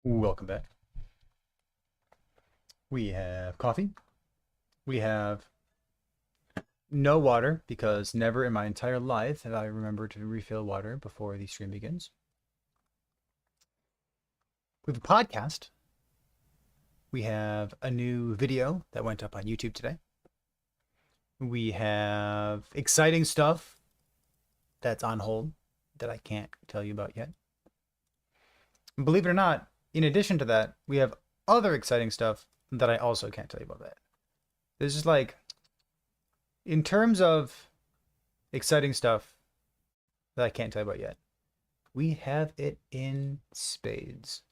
Welcome back. We have coffee. We have no water because never in my entire life have I remembered to refill water before the stream begins. We have a podcast. We have a new video that went up on YouTube today. We have exciting stuff that's on hold that I can't tell you about yet. And believe it or not, in addition to that, we have other exciting stuff that I also can't tell you about that. This is like, in terms of exciting stuff that I can't tell you about yet, we have it in spades.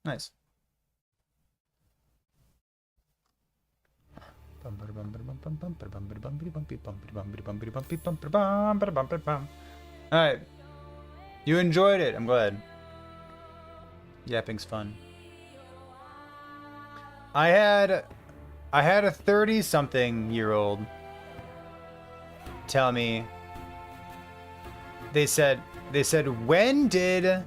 Nice. Alright. You enjoyed it. I'm glad. Yapping's fun. I had a 30-something-year-old tell me, they said, when did oh,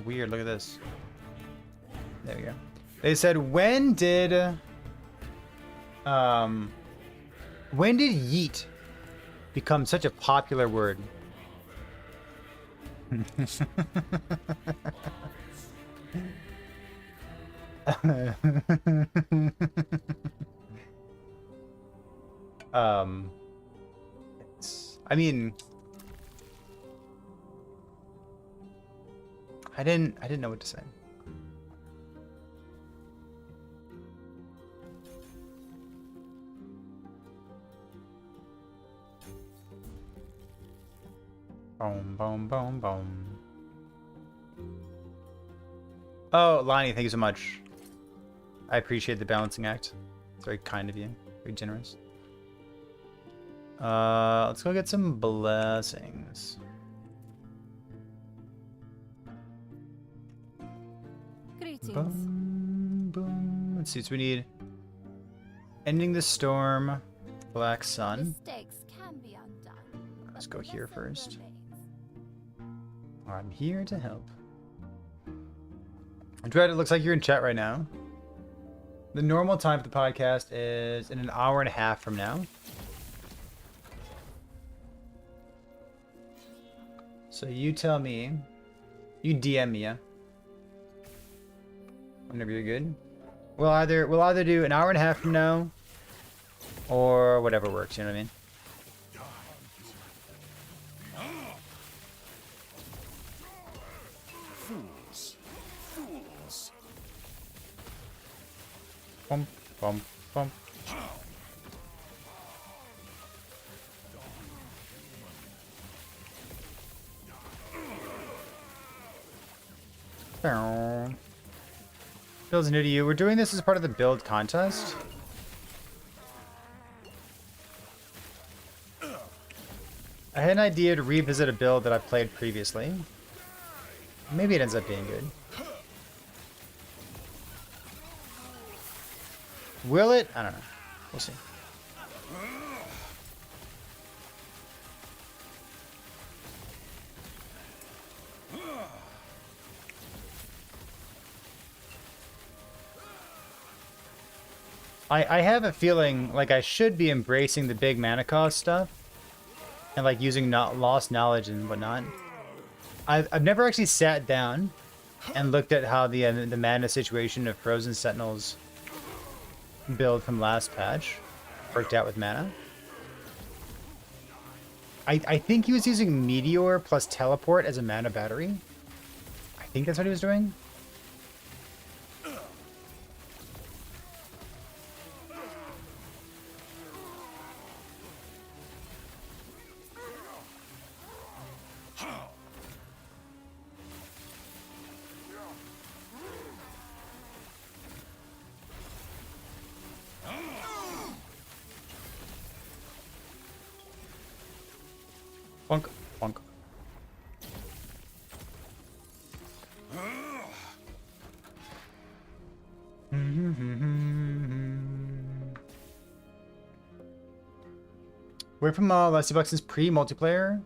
weird, look at this. There we go. They said, when did yeet become such a popular word? I mean, I didn't know what to say. Boom, boom, boom, boom. Oh, Lonnie, thank you so much. I appreciate the balancing act. It's very kind of you. Very generous. Let's go get some blessings. Greetings. Boom, boom. Let's see, so we need ending the storm, black sun. Mistakes can be undone. Let's but go here lesson first. remains. I'm here to help. Dread, it looks like you're in chat right now. The normal time for the podcast is in an hour and a half from now. So you tell me. You DM me, yeah? Whenever you're good. We'll either do an hour and a half from now, or whatever works, you know what I mean? Bump, bump, bump. Build's new to you. We're doing this as part of the build contest. I had an idea to revisit a build that I played previously. Maybe it ends up being good. Will it? I don't know. We'll see. I have a feeling like I should be embracing the big mana cost stuff and like using lost knowledge and whatnot. I've never actually sat down and looked at how the mana situation of Frozen Sentinels build from last patch worked out with mana. I think he was using Meteor plus Teleport as a mana battery. I think that's what he was doing. Bonk, bonk. We're from Leslie Buck since pre-multiplayer.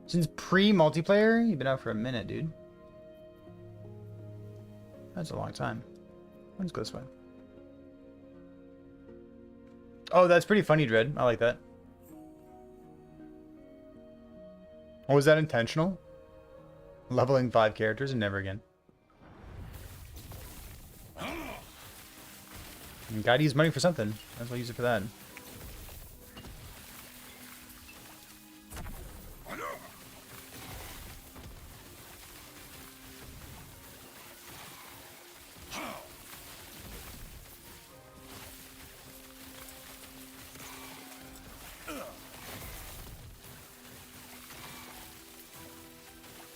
Since pre-multiplayer? You've been out for a minute, dude. That's a long time. Let's go this way. Oh, that's pretty funny, Dread. I like that. Oh, was that intentional? Leveling 5 characters and never again. You gotta use money for something. That's why I use it for that.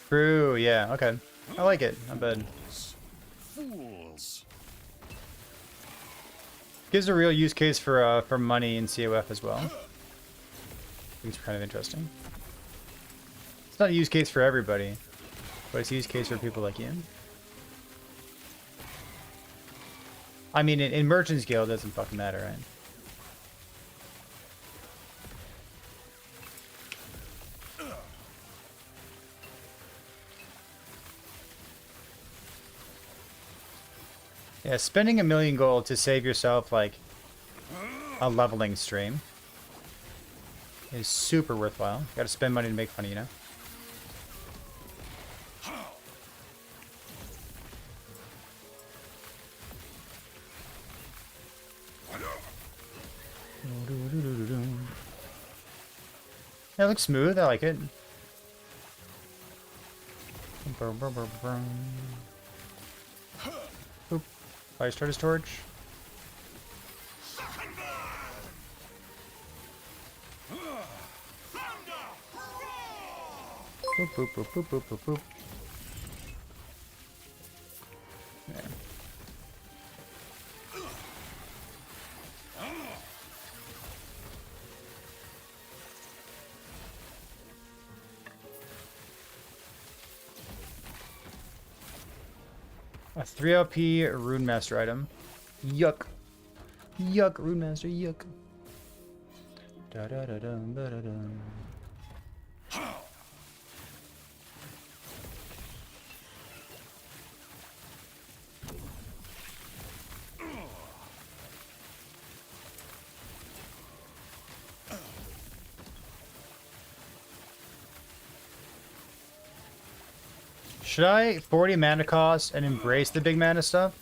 True, yeah, okay. I like it, not bad. Fools. Gives a real use case for money in COF as well. It's kind of interesting. It's not a use case for everybody, but it's a use case for people like you. I mean, in Merchant's Guild, it doesn't fucking matter, right? Yeah, spending 1,000,000 gold to save yourself, like, a leveling stream is super worthwhile. You gotta spend money to make money, you know? Yeah, it looks smooth. I like it. Oop. Fire starter storage. Boop, boop, boop, boop, boop, boop, boop. There. A 3 LP Rune Master item. Yuck. Yuck, Rune Master, yuck. Da da da dum da da dum. Should I 40 mana cost and embrace the big mana stuff?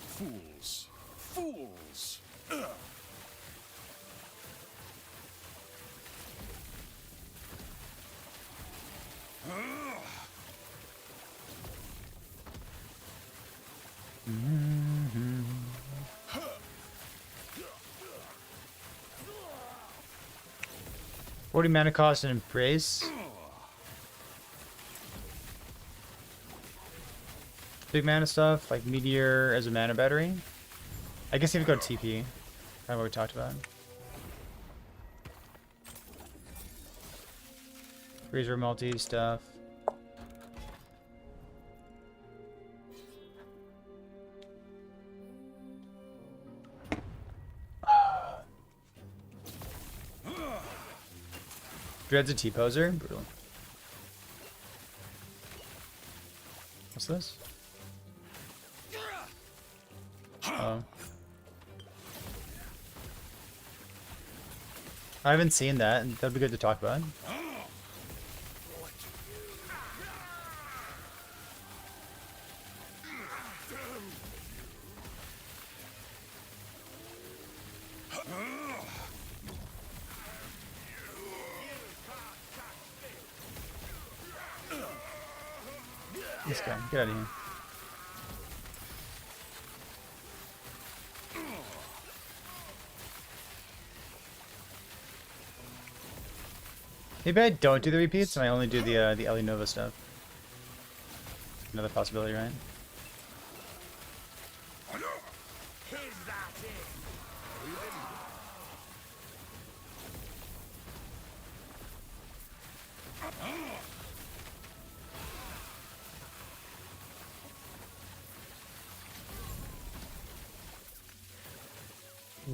Fools. Fools. 40 mana cost and embrace. Big mana stuff, like Meteor as a mana battery. I guess you have to go to TP. Kind of what we talked about. Freezer multi stuff. Dread's a T-poser? Brutal. What's this? Oh. I haven't seen that. That'd be good to talk about. This guy, get out of here. Maybe I don't do the repeats and I only do the Ellie Nova stuff. Another possibility, right?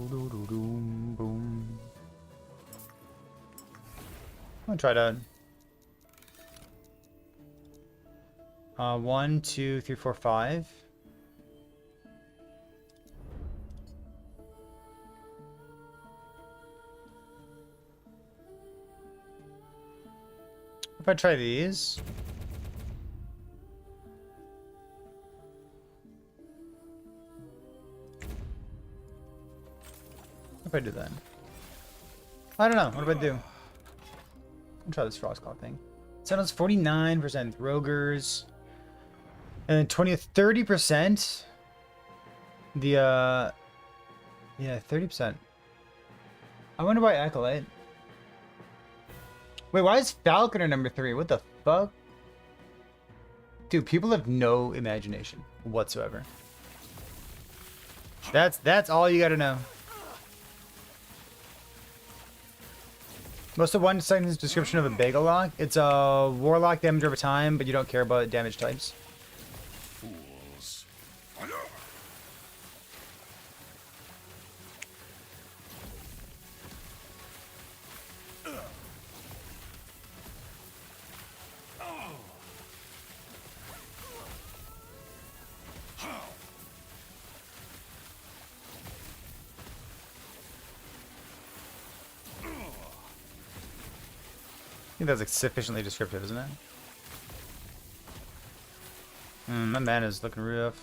Boom. I'm gonna try to. 1, 2, 3, 4, 5. If I try these. What if I do that? I don't know. What do I do? I'll try this Frostclaw thing. Settles 49%. Rogers. And then 30%. The, yeah, 30%. I wonder why Acolyte. Wait, why is Falconer number 3? What the fuck? Dude, people have no imagination whatsoever. That's all you gotta know. What's the 1 sentence description of a Bagel Lock? It's a Warlock damage over time, but you don't care about damage types. Fools. I think that's like sufficiently descriptive, isn't it? My man is looking rough.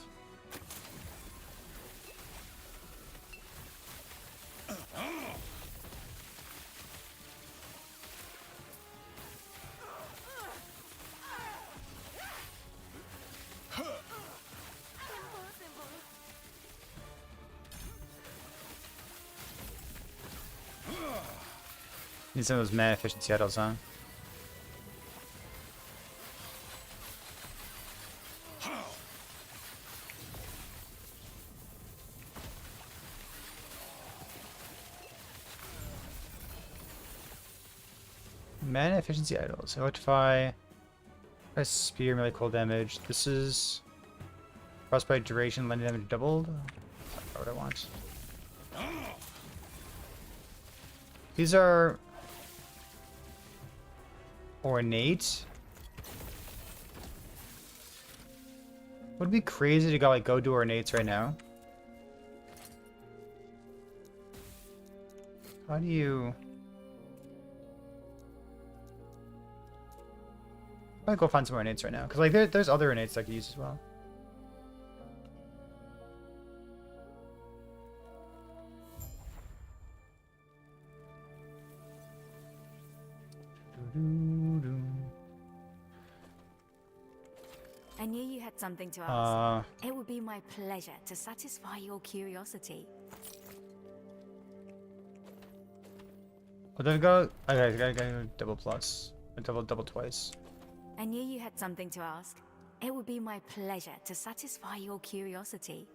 Need some of those mana efficiency idols, huh? Mana efficiency idols. Electrify. Press spear, melee cold damage. This is frostbite duration, landing damage doubled. That's not what I want. These are ornate. Would it be crazy to go like go do ornates right now? How do you? I'm gonna go find some ornates right now, because like there's other ornates I could use as well. I knew you had something to ask. It would be my pleasure to satisfy your curiosity. Well, then go. Okay, I gotta go double plus, double twice. I knew you had something to ask. It would be my pleasure to satisfy your curiosity.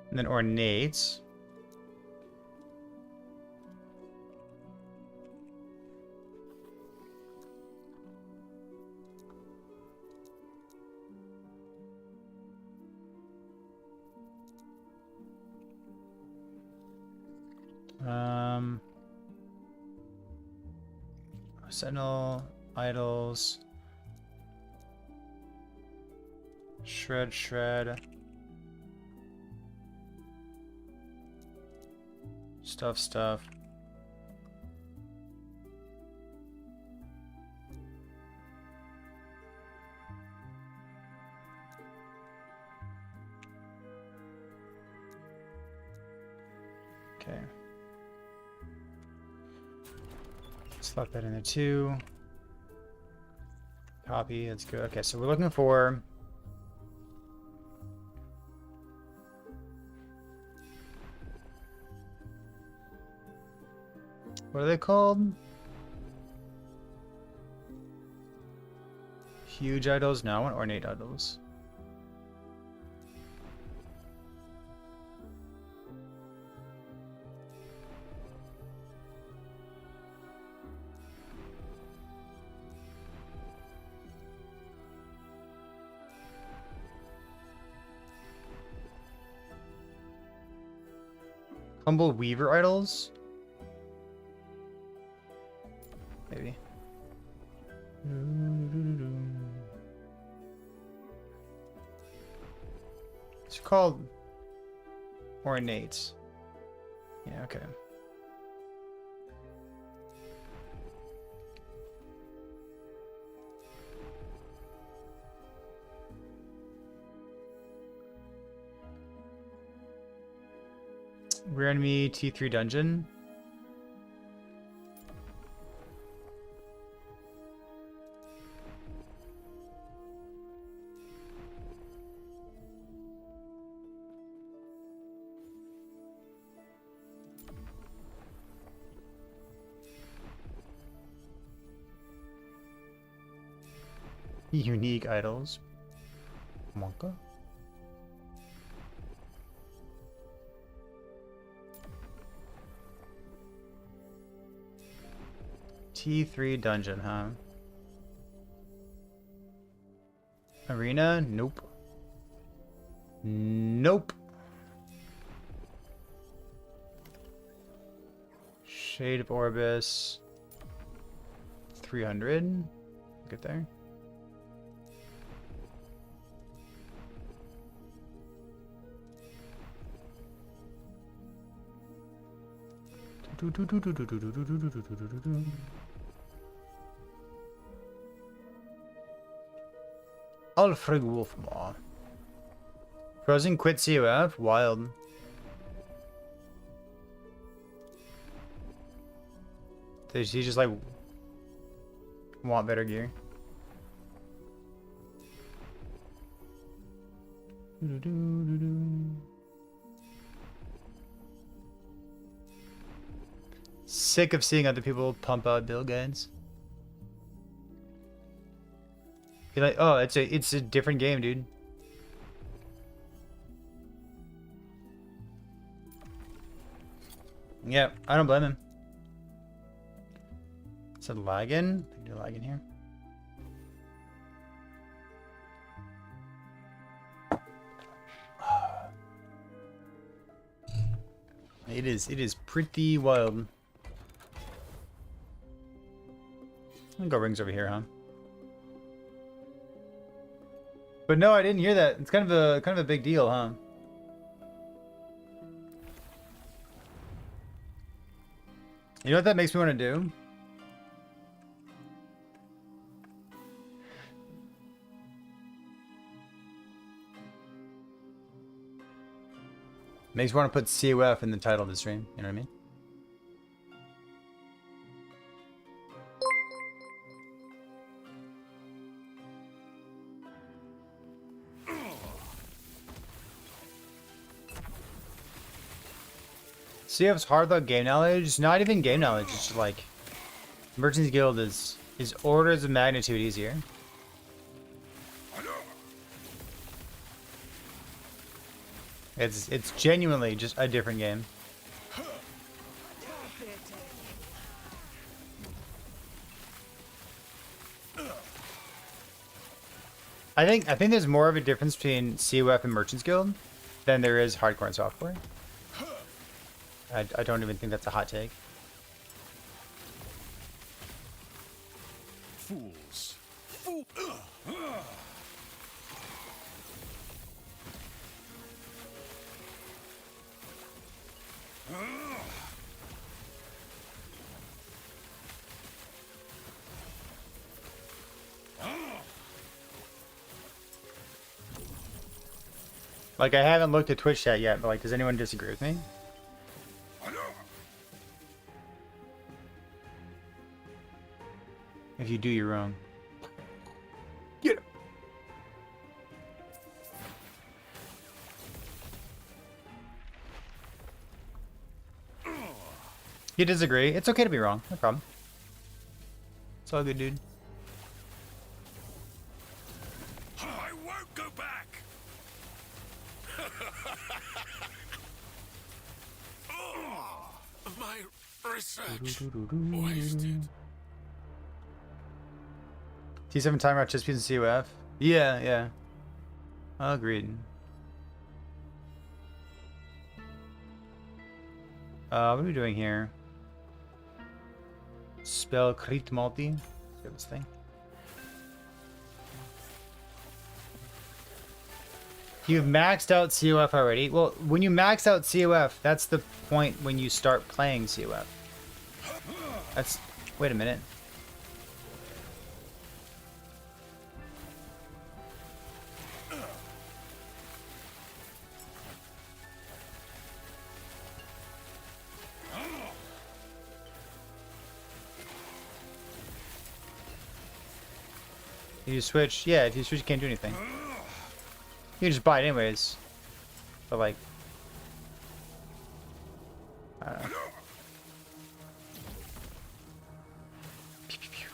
And then ornates. Sentinel, idols, shred. Stuff. Okay. Slot that in there too. Copy, that's good. Okay, so we're looking for what are they called? Huge idols? No, I want ornate idols. Humble Weaver idols? Maybe. It's called ornate. Yeah, okay. Rare enemy T3 dungeon. Unique idols. Monka. T3 dungeon, huh? Arena? Nope. Nope. Shade of Orbis. 300. Get there. Alfred Wolfmaw. Frozen quit COF? Wild. Does he just like want better gear? Sick of seeing other people pump out build guides. You're like, oh, it's a different game, dude. Yeah, I don't blame him. Is it lagging? Do lagging here? It is pretty wild. I'll go rings over here, huh? But no, I didn't hear that. It's kind of a big deal, huh? You know what that makes me want to do? Makes me want to put COF in the title of the stream. You know what I mean? COF's hard though, game knowledge. It's not even game knowledge. It's just like Merchants Guild is orders of magnitude easier. It's genuinely just a different game. I think there's more of a difference between COF and Merchants Guild than there is hardcore and software. I don't even think that's a hot take. Fools. Like, I haven't looked at Twitch chat yet, but like, does anyone disagree with me? If you do, you're wrong. Get him. You disagree. It's okay to be wrong. No problem. It's all good, dude. Research. Wasted. T7 timer out just in COF. Yeah, yeah. Agreed. What are we doing here? Spell crit multi. Get this thing. You've maxed out COF already. Well, when you max out COF, that's the point when you start playing COF. That's... Wait a minute. You switch, yeah, if you switch you can't do anything. You can just buy it anyways. But like... I don't know. Pew, pew, pew.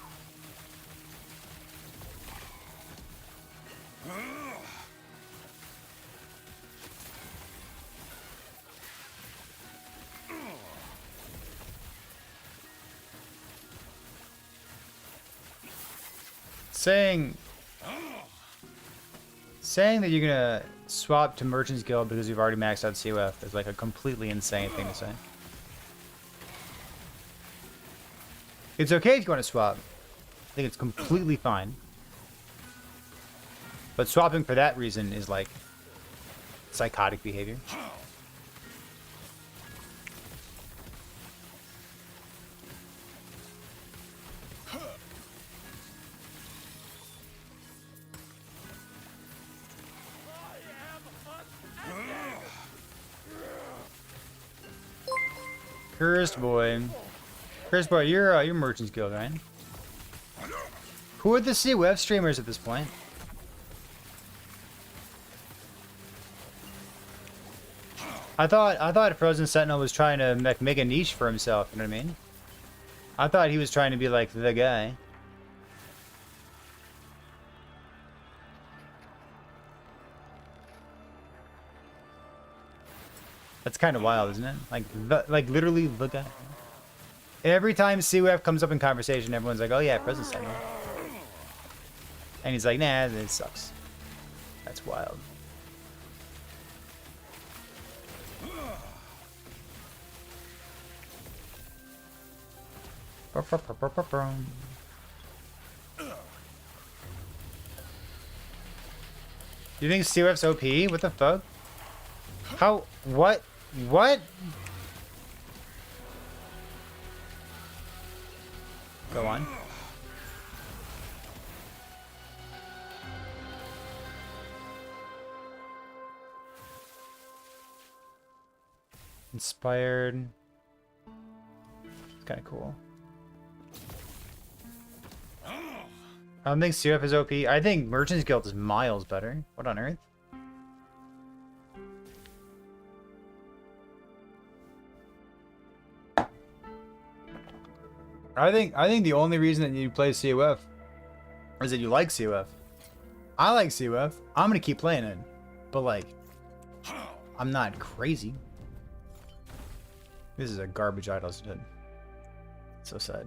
Saying that you're gonna swap to Merchant's Guild because you've already maxed out COF is like a completely insane thing to say. It's okay if you want to swap. I think it's completely fine. But swapping for that reason is like psychotic behavior. Cursed boy. Cursed boy, you're Merchant's Guild, right? Who are the COF streamers at this point? I thought Frozen Sentinel was trying to make a niche for himself, you know what I mean? I thought he was trying to be like the guy. That's kind of wild, isn't it? Like literally the guy. Every time COF comes up in conversation, everyone's like, "Oh yeah, Frozen Sentinel," and he's like, "Nah, it sucks." That's wild. You think COF's OP? What the fuck? How? What? What? Go on. Inspired. It's kind of cool. I don't think COF is OP. I think Merchant's Guild is miles better. What on earth? I think the only reason that you play COF is that you like COF. I like COF. I'm gonna keep playing it, but like, I'm not crazy. This is a garbage idol. So sad.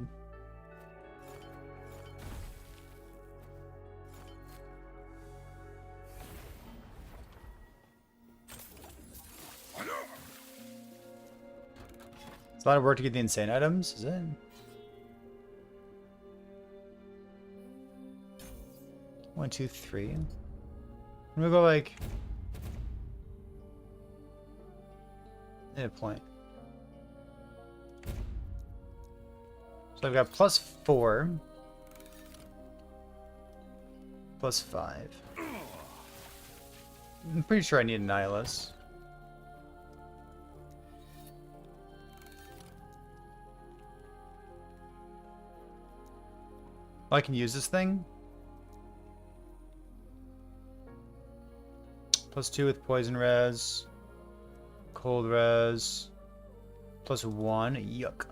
It's a lot of work to get the insane items, is it? 1, 2, 3. I'm gonna go like at a point. So I've got +4, +5. I'm pretty sure I need a Nihilus. Oh, I can use this thing? +2 with poison res. Cold res. +1. Yuck.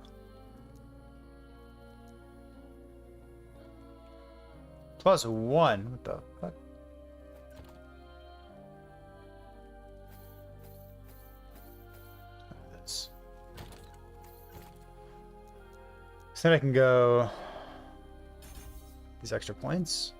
+1. What the fuck? Look at this. So then I can go these extra points.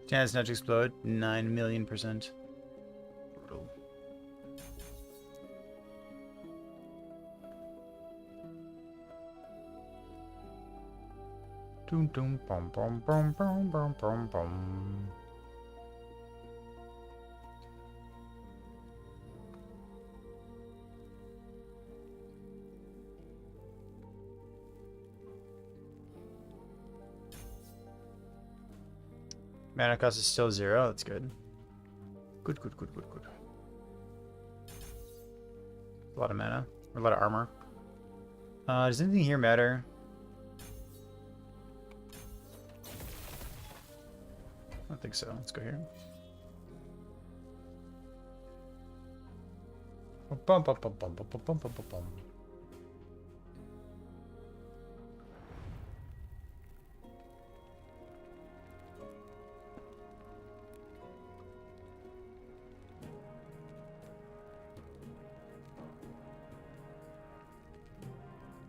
Chance not to explode, 9,000,000%. Brutal. Dum dum bum bum bum bum bum bum bum. Mana cost is still 0. That's good. Good. A lot of mana. Or a lot of armor. Does anything here matter? I don't think so. Let's go here. Bum, bum, bum, bum, bum, bum, bum, bum, bum, bum.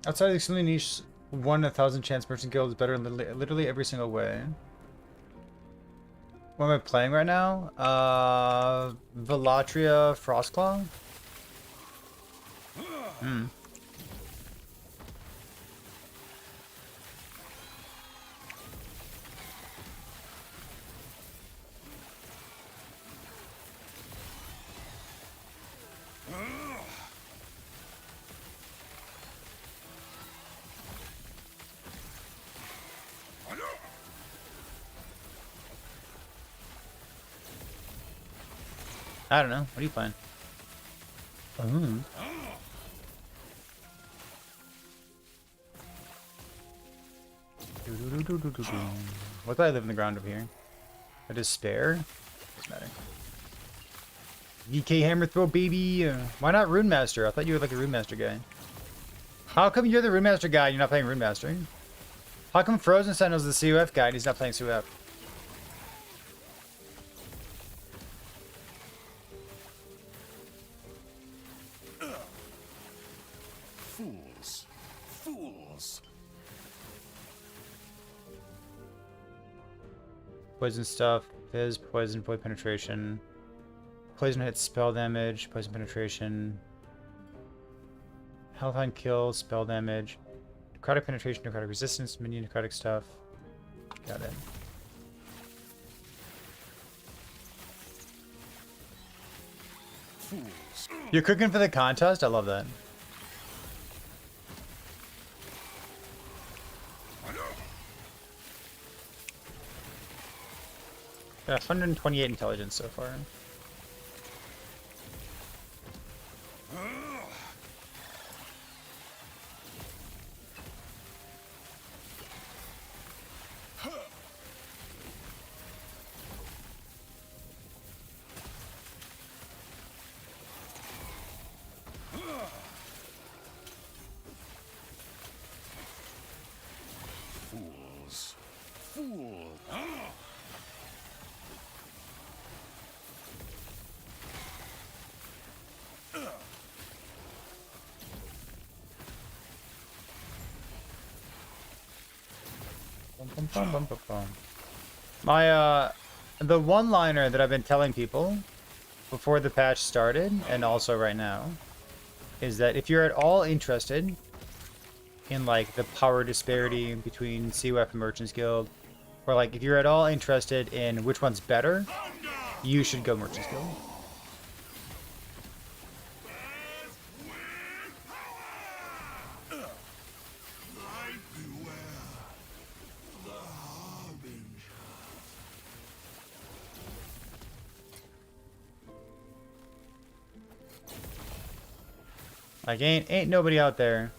Outside of the extremely niche 1 in 1,000 chance merchant guild is better in literally every single way. What am I playing right now? Velatria Frostclaw? Hmm. I don't know. What are you playing? What do I live in the ground over here? A despair? Doesn't matter. VK Hammer Throw, baby! Why not Rune Master? I thought you were like a Rune Master guy. How come you're the Rune Master guy and you're not playing Rune Master? How come Frozen Sentinel's the COF guy and he's not playing COF? Fools. Poison stuff, fizz, poison, void penetration. Poison hits, spell damage, poison penetration. Health on kill, spell damage. Necrotic penetration, necrotic resistance, minion necrotic stuff. Got it. Fools. You're cooking for the contest? I love that. Got 128 intelligence so far. Fools. Fool. Bum, bum, bum, bum, bum. My, the one-liner that I've been telling people before the patch started, and also right now, is that if you're at all interested in, like, the power disparity between COF and Merchants Guild, or, like, if you're at all interested in which one's better, you should go Merchants Guild. Like, ain't nobody out there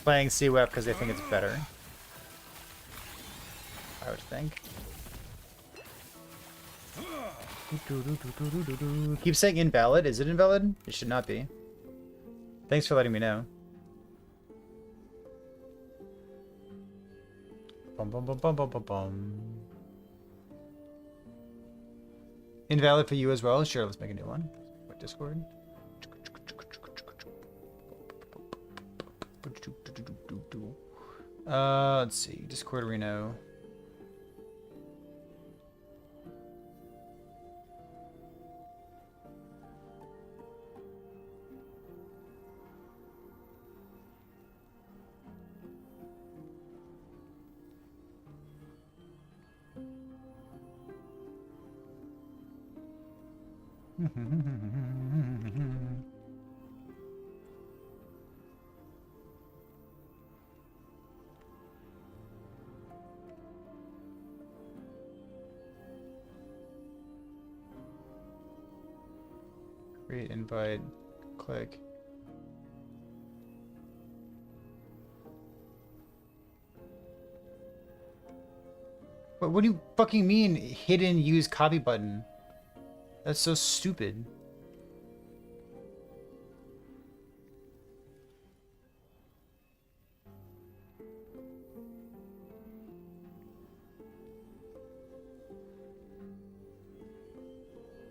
playing CWEP because they think it's better. I would think. Keep saying invalid. Is it invalid? It should not be. Thanks for letting me know. Bum bum bum bum bum bum bum. Invalid for you as well. Sure, let's make a new one. What, Discord? Let's see. Discord Reno. Create invite. Click. What do you fucking mean hidden use copy button? That's so stupid.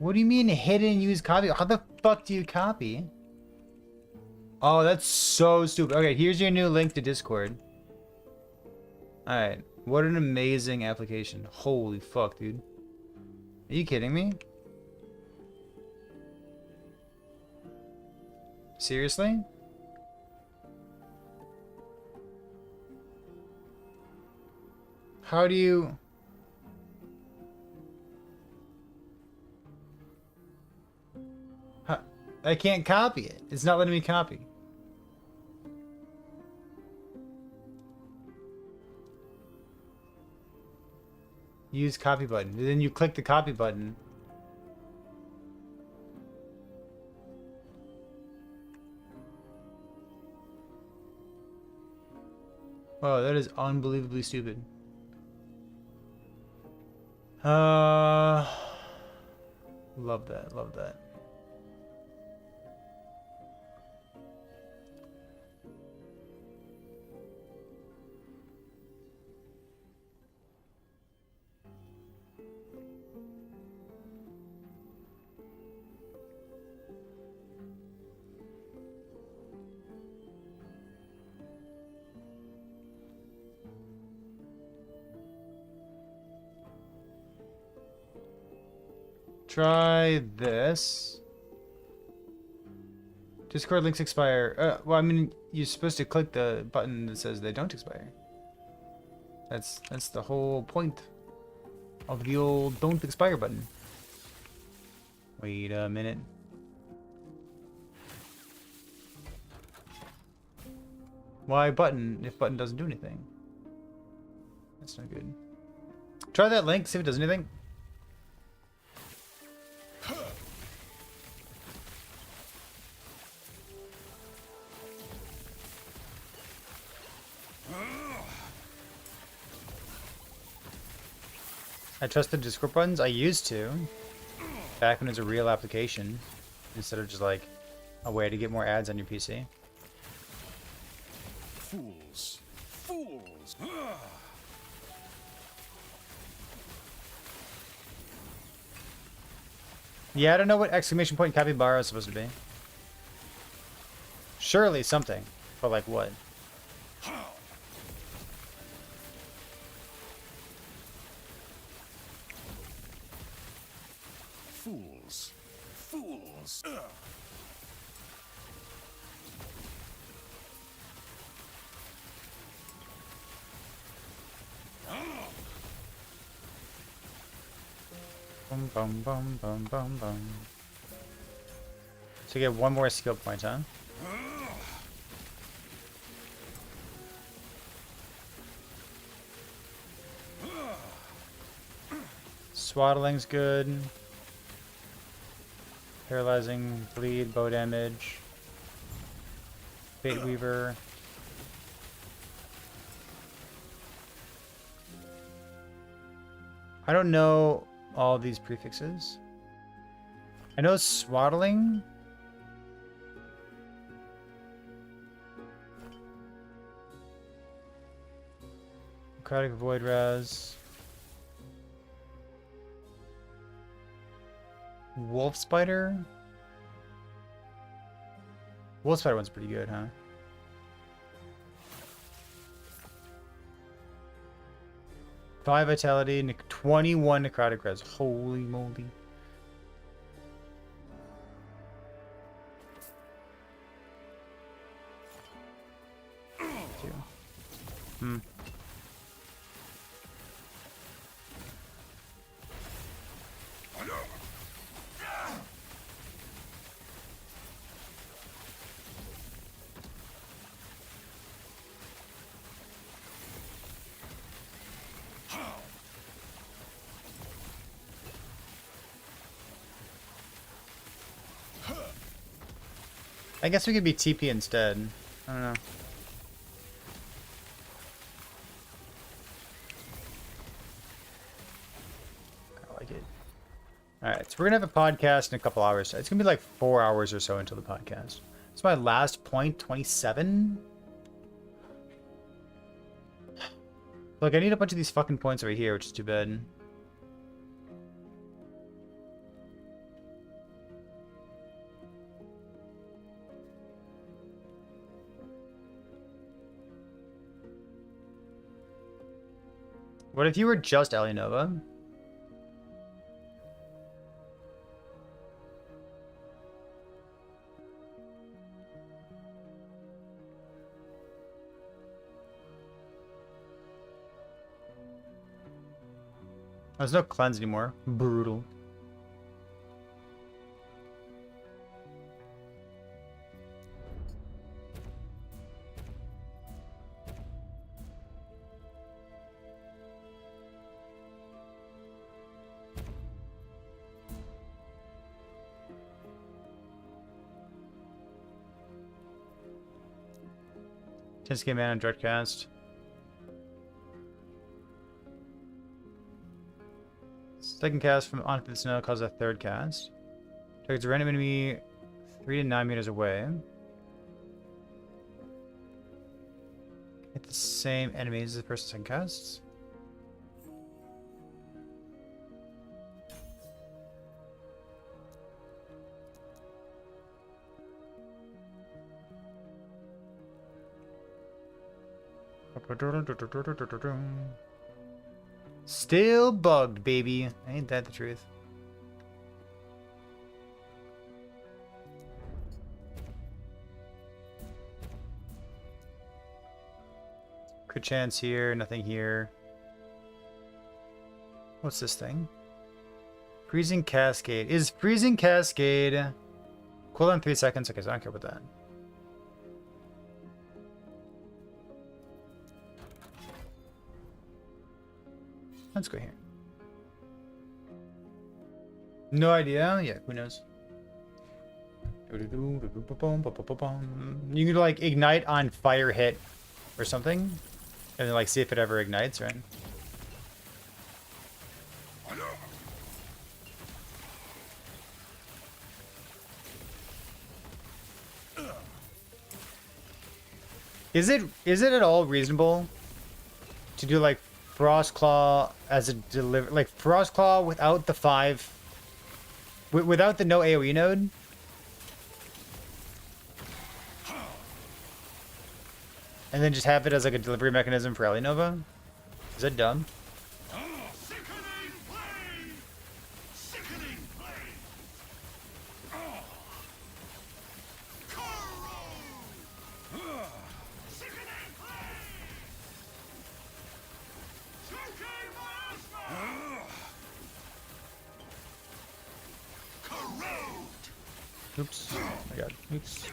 What do you mean hidden use copy? How the fuck do you copy? Oh, that's so stupid. Okay, here's your new link to Discord. Alright. What an amazing application. Holy fuck, dude. Are you kidding me? Seriously? How do you... I can't copy it. It's not letting me copy. Use copy button. And then you click the copy button. Wow, that is unbelievably stupid. Love that, love that. Try this. Discord links expire. Well, I mean, you're supposed to click the button that says they don't expire. That's the whole point of the old don't expire button. Wait a minute. Why button if button doesn't do anything? That's not good. Try that link, see if it does anything. I trusted Discord buttons. I used to, back when it was a real application, instead of just like a way to get more ads on your PC. Fools. Fools. Yeah, I don't know what exclamation point Capybara is supposed to be. Surely something, but like what? Fools. Fools. Bum bum bum bum bum bum. So you get one more skill point, huh? Swaddling's good. Paralyzing, bleed, bow damage. Fate Weaver. I don't know all these prefixes. I know swaddling. Okay. Necrotic Void Raz. Wolf Spider? Wolf Spider one's pretty good, huh? Five Vitality, 21 Necrotic Res. Holy moly. Hmm. I guess we could be TP instead. I don't know. I like it. Alright, so we're gonna have a podcast in a couple hours. It's gonna be like 4 hours or so until the podcast. It's my last point, 27. Look, I need a bunch of these fucking points over here, which is too bad. What if you were just Alienova? There's no cleanse anymore. Brutal. Just get man on Dreadcast. Second cast from onto the snow causes a third cast. Targets a random enemy 3 to 9 meters away. Hit the same enemies as the first second casts. Still bugged, baby. Ain't that the truth? Good chance here, nothing here. What's this thing? Freezing Cascade. Is Freezing Cascade cooldown 3 seconds? Okay, so I don't care about that. Let's go here. No idea. Yeah, who knows? You can like ignite on fire hit or something, and then like see if it ever ignites, right? Is it at all reasonable to do like Frost Claw as a like Frost Claw without the 5, without the no AoE node? And then just have it as like a delivery mechanism for Alienova? Is that dumb? Oops. Oh my god. Oops.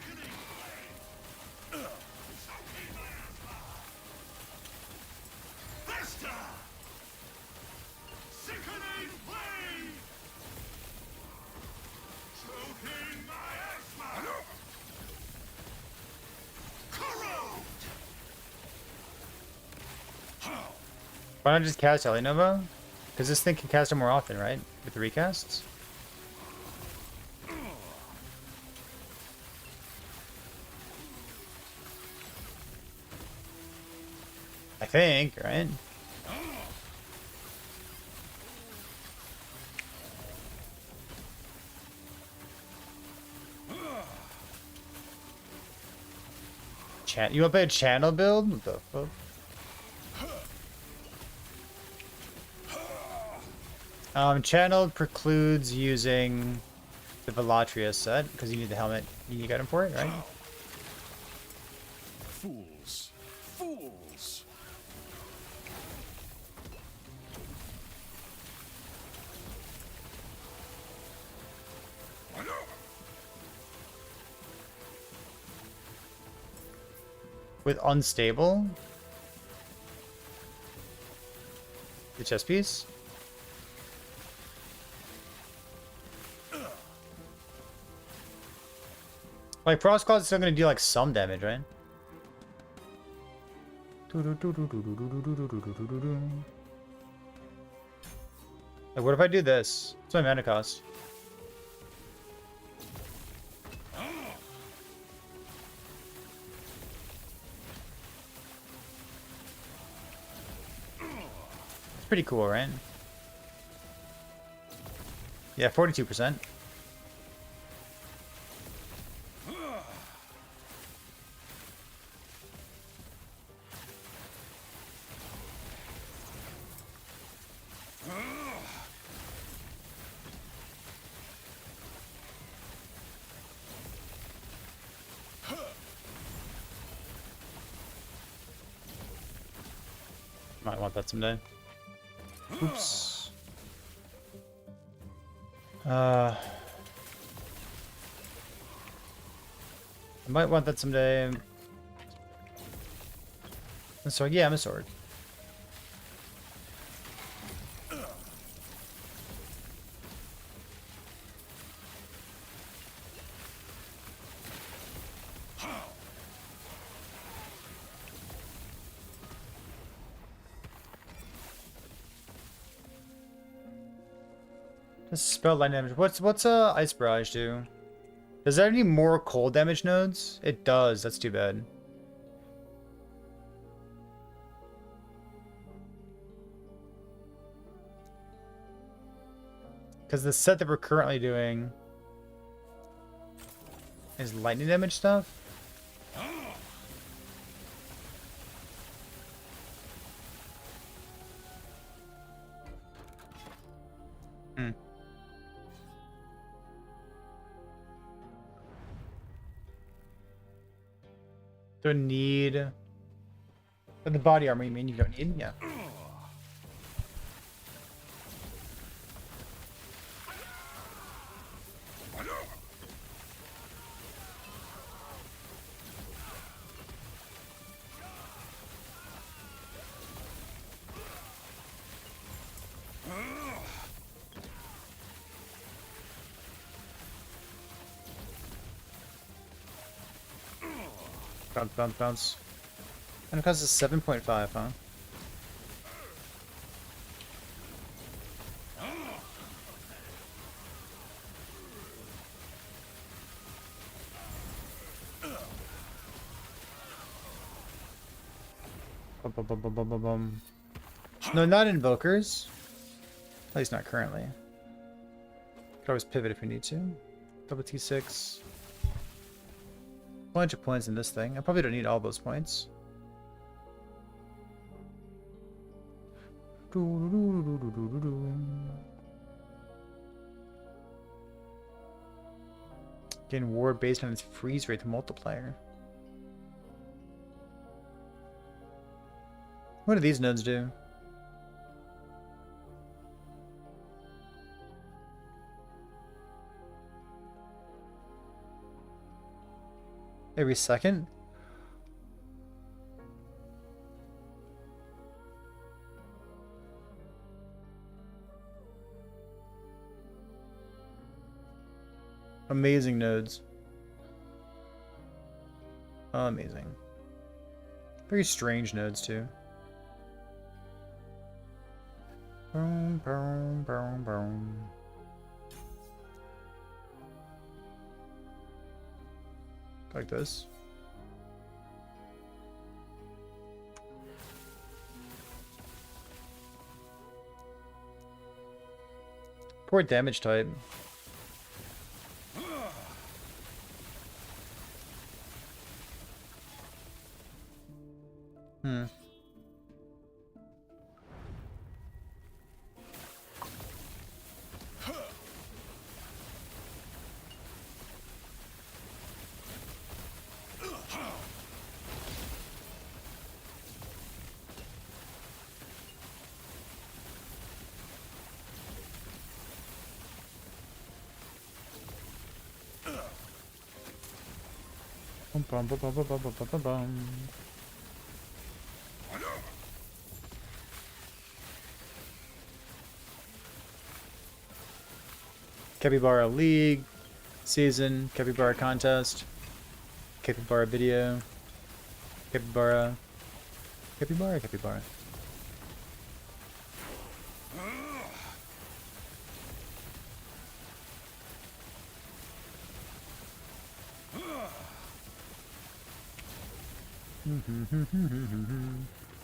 Why not just cast Alienova? Because this thing can cast it more often, right? With the recasts? I think, right? You want to play a channel build? What the fuck? Channel precludes using the Velatria set because you need the helmet unique item for it, right? Fools. Fools. With unstable, the chess piece. Like Frost Claw is still gonna do like some damage, right? Like, what if I do this? What's my mana cost? It's pretty cool, right? Yeah, 42%. Might want that someday. Oops. I might want that someday. A sword? Yeah, I'm a sword. This spell line damage. What's Ice Barrage do? Does that have any more cold damage nodes? It does. That's too bad. Because the set that we're currently doing is lightning damage stuff. Hmm. Don't need. But the body armor, you mean you don't need? Yeah. Bounce, bounce, bounce. And it costs us 7.5, huh? Bum, bum, bum, bum, bum, bum, bum. No, not invokers. At least not currently. Could always pivot if we need to. Double T6. Bunch of points in this thing. I probably don't need all those points. Gain ward based on its freeze rate multiplier. What do these nodes do? Every second? Amazing nodes. Amazing. Very strange nodes too. Boom, boom, boom, boom. Like this. Poor damage type. Hmm. Bum, bum, bum, bum, bum, bum, bum, bum, bum. Capybara League season, Capybara contest, Capybara video, Capybara, Capybara.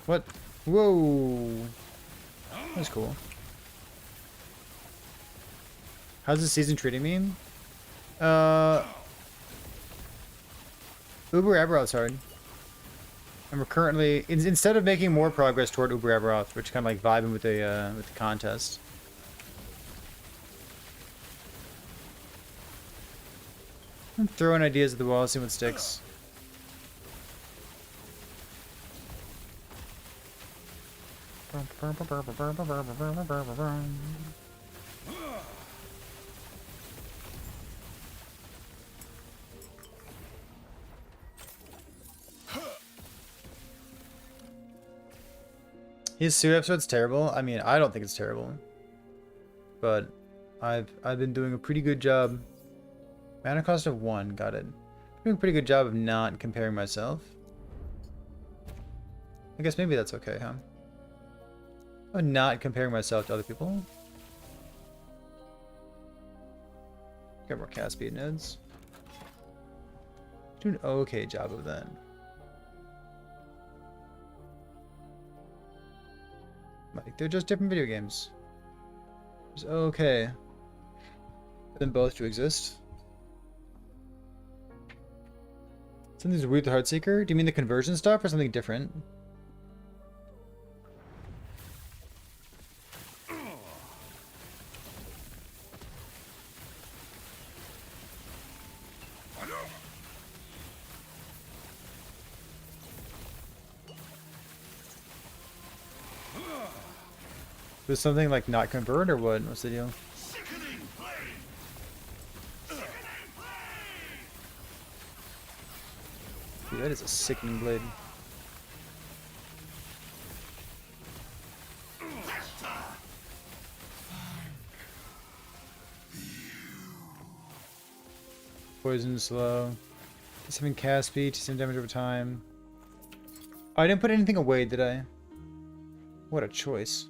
What? Whoa! That's cool. How's the season treating me? Uber Aberoth's hard. And we're currently, instead of making more progress toward Uber Aberoth, we're just kind of like vibing with the contest. I'm throwing ideas at the wall, see what sticks. His suit episode's terrible. I mean, I don't think it's terrible, but I've been doing a pretty good job. Mana cost of 1, got it. Doing a pretty good job of not comparing myself. I guess maybe that's okay, huh? Of not comparing myself to other people. Get more cast speed nodes. Do an okay job of that. Like, they're just different video games. It's okay for them both to exist. Something's weird with Heartseeker? Do you mean the conversion stuff or something different? Was something like not convert or what? What's the deal? Dude, that is a sickening blade. Poison slow. Just having cast speed, some damage over time. Oh, I didn't put anything away, did I? What a choice.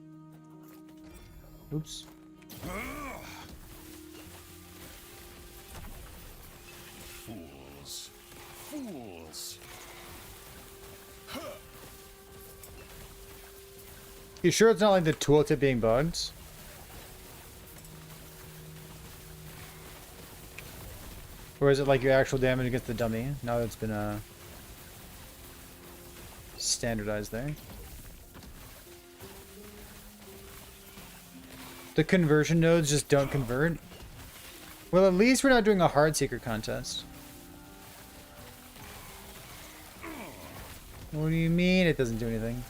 Oops. Fools. Fools. You sure it's not like the tooltip being bugged? Or is it like your actual damage against the dummy? Now that it's been standardized there. The conversion nodes just don't convert? Well, at least we're not doing a Heartseeker contest. What do you mean it doesn't do anything?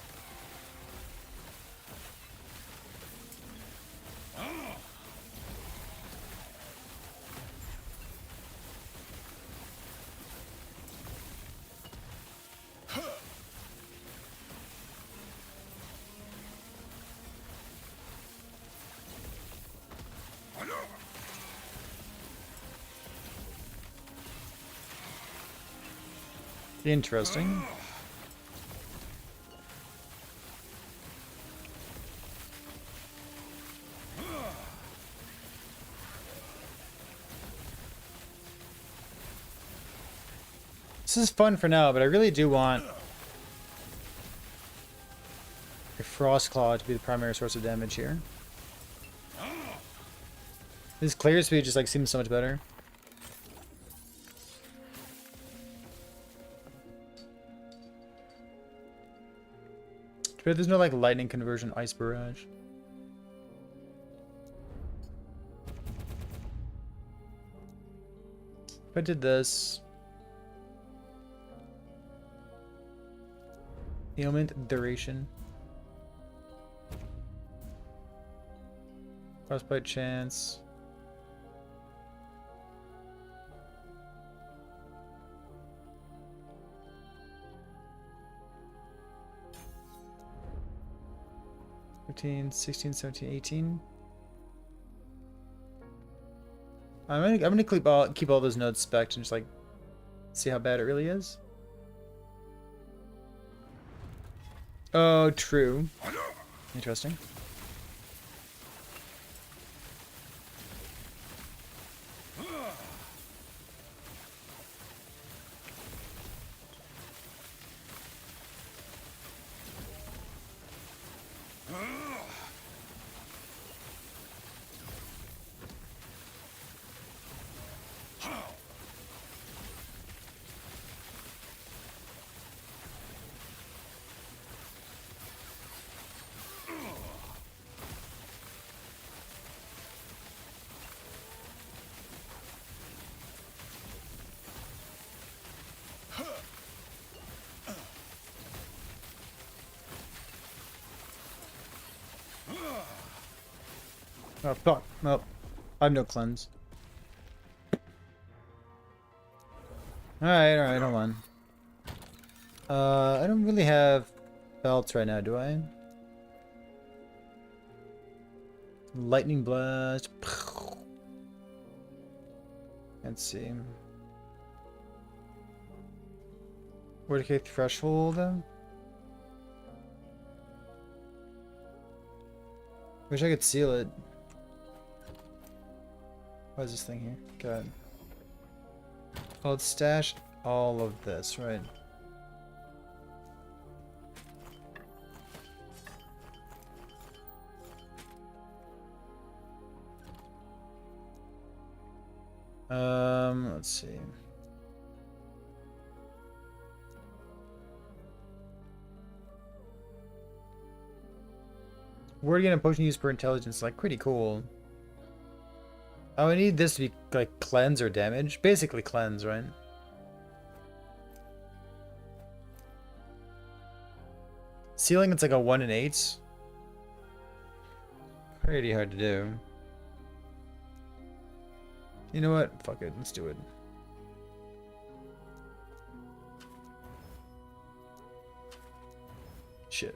Interesting. This is fun for now, but I really do want a Frostclaw to be the primary source of damage here. This clear speed just like seems so much better. But there's no like lightning conversion ice barrage. If I did this. Ailment duration. Frostbite chance. 15, 16, 17, 18. I'm gonna keep all those nodes spec'd and just like see how bad it really is. Oh, true. Interesting. Oh, fuck. Nope. I have no cleanse. Alright, hold on. I don't really have belts right now, do I? Lightning blast. Let's see. 40k threshold. Wish I could seal it. What is this thing here? God. Oh, let's stash all of this, right? Let's see. Word again, a potion used per intelligence, like pretty cool. Oh, I need this to be like cleanse or damage. Basically cleanse, right? Sealing, it's like a 1 in 8. Pretty hard to do. You know what? Fuck it. Let's do it. Shit.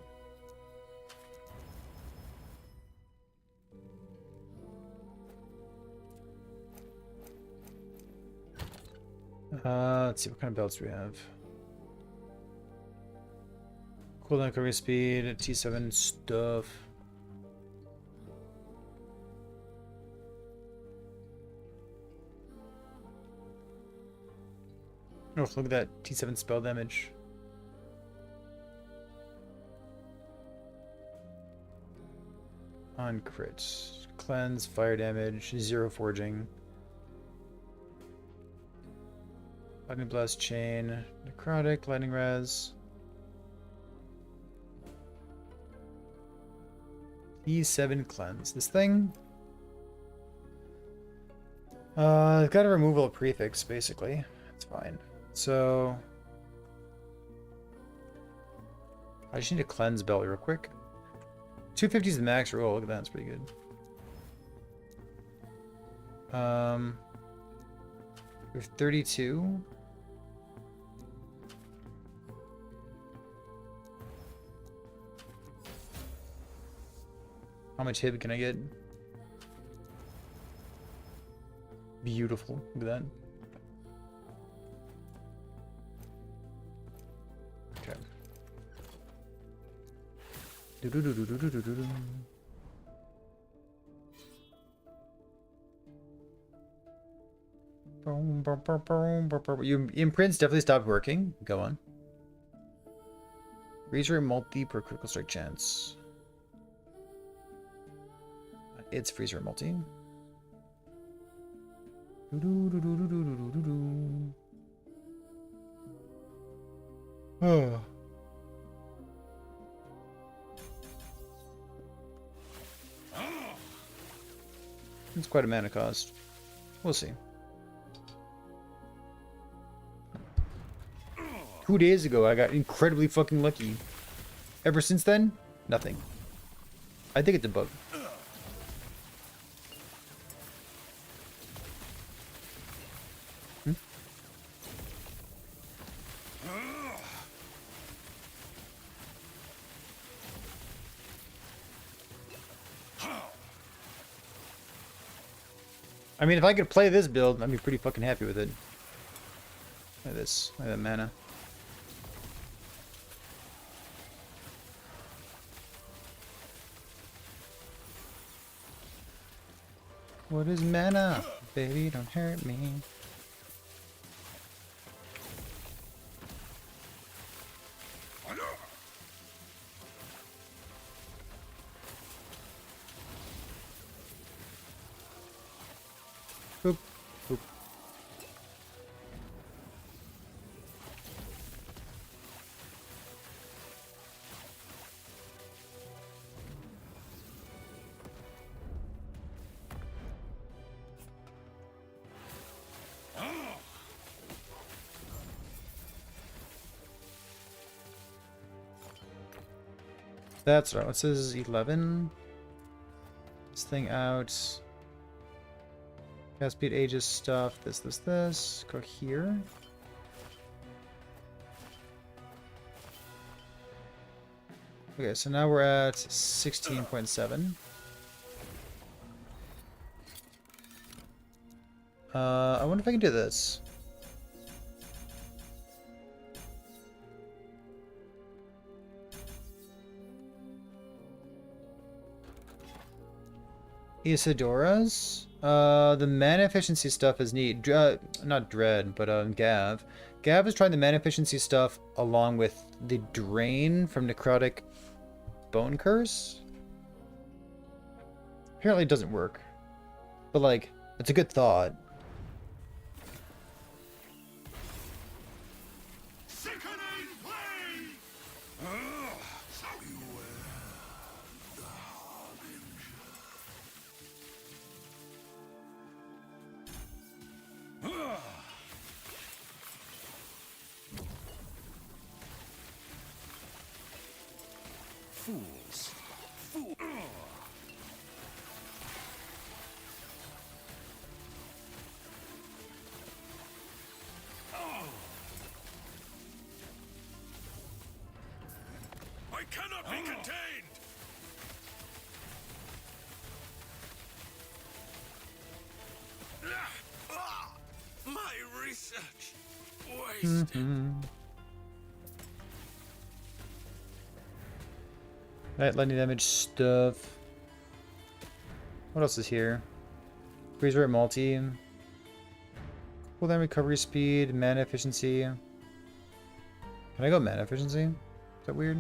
Let's see what kind of belts we have. Cooldown recovery speed, T7 stuff. Oh, look at that T7 spell damage. On crits. Cleanse, fire damage, 0 forging. Lightning blast chain, necrotic, lightning res. E7 cleanse. This thing? It's got a removal of prefix, basically. That's fine. So I just need to cleanse belt real quick. 250 is the max roll. Look at that, it's pretty good. We have 32. How much hit can I get? Beautiful. Look at that. Okay. Do-do-do-do-do-do-do-do. Your imprints definitely stopped working. Go on. Freezer multi per critical strike chance. It's freezer multi. Oh. It's quite a mana cost. We'll see. 2 days ago, I got incredibly fucking lucky. Ever since then, nothing. I think it's a bug. I mean, if I could play this build, I'd be pretty fucking happy with it. Look at this. Look at that mana. What is mana? Baby, don't hurt me. Boop. Boop. That's right. What's this? 11? This thing out. Cast speed, ages stuff. This. Go here. Okay, so now we're at 16.7. I wonder if I can do this. Isidora's? The mana efficiency stuff is neat. Not Dread, but Gav. Gav is trying the mana efficiency stuff along with the drain from Necrotic Bone Curse. Apparently it doesn't work. But like, it's a good thought. Fools. Fool. I cannot be contained. My research wasted. Right, lightning damage stuff. What else is here? Freeze rate multi. Cooldown recovery speed, mana efficiency. Can I go mana efficiency? Is that weird?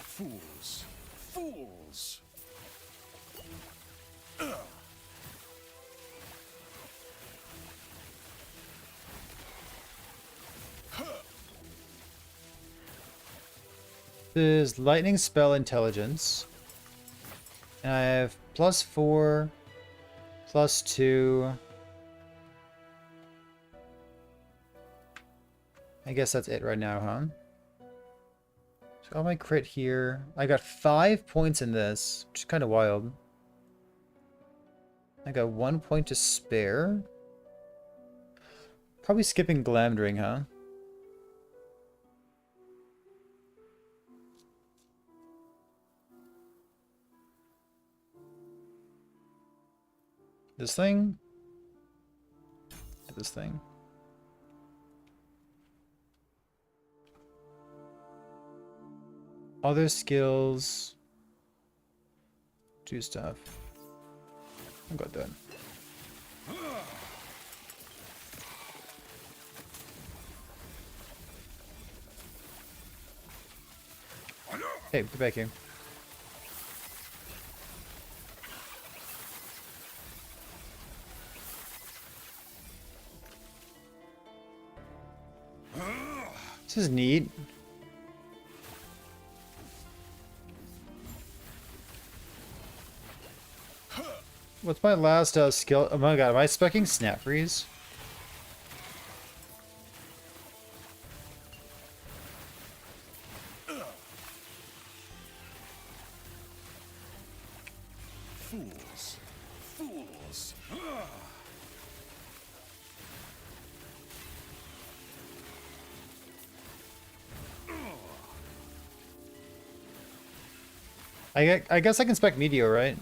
Fools. Fools. This is lightning spell intelligence. And I have +4, +2. I guess that's it right now, huh? So got my crit here. I got 5 points in this, which is kind of wild. I got 1 point to spare. Probably skipping Glamdring, huh? This thing? This thing. Other skills. Do stuff. I got that. Hey, get back here. This is neat. What's my last skill? Oh my god, am I speccing Snap Freeze? Fools. Fools. I guess I can spec Meteor, right?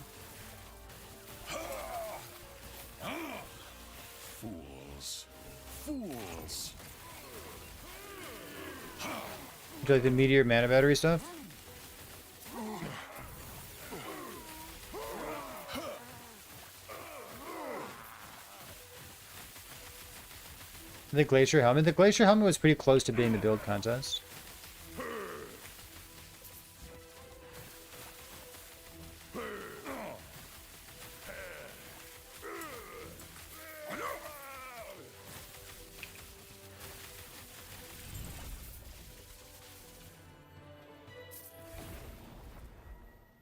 Fools. Fools. Do you like the Meteor mana battery stuff? The Glacier Helmet? The Glacier Helmet was pretty close to being the build contest.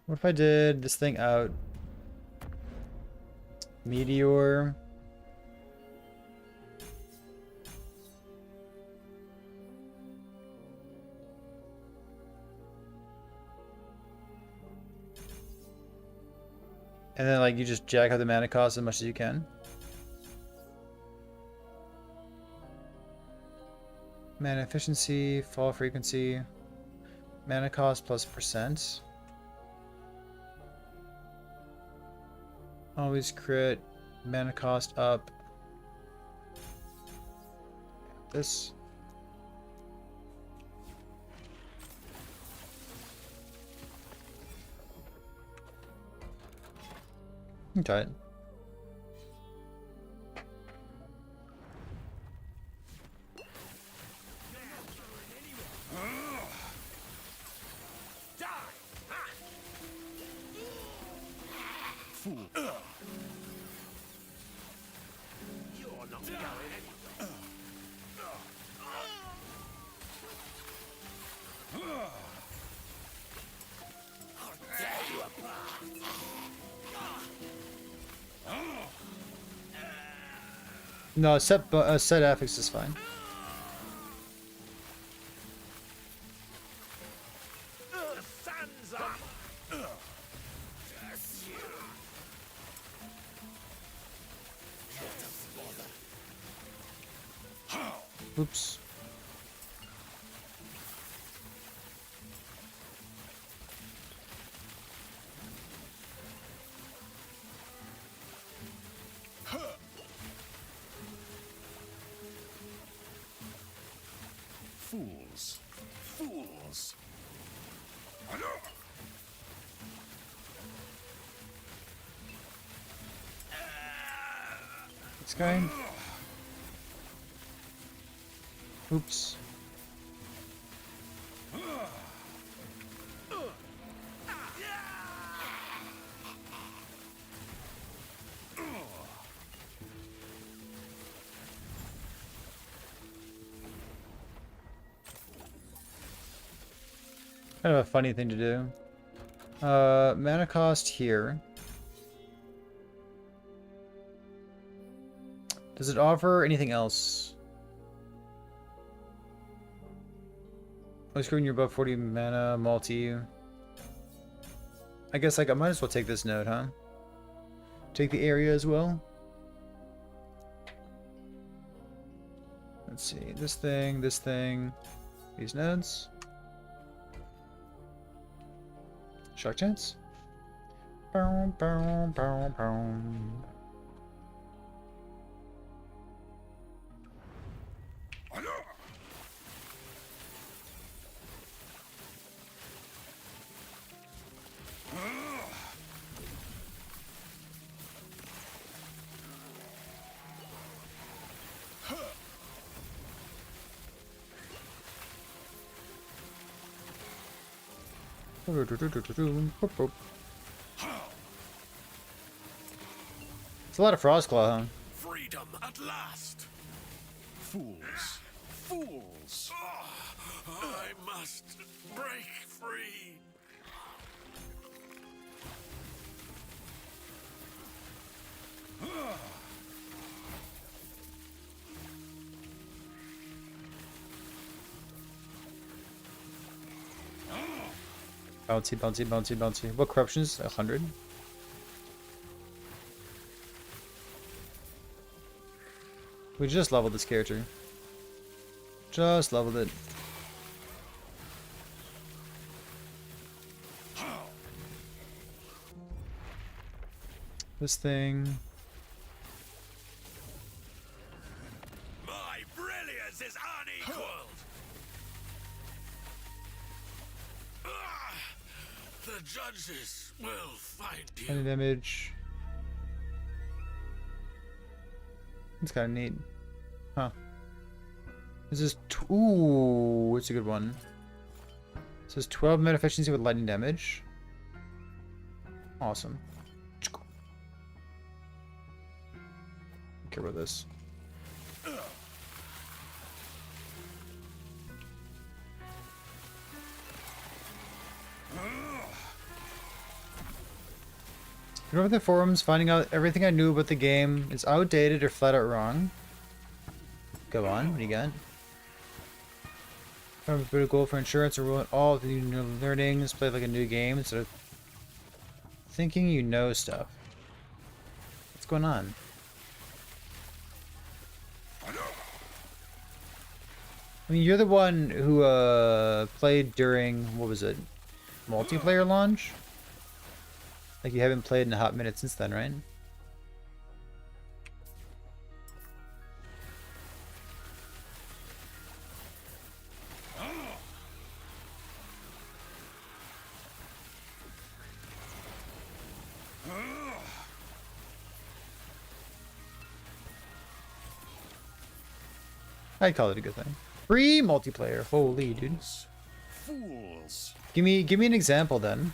What if I did this thing out? Meteor. And then like you just jack up the mana cost as much as you can. Mana efficiency, fall frequency, mana cost plus percent. Always crit, mana cost up. This. Okay. Fool. You're not going anywhere. I'll tear you apart. No, set affix is fine. The sun's up. Oops. Fools. Fools. This guy. Oops. Kind of a funny thing to do. Mana cost here. Does it offer anything else? Oh, screwing you're above 40 mana, multi. I guess like I might as well take this node, huh? Take the area as well. Let's see, this thing, these nodes. Shark chance. Boom, boom, boom, boom. It's a lot of Frostclaw, huh? Freedom at last. Fools. Fools. I must break free. Bouncy, bouncy, bouncy, bouncy. What corruptions? 100? We just leveled this character. Just leveled it. This thing. My brilliance is unequaled. The judges will find Any you. damage. It's kind of neat. Huh. This is... Ooh, it's a good one. This is 12 meta efficiency with lightning damage. Awesome. Care about this. You know, over the forums, finding out everything I knew about the game is outdated or flat out wrong. Go on, what do you got? Have a bit of goal for insurance or ruin all of the new learnings, play like a new game instead of thinking you know stuff. What's going on? I mean, you're the one who played during, what was it, multiplayer launch? Like, you haven't played in a hot minute since then, right? I'd call it a good thing. Free multiplayer, holy dude. Fools. Give me an example then.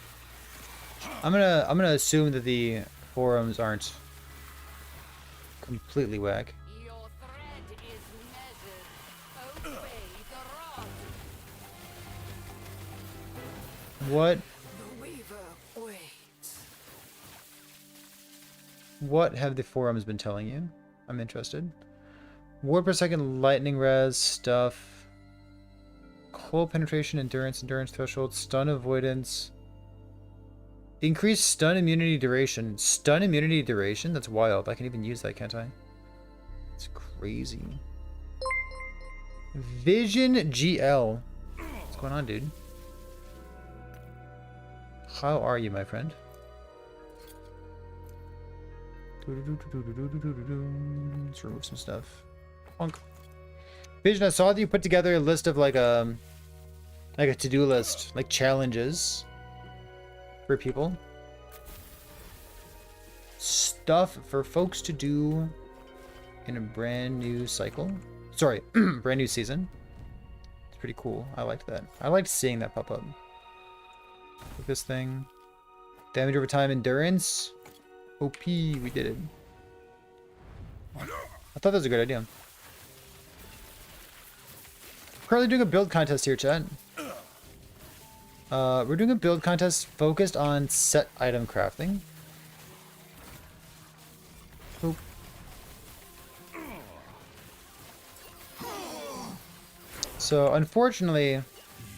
I'm gonna assume that the forums aren't completely whack. Your thread is measured. Obey the rod. What The weaver waits. what have the forums been telling you? I'm interested. Ward per second, lightning res stuff. Cold penetration, endurance threshold, stun avoidance. Increased stun immunity duration. Stun immunity duration? That's wild. I can even use that, can't I? It's crazy. Vision GL. What's going on, dude? How are you, my friend? Let's remove some stuff. Punk. Vision, I saw that you put together a list of like a to-do list, like challenges for people. Stuff for folks to do in a brand new cycle. Sorry, brand new season. It's pretty cool. I liked that. I liked seeing that pop up. Look this thing. Damage over time, endurance. OP, we did it. I thought that was a good idea. Currently doing a build contest here, chat. We're doing a build contest focused on set item crafting. Oop. So, unfortunately,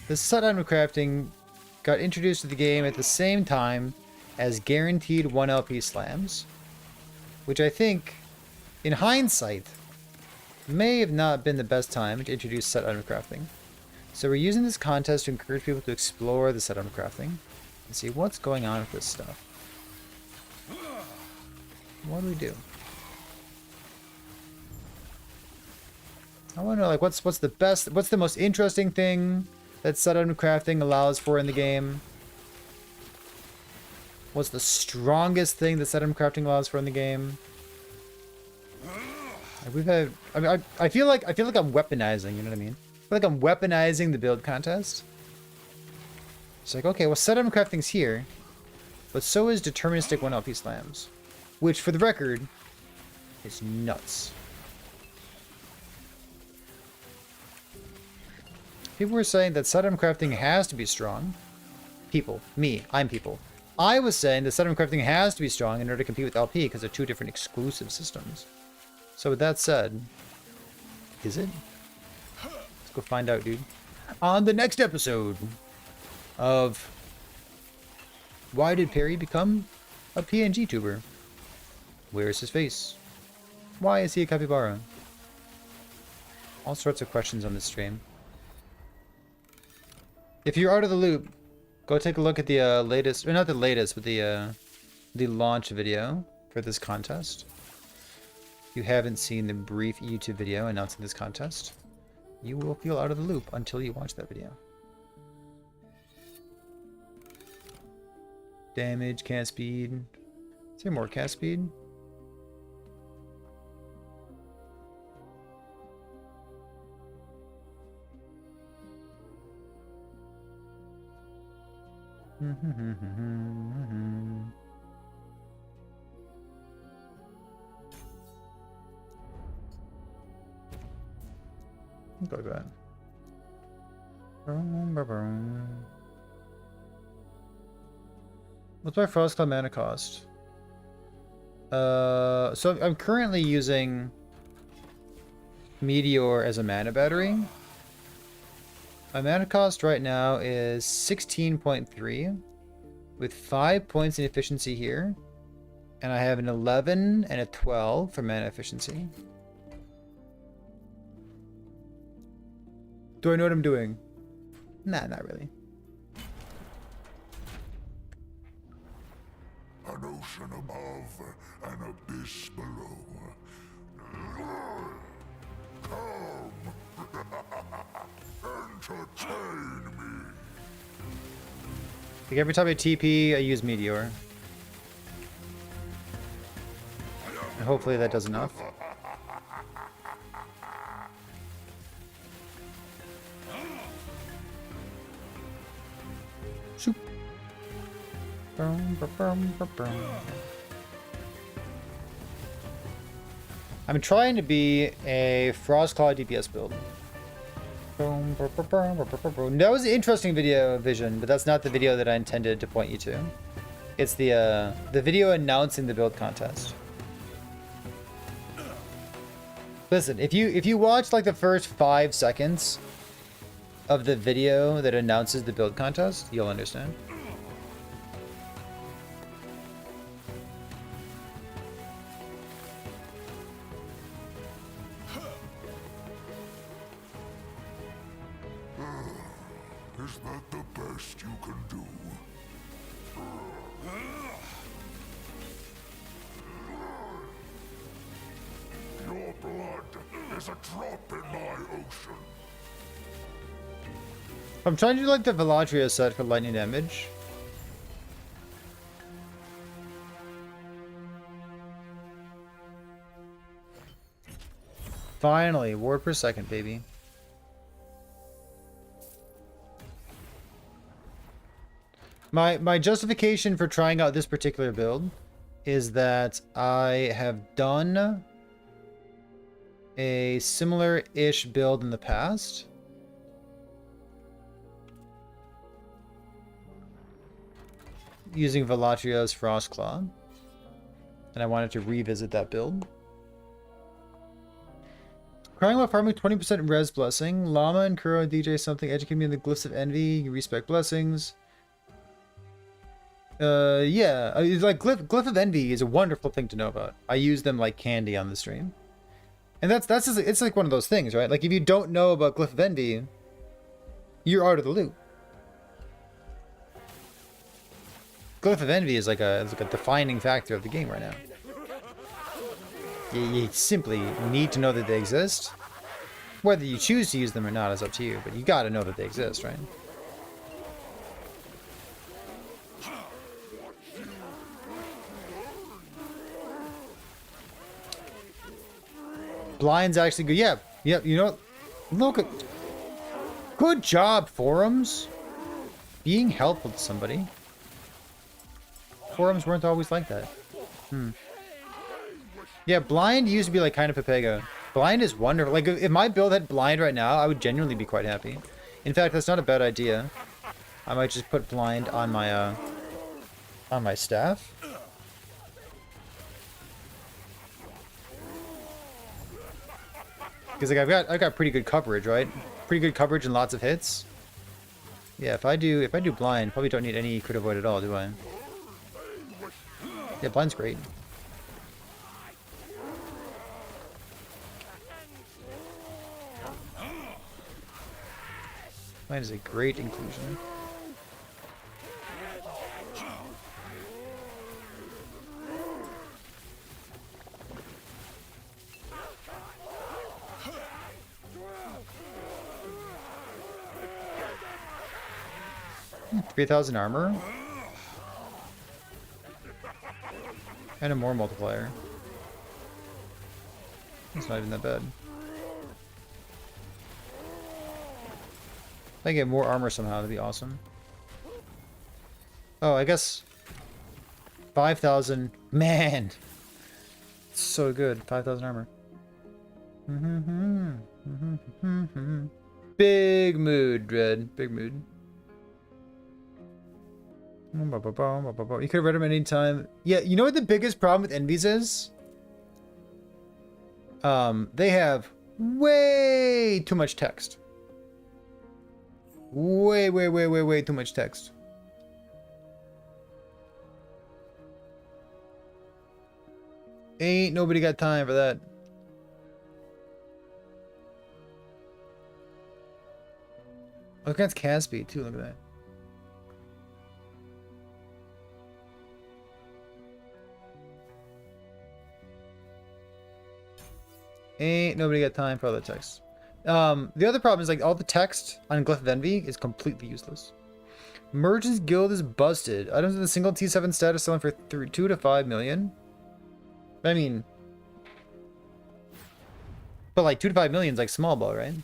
the set item crafting got introduced to the game at the same time as guaranteed 1 LP slams, which I think, in hindsight, may have not been the best time to introduce set item crafting. So we're using this contest to encourage people to explore the set item crafting and see what's going on with this stuff. What do we do? I want to know, like, what's the best, what's the most interesting thing that set item crafting allows for in the game? What's the strongest thing that set item crafting allows for in the game? We've had, I mean, I feel like I'm weaponizing, you know what I mean? I feel like I'm weaponizing the build contest. It's like, okay, well, setup and crafting's here, but so is deterministic 1 LP slams, which, for the record, is nuts. People were saying that setup and crafting has to be strong. People. Me. I'm people. I was saying that setup and crafting has to be strong in order to compete with LP because they're 2 different exclusive systems. So with that said, is it? Let's go find out, dude. On the next episode of Why Did Perry Become a PNG tuber? Where's his face? Why is he a capybara? All sorts of questions on this stream. If you're out of the loop, go take a look at the latest, or not the latest, but the launch video for this contest. If you haven't seen the brief YouTube video announcing this contest, you will feel out of the loop until you watch that video. Damage, cast speed. Is there more cast speed? Go like that. What's my Frost Cloud mana cost? So I'm currently using Meteor as a mana battery. My mana cost right now is 16.3 with 5 points in efficiency here. And I have an 11 and a 12 for mana efficiency. Do I know what I'm doing? Nah, not really. An ocean above, an abyss below. Come! Entertain me! Like every time I TP, I use Meteor. And hopefully that does enough. Shoop. I'm trying to be a Frostclaw DPS build. That was an interesting video vision, but that's not the video that I intended to point you to. It's the video announcing the build contest. Listen, if you watch like the first 5 seconds of the video that announces the build contest, you'll understand. Is that the best you can do? Your blood is a drop in my ocean. I'm trying to do like the Velatria set for lightning damage. Finally, ward per second, baby. My justification for trying out this particular build is that I have done a similar-ish build in the past. Using Velatria's Frostclaw. And I wanted to revisit that build. Crying while farming 20% res blessing. Llama and Kuro and DJ something. Educate me on the glyphs of envy. You respect blessings. Yeah, it's like glyph of envy is a wonderful thing to know about. I use them like candy on the stream, and that's just, it's like one of those things, right? Like if you don't know about glyph of envy, you're out of the loop. Glyph of envy is like a defining factor of the game right now. You simply need to know that they exist. Whether you choose to use them or not is up to you, but you got to know that they exist, right? Blind's actually good. Yeah, yep. You know, look at. Good job, forums. being helpful to somebody. Forums weren't always like that. Yeah, blind used to be like kind of Pepega. Blind is wonderful. Like if my build had blind right now, I would genuinely be quite happy. In fact, that's not a bad idea. I might just put blind on my staff. Because like I've got pretty good coverage, right? Pretty good coverage and lots of hits. Yeah, if I do blind, probably don't need any crit avoid at all, do I? Yeah, blind's great. Blind is a great inclusion. Hmm, 3,000 armor. And a more multiplier. It's not even that bad. If I get more armor somehow, that'd be awesome. Oh, I guess 5,000. Man, so good. 5,000 armor. Big mood, Dread. Big mood. You could have read them anytime. Yeah, you know what the biggest problem with Envies is? They have way too much text. Way too much text. Ain't nobody got time for that. Look at Caspi too, look at that. Ain't nobody got time for all the text. The other problem is like all the text on Glyph of Envy is completely useless. Merchant's Guild is busted. Items in the single T7 stat are selling for 2 to 5 million. I mean, but like 2 to 5 million is like small ball, right?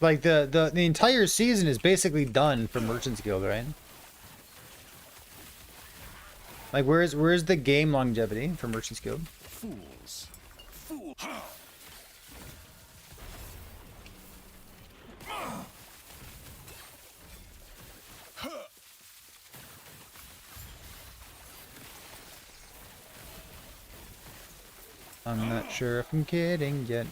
Like the entire season is basically done for Merchant's Guild, right? Like where's the game longevity for Merchant's Guild? Fools. Fool. I'm not sure if I'm kidding yet.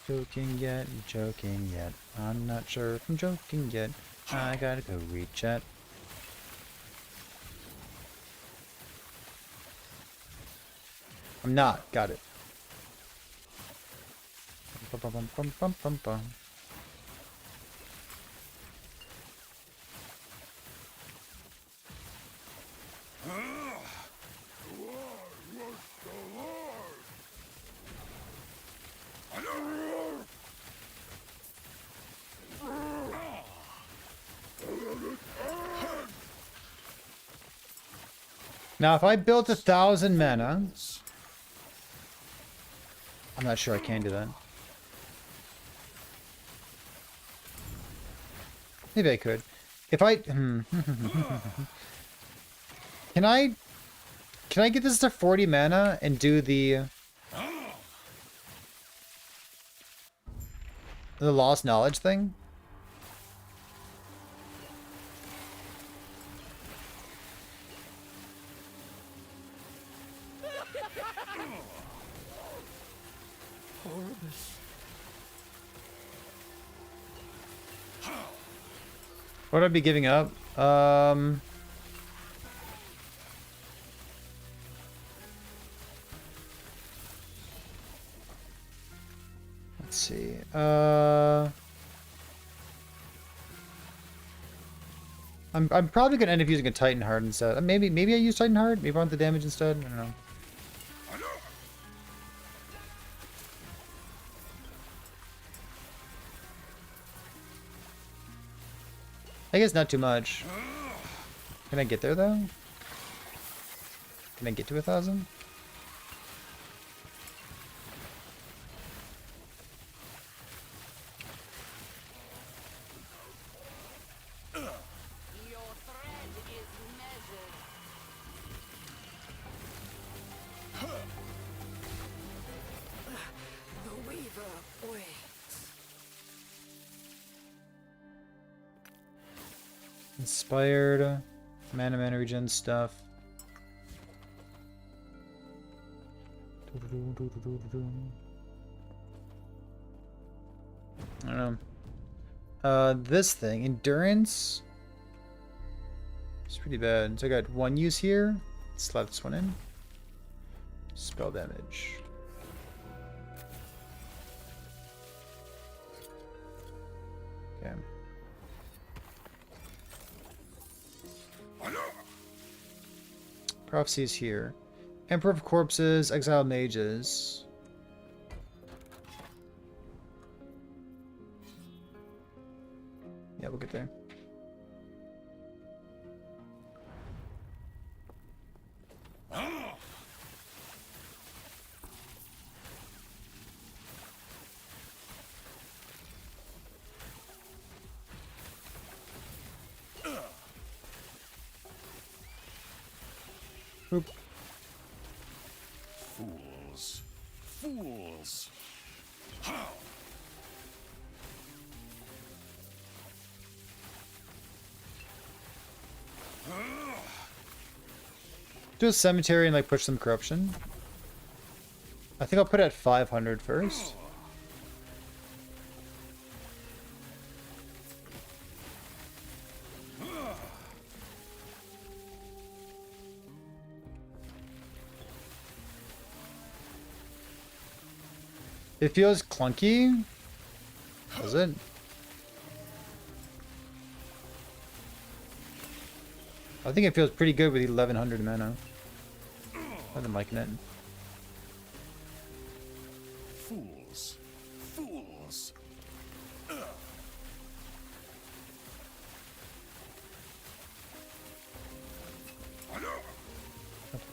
Joking yet, joking yet. I'm not sure if I'm joking yet. I gotta go read chat. I'm not. Got it. Bum, bum, bum, bum, bum, bum. Now, if I built 1,000 mana, I'm not sure I can do that. Maybe I could. If I can I get this to 40 mana and do the lost knowledge thing? What would I be giving up? Let's see. I'm probably gonna end up using a Titan Heart instead. Maybe I use Titan Heart. Maybe I want the damage instead. I don't know. I guess not too much. Can I get there though? Can I get to 1,000? Your thread is measured. The weaver waits. Inspired. Mana regen stuff. I don't know. This thing, endurance. It's pretty bad. So I got one use here. Let's slap this one in. Spell damage. Okay. Prophecies here. Emperor of Corpses, Exiled Mages. Yeah, we'll get there. Oop. Fools. Fools. How? Do a cemetery and like push some corruption. I think I'll put it at 500 first. It feels clunky. Does it? I think it feels pretty good with 1100 mana. I've been liking it. Fools. Fools.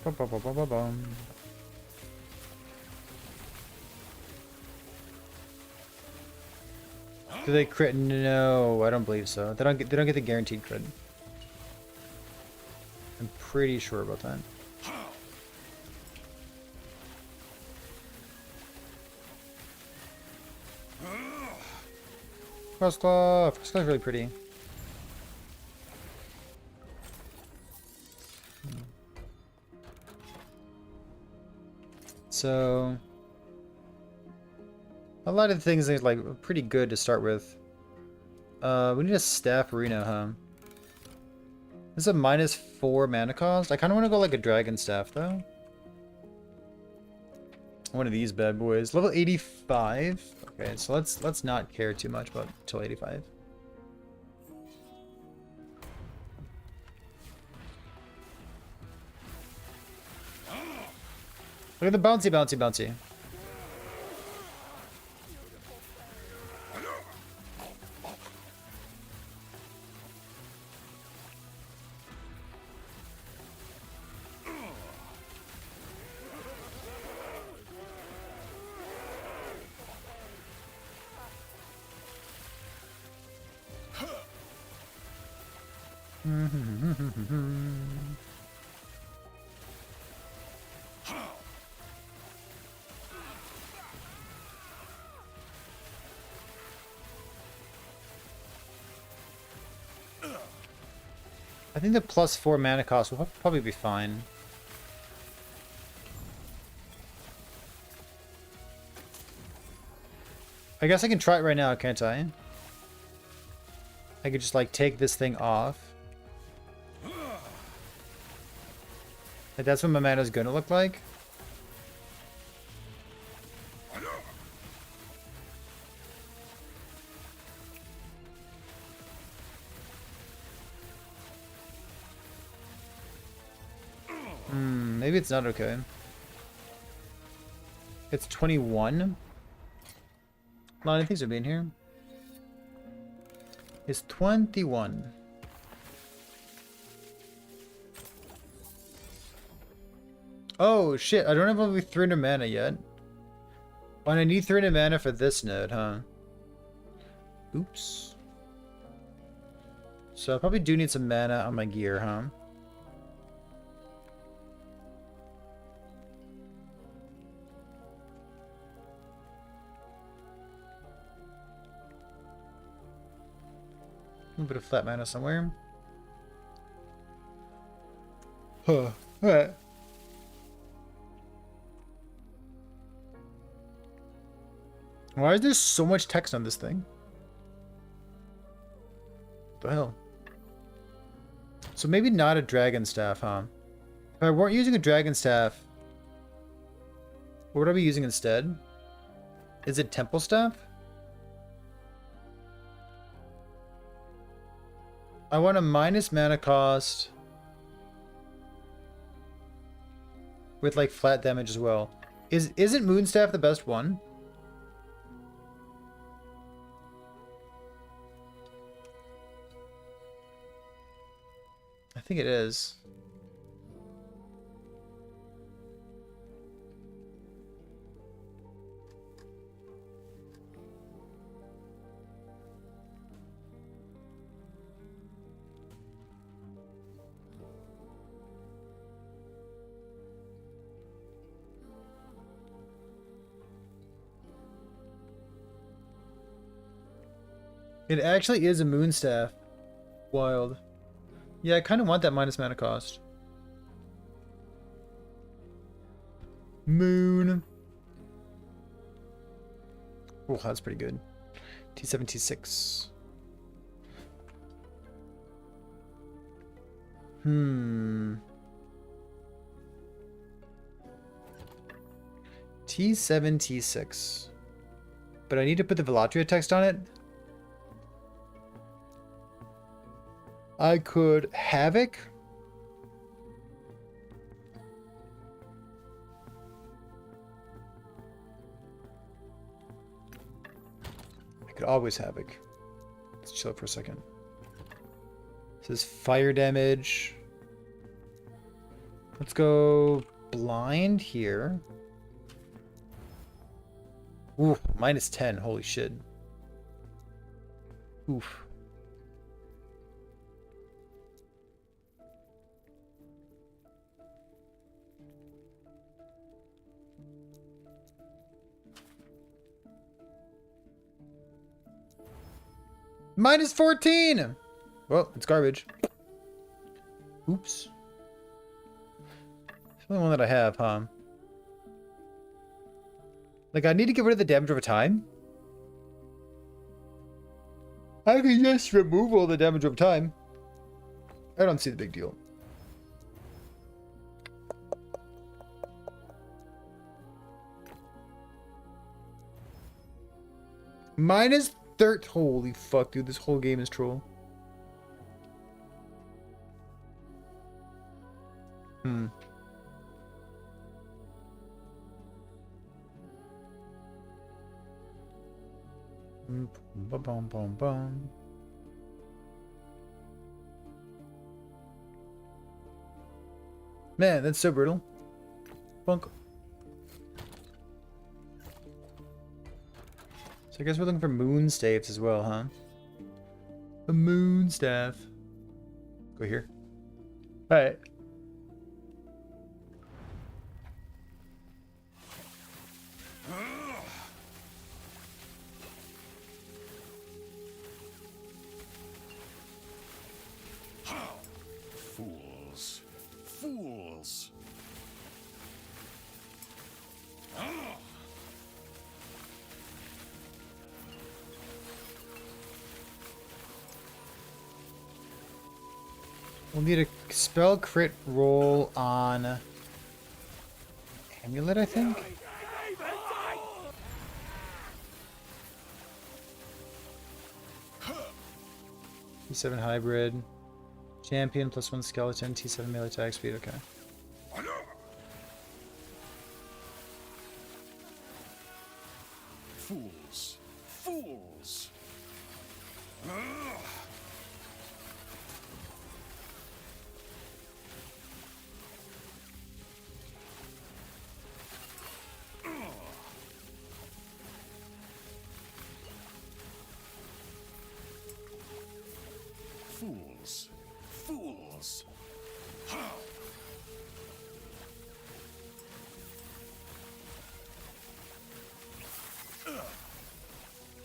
Ba-ba-ba-ba-ba-bum. Do they crit? No, I don't believe so. They don't get the guaranteed crit. I'm pretty sure about that. Frostclaw! Frostclaw's really pretty. So a lot of things are like pretty good to start with. We need a staff arena, huh? This is a -4 mana cost. I kind of want to go like a dragon staff though. One of these bad boys. Level 85. Okay, so let's not care too much about till 85. Look at the bouncy, bouncy, bouncy. I think the +4 mana cost will probably be fine. I guess I can try it right now, can't I? I could just like take this thing off. Like, that's what my mana is gonna look like. Maybe it's not okay. It's 21. A lot of things are being here. It's 21. Oh shit, I don't have only 300 mana yet. Oh, and I need 300 mana for this node, huh? Oops. So I probably do need some mana on my gear, huh? A little bit of flat mana somewhere. Huh. Alright. Why is there so much text on this thing? What the hell? So maybe not a dragon staff, huh? If I weren't using a dragon staff, what would I be using instead? Is it temple staff? I want a minus mana cost with like flat damage as well. Isn't Moonstaff the best one? I think it is. It actually is a Moonstaff. Wild. Yeah, I kind of want that minus mana cost. Moon. Oh, that's pretty good. T7, T6. T7, T6. But I need to put the Velatria text on it. I could Havoc. I could always Havoc. Let's chill for a second. This is fire damage. Let's go blind here. Ooh, minus 10. Holy shit. Oof. Minus 14! Well, it's garbage. Oops. It's the only one that I have, huh? Like, I need to get rid of the damage over time. I can just remove all the damage over time. I don't see the big deal. Minus 13. Holy fuck, dude. This whole game is troll. Boom, boom, boom. Man, that's so brutal. Bunk. So I guess we're looking for moon staves as well, huh? A moon staff. Go here. Alright. Fools. Fools. We'll need a spell crit roll on Amulet, I think. T7 hybrid. Champion +1 skeleton, T7 melee attack speed, okay. Fools. Fools.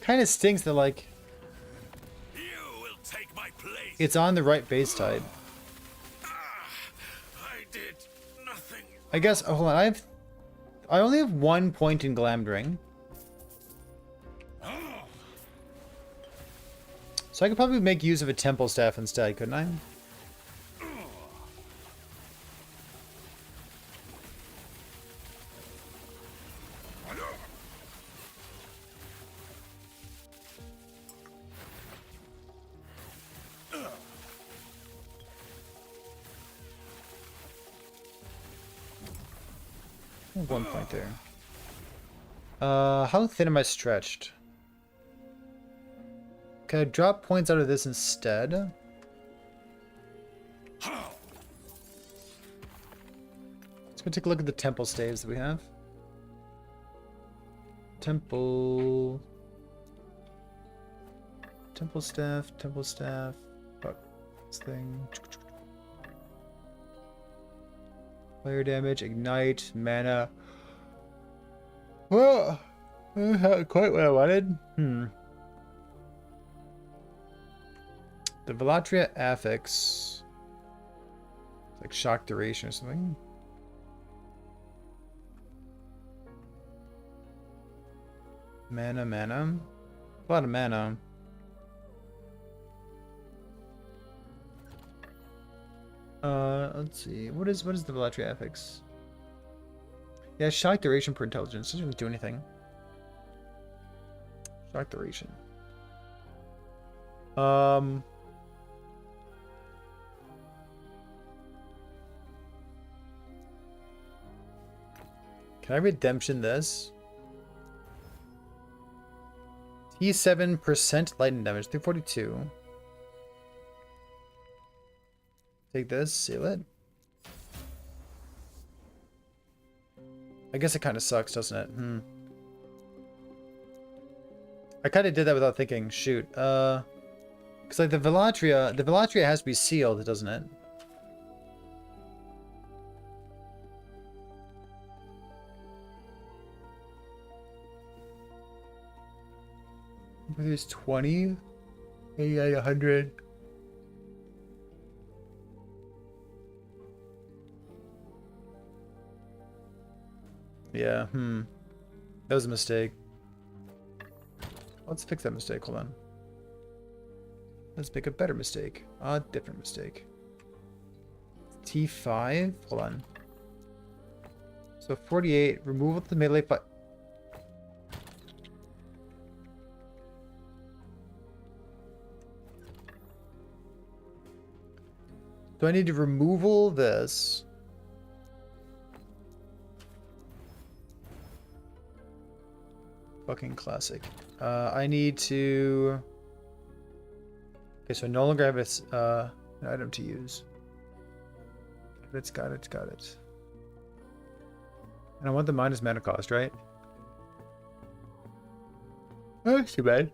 Kind of stinks that, like, You will take my place. it's on the right base type. I did nothing. I guess, oh, hold on, I only have 1 point in Glamdring. So I could probably make use of a Temple Staff instead, couldn't I? I have 1 point there. How thin am I stretched? Can I drop points out of this instead? Let's go take a look at the temple staves that we have. Temple staff. Fuck this thing. Player damage, ignite, mana. Well, not quite what I wanted. The Velatria Affix. It's like shock duration or something. Mana. A lot of mana. Let's see. What is the Velatria Affix? Yeah, shock duration per intelligence. Doesn't really do anything. Shock duration. Can I redemption this? T7% lightning damage, 342. Take this, seal it. I guess it kind of sucks, doesn't it? I kind of did that without thinking. Shoot. Because like the Velatria has to be sealed, doesn't it? There's 20, 89, 100. Yeah, that was a mistake. Let's fix that mistake. Hold on. Let's make a better mistake. A different mistake. T5. Hold on. So 48. Removal of the melee fight. So I need to removal this. Fucking classic. I need to... Okay, so I no longer have an item to use. Got it. And I want the minus mana cost, right? Oh, that's too bad.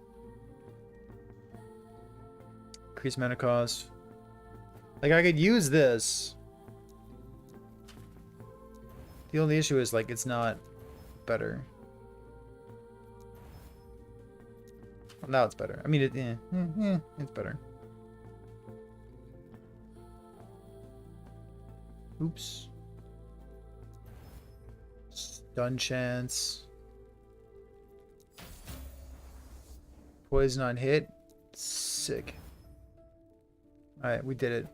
Increase mana cost. Like, I could use this. The only issue is, like, it's not better. Well, now it's better. I mean, it's better. Oops. Stun chance. Poison on hit. Sick. Alright, we did it.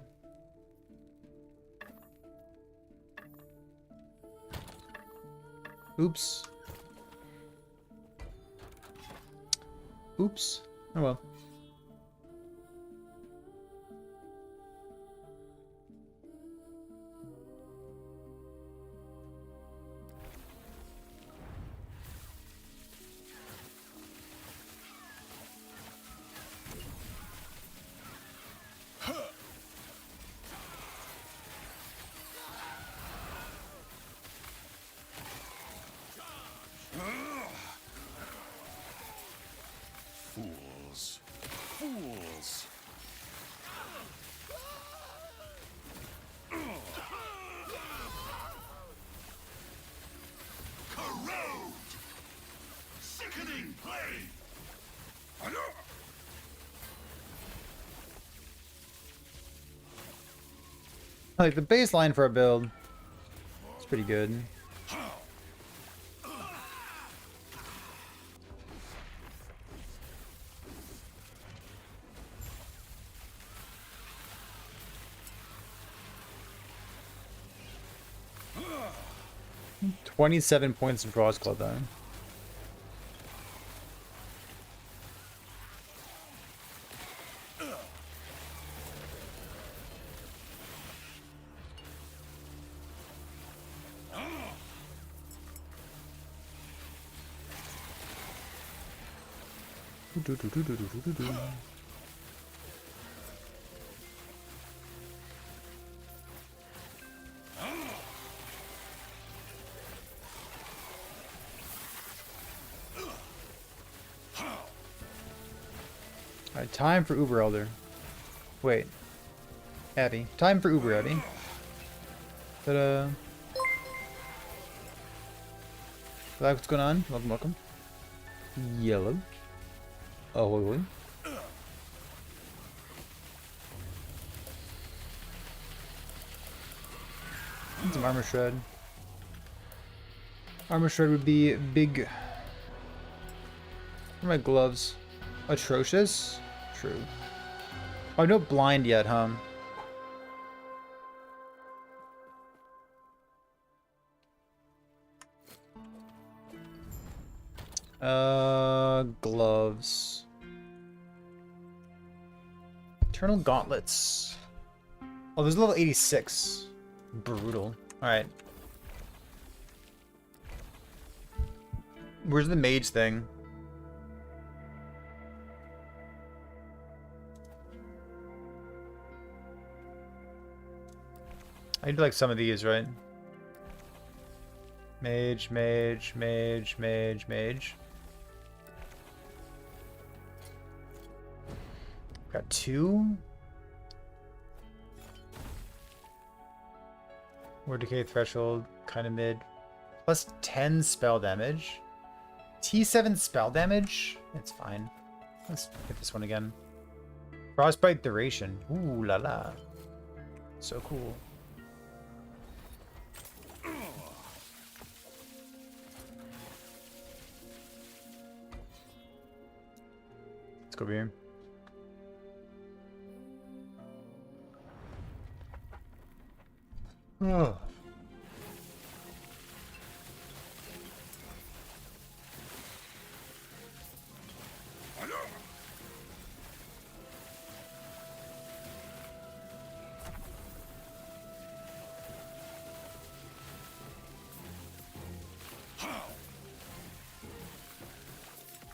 Oops. Oops. Oh well. Fools. Like the baseline for a build. It's pretty good. $27 points in Frost Club though. Alright, time for Uber Elder. Wait. Abby. Time for Uber Abby. Ta-da. Black, what's going on? Welcome, welcome. Yellow. Oh, holy. And some armor shred. Armor shred would be big. Where are my gloves? Atrocious? True. Oh, no blind yet, huh? Gloves. Eternal gauntlets. Oh, there's level 86. Brutal. Alright. Where's the mage thing? I do like some of these, right? Mage, mage, mage, mage, mage. Got 2. Word decay threshold, kind of mid. Plus 10 spell damage. T7 spell damage? It's fine. Let's hit this one again. Frostbite duration. Ooh la la. So cool. Let's go over here. Oh.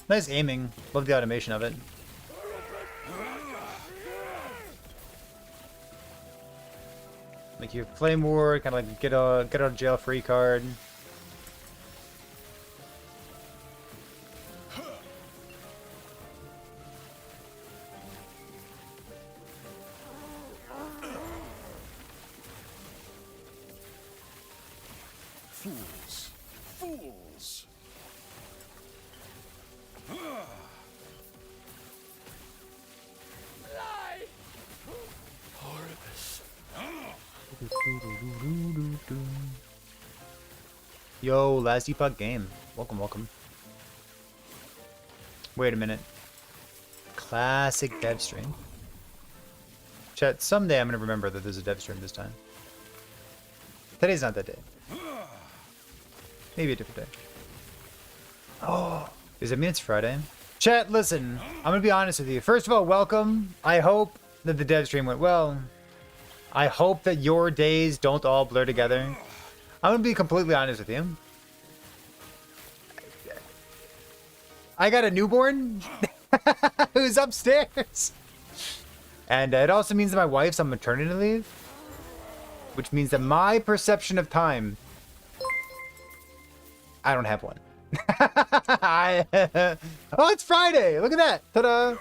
Nice aiming. Love the automation of it. Like your flame ward, kind of like get out of jail free card. Fools. Fools. Yo, last epoch game. Welcome, welcome. Wait a minute. Classic dev stream. Chat, someday I'm gonna remember that there's a dev stream this time. Today's not that day. Maybe a different day. Oh, does it mean it's Friday? Chat, listen, I'm gonna be honest with you. First of all, welcome. I hope that the dev stream went well. I hope that your days don't all blur together. I'm gonna be completely honest with you. I got a newborn who's upstairs. And it also means that my wife's on maternity leave. Which means that my perception of time, I don't have one. Oh, it's Friday. Look at that. Ta-da.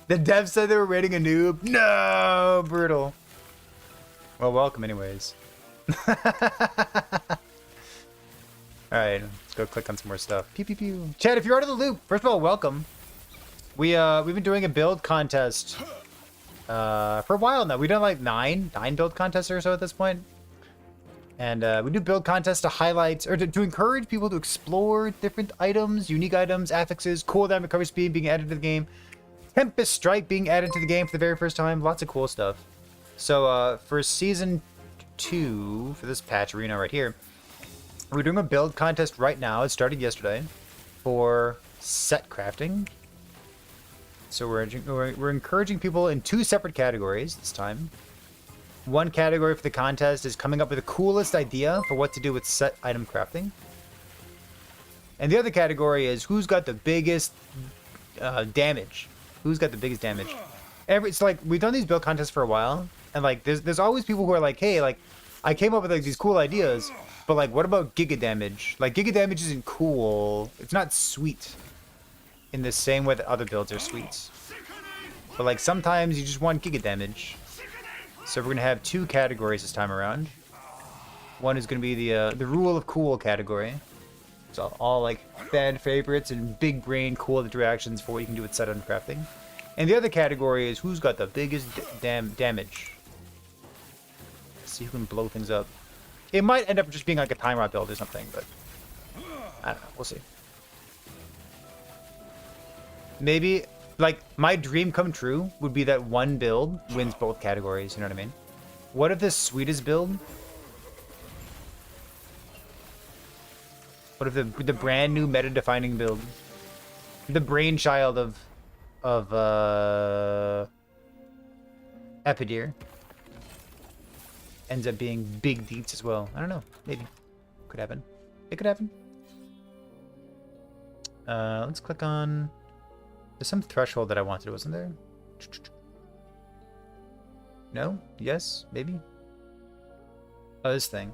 The devs said they were rating a noob. No, brutal. Well, welcome anyways. Alright, let's go click on some more stuff. Pew, pew, pew. Chad, if you're out of the loop, first of all, welcome. We've been doing a build contest for a while now. We've done like nine build contests or so at this point. And we do build contests to highlight, or to encourage people to explore different items, unique items, affixes, cooldown recovery speed being added to the game, Tempest Strike being added to the game for the very first time, lots of cool stuff. So for Season 2, for this patch arena right here, we're doing a build contest right now. It started yesterday for set crafting. So we're encouraging people in 2 separate categories this time. One category for the contest is coming up with the coolest idea for what to do with set item crafting. And the other category is who's got the biggest damage. Who's got the biggest damage. It's like, we've done these build contests for a while, and like there's always people who are like, hey, like I came up with like these cool ideas, but like what about giga damage? Like giga damage isn't cool. It's not sweet in the same way that other builds are sweet. But like sometimes you just want giga damage. So we're gonna have 2 categories this time around. One is gonna be the rule of cool category. So all like fan favorites and big brain cool interactions for what you can do with set item crafting. And the other category is who's got the biggest damage. Let's see who can blow things up. It might end up just being like a time rot build or something, but I don't know. We'll see. Maybe, like, my dream come true would be that one build wins both categories, you know what I mean? What if the sweetest build? What if the brand new meta-defining build? The brainchild of Epidir ends up being big deets as well. I don't know. Maybe. Could happen. It could happen. Let's click on... There's some threshold that I wanted, wasn't there? No? Yes? Maybe? Oh, this thing.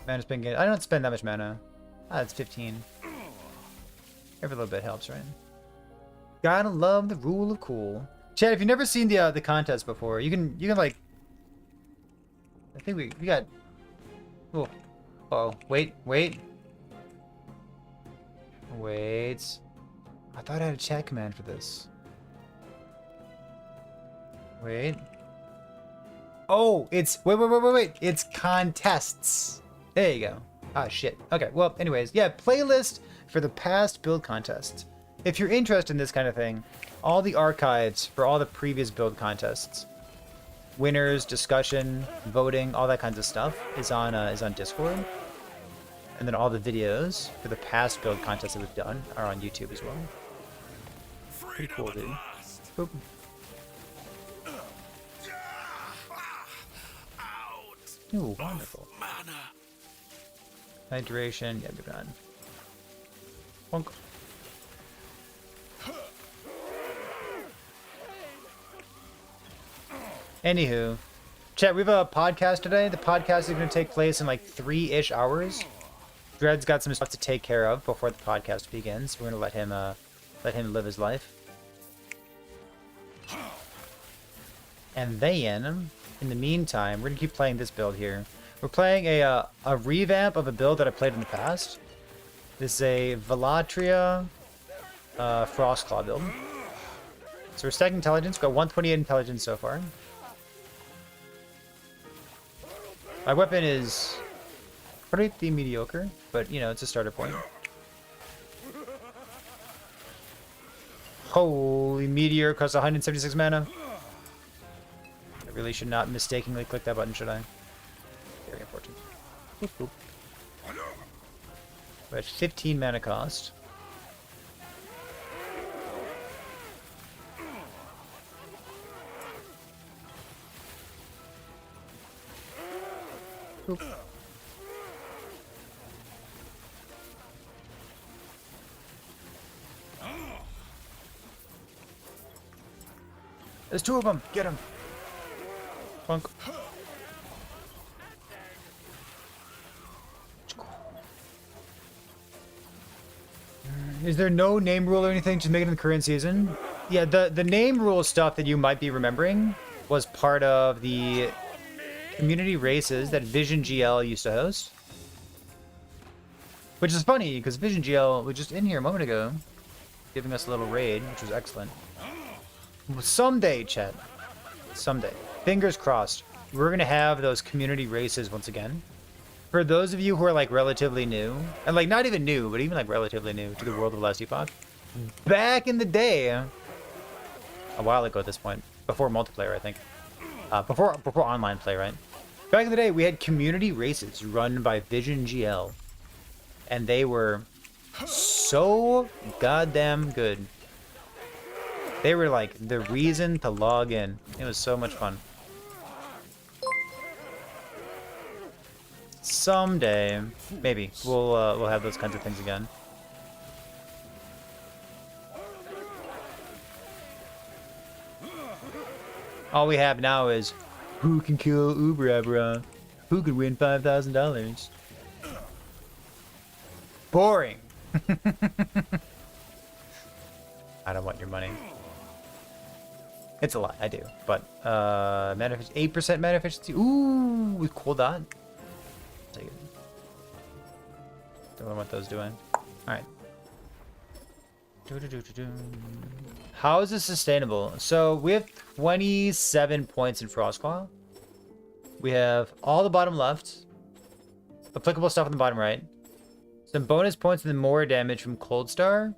Mana's been getting... I don't spend that much mana. Ah, it's 15. Every little bit helps, right? Gotta love the rule of cool. Chad, if you've never seen the contest before, you can like... I think we got... Oh. Uh-oh. Wait. I thought I had a chat command for this. Wait. Oh, it's... Wait. It's contests. There you go. Ah, shit. Okay, well, anyways. Yeah, playlist for the past build contests. If you're interested in this kind of thing, all the archives for all the previous build contests, winners, discussion, voting, all that kinds of stuff is on Discord. And then all the videos for the past build contests that we've done are on YouTube as well. Pretty cool, dude. Boop. Ooh, wonderful. Hydration, yeah, good on. Bonk. Anywho, chat, we have a podcast today. The podcast is going to take place in like 3-ish hours. Dred's got some stuff to take care of before the podcast begins. We're going to let him live his life. And then, in the meantime, we're going to keep playing this build here. We're playing a revamp of a build that I played in the past. This is a Velatria Frostclaw build. So we're stacking intelligence. We've got 128 intelligence so far. My weapon is pretty mediocre, but, you know, it's a starter point. Holy meteor costs 176 mana. I really should not mistakenly click that button, should I? Very important. Boop, boop. We're at 15 mana cost. Boop. There's 2 of them. Get them. Punk. Is there no name rule or anything to make it in the current season? Yeah, the name rule stuff that you might be remembering was part of the community races that Vision GL used to host. Which is funny, because Vision GL was just in here a moment ago, giving us a little raid, which was excellent. Someday, Chet, Someday. Fingers crossed. We're going to have those community races once again. For those of you who are like relatively new, and like not even new, but even like relatively new to the world of Last Epoch, back in the day, a while ago at this point, before multiplayer, I think, before online play, right? Back in the day, we had community races run by Vision GL, and they were so goddamn good. They were like the reason to log in. It was so much fun. Someday, maybe we'll have those kinds of things again. All we have now is who can kill Ubrabra? Who could win $5,000? Boring. I don't want your money. It's a lot, I do. But 8% mana efficiency. Ooh, with cool dot. Take it. Don't know what those doing. Alright. How is this sustainable? So we have 27 points in Frostclaw. We have all the bottom left. Applicable stuff on the bottom right. Some bonus points and then more damage from Cold Star.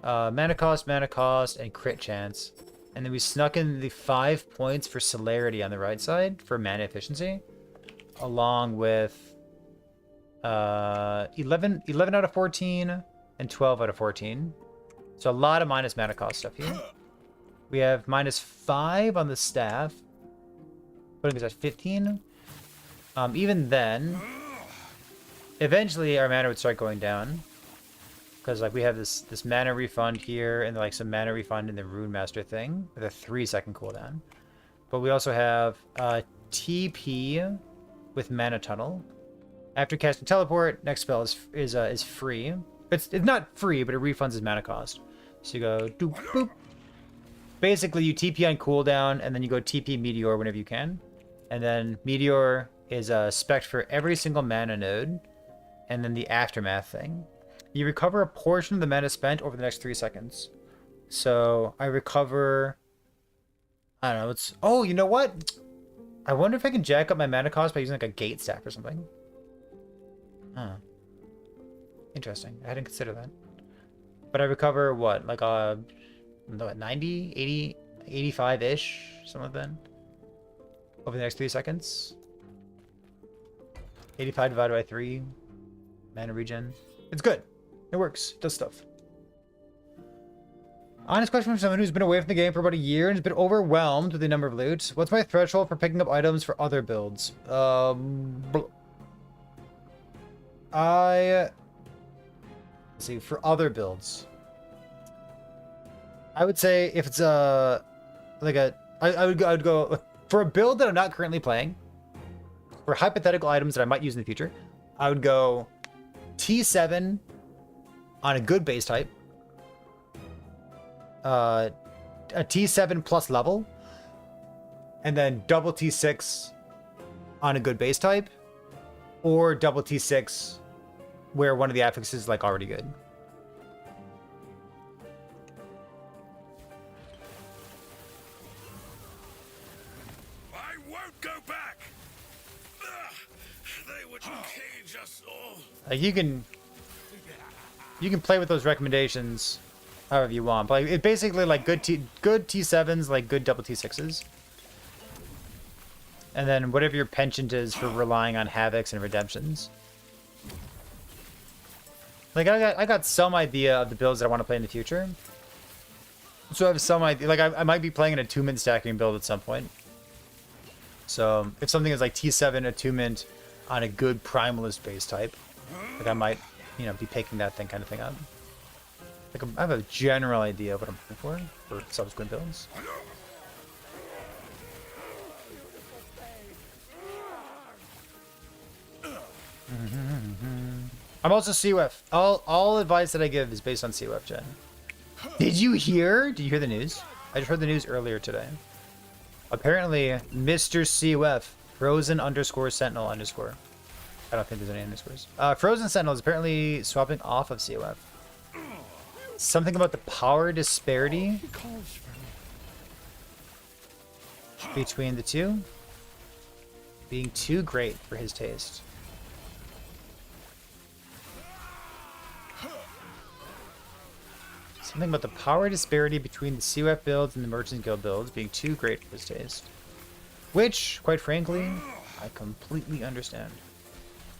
Mana cost, and crit chance. And then we snuck in the 5 points for celerity on the right side for mana efficiency. Along with 11 out of 14 and 12 out of 14. So a lot of minus mana cost stuff here. We have -5 on the staff, putting us at 15. Even then, eventually our mana would start going down. Because like we have this mana refund here and like some mana refund in the Rune Master thing with a 3-second cooldown. But we also have TP with Mana Tunnel. After casting Teleport, next spell is free. It's not free, but it refunds his mana cost. So you go doop boop. Basically, you TP on cooldown, and then you go TP Meteor whenever you can. And then Meteor is spec'd for every single mana node, and then the Aftermath thing. You recover a portion of the mana spent over the next 3 seconds. So I recover. I don't know. It's you know what? I wonder if I can jack up my mana cost by using like a gate stack or something. Huh. Interesting. I hadn't considered that. But I recover what? Like 90, 80, 85-ish, something like that. Over the next 3 seconds. 85 divided by 3. Mana regen. It's good. It works. It does stuff. Honest question from someone who's been away from the game for about a year and has been overwhelmed with the number of loot. What's my threshold for picking up items for other builds? Let's see, for other builds. I would say if it's I would go for a build that I'm not currently playing, for hypothetical items that I might use in the future, I would go T7 on a good base type, a T7 plus level, and then double T6 on a good base type, or double T6 where one of the affixes is like already good. I won't go back. They would cage us all. Like you can play with those recommendations however you want, but like, it basically like good T7s, like good double T6s, and then whatever your penchant is for relying on havocs and redemptions. Like I got some idea of the builds that I want to play in the future, so I have some idea. Like I might be playing an attunement stacking build at some point. So if something is like T7 attunement on a good primalist base type, like I might, be picking that kind of thing up. Like I have a general idea of what I'm looking for subsequent builds. I'm also COF. All advice that I give is based on COF, Jen. Did you hear the news? I just heard the news earlier today. Apparently, Mr. COF, Frozen_Sentinel_. I don't think there's any underscores. Frozen Sentinel is apparently swapping off of COF. Something about the power disparity. between the two being too great for his taste. Something about the power disparity between the COF builds and the Merchant Guild builds being too great for his taste. Which, quite frankly, I completely understand.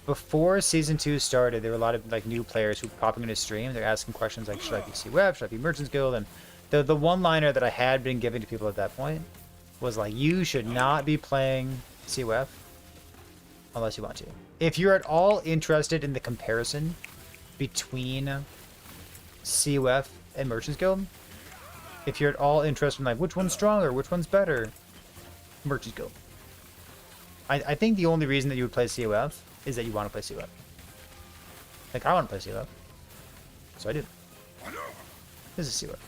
Before Season 2 started, there were a lot of like new players who were popping into stream. They're asking questions like, should I be COF? Should I be Merchants Guild? And the one-liner that I had been giving to people at that point was like, you should not be playing COF unless you want to. If you're at all interested in the comparison between COF and Merchants Guild, if you're at all interested in like which one's stronger, which one's better, Merchants Guild. I think the only reason that you would play COF is that you want to play COF. Like, I want to play COF. So I do. This is COF.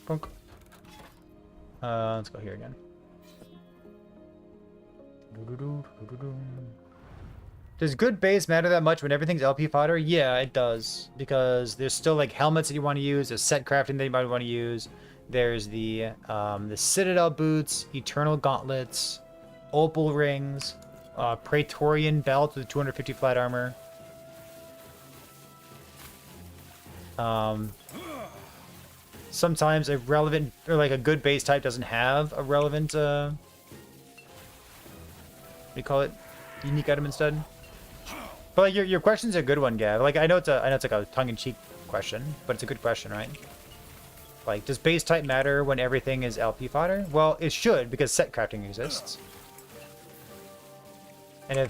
Bonk. Let's go here again. Does good base matter that much when everything's LP fodder? Yeah, it does. Because there's still like helmets that you want to use, there's set crafting that you might want to use. There's the Citadel boots, Eternal gauntlets, Opal rings, Praetorian belt with 250 flat armor. Sometimes a relevant or like a good base type doesn't have a relevant what do you call it? Unique item instead. But like your question's a good one, Gav. Like I know it's like a tongue-in-cheek question, but it's a good question, right? Like, does base type matter when everything is LP fodder? Well, it should, because set crafting exists. And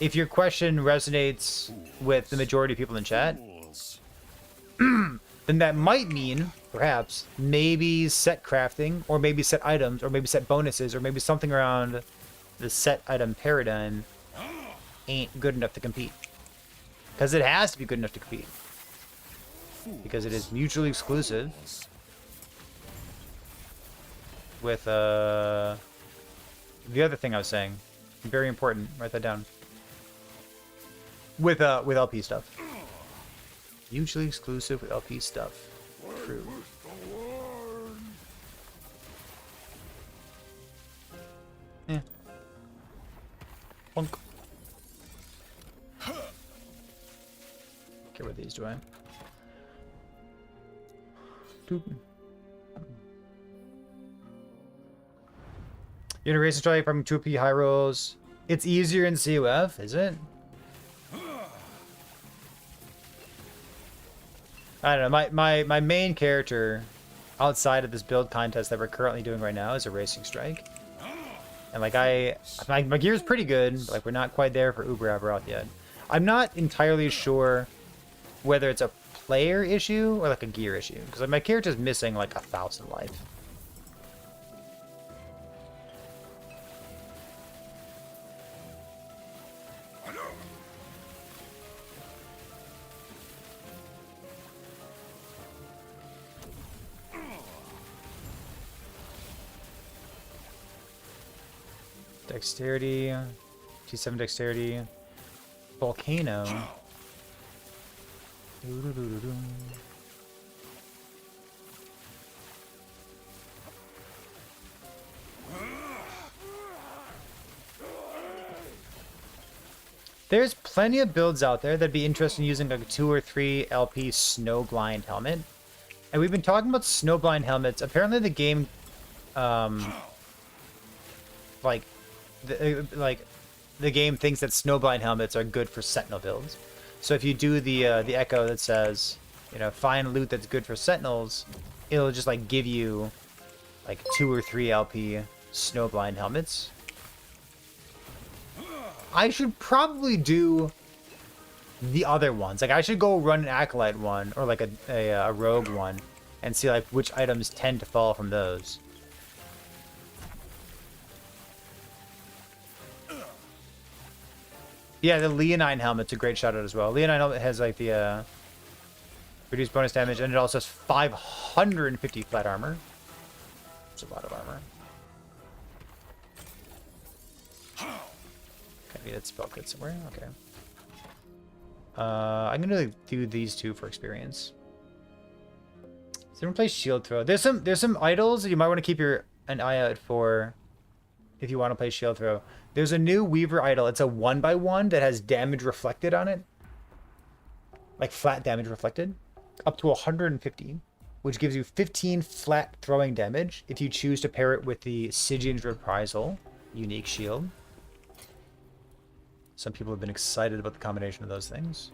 if your question resonates with the majority of people in chat, then that might mean, perhaps, maybe set crafting, or maybe set items, or maybe set bonuses, or maybe something around the set item paradigm ain't good enough to compete. Because it has to be good enough to compete. Because it is mutually exclusive with the other thing I was saying. Very important. Write that down. With LP stuff. Mutually exclusive with LP stuff. True. Yeah. Bonk. Okay, what these do I? Doop. You're in a racing strike from 2P high rolls. It's easier in COF, is it? I don't know. My main character outside of this build contest that we're currently doing right now is a racing strike. And like my gear's pretty good, but like we're not quite there for Uber Aberoth yet. I'm not entirely sure whether it's a player issue or like a gear issue, because like my character's missing like 1,000 life. Dexterity, T7 dexterity, volcano. There's plenty of builds out there that'd be interested in using like a 2 or 3 LP snowblind helmet. And we've been talking about snowblind helmets. Apparently the game the game thinks that snowblind helmets are good for sentinel builds. So if you do the echo that says, you know, find loot that's good for sentinels, it'll just like give you like 2 or 3 LP snowblind helmets. I should probably do the other ones. Like I should go run an acolyte one or like a rogue one and see like which items tend to fall from those. Yeah, the Leonine helmet's a great shout out as well. Leonine helmet has like the reduced bonus damage, and it also has 550 flat armor. It's a lot of armor. Can I get that spell kit somewhere? Okay. I'm gonna do these two for experience. Does anyone play shield throw? There's some idols that you might want to keep an eye out for if you want to play shield throw. There's a new Weaver idol. It's a 1x1 that has damage reflected on it. Like flat damage reflected. Up to 150. Which gives you 15 flat throwing damage if you choose to pair it with the Stygian's Reprisal unique shield. Some people have been excited about the combination of those things.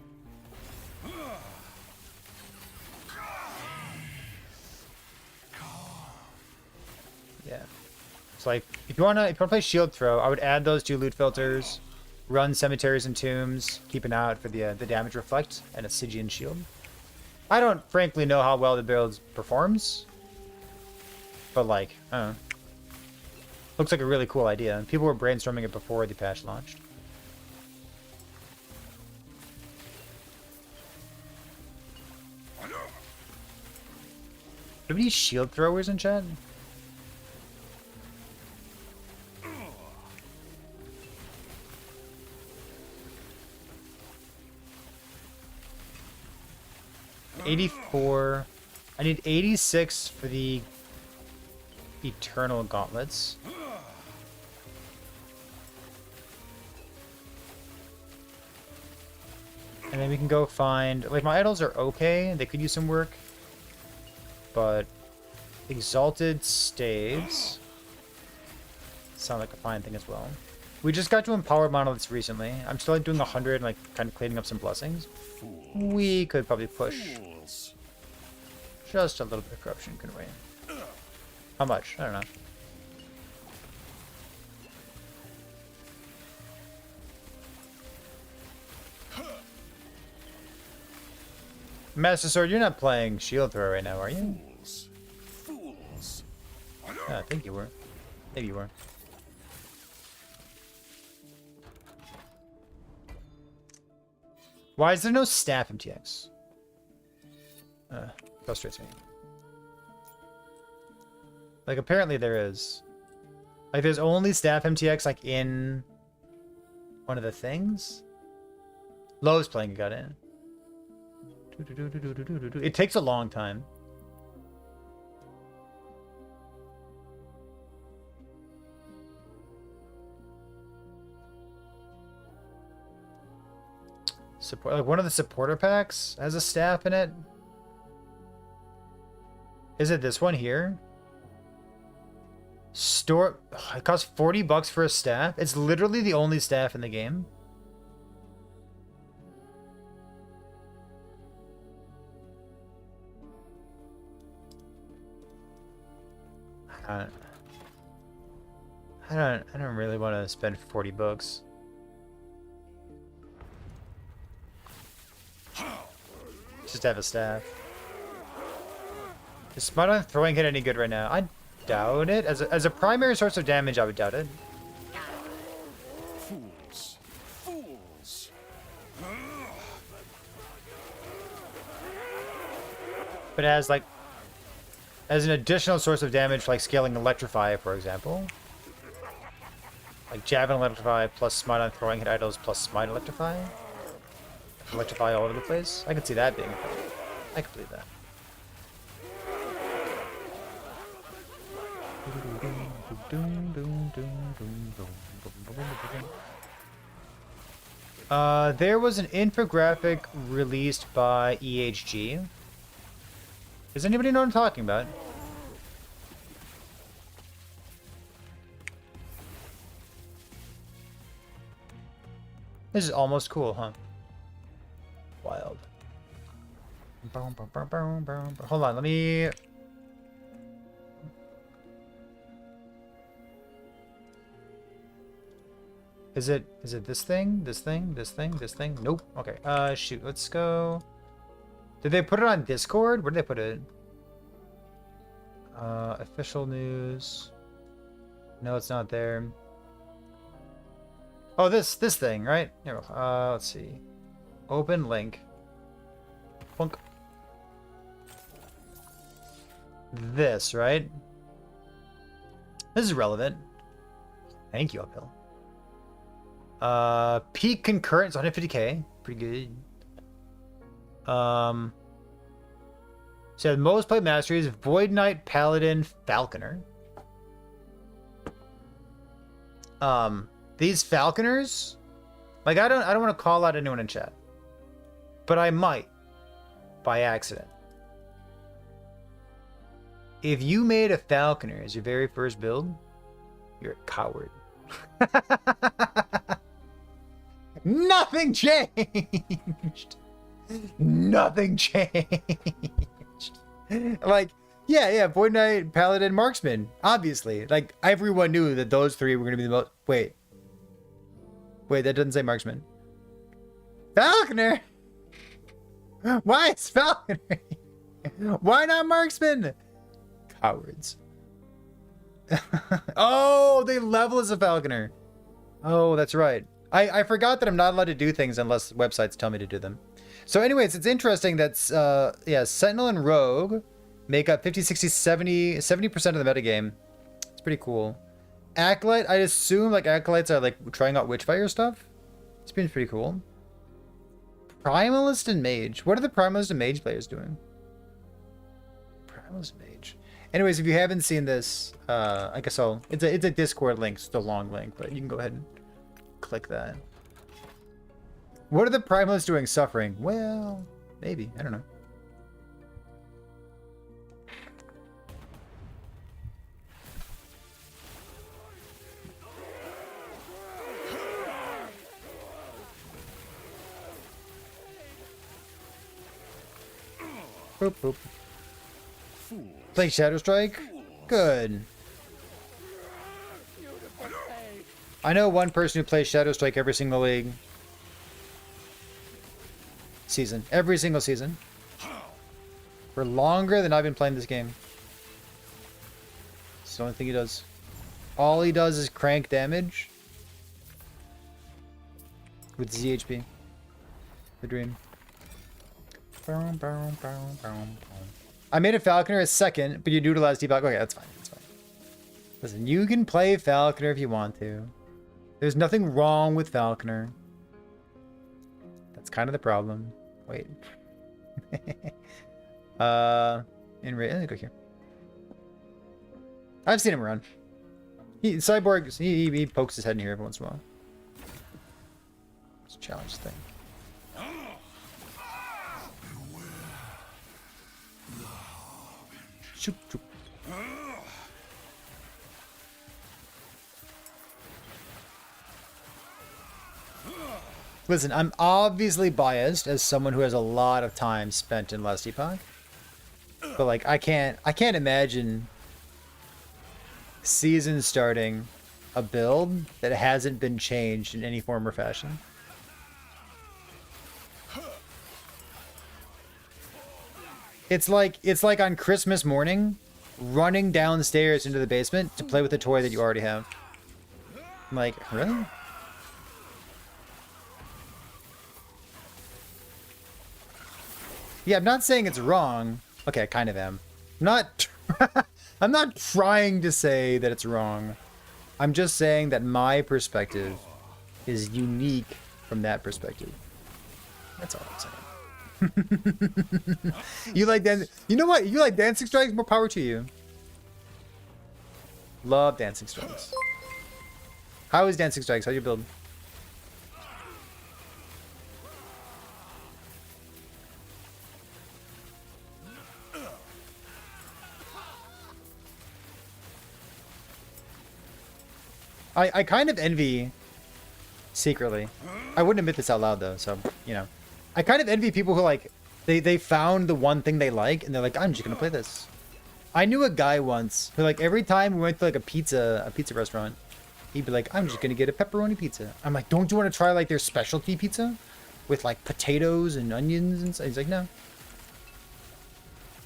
Yeah. It's like if you wanna play shield throw, I would add those two loot filters, run cemeteries and tombs, keep an eye out for the damage reflect and a Stygian shield. I don't frankly know how well the build performs, but like, I don't know. Looks like a really cool idea. People were brainstorming it before the patch launched. Do we need shield throwers in chat? $84. I need 86 for the Eternal Gauntlets. And then we can go find... Like, my idols are okay. They could use some work. But... Exalted Staves... sound like a fine thing as well. We just got to Empowered Monoliths recently. I'm still like, doing 100 and like, kind of cleaning up some blessings. We could probably push... just a little bit of corruption, couldn't we? How much? I don't know. Master Sword, you're not playing shield throw right now, are you? Fools. I think you were. Maybe you were. Why is there no staff MTX? Frustrates me. Like, apparently there is. Like, there's only staff MTX, like, in one of the things? Lowe's playing, got in. It takes a long time. Support, like one of the supporter packs has a staff in it. Is it this one here? Store, it costs $40 for a staff. It's literally the only staff in the game. I don't really want to spend $40. Just to have a staff. Is Smite on throwing hit any good right now? I doubt it. As a primary source of damage, I would doubt it. Fools. Fools. But as like as an additional source of damage, like scaling Electrify, for example. Like Javelin Electrify plus Smite on throwing hit idols plus Smite Electrify. Electrify all over the place. I can see that being effective. I can believe that. There was an infographic released by EHG. Does anybody know what I'm talking about? This is almost cool, huh? Wild. Hold on, let me... Is it this thing? This thing? This thing? This thing? Nope. Okay. Shoot. Let's go. Did they put it on Discord? Where did they put it? Official news. No, it's not there. Oh, this thing, right? Here, let's see. Open link. Plunk. This, right? This is relevant. Thank you, Uphill. Peak concurrent is 150k. Pretty good. So the most played masteries: Void Knight, Paladin, Falconer. These Falconers, like I don't want to call out anyone in chat, but I might, by accident. If you made a Falconer as your very first build, you're a coward. Nothing changed. Nothing changed. Like, yeah, Void Knight, Paladin, Marksman. Obviously. Like, everyone knew that those three were going to be the most... Wait, that doesn't say Marksman. Falconer! Why is Falconer? Why not Marksman? Cowards. Oh, they level as a Falconer. Oh, that's right. I forgot that I'm not allowed to do things unless websites tell me to do them. So anyways, it's interesting that, Sentinel and Rogue make up 50, 60, 70% of the metagame. It's pretty cool. Acolyte, I assume like Acolytes are like trying out Witchfire stuff. It's been pretty cool. Primalist and Mage. What are the Primalist and Mage players doing? Primalist and Mage. Anyways, if you haven't seen this, I guess it's a Discord link. It's a long link, but you can go ahead and click that. What are the Primalists doing? Suffering? Well, maybe. I don't know. Boop, boop. Play Shadow Strike? Good. I know one person who plays Shadow Strike every single league. Season. Every single season. For longer than I've been playing this game. It's the only thing he does. All he does is crank damage. With ZHP. The dream. I made a Falconer as second, but you utilize debug. Okay, that's fine. That's fine. Listen, you can play Falconer if you want to. There's nothing wrong with Falconer. That's kind of the problem. Wait. Let me go here. I've seen him run. Cyborg, he pokes his head in here every once in a while. It's a challenge thing. Shoot, shoot. Listen, I'm obviously biased as someone who has a lot of time spent in Last Epoch. But like I can't imagine season starting a build that hasn't been changed in any form or fashion. It's like on Christmas morning running downstairs into the basement to play with a toy that you already have. I'm like, really? Yeah, I'm not saying it's wrong. Okay, I kind of am. I'm not trying to say that it's wrong. I'm just saying that my perspective is unique from that perspective. That's all I'm saying. You like dancing? You know what? You like dancing strikes? More power to you. Love dancing strikes. How is dancing strikes? How'd you build? I kind of envy, secretly. I wouldn't admit this out loud though, so, you know. I kind of envy people who like, they found the one thing they like and they're like, I'm just gonna play this. I knew a guy once who like every time we went to like a pizza restaurant, he'd be like, I'm just gonna get a pepperoni pizza. I'm like, don't you want to try like their specialty pizza? With like potatoes and onions and stuff? He's like, no.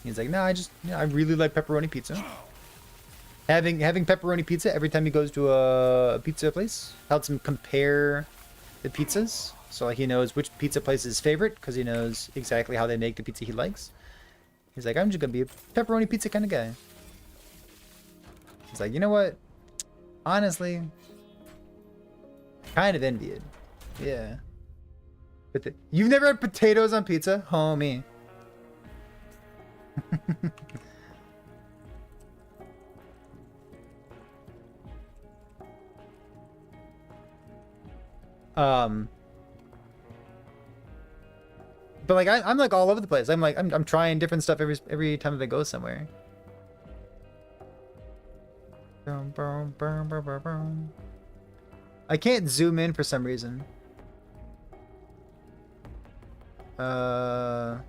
He's like, no, I really like pepperoni pizza. Having pepperoni pizza every time he goes to a pizza place helps him compare the pizzas. So like he knows which pizza place is his favorite because he knows exactly how they make the pizza he likes. He's like, I'm just gonna be a pepperoni pizza kind of guy. He's like, you know what? Honestly, kind of envy it. Yeah. But you've never had potatoes on pizza, homie? But like I'm like all over the place. I'm trying different stuff every time that I go somewhere. I can't zoom in for some reason. Can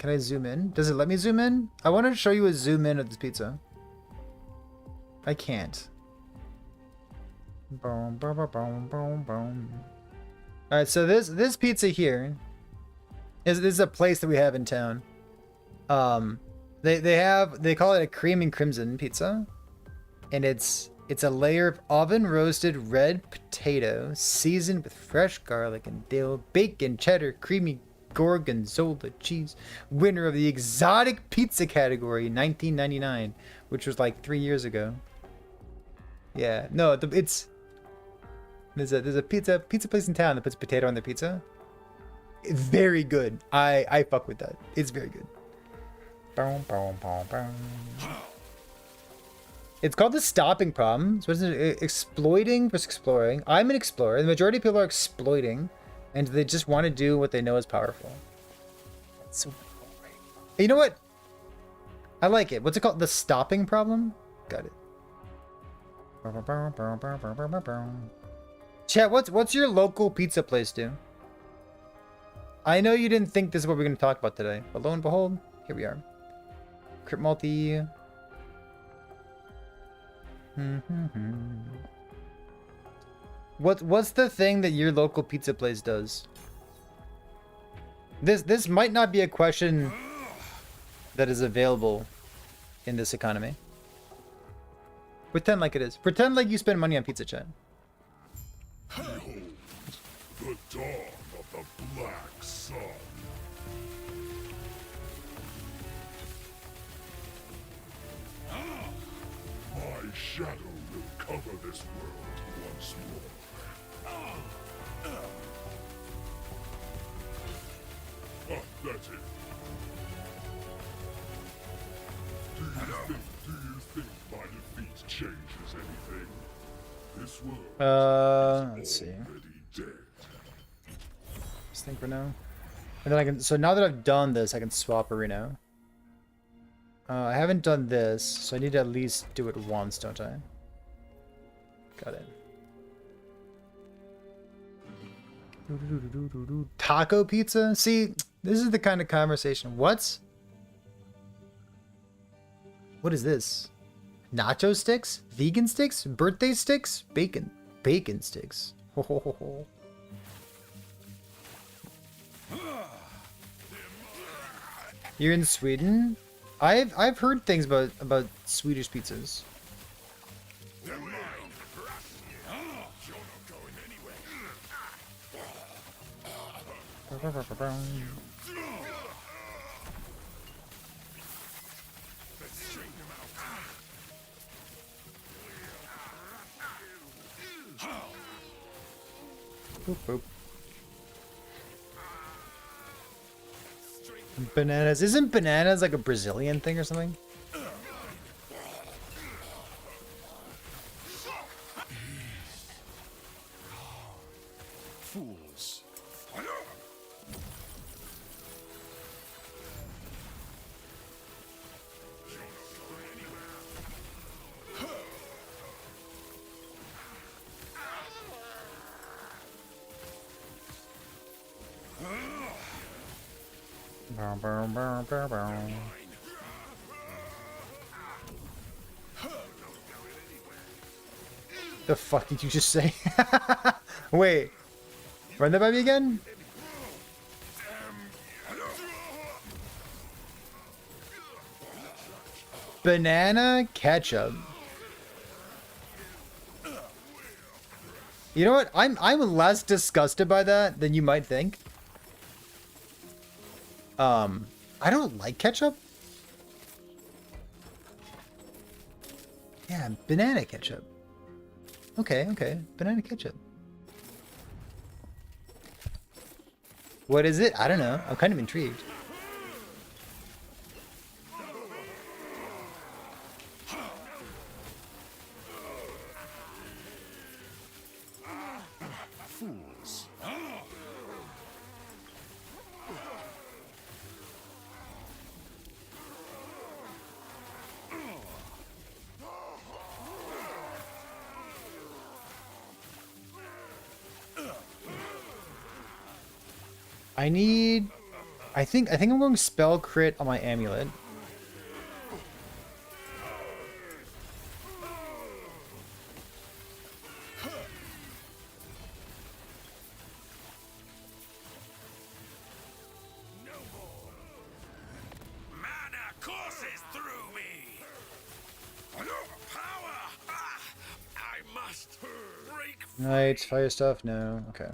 I zoom in? Does it let me zoom in? I wanted to show you a zoom in of this pizza. I can't. Boom, boom, boom, boom, boom, boom. All right, so this pizza here is a place that we have in town. They call it a cream and crimson pizza, and it's a layer of oven roasted red potato seasoned with fresh garlic and dill, bacon, cheddar, creamy gorgonzola cheese, winner of the exotic pizza category in 1999, which was like 3 years ago. Yeah, no, there's a pizza place in town that puts potato on their pizza. It's very good. I fuck with that. It's very good. Boom, boom, boom, boom. It's called the stopping problem. So it's exploiting versus exploring. I'm an explorer. The majority of people are exploiting, and they just want to do what they know is powerful. That's so boring. You know what? I like it. What's it called? The stopping problem? Got it. Chat, what's your local pizza place do? I know you didn't think this is what we're going to talk about today, but lo and behold, here we are. Crypt multi. What's the thing that your local pizza place does? This might not be a question that is available in this economy. Pretend like it is. Pretend like you spend money on pizza, chat. Behold, the dawn of the black sun. My shadow will cover this world once more. That's it. Do you think my defeat changes anything? This world Let's see. already dead. Just think for now. And then I can. So now that I've done this, I can swap arena. I haven't done this, so I need to at least do it once, don't I? Got it. Taco pizza? See, this is the kind of conversation. What is this? Nacho sticks? Vegan sticks? Birthday sticks? Bacon sticks. Ho, ho, ho, ho. You're in Sweden? I've heard things about Swedish pizzas. Boop, boop. Bananas. Isn't bananas like a Brazilian thing or something? Fools. The fuck did you just say? Wait. Run that by me again? Banana ketchup. You know what? I'm less disgusted by that than you might think. I don't like ketchup. Yeah, banana ketchup. Okay, okay. Banana ketchup. What is it? I don't know. I'm kind of intrigued. Fools. I need... I think I'm going spell crit on my amulet. Mana courses through me. Power. I must break. Knights, fire stuff? No. Okay.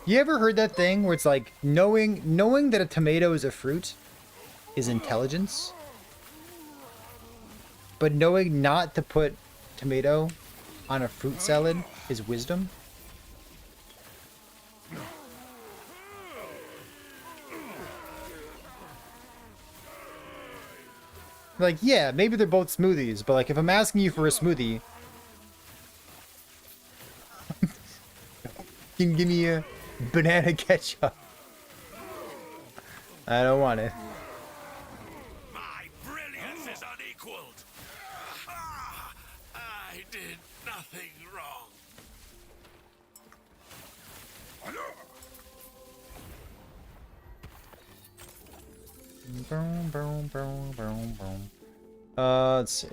You ever heard that thing where it's like knowing that a tomato is a fruit is intelligence, but knowing not to put tomato on a fruit salad is wisdom? Like, yeah, maybe they're both smoothies, but like if I'm asking you for a smoothie, you can give me a banana ketchup. I don't want it. My brilliance is unequaled. I did nothing wrong. Boom, boom, boom, boom, boom. Let's see.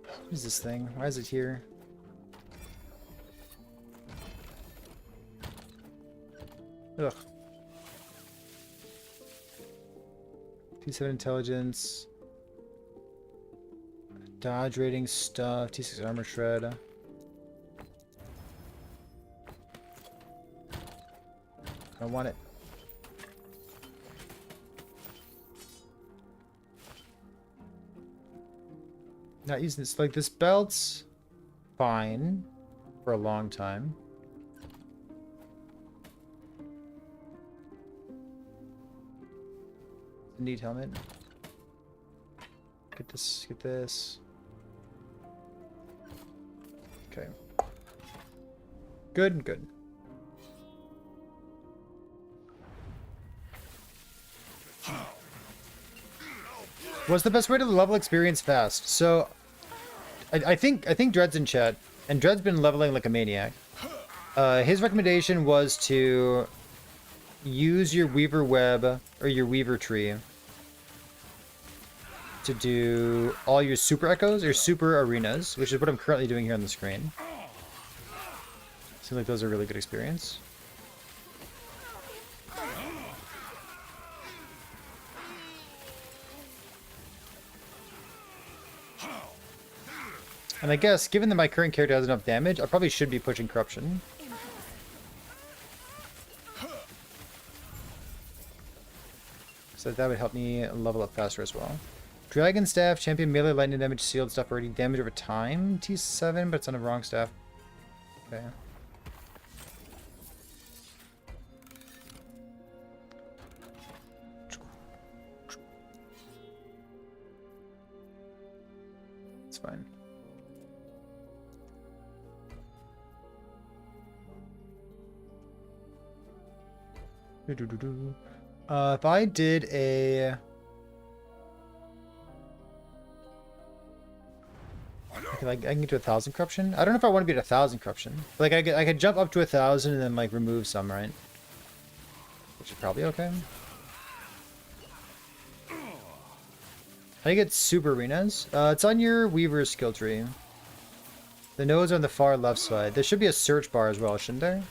What is this thing? Why is it here? Ugh. T7 intelligence. Dodge rating stuff. T6 armor shred. I don't want it. Not using this. Like, this belt's fine for a long time. Neat helmet. Get this, get this. Okay. Good, good. What's the best way to level experience fast? So, I think Dread's in chat, and Dread's been leveling like a maniac. His recommendation was to use your Weaver Web or your Weaver Tree to do all your Super Echoes or Super Arenas, which is what I'm currently doing here on the screen. Seems like those are a really good experience. And I guess, given that my current character has enough damage, I probably should be pushing Corruption. So that would help me level up faster as well. Dragon Staff, Champion Melee, Lightning Damage, Sealed Stuff, already damage over time. T7, but it's on a wrong staff. Okay. It's fine. If I did a... Okay, like I can get to 1,000 corruption. I don't know if I want to be at 1,000 corruption. Like I could jump up to 1,000 and then like remove some, right? Which is probably okay. How do you get super arenas? It's on your Weaver's skill tree. The nodes are on the far left side. There should be a search bar as well, shouldn't there?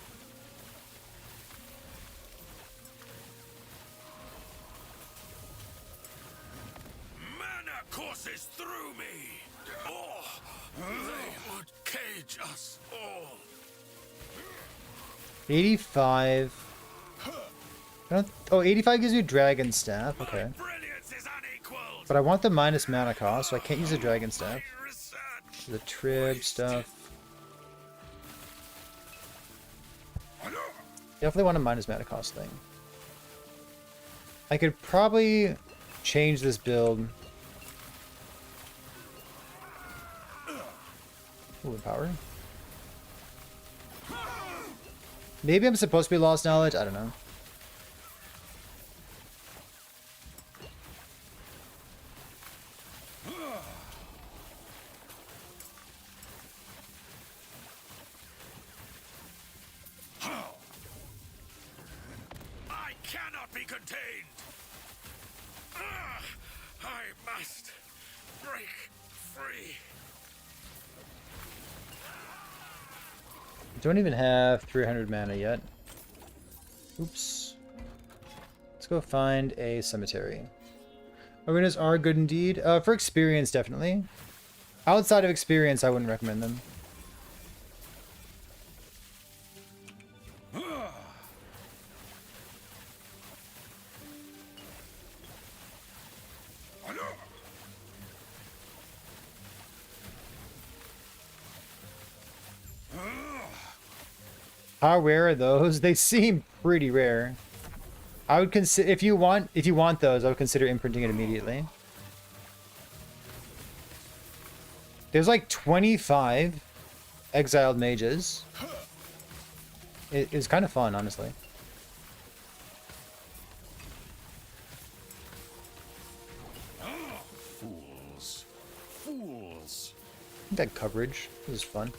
Mana courses through me. Oh, they would cage us all. 85. I don't, oh, 85 gives you Dragon Staff. My Okay. brilliance is unequaled. But I want the minus mana cost, so I can't use the Dragon Staff. My research The Trib stuff. Definitely want a minus mana cost thing. I could probably change this build. Ooh, power. Maybe I'm supposed to be Lost Knowledge. I don't know. I cannot be contained. I must break free. Don't even have 300 mana yet. Oops. Let's go find a cemetery. Arenas are good indeed. For experience, definitely. Outside of experience, I wouldn't recommend them. How rare are those? They seem pretty rare. I would consider if you want those, I would consider imprinting it immediately. There's like 25 exiled mages. It's kind of fun, honestly. Fools. Fools. That coverage. This is fun.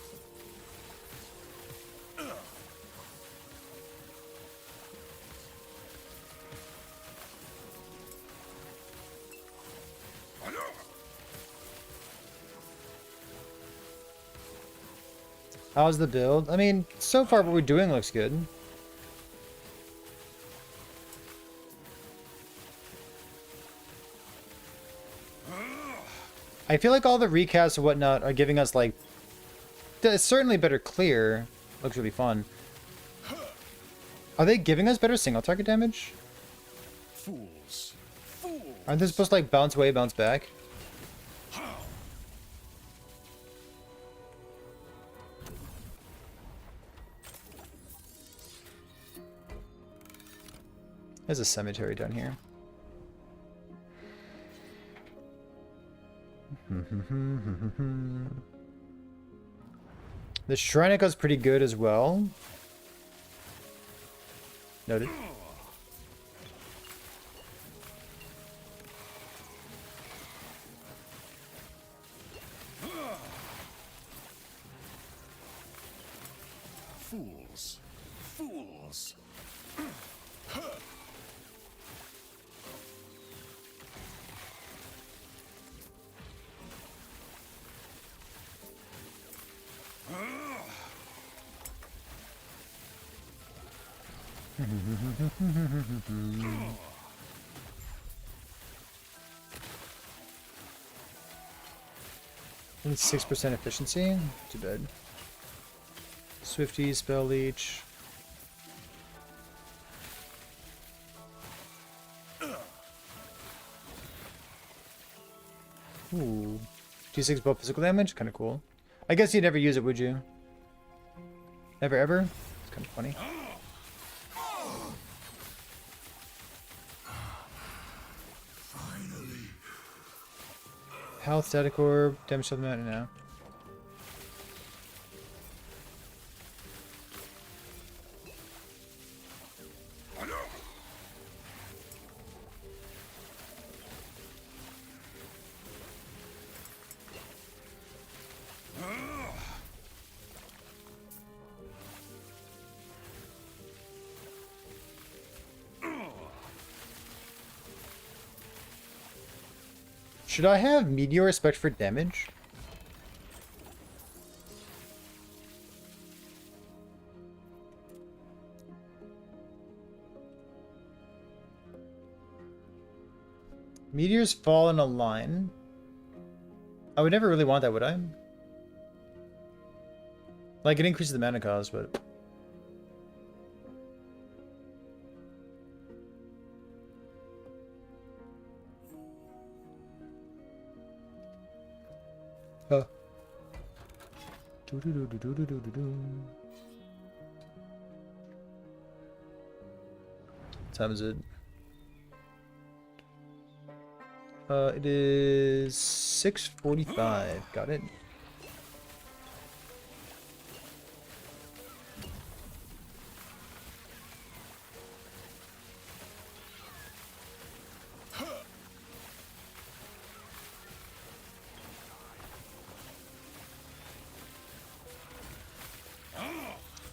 How's the build? I mean, so far what we're doing looks good. I feel like all the recasts and whatnot are giving us like certainly better clear. Looks really fun. Are they giving us better single target damage? Fools. Fools. Aren't they supposed to like bounce away, bounce back? There's a cemetery down here. The Shrine Echo's pretty good as well. Noted. Fools. Fools. And 6% efficiency? Too bad. Swifty, Spell Leech. Ooh. D6 both physical damage? Kind of cool. I guess you'd never use it, would you? Never ever? It's kind of funny. Health, static orb, damage something out now. Should I have Meteor Respect for damage? Meteors fall in a line. I would never really want that, would I? Like, it increases the mana cost, but... Time is it? It is 6:45. Got it.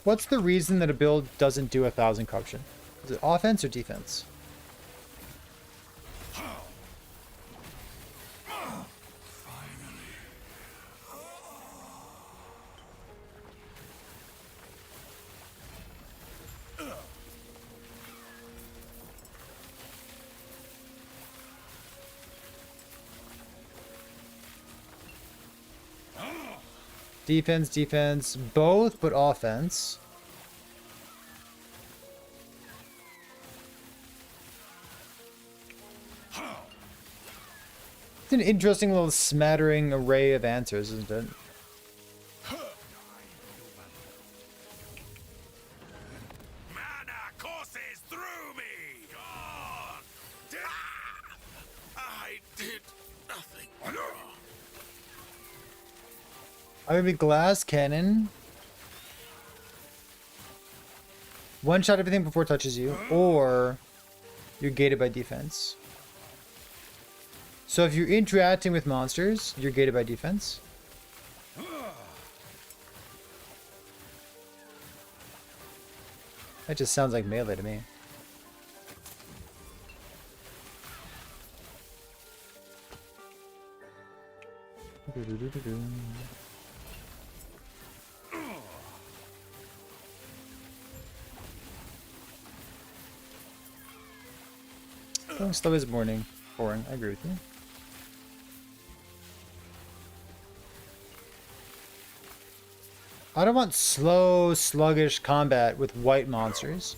What's the reason that a build doesn't do 1,000 corruption? Is it offense or defense? Defense, defense, both, but offense. It's an interesting little smattering array of answers, isn't it? Mana courses through me. God. I did nothing wrong. I would be glass cannon. One shot everything before it touches you, or you're gated by defense. So if you're interacting with monsters, you're gated by defense. That just sounds like melee to me. Oh, slow is boring. Boring. I agree with you. I don't want slow, sluggish combat with white monsters.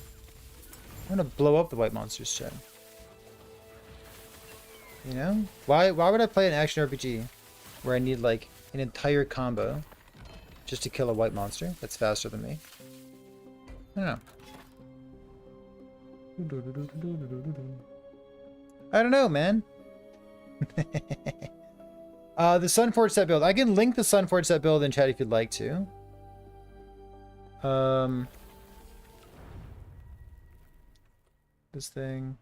I want to blow up the white monsters, Chad. You know? Why would I play an action RPG where I need like an entire combo just to kill a white monster that's faster than me? I don't know. I don't know, man. The Sunforge set build. I can link the Sunforge set build in chat if you'd like to. This thing.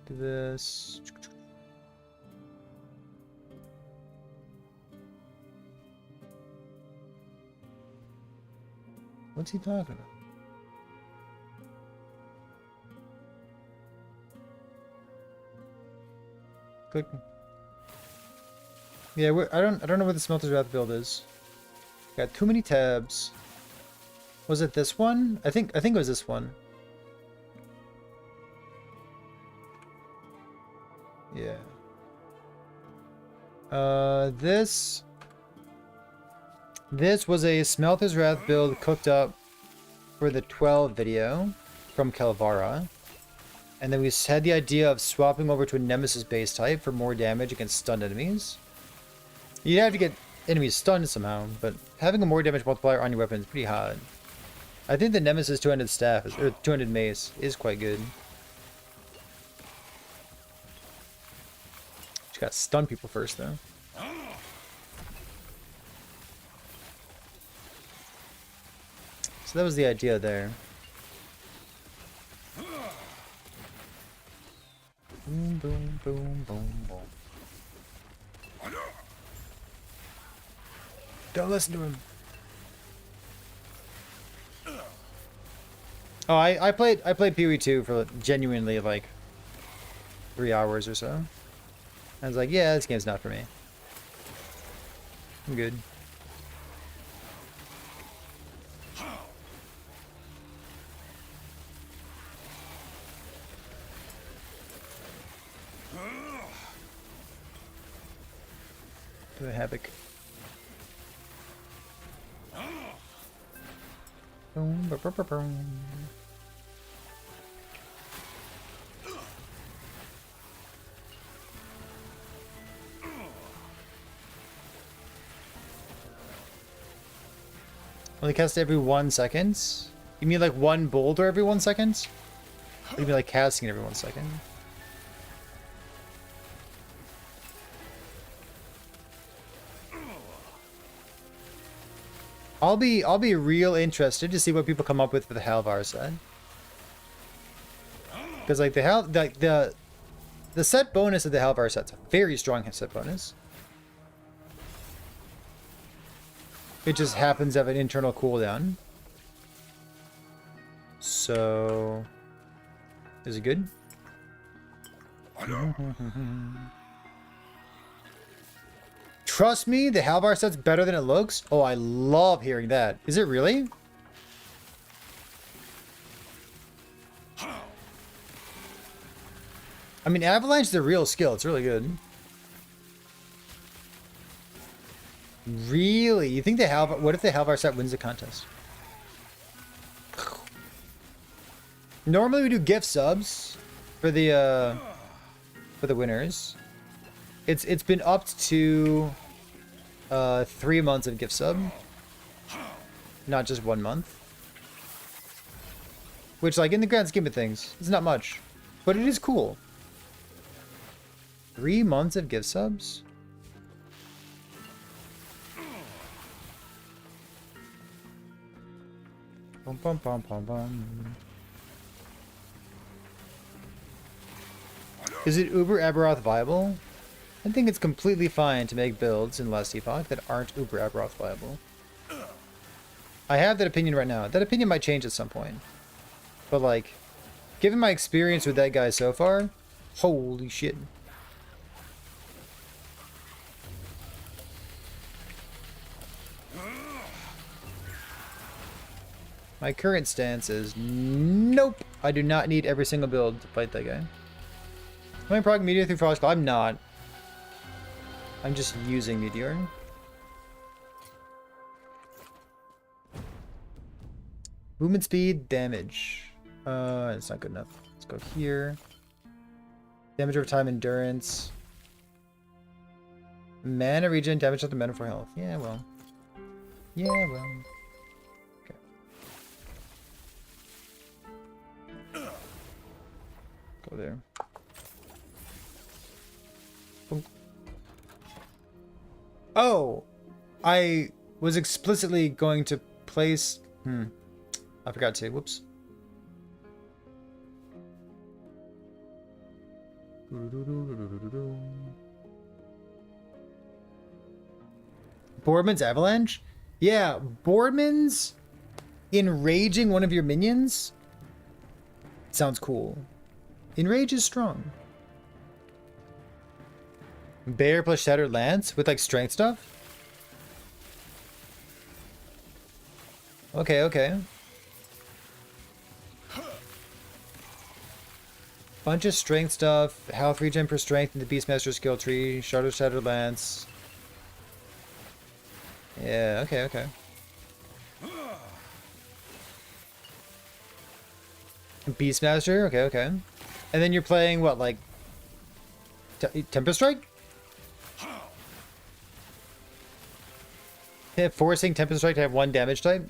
Do this. What's he talking about? Click. Yeah, I don't know what the Smelter's Wrath build is. Got too many tabs. Was it this one? I think it was this one. Yeah. This was a Smelter's Wrath build cooked up for the 12 video from Capybara. And then we had the idea of swapping over to a Nemesis base type for more damage against stunned enemies. You'd have to get enemies stunned somehow, but having a more damage multiplier on your weapon is pretty hard. I think the Nemesis 200 staff, or 200 mace, is quite good. Just gotta stun people first, though. So that was the idea there. Boom, boom, boom, boom, boom. Don't listen to him. Oh, I played PoE 2 for genuinely like 3 hours or so. I was like, yeah, this game's not for me. I'm good. Do a havoc. Boom, ba, ba, ba, boom. Only cast every 1 second? You mean like one boulder every 1 second? Or you mean like casting it every 1 second? I'll be real interested to see what people come up with for the Halvar set. Because like the set bonus of the Halvar set's a very strong set bonus. It just happens to have an internal cooldown. So is it good? Trust me, the Halvar set's better than it looks. Oh, I love hearing that. Is it really? I mean, Avalanche is a real skill. It's really good. Really? You think the Halvar... What if the Halvar set wins the contest? Normally we do gift subs for the winners. It's been upped to 3 months of gift sub, not just 1 month. Which, like, in the grand scheme of things, it's not much, but it is cool. 3 months of gift subs. Bum, bum, bum, bum, bum. Is it Uber Aberoth viable? I think it's completely fine to make builds in Last Epoch that aren't Uber Aberoth viable. I have that opinion right now. That opinion might change at some point. But like, given my experience with that guy so far, holy shit. My current stance is nope. I do not need every single build to fight that guy. Am I proccing Meteor through Frost Claw? I'm not. I'm just using Meteor. Movement speed, damage. It's not good enough. Let's go here. Damage over time, endurance. Mana regen, damage up to mana for health. Yeah, well. Yeah, well. Okay. Go there. Boom. Oh! I was explicitly going to place... I forgot to. Whoops. Boardman's Avalanche? Yeah, Boardman's enraging one of your minions sounds cool. Enrage is strong. Bear plus Shattered Lance with like strength stuff? Okay, okay. Bunch of strength stuff, health regen per strength in the Beastmaster skill tree, Shattered Lance. Yeah, okay, okay. Beastmaster, okay, okay. And then you're playing what, like Tempest Strike? Yeah, forcing Tempest Strike to have 1 damage type?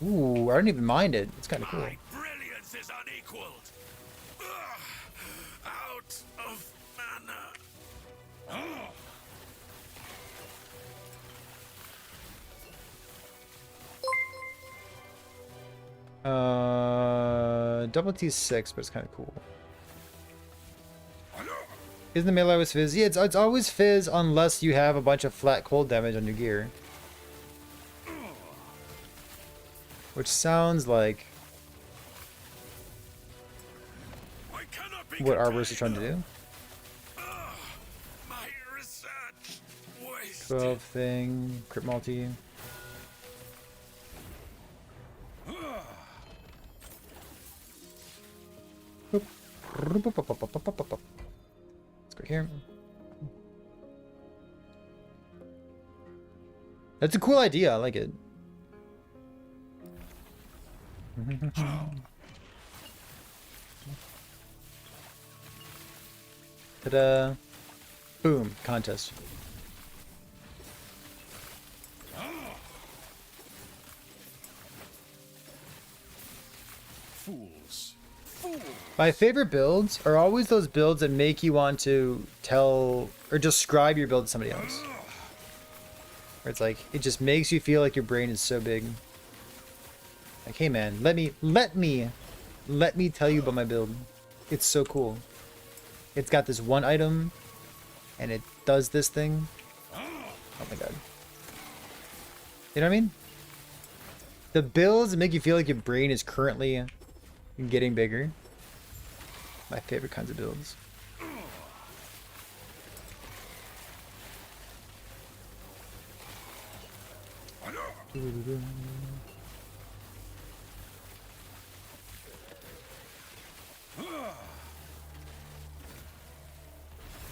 Ooh, I don't even mind it. It's kind of cool. My brilliance is unequaled. Out of mana. Double T6, but it's kind of cool. Isn't the melee always fizz? Yeah, it's always fizz unless you have a bunch of flat cold damage on your gear. Which sounds like what Arborist is trying to do. My research wasted. 12 thing, crit multi. Let's go here. That's a cool idea. I like it. Ta-da. Boom, contest. Fools. My favorite builds are always those builds that make you want to tell or describe your build to somebody else. Where it's like, it just makes you feel like your brain is so big. Like, hey man, let me tell you about my build. It's so cool. It's got this one item, and it does this thing. Oh my god. You know what I mean? The builds make you feel like your brain is currently getting bigger. My favorite kinds of builds.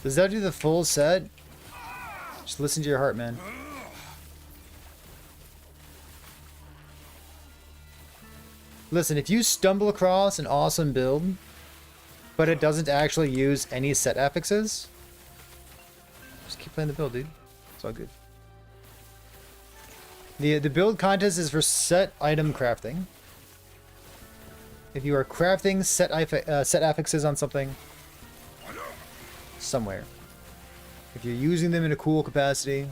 Does that do the full set? Just listen to your heart, man. Listen, if you stumble across an awesome build, but it doesn't actually use any set affixes, just keep playing the build, dude. It's all good. The build contest is for set item crafting. If you are crafting set affixes on something, somewhere. If you're using them in a cool capacity,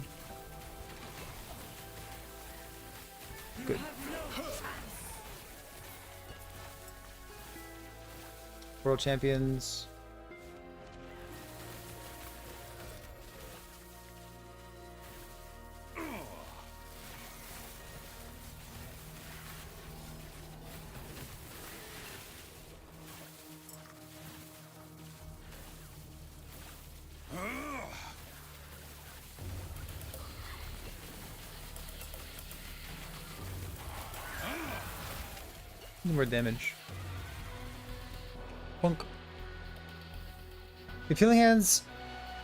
good. World champions. More damage. Punk. If healing hands,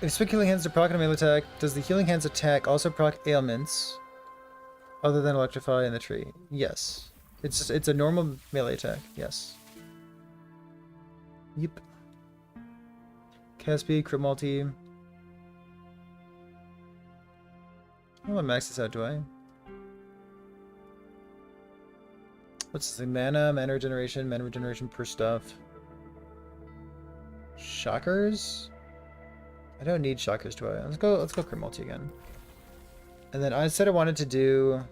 if spec healing hands are proc on a melee attack, does the healing hands attack also proc ailments other than electrify in the tree? Yes. It's a normal melee attack. Yes. Yep. Cast speed, crit multi. I don't want to max this out, do I? What's this thing? Mana regeneration per stuff. Shockers? I don't need shockers, do I? Let's go crit multi again. And then I said I wanted to do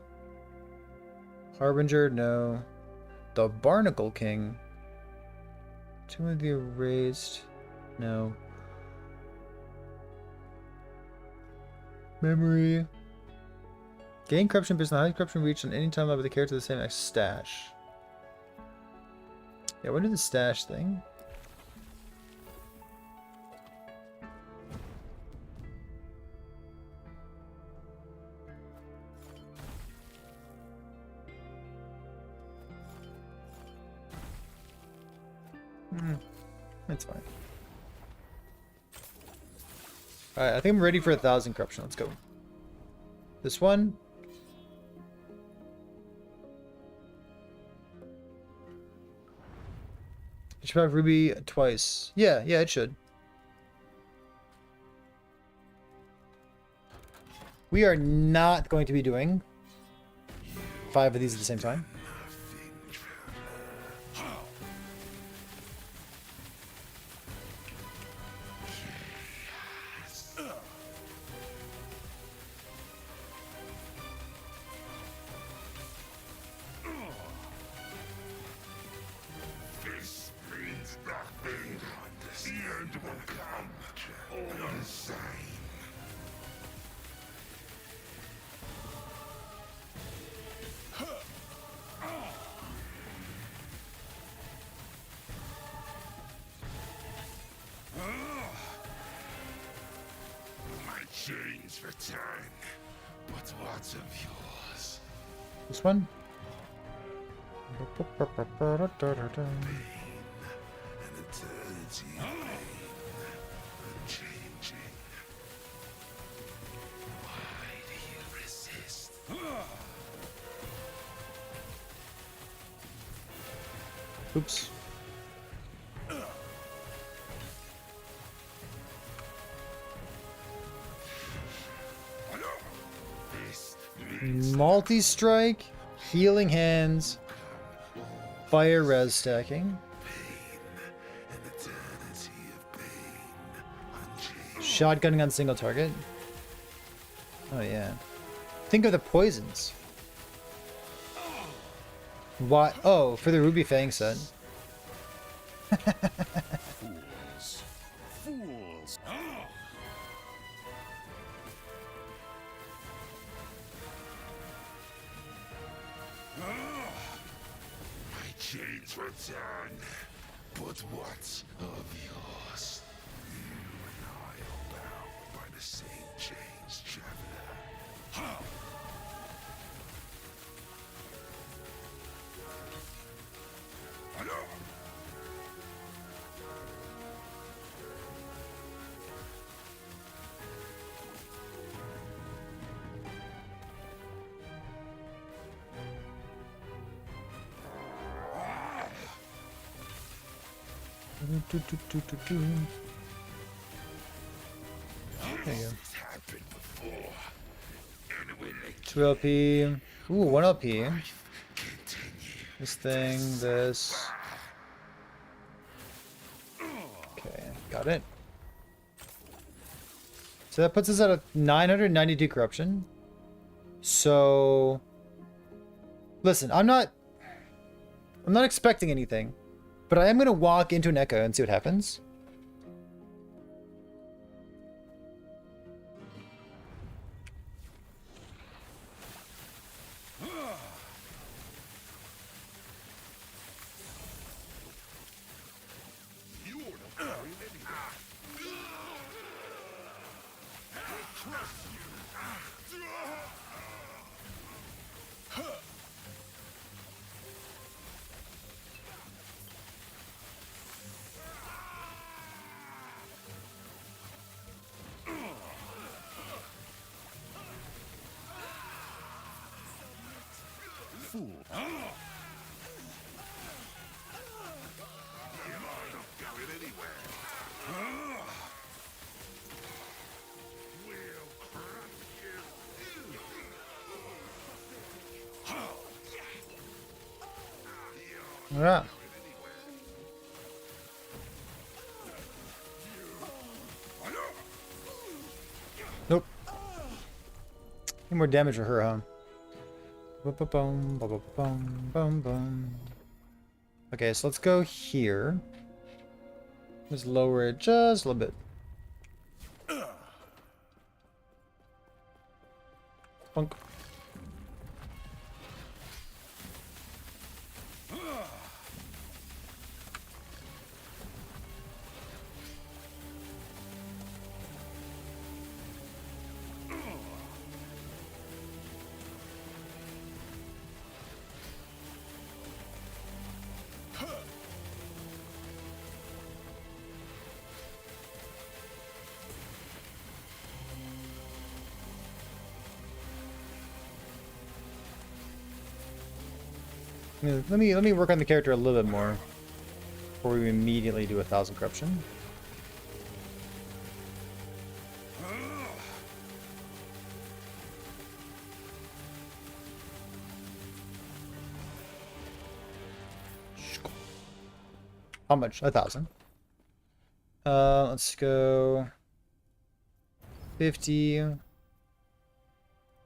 Harbinger, no. The Barnacle King. Tomb of the Erased, no. Memory. Gain corruption based on the highest corruption reached on any time level with the character the same as stash. Yeah, what is the stash thing? That's fine. Alright, I think I'm ready for 1,000 corruption. Let's go. This one. It should have Ruby twice. Yeah, it should. We are not going to be doing 5 of these at the same time. This means nothing. The end will come. All the same. My chains return, but what's of yours? This one. An eternity of pain, unchanging. Why do you resist? Oops. Multi-strike, healing hands, fire res stacking, shotgunning on single target. Oh yeah. Think of the poisons. What? Oh, for the Ruby Fang set. Fools. Fools. My chains return, but what's of yours? You and I are bound by the same chains, traveler. There you go. It's happened before. And when they 2 LP. Ooh, 1 LP. continue, This thing, this. Okay, got it. So that puts us at a 992 corruption. So, listen, I'm not expecting anything, but I am gonna walk into an echo and see what happens. Fool. All right. Nope. Any more damage for her, huh? Ba-ba-boom, ba-ba-boom, boom, boom. Okay, so let's go here. Let's lower it just a little bit. Bunk. Let me work on the character a little bit more before we immediately do 1,000 corruption. How much? 1,000. Let's go 50.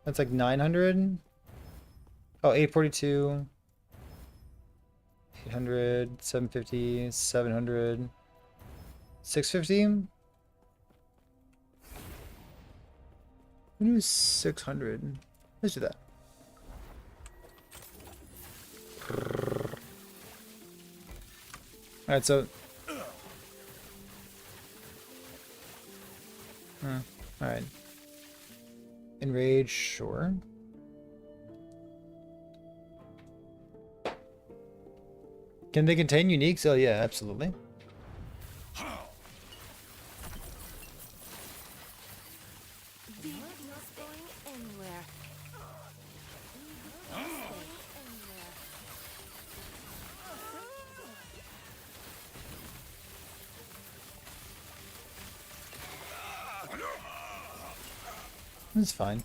That's like 900. Oh, 842. 800, 750, 700, 650. We do 600. Let's do that. Alright, so. Alright. Enrage, sure. Can they contain uniques? Oh yeah, absolutely. That's fine.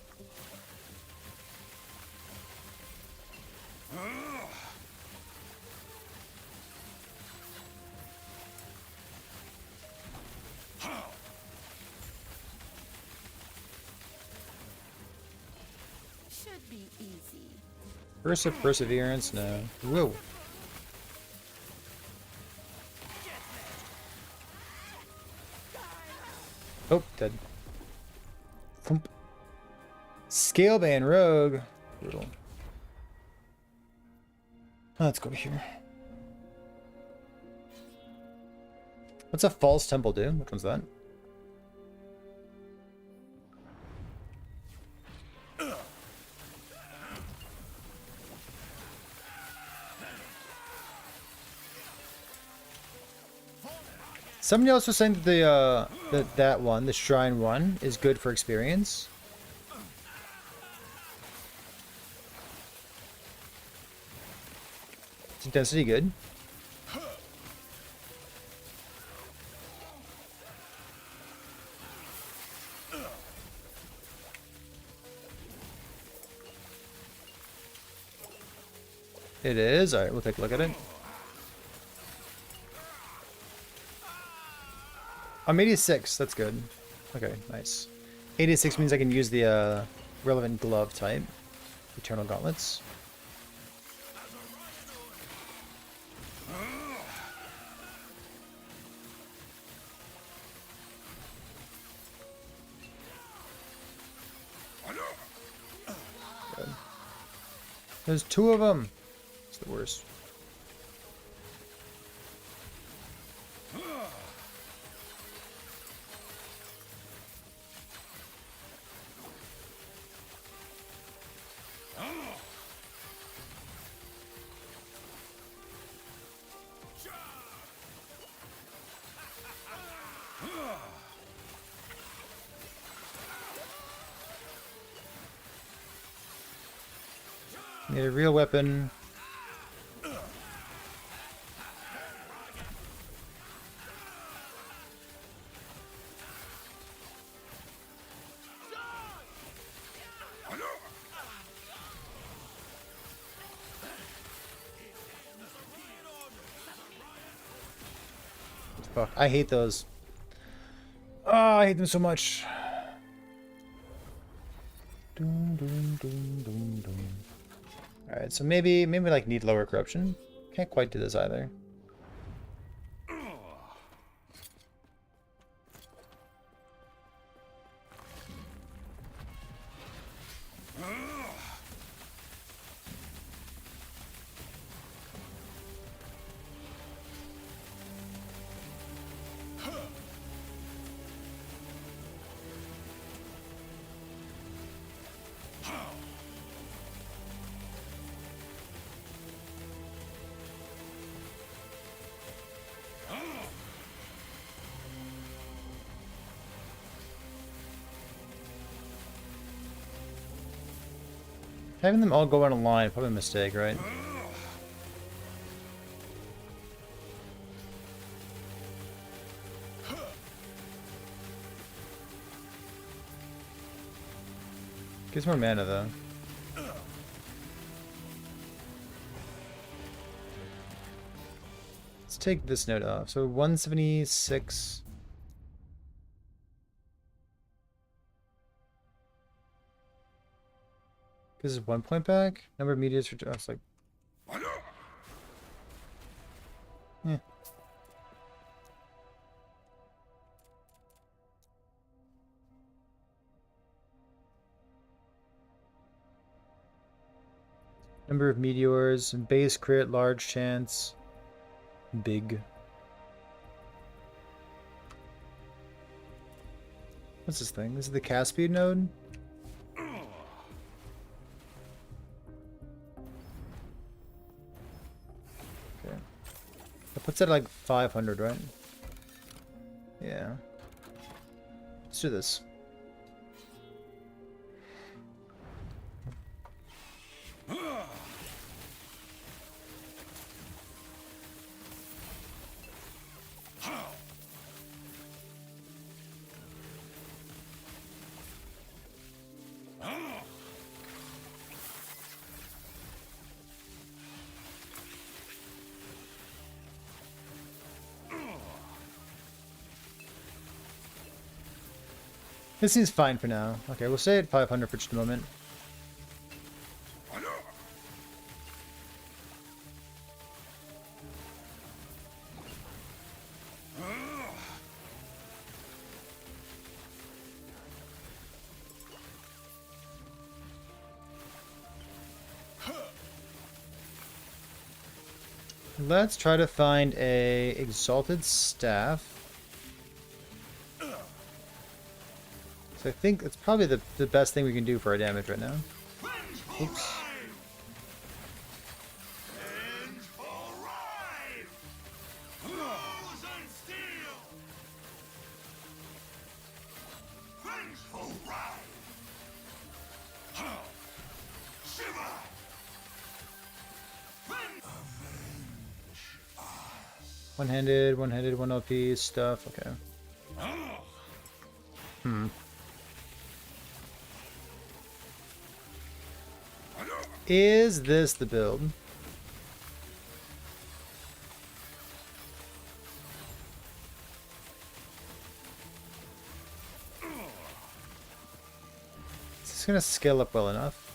should be easy. Burst of Perseverance? No. Whoa. Oh, dead. Thump. Scalebane Rogue. Brutal. Let's go here. What's a False Temple do? Which one's that? Somebody else was saying that that one, the Shrine one, is good for experience. Is density good? It is. All right, we'll take a look at it. I'm 86. That's good. Okay, nice. 86 means I can use the relevant glove type. Eternal Gauntlets. Good. There's two of them. It's the worst. Need a real weapon. Fuck, I hate those. Oh, I hate them so much. Alright, so maybe like need lower corruption. Can't quite do this either. Having them all go on a line, probably a mistake, right? Gives more mana though. Let's take this note off. So 176. This is 1 point back. Number of meteors for. Oh, it's like. Yeah. Number of meteors, base crit, large chance, big. What's this thing? This is the cast speed node? Okay. That puts it at like 500, right? Yeah. Let's do this. This seems fine for now. Okay, we'll stay at 500 for just a moment. Let's try to find a exalted staff. So I think it's probably the best thing we can do for our damage right now. Oops. One-handed, one LP stuff. Okay. Is this the build? Is this gonna scale up well enough?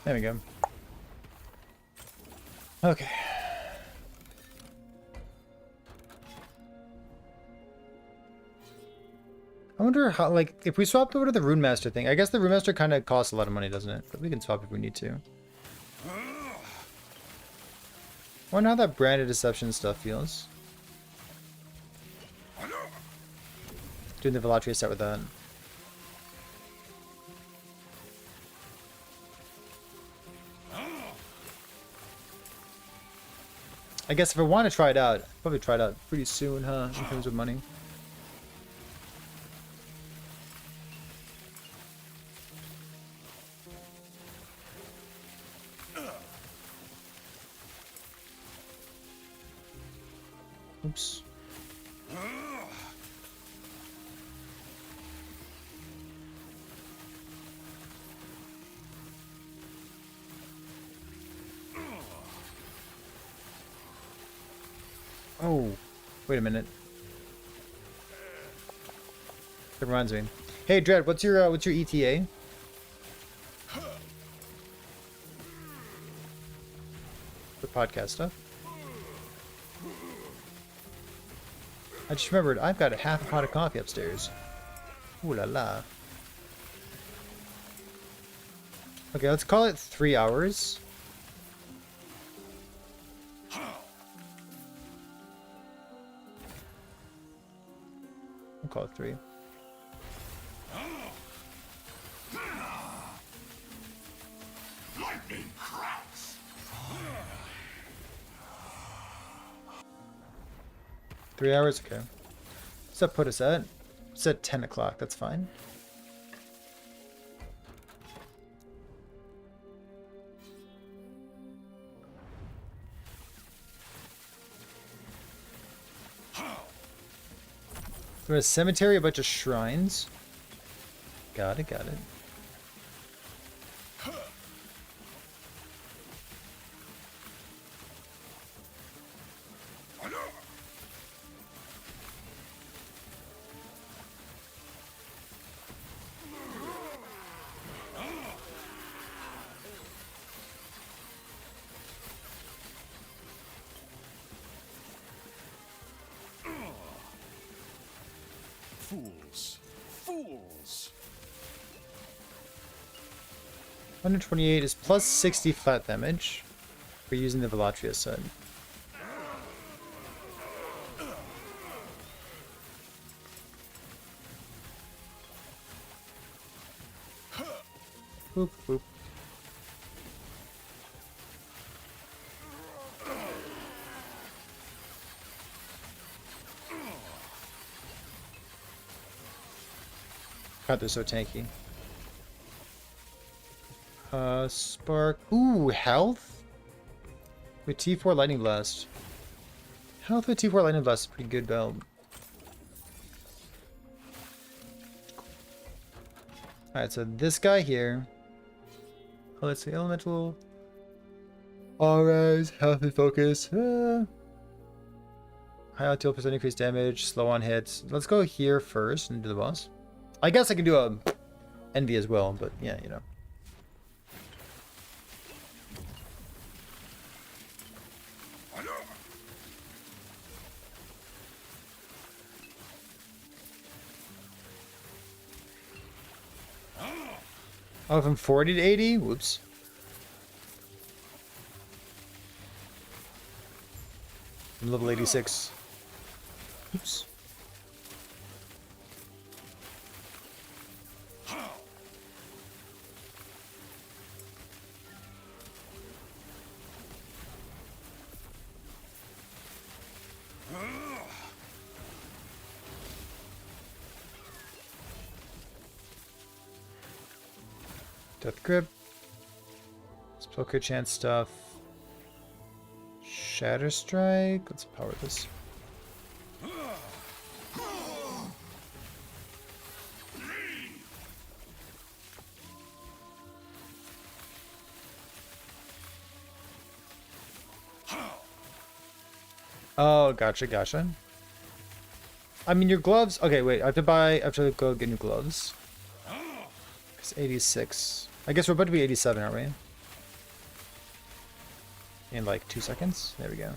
There we go. Okay. I wonder how, like, if we swapped over to the Rune Master thing. I guess the Rune Master kind of costs a lot of money, doesn't it? But we can swap if we need to. I wonder how that branded deception stuff feels. Doing the Velatria set with that. I guess if I want to try it out, I'll probably try it out pretty soon, huh? In terms of money. Oops. Oh, wait a minute. That reminds me. Hey, Dread, what's your ETA? For podcast stuff. I just remembered I've got a half a pot of coffee upstairs. Ooh la la. Okay, let's call it 3 hours. We'll call it 3. Lightning cracks. 3 hours, okay. What's that put us at? It's at 10 o'clock, that's fine. There's a cemetery, a bunch of shrines. Got it, got it. Fools. Fools. 128 is plus 60 flat damage for using the Velatria set. Boop, boop. God, they're so tanky. Spark. Ooh, health? With T4 Lightning Blast. Health with T4 Lightning Blast is a pretty good build. Alright, so this guy here. Oh, let's see, elemental. Alright, health and focus. High outdeal percent increased damage, slow on hits. Let's go here first and do the boss. I guess I can do a envy as well, but yeah, you know. Oh, from 40 to 80? Whoops. I'm level 86. Oops. Death Grip. Spell crit chance stuff. Shatter Strike. Let's power this. Oh, gotcha, gotcha. I mean, your gloves. Okay, wait. I have to go get new gloves. It's 86. I guess we're about to be 87, aren't we? In like 2 seconds. There we go.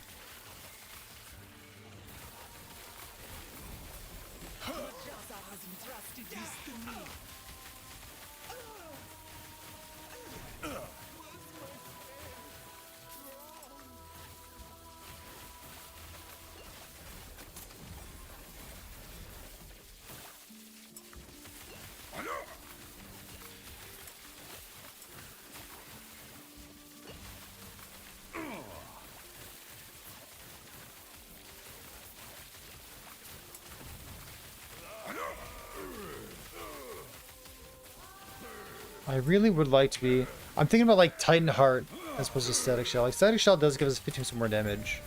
I really would like to be... I'm thinking about like Titan Heart as opposed to Static Shell. Like Static Shell does give us 15% more damage.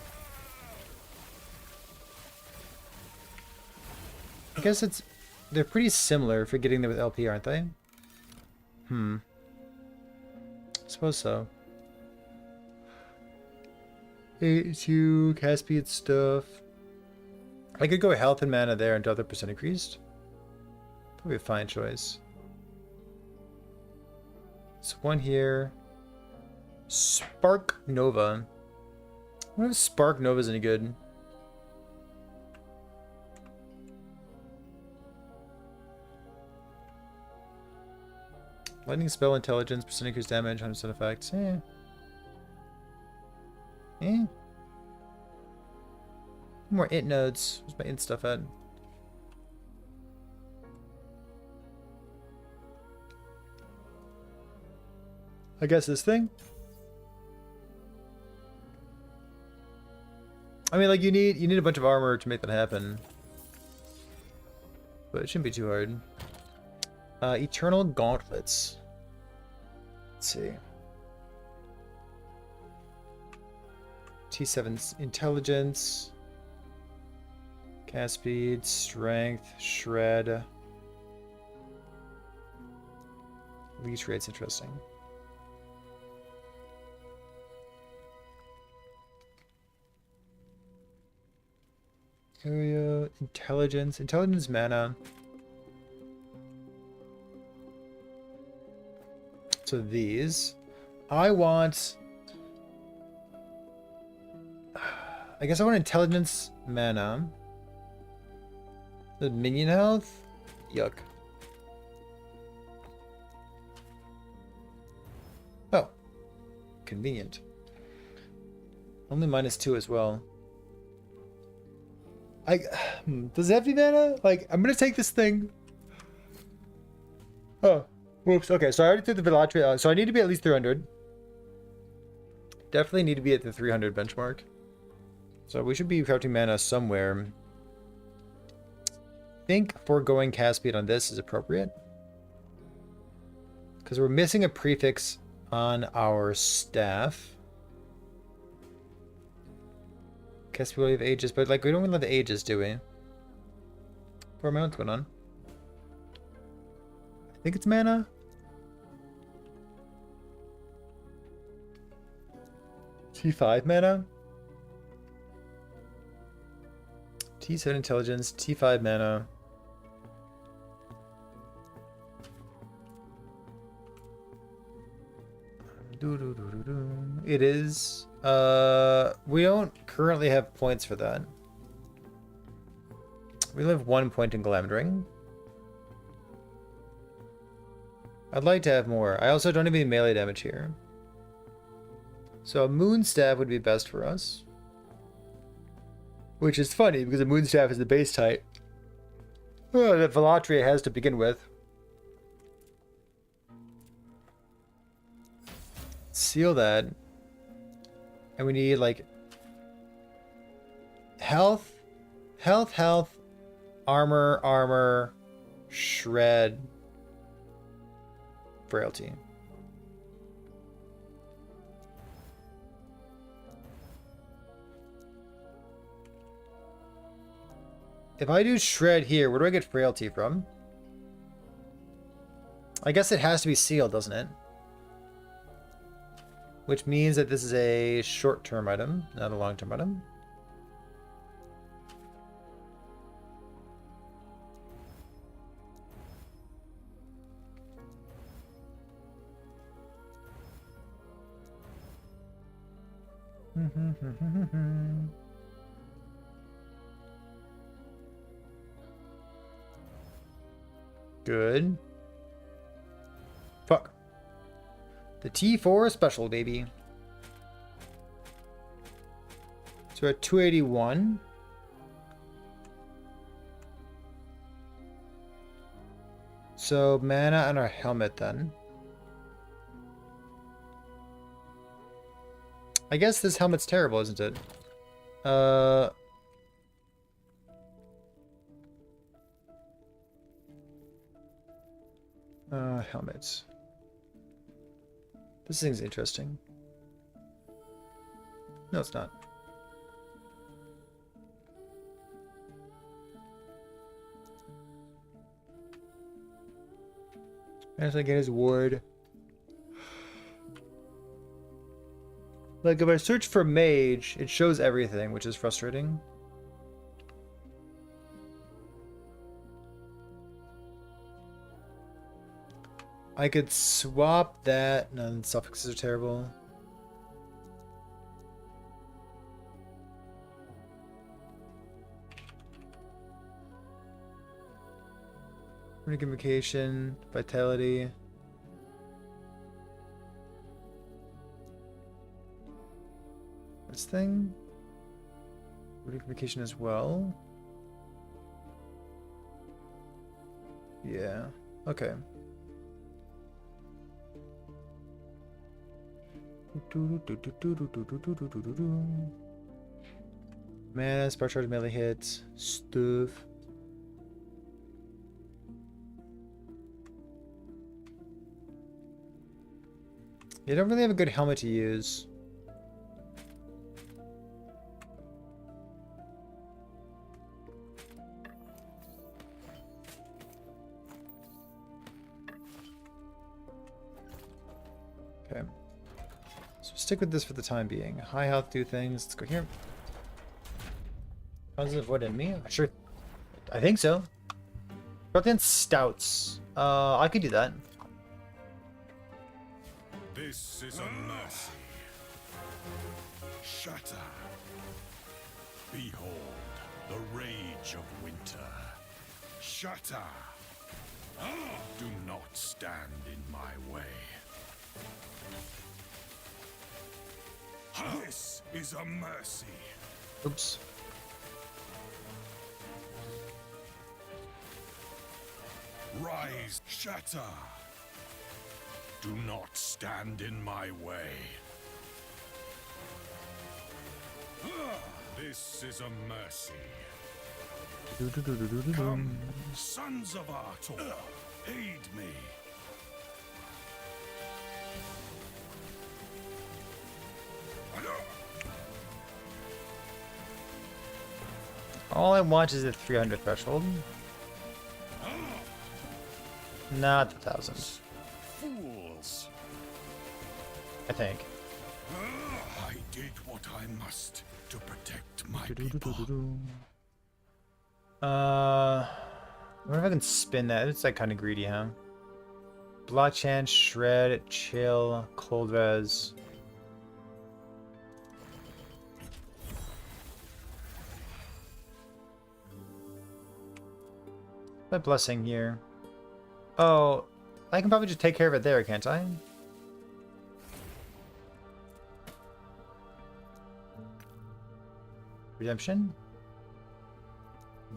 I guess it's... They're pretty similar if you're getting there with LP, aren't they? I suppose so. 82, cast speed stuff. I could go health and mana there and other percent increased. Probably a fine choice. So one here. Spark Nova. I wonder if Spark Nova is any good. Lightning spell intelligence, percent increased damage, 100% effects. More int nodes. Where's my int stuff at? I guess this thing. I mean, like you need a bunch of armor to make that happen, but it shouldn't be too hard. Eternal Gauntlets. Let's see. T7's intelligence, cast speed, strength, shred. Leech rate's interesting. Area, intelligence, mana. So these, I want. I guess I want intelligence, mana. The minion health, yuck. Oh, convenient. Only -2 as well. Does it have to be mana? Like, I'm gonna take this thing. Oh, whoops. Okay, so I already took the Velatri. So I need to be at least 300. Definitely need to be at the 300 benchmark. So we should be counting mana somewhere. I think foregoing cast speed on this is appropriate. Because we're missing a prefix on our staff. Guess we have ages, but like we don't really have the ages, do we? 4 mana, what's going on? I think it's mana. T5 mana. T7 intelligence, T5 mana. It is. We don't currently have points for that. We only have 1 point in Glamdring. I'd like to have more. I also don't have any melee damage here. So a Moonstaff would be best for us. Which is funny, because a Moonstaff is the base type that Velatria has to begin with. Seal that. And we need, like, health, armor, shred, frailty. If I do shred here, where do I get frailty from? I guess it has to be sealed, doesn't it? Which means that this is a short-term item, not a long-term item. Good. Fuck. The T4 special, baby. So we're at 281. So mana on our helmet then. I guess this helmet's terrible, isn't it? Helmets. This thing's interesting. No, it's not. As I get his ward. Like, if I search for mage, it shows everything, which is frustrating. I could swap that. No, suffixes are terrible. Unification, vitality. This thing? Unification as well. Yeah. Okay. Mana, spark charge, melee hits, stuff. You don't really have a good helmet to use. Okay. So stick with this for the time being. High health, do things. Let's go here. Positive what in me? Sure. I think so. Protein stouts. I could do that. This is a mercy. Shatter. Behold the rage of winter. Shatter. Do not stand in my way. This is a mercy. Oops. Rise, shatter. Do not stand in my way. This is a mercy. Come, sons of Artor, aid me. All I want is the 300 threshold. Not the 1,000. Fools. I think. I did what I must to protect my people. Do-do-do-do-do-do. I wonder if I can spin that. It's like kind of greedy, huh? Block chance, shred, chill, cold res. My blessing here. Oh, I can probably just take care of it there, can't I? Redemption?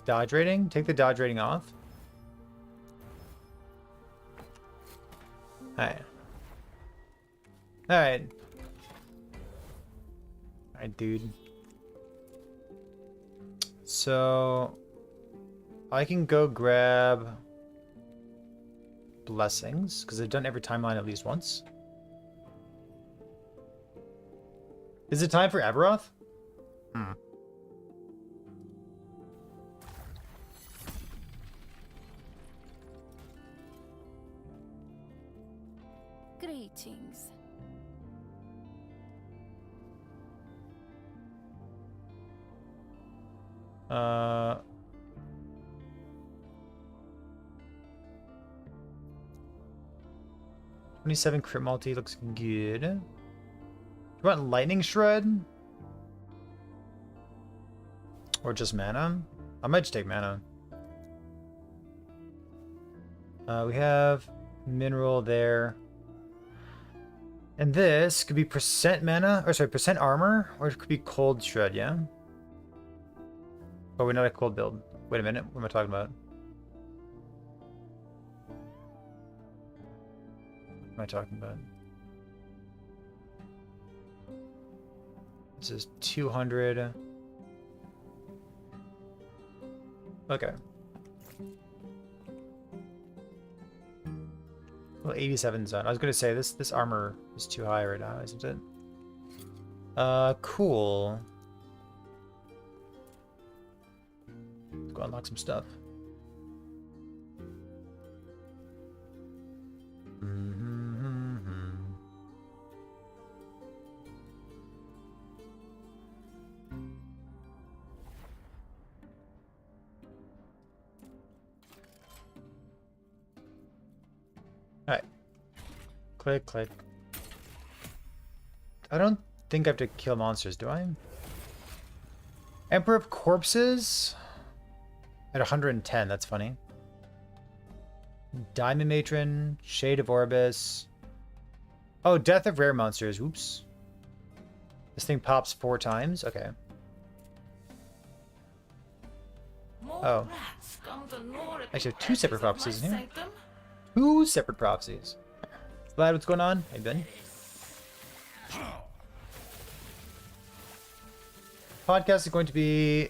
Dodge rating? Take the dodge rating off. Alright. Alright. Alright, dude. So I can go grab blessings, because I've done every timeline at least once. Is it time for Aberoth? Hmm. Greetings. Uh 27 crit multi looks good. You want lightning shred? Or just mana? I might just take mana. We have mineral there. And this could be percent mana, or sorry, percent armor, or it could be cold shred, yeah? Oh, we're not a cold build. Wait a minute, what am I talking about? What am I talking about? This is 200. Okay. Well, 87 zone. I was gonna say this armor is too high right now, isn't it? Cool. Let's go unlock some stuff. Alright. Click, click. I don't think I have to kill monsters, do I? Emperor of Corpses? At 110, that's funny. Diamond Matron, Shade of Orbis. Oh, Death of Rare Monsters. Oops. This thing pops 4 times? Okay. Oh. Actually, 2 separate prophecies in here. 2 separate prophecies. Vlad, what's going on? Hey, Ben. Podcast is going to be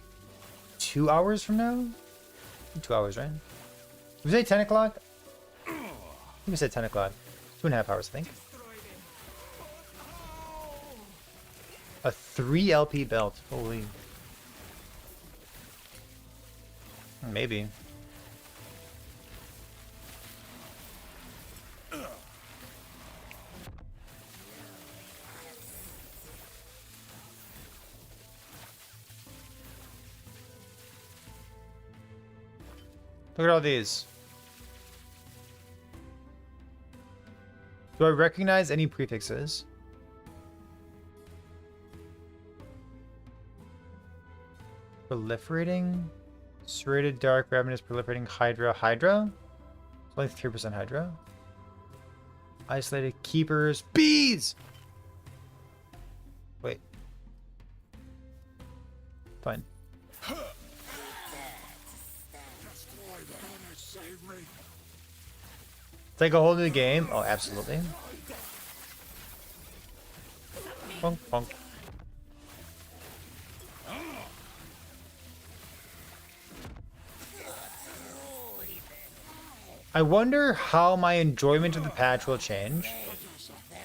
2 hours from now? 2 hours, right? Did we say 10 o'clock? I think we said 10 o'clock. 2.5 hours, I think. A 3 LP belt. Holy. Maybe. Look at all these. Do I recognize any prefixes? Proliferating? Serrated, dark, ravenous, proliferating, Hydra. Hydra? It's only 3% Hydra. Isolated keepers. Bees! Wait. Fine. It's like a whole new game. Oh, absolutely. Bonk, bonk. I wonder how my enjoyment of the patch will change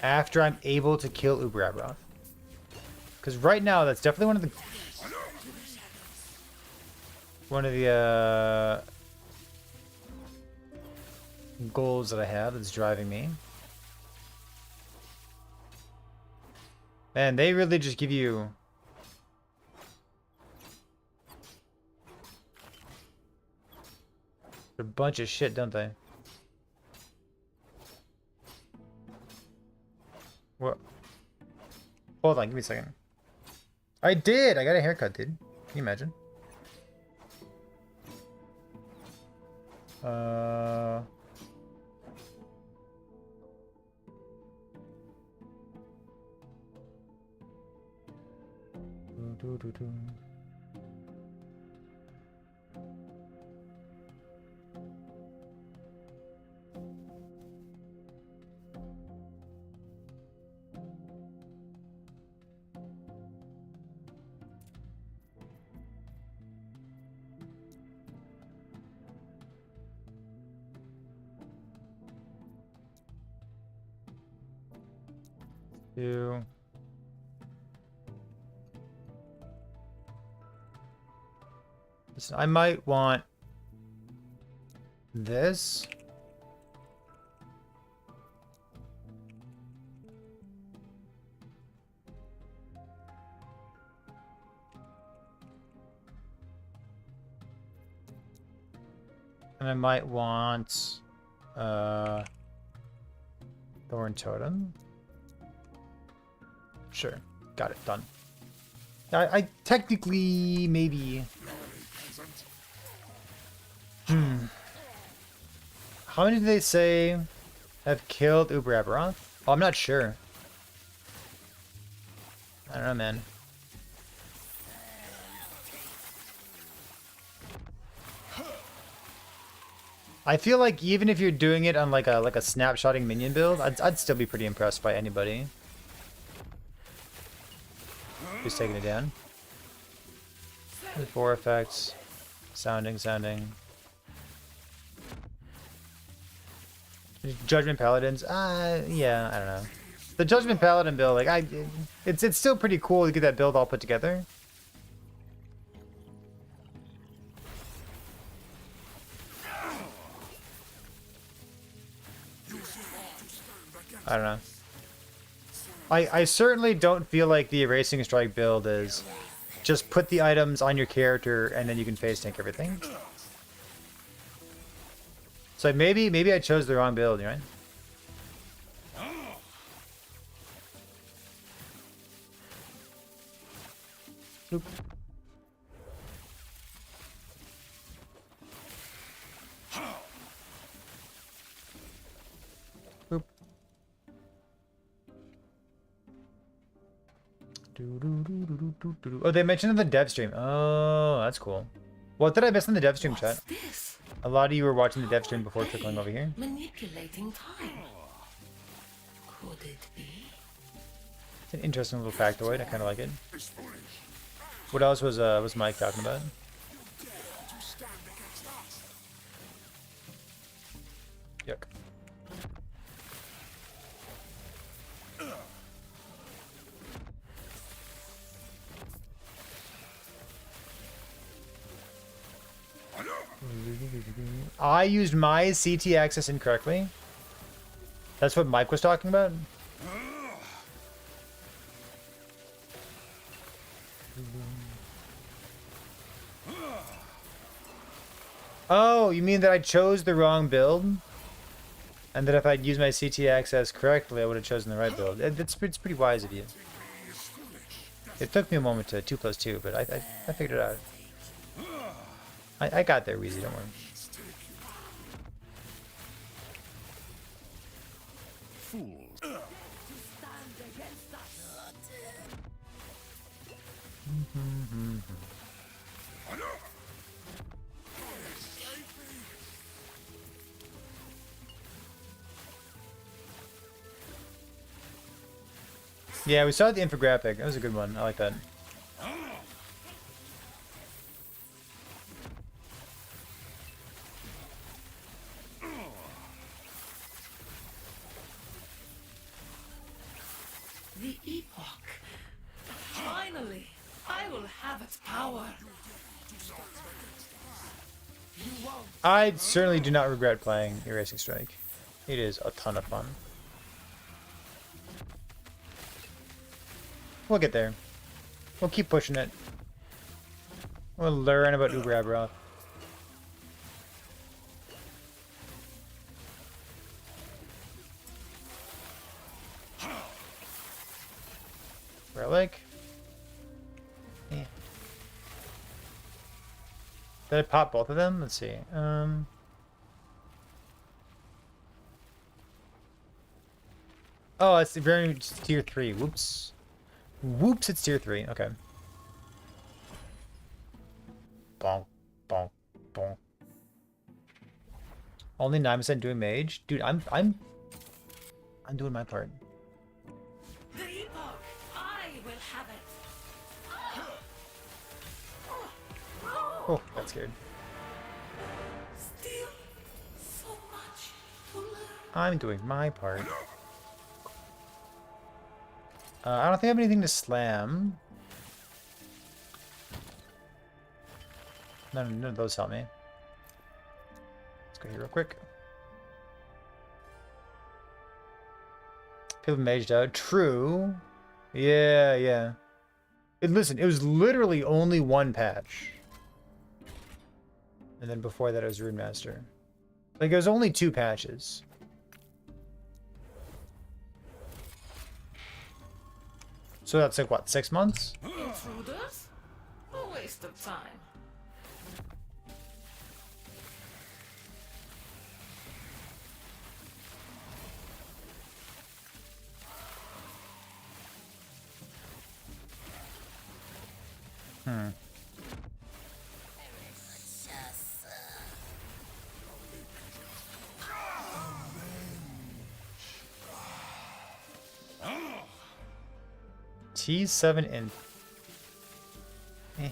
after I'm able to kill Uber Aberoth. Because right now, that's definitely one of the goals that I have that's driving me. Man, they really just give you a bunch of shit, don't they? What? Hold on, give me a second. I did! I got a haircut, dude. Can you imagine? Do. Listen, I might want this. And I might want Thorn Totem. Sure. Got it. Done. I technically maybe. How many did they say have killed Uber Aberoth? Oh, I'm not sure. I don't know, man. I feel like even if you're doing it on like a snapshotting minion build, I'd still be pretty impressed by anybody who's taking it down. There's 4 effects. Sounding. Judgment Paladins, yeah, I don't know. The Judgment Paladin build, like, it's still pretty cool to get that build all put together. I don't know. I certainly don't feel like the Erasing Strike build is just put the items on your character and then you can phase tank everything. So maybe I chose the wrong build, right? Oop. Oop. Oh, they mentioned in the dev stream. Oh, that's cool. What did I miss in the dev stream, chat? This? A lot of you were watching the dev stream before trickling over here. Manipulating time. Could it be? It's an interesting little factoid. I kind of like it. What else was Mike talking about? Yuck. I used my CT access incorrectly. That's what Mike was talking about? Oh, you mean that I chose the wrong build? And that if I'd used my CT access correctly, I would have chosen the right build. It's pretty wise of you. It took me a moment to 2 + 2, but I figured it out. I got there, Weezy, don't worry. Fools. Yeah, we saw the infographic. That was a good one. I like that. The epoch. Finally, I will have its power. I certainly do not regret playing Erasing Strike. It is a ton of fun. We'll get there. We'll keep pushing it. We'll learn about Uber Aberoth. Relic. Yeah. Did I pop both of them? Let's see. Oh, it's very tier 3. Whoops. Whoops, it's tier 3. Okay. Bonk, bonk, bonk. Only 9% doing mage? Dude, I'm doing my part. The epoch, I will have it. Oh, got scared. Still so much to learn. I'm doing my part. I don't think I have anything to slam. None of those help me. Let's go here real quick. People maged out. True. Yeah, yeah. Listen, it was literally only one patch. And then before that it was Rune Master. Like, it was only 2 patches. So that's like, what, 6 months? Intruders? A waste of time. T7 and... Eh.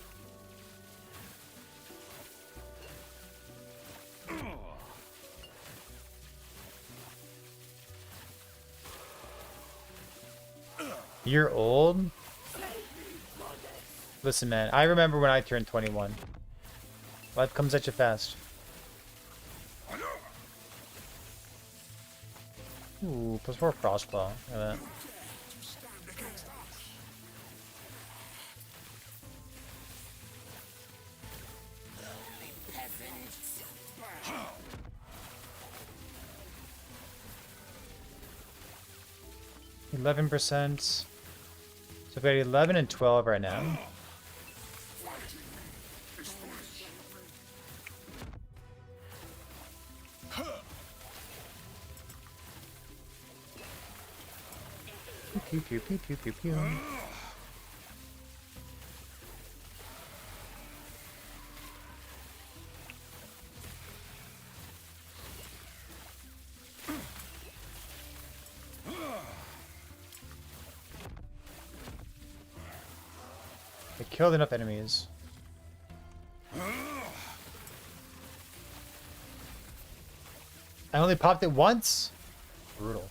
You're old? Listen, man, I remember when I turned 21. Life comes at you fast. Ooh, +4 Frostclaw. Look at that. Stand against us. 11%. So we've got 11 and 12 right now. Pew pew pew pew pew pew. I killed enough enemies. I only popped it once? Brutal.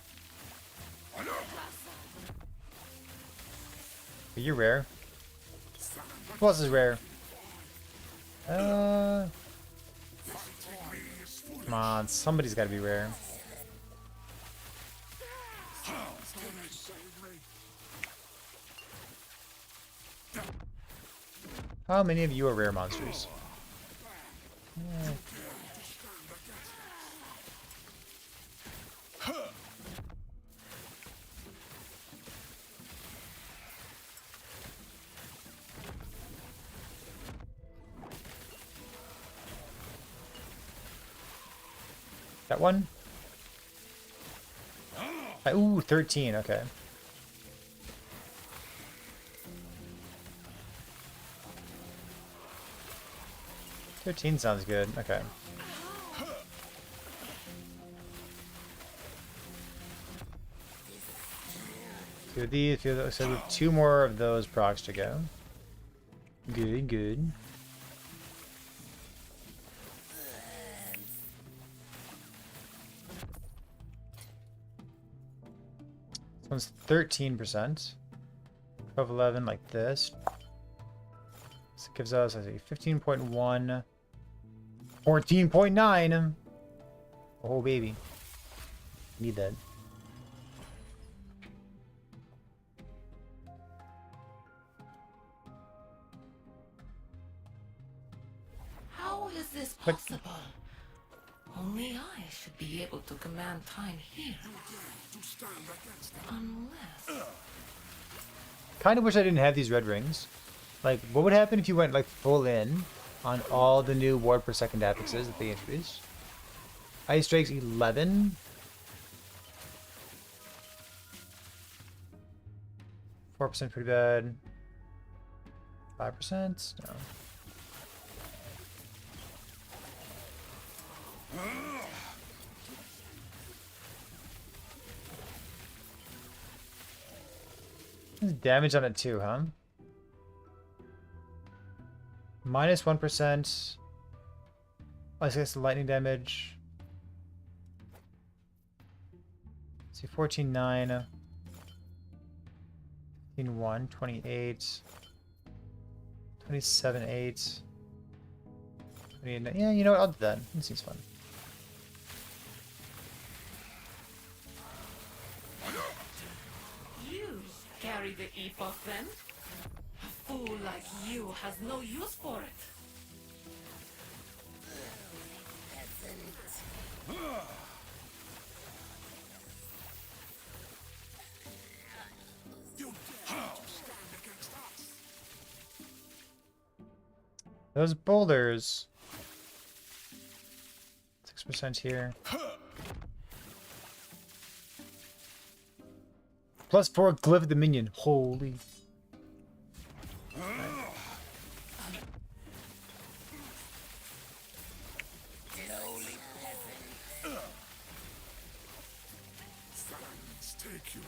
But you're rare. Who else is rare? Come on, somebody's gotta be rare. How many of you are rare monsters? Yeah. That one? Ooh, 13, okay. $13 sounds good, okay. Two of these, so we have 2 more of those procs to go. Good, good. This one's 13%. 12, 11 like this. So it gives us, I see, 15.1. 14.9. Oh, baby. Need that. this possible? Only I should be able to command time here. Unless... Kind of wish I didn't have these red rings. Like, what would happen if you went like full in on all the new ward per second affixes that they introduced? Ice Drake's 11. 4% pretty bad. 5%? No. There's damage on it too, huh? Minus 1%. Oh, I guess the lightning damage. Let's see, 14.9. 15.1, 28. 27.8. 28. Yeah, you know what? I'll do that. That seems fun. You carry the epoch then? A fool like you has no use for it. Those boulders. 6% here. Plus 4 glyph the minion. Holy. Take you.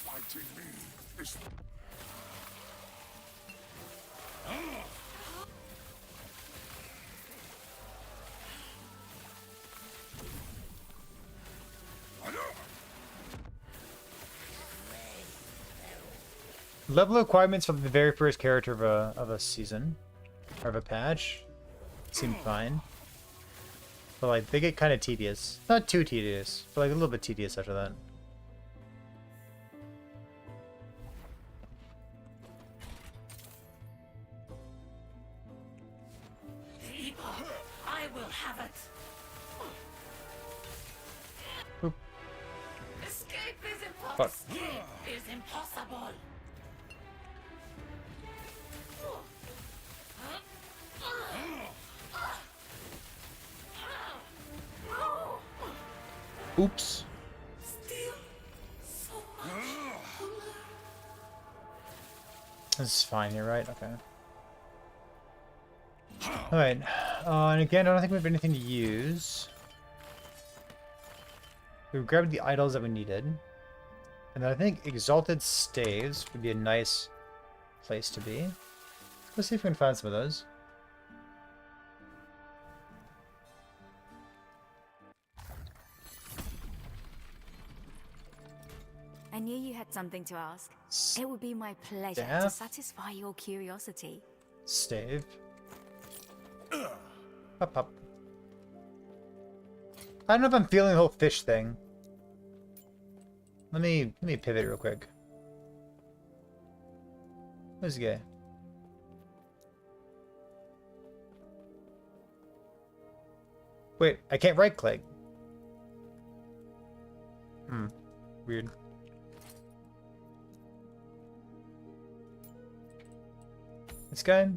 Fighting me is... Level requirements for the very first character of a season. Or of a patch. Seem fine. But like, they get kind of tedious. Not too tedious, but like a little bit tedious after that. The epoch, I will have it. Boop. Escape is impossible. Fuck. Escape is impossible. Oops. Still so much to learn. This is fine here, right? Okay. Alright. And again, I don't think we have anything to use. We grabbed the idols that we needed. And then I think Exalted Staves would be a nice place to be. Let's see if we can find some of those. I knew you had something to ask. It would be my pleasure to Staff? satisfy your curiosity. Stave. Up, up. I don't know if I'm feeling the whole fish thing. Let me pivot real quick. Who's the guy? Wait, I can't right click. Weird. This guy?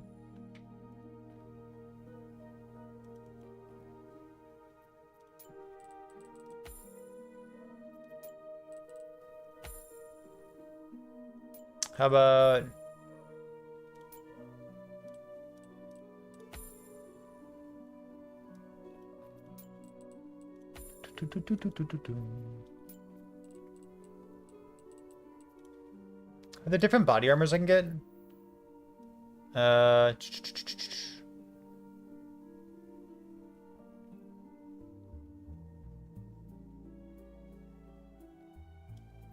How about... Are there different body armors I can get?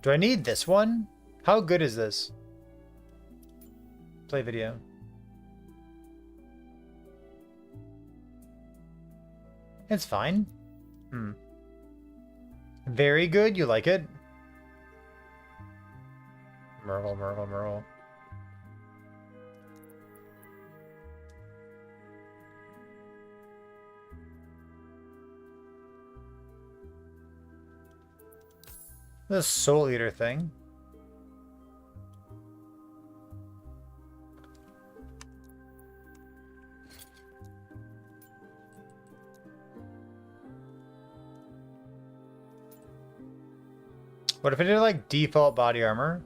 Do I need this one? How good is this? Play video. It's fine. Hmm. Very good. You like it? Merle, Merle, Merle. The Soul Eater thing. What if I did like default body armor?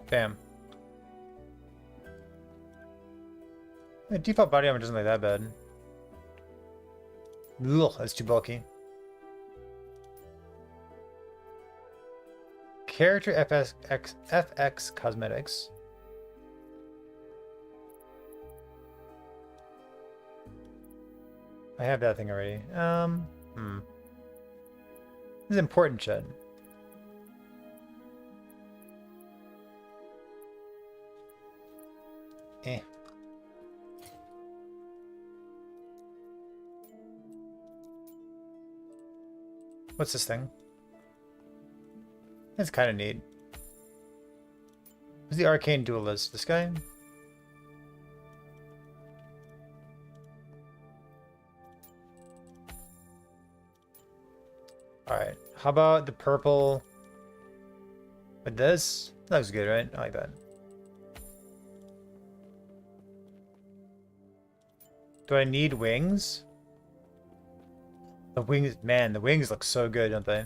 Bam. The default body armor doesn't look that bad. Ugh, that's too bulky. Character FX cosmetics. I have that thing already. This is important shit. Eh. What's this thing? That's kind of neat. Who's the arcane duelist? This guy? Alright. How about the purple with this? That looks good, right? I like that. Do I need wings? The wings, man, the wings look so good, don't they?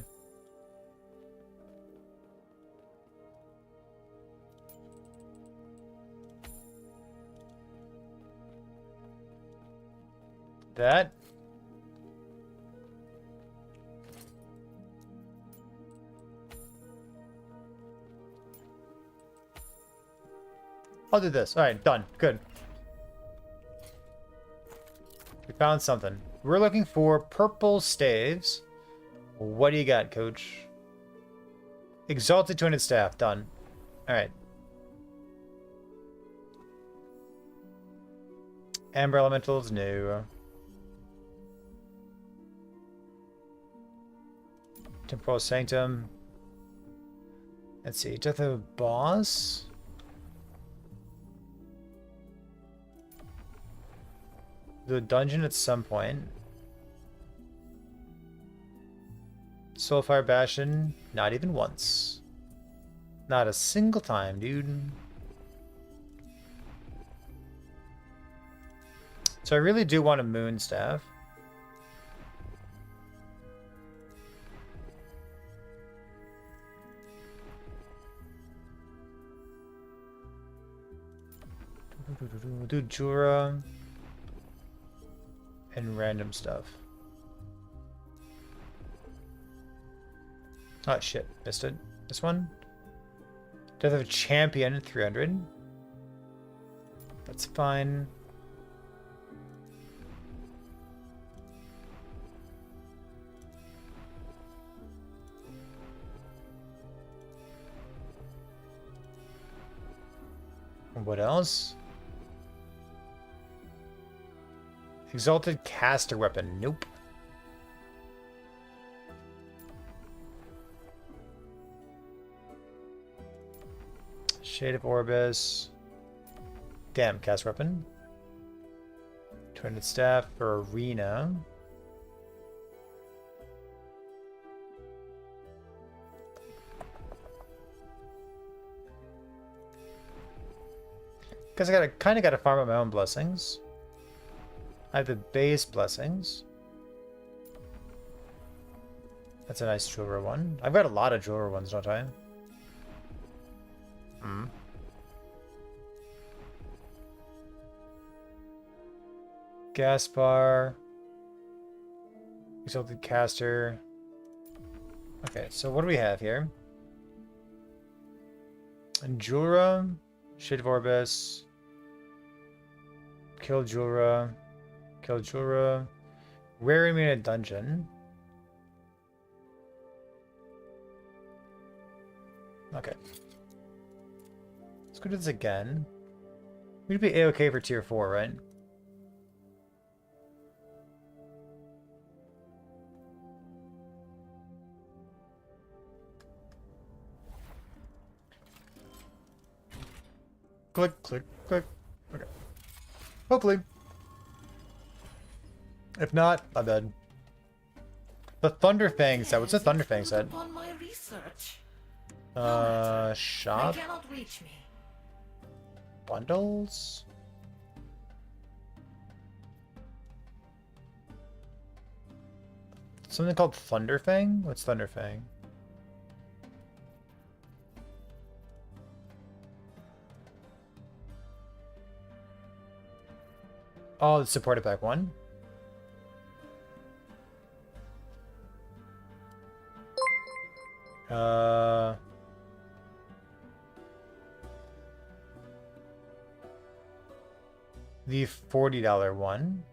That? I'll do this. Alright, done. Good. We found something. We're looking for purple staves. What do you got, coach? Exalted 200 staff. Done. Alright. Amber elementals? No. Temporal sanctum. Let's see. Death of a boss? The dungeon at some point. Soulfire Bastion, not even once. Not a single time, dude. So I really do want a moon staff. Do Jura. And random stuff. Oh shit, missed it. This one? Death of a Champion, 300. That's fine. What else? Exalted caster weapon. Nope. Shade of Orbis. Damn, cast weapon. 200 staff for arena. Because I kind of gotta farm up my own blessings. I have the base blessings. That's a nice jeweler one. I've got a lot of jeweler ones, don't I? Hmm. Gaspar. Exalted caster. Okay, so what do we have here? Jura, Shade of Orbis, kill Jura, rare enemy in a dungeon. Okay. Let's go do this again. We'd be A-okay for tier 4, right? Click, click, click. Okay. Hopefully. If not, I'm dead. The Thunderfang set. What's the Thunderfang set? Upon my research. They Shop? cannot reach me. Bundles? Something called Thunderfang? What's Thunderfang? Oh, the supported pack 1. The $40 one,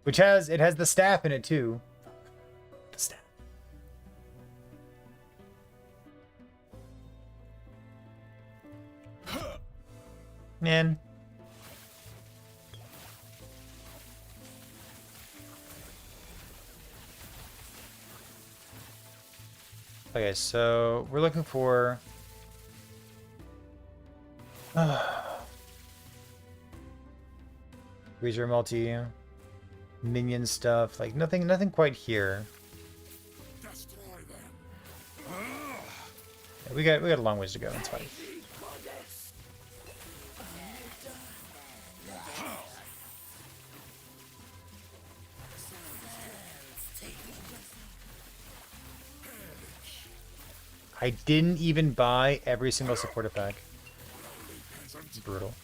which has the staff in it too. The staff. Man. Okay, so we're looking for Razor multi minion stuff, like nothing quite here. Destroy them. Yeah, we got a long ways to go, it's fine. I didn't even buy every single supporter pack. It's brutal.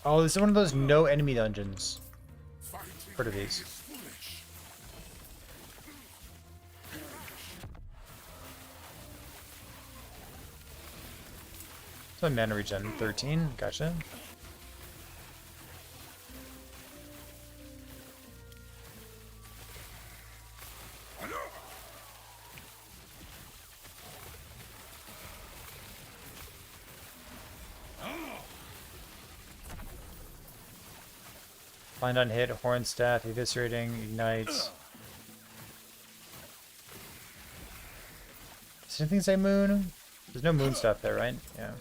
Oh, this is one of those no enemy dungeons. Heard of these? So mana regen 13, gotcha. Find on hit, horn staff, eviscerating, ignites. Does anything say moon? There's no moon stuff there, right? Yeah.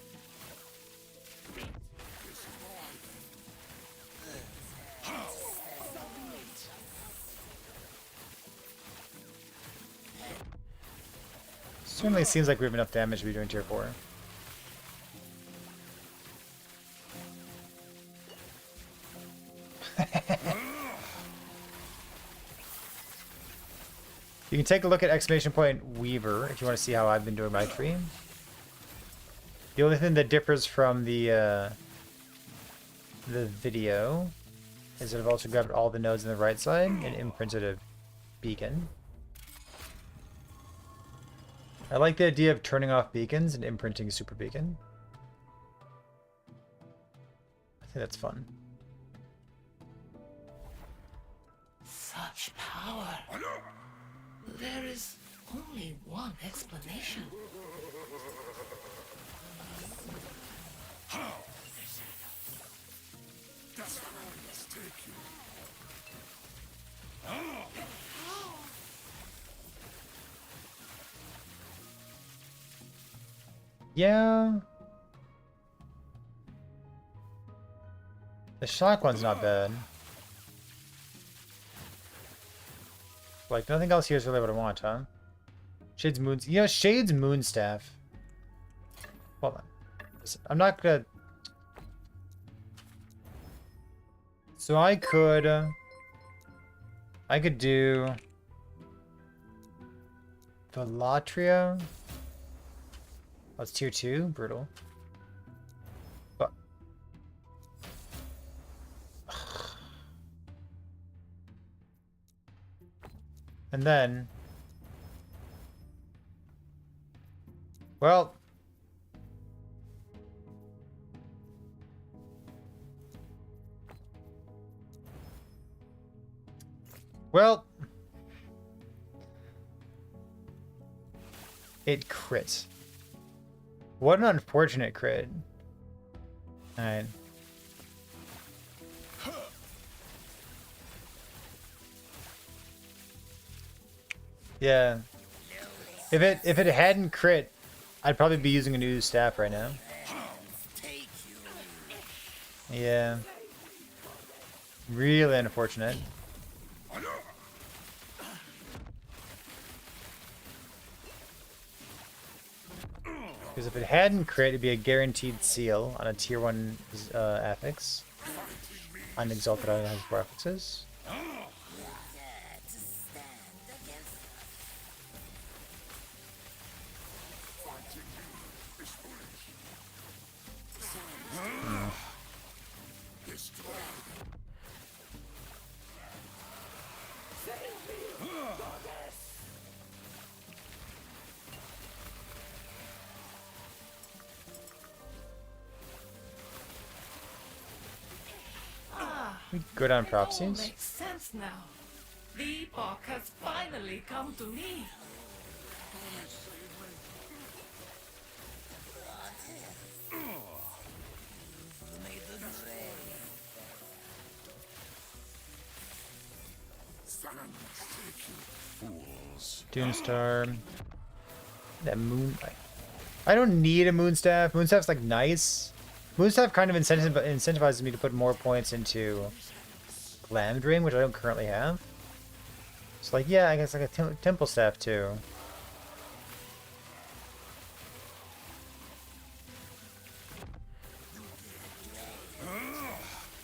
Certainly seems like we have enough damage to be doing tier 4. You can take a look at exclamation point Weaver if you want to see how I've been doing my tree. The only thing that differs from the video is that I've also grabbed all the nodes on the right side and imprinted a beacon. I like the idea of turning off beacons and imprinting a super beacon. I think that's fun. Such power. There is only one explanation. How? That's where I must take you. Yeah. The shock one's not bad. Like, nothing else here is really what I want, huh? Shade's Moons. Yeah, Shade's Moonstaff. Hold on. Listen, I'm not gonna... So I could do... Velatria. Oh, it's tier 2? Brutal. But And then... Well... Well... It crit. What an unfortunate crit. Alright. Yeah. If it hadn't crit, I'd probably be using a new staff right now. Yeah. Really unfortunate. Because if it hadn't crit, it'd be a guaranteed seal on a tier 1 affix. On Exalted Iron has 4 affixes. Good on It all prophecies. makes sense now. The epoch has finally come to me. Doomstar. That moon. I don't need a Moonstaff. Moonstaff's like nice. Moonstaff kind of incentivizes me to put more points into Glam Drain, which I don't currently have. It's like, yeah, I guess like a Temple Staff too.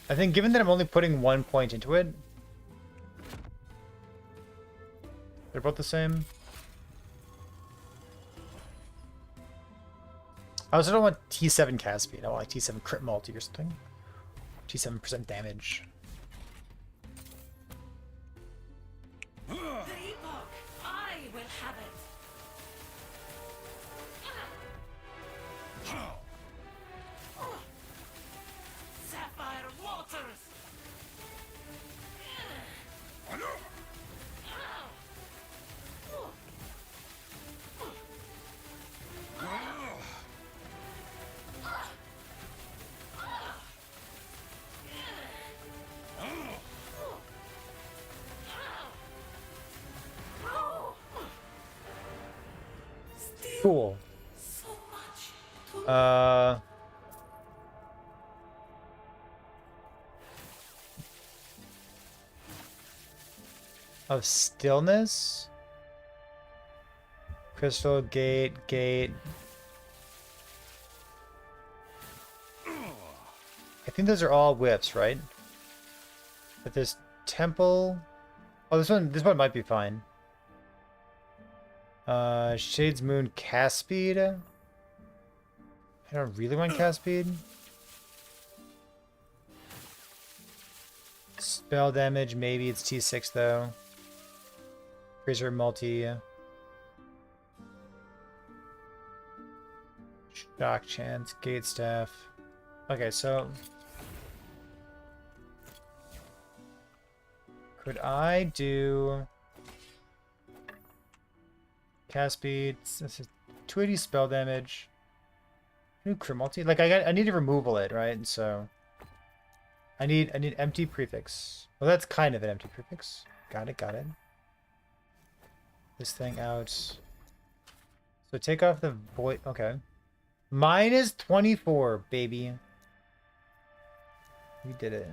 I think given that I'm only putting 1 point into it, they're both the same. I also don't want T7 cast speed. I want like T7 crit multi or something. T7% damage. The epoch, I will have it. Sapphire waters. Cool. So much. Of stillness? Crystal, gate. I think those are all whips, right? But this temple... Oh, this one might be fine. Shades Moon cast speed. I don't really want cast speed. Spell damage, maybe it's T6 though. Freezer multi. Shock chance, gate staff. Okay, so could I do cast speed? This is 280 spell damage. New crit multi. Like I need to removal it, right? And so I need empty prefix. Well, that's kind of an empty prefix. Got it. This thing out. So take off the void. Okay. Minus 24, baby. We did it.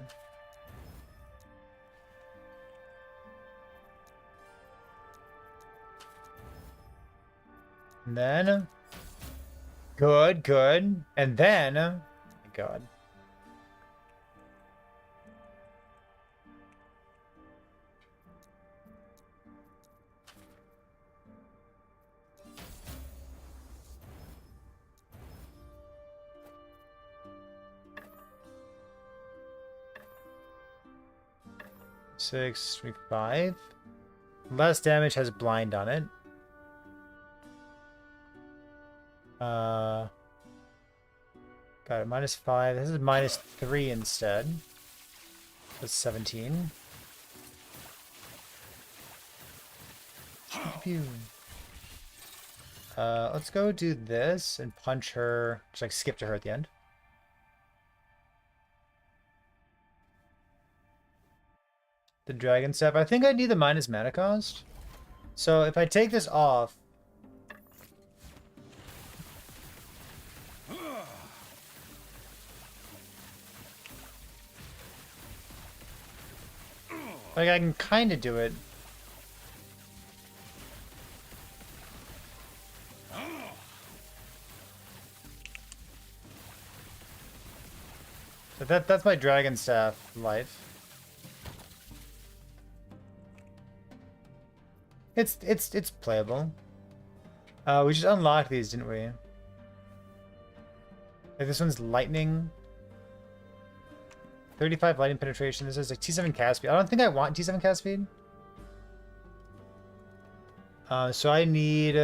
And then good. And then oh my God. Six, 5. Less damage has blind on it. Got it. -5. This is -3 instead. That's 17. Pew. Let's go do this and punch her. Just like skip to her at the end. The dragon staff. I think I need the minus mana cost. So if I take this off, like I can kind of do it. So that's my dragon staff life. It's playable. We just unlocked these, didn't we? Like this one's lightning. 35 lightning penetration. This is like T7 cast speed. I don't think I want T7 cast speed. So I need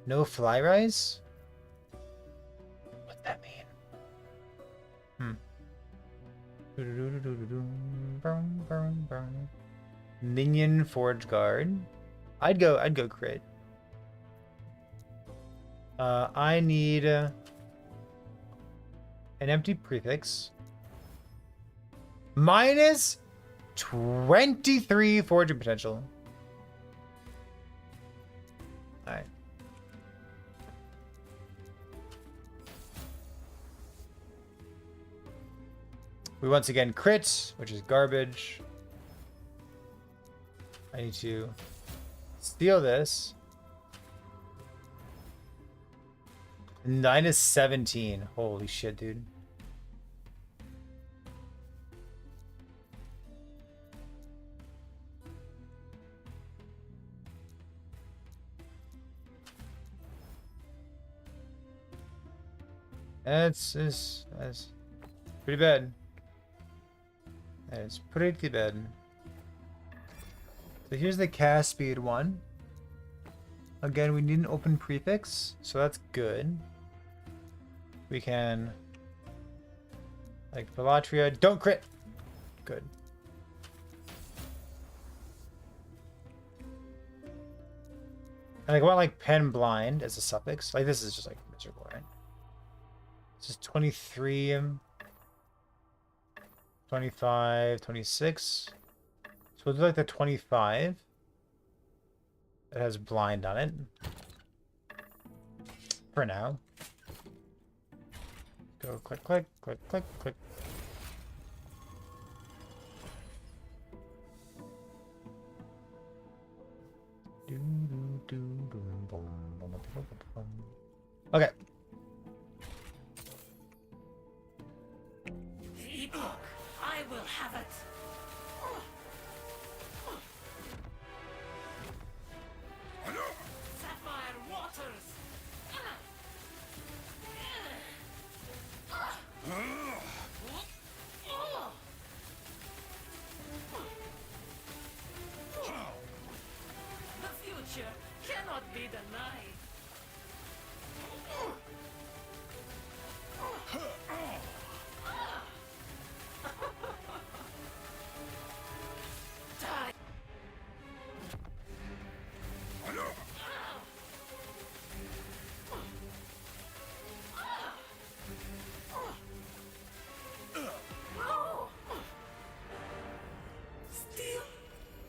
no fly rise. What's that mean? Minion Forge Guard. I'd go crit. I need an empty prefix. Minus 23 forging potential. Alright. We once again crit, which is garbage. I need to steal this. -17. Holy shit, dude. That's pretty bad. It's pretty bad. So here's the cast speed one. Again, we need an open prefix, so that's good. We can, like, Velatria, don't crit. Good. And like, I want like pen blind as a suffix. Like this is just like miserable, right? This is 23, 25, 26. So we'll do like the 25. It has blind on it. For now. Go click, click, click, click, click. Okay. The epoch. I will have it. Sapphire waters. The future cannot be denied. Die. Still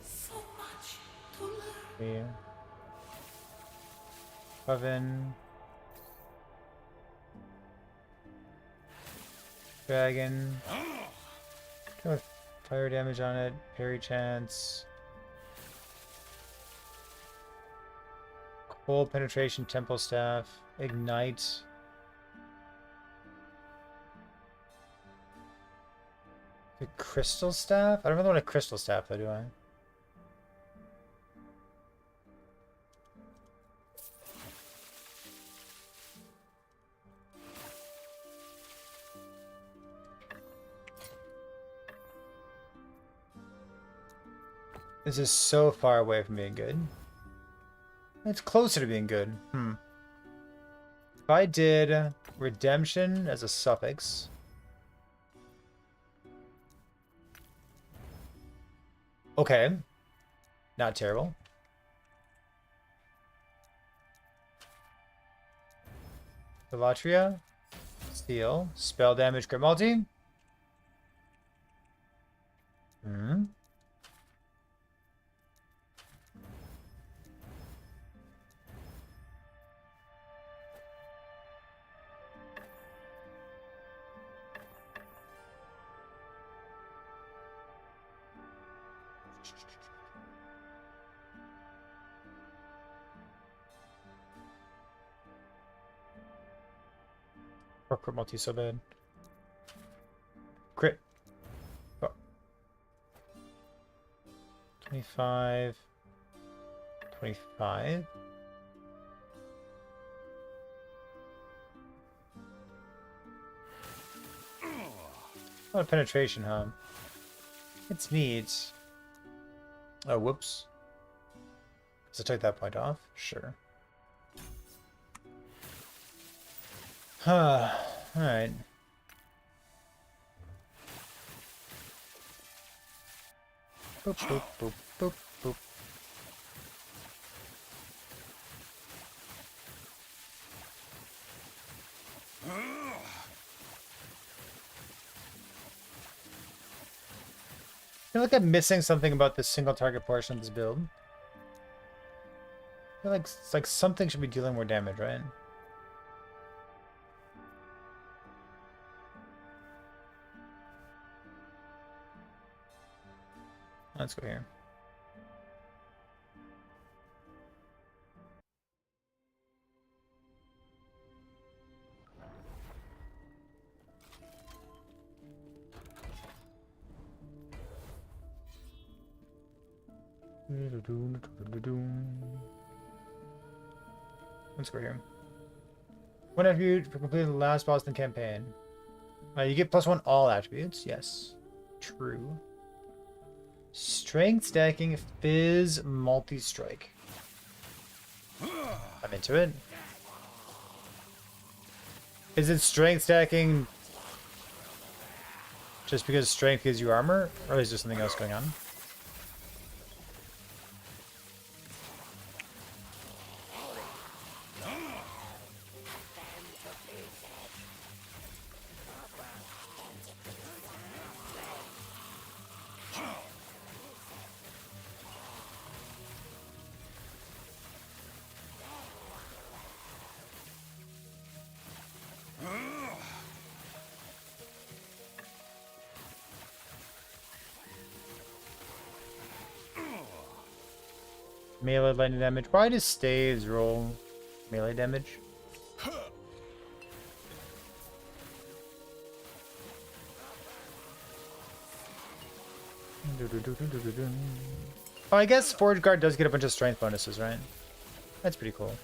so much to learn. Yeah. Oven. Dragon. Go with fire damage on it. Parry chance. Cold penetration. Temple staff. Ignite. The crystal staff? I don't really want a crystal staff though, do I? This is so far away from being good. It's closer to being good. If I did redemption as a suffix. Okay. Not terrible. Philatria. Seal. Spell damage, crit multi. Or crit multi so bad. Crit. Oh. 25. 25. A lot of penetration, huh? It's neat. Oh, whoops. So take that point off? Sure. Huh. Alright. Boop, boop, boop, boop, boop. I feel like I'm missing something about this single target portion of this build. I feel like it's like something should be dealing more damage, right? Let's go here. Let's go here. One attribute for completing the last boss in the campaign. You get +1 all attributes. Yes. True. Strength stacking Fizz multi-strike. I'm into it. Is it strength stacking just because strength gives you armor? Or is there something else going on? Melee lightning damage. Why does staves roll melee damage? Oh, I guess Forge Guard does get a bunch of strength bonuses, right? That's pretty cool.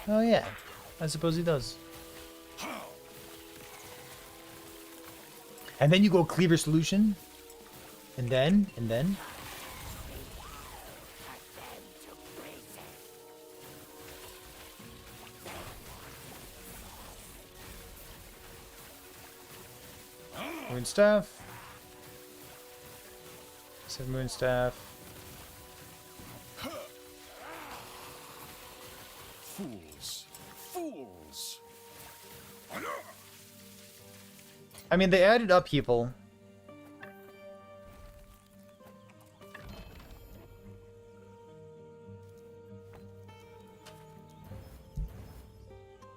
Oh yeah, I suppose he does. And then you go Cleaver Solution. And then... Moonstaff. Says Moonstaff. Fools. Fools. I mean, they added upheaval.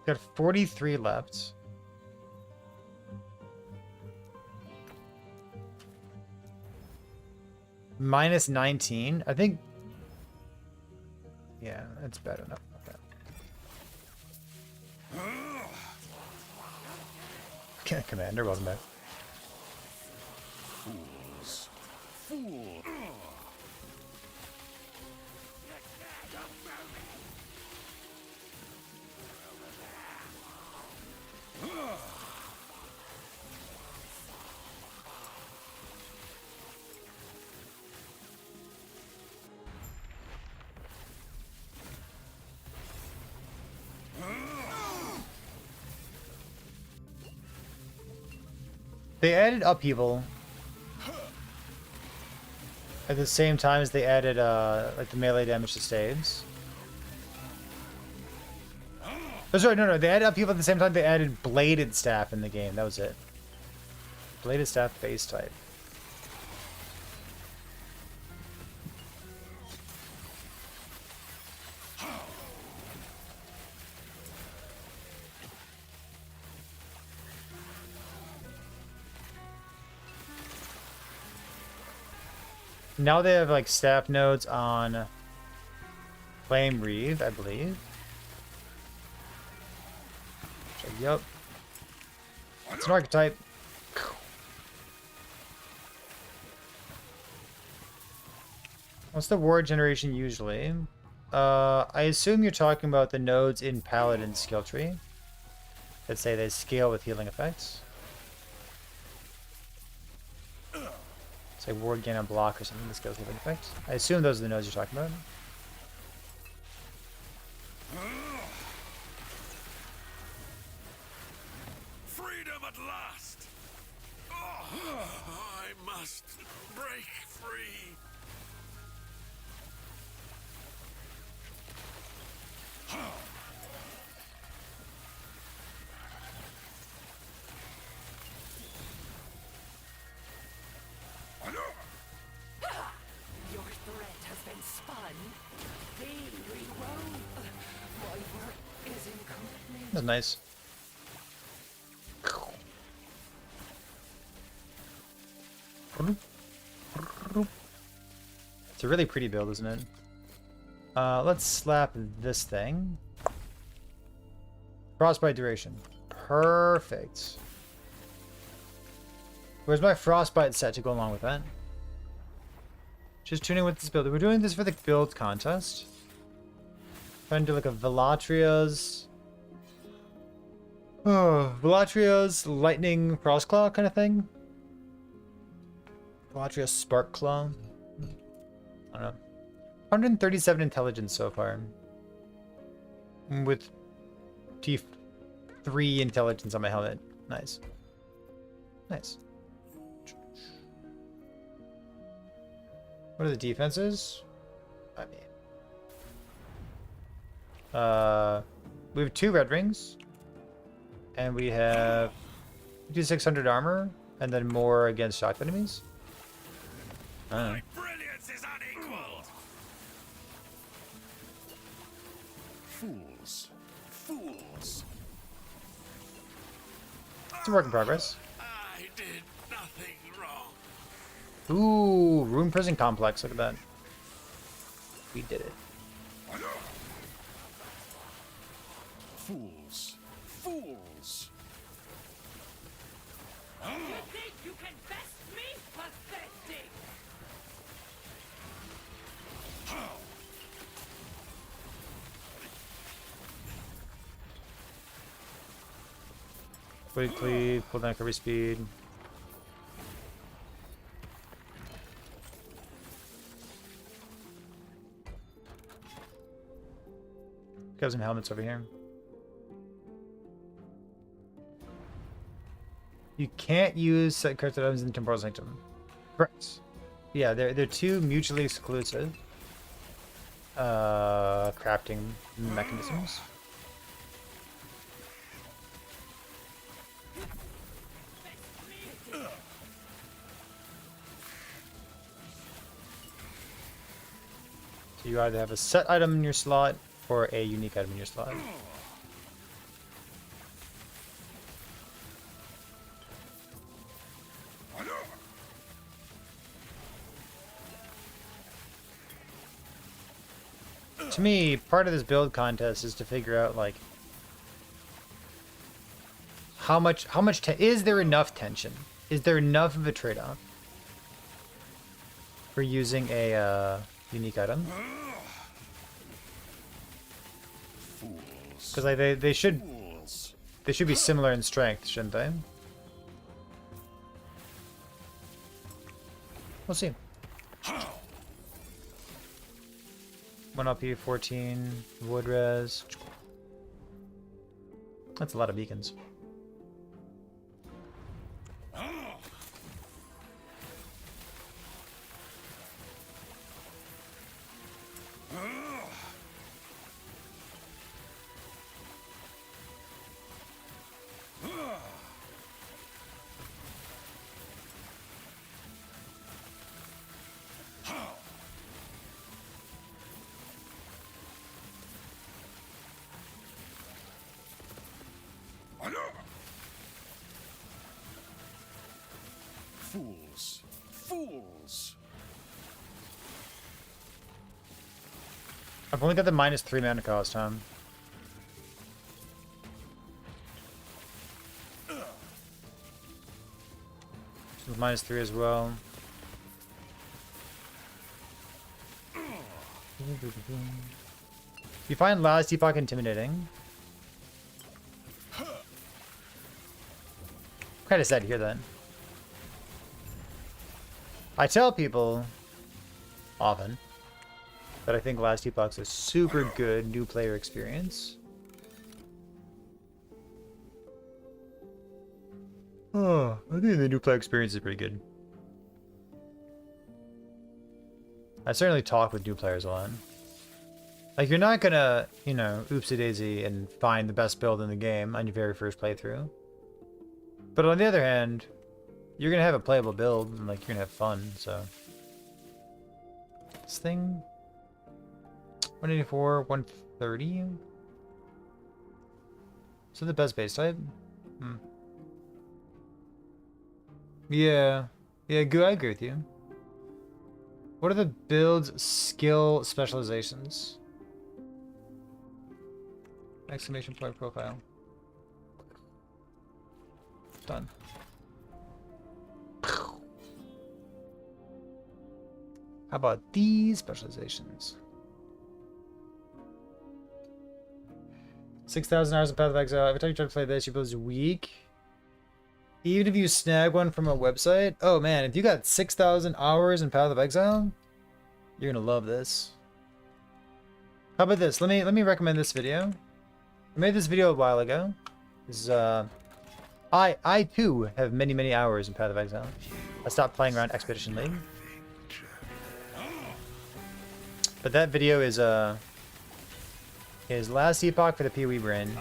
Got 43 left. Minus 19. I think. Yeah, that's bad enough. Okay. Commander, welcome back. Fools. Fools. They added upheaval at the same time as they added like the melee damage to staves. Oh, sorry, no, they added upheaval at the same time they added bladed staff in the game. That was it. Bladed staff base type. Now they have like staff nodes on Flame Reeve, I believe. So, yep. It's an archetype. What's the ward generation usually? I assume you're talking about the nodes in Paladin skill tree that say they scale with healing effects. It's like ward gain on block or something that scales with healing effects. I assume those are the nodes you're talking about. Freedom at last! Oh, I must break free. Your threat has been spun. Be rewove. My work is incomplete. That's nice. It's a really pretty build, isn't it? Let's slap this thing. Frostbite duration. Perfect. Where's my frostbite set to go along with that? Just tuning with this build. We're doing this for the build contest. Trying to do like a Velatria's... Oh, Velatria's Lightning Frostclaw kind of thing. Velatria's Spark Claw. I don't know. 137 intelligence so far. With T3 intelligence on my helmet. Nice. Nice. What are the defenses? I mean... we have 2 red rings. And we have 5600 armor. And then more against shocked enemies. I don't know. My brilliance is unequaled. Fools. Fools. It's a work in progress. I did nothing wrong. Ooh, Rune Prison Complex. Look at that. We did it. Fools. Fools. You think you can best me? Pathetic. Quickly, pull down recovery speed. Got some helmets over here. You can't use set crafted items in Temporal Sanctum. Correct. Yeah, they're 2 mutually exclusive crafting mechanisms. So you either have a set item in your slot or a unique item in your slot. To me, part of this build contest is to figure out like how much is there enough tension? Is there enough of a trade-off for using a unique item? Because like they should be similar in strength, shouldn't they? We'll see. 1 LP, 14 wood res. That's a lot of beacons. Fools! Fools! I've only got the -3 mana cost, huh? So -3 as well. You find last epoch intimidating. Kind of sad here then. I tell people often that I think last epoch's a super good new player experience. Oh, I think the new player experience is pretty good. I certainly talk with new players a lot. Like, you're not gonna, you know, oopsie daisy and find the best build in the game on your very first playthrough. But on the other hand, you're gonna have a playable build and, like, you're gonna have fun, so. This thing. 184, 130? So the best base type? Hmm. Yeah. Yeah, good, I agree with you. What are the build's skill specializations? Exclamation point profile. Done. How about these specializations? 6,000 hours of Path of Exile. Every time you try to play this, your build is weak. Even if you snag one from a website? Oh man, if you got 6,000 hours in Path of Exile, you're gonna love this. How about this? Let me recommend this video. I made this video a while ago. This is, I too have many hours in Path of Exile. I stopped playing around Expedition League. But that video is last epoch for the PoE brain.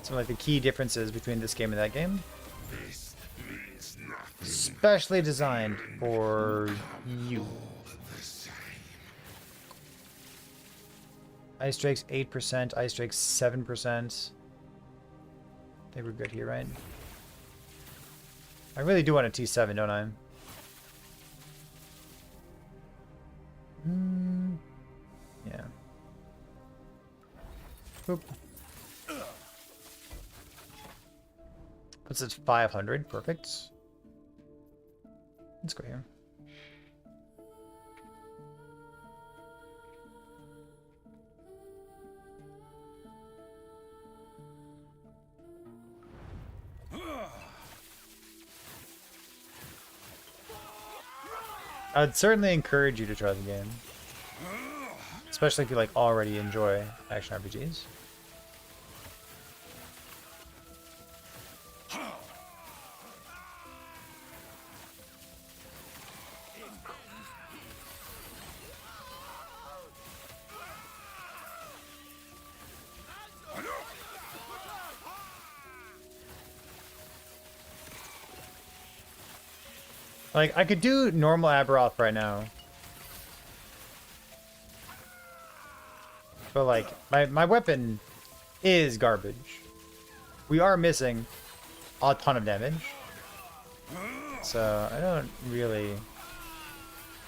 Some like the key differences between this game and that game. Specially designed for you. Ice Drake's 8%, Ice Drake's 7%. They were good here, right? I really do want a T7, don't I? Yeah. Boop. Puts it 500, perfect. Let's go here. I'd certainly encourage you to try the game. Especially if you like already enjoy action RPGs. Like, I could do normal Aberoth right now. But, like, my weapon is garbage. We are missing a ton of damage. So, I don't really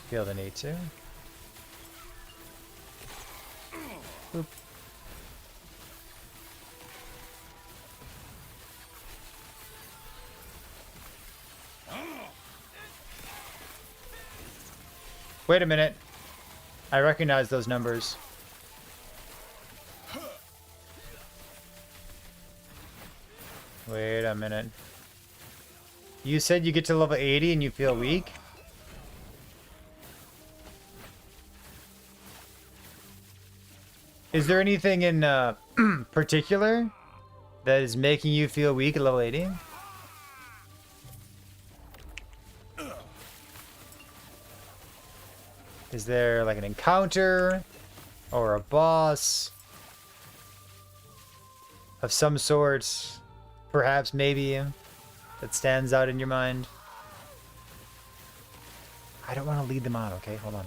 feel the need to. Boop. Wait a minute. I recognize those numbers. Wait a minute. You said you get to level 80 and you feel weak? Is there anything in particular that is making you feel weak at level 80? Is there like an encounter or a boss of some sort, perhaps, maybe, that stands out in your mind? I don't want to lead them on, okay? Hold on.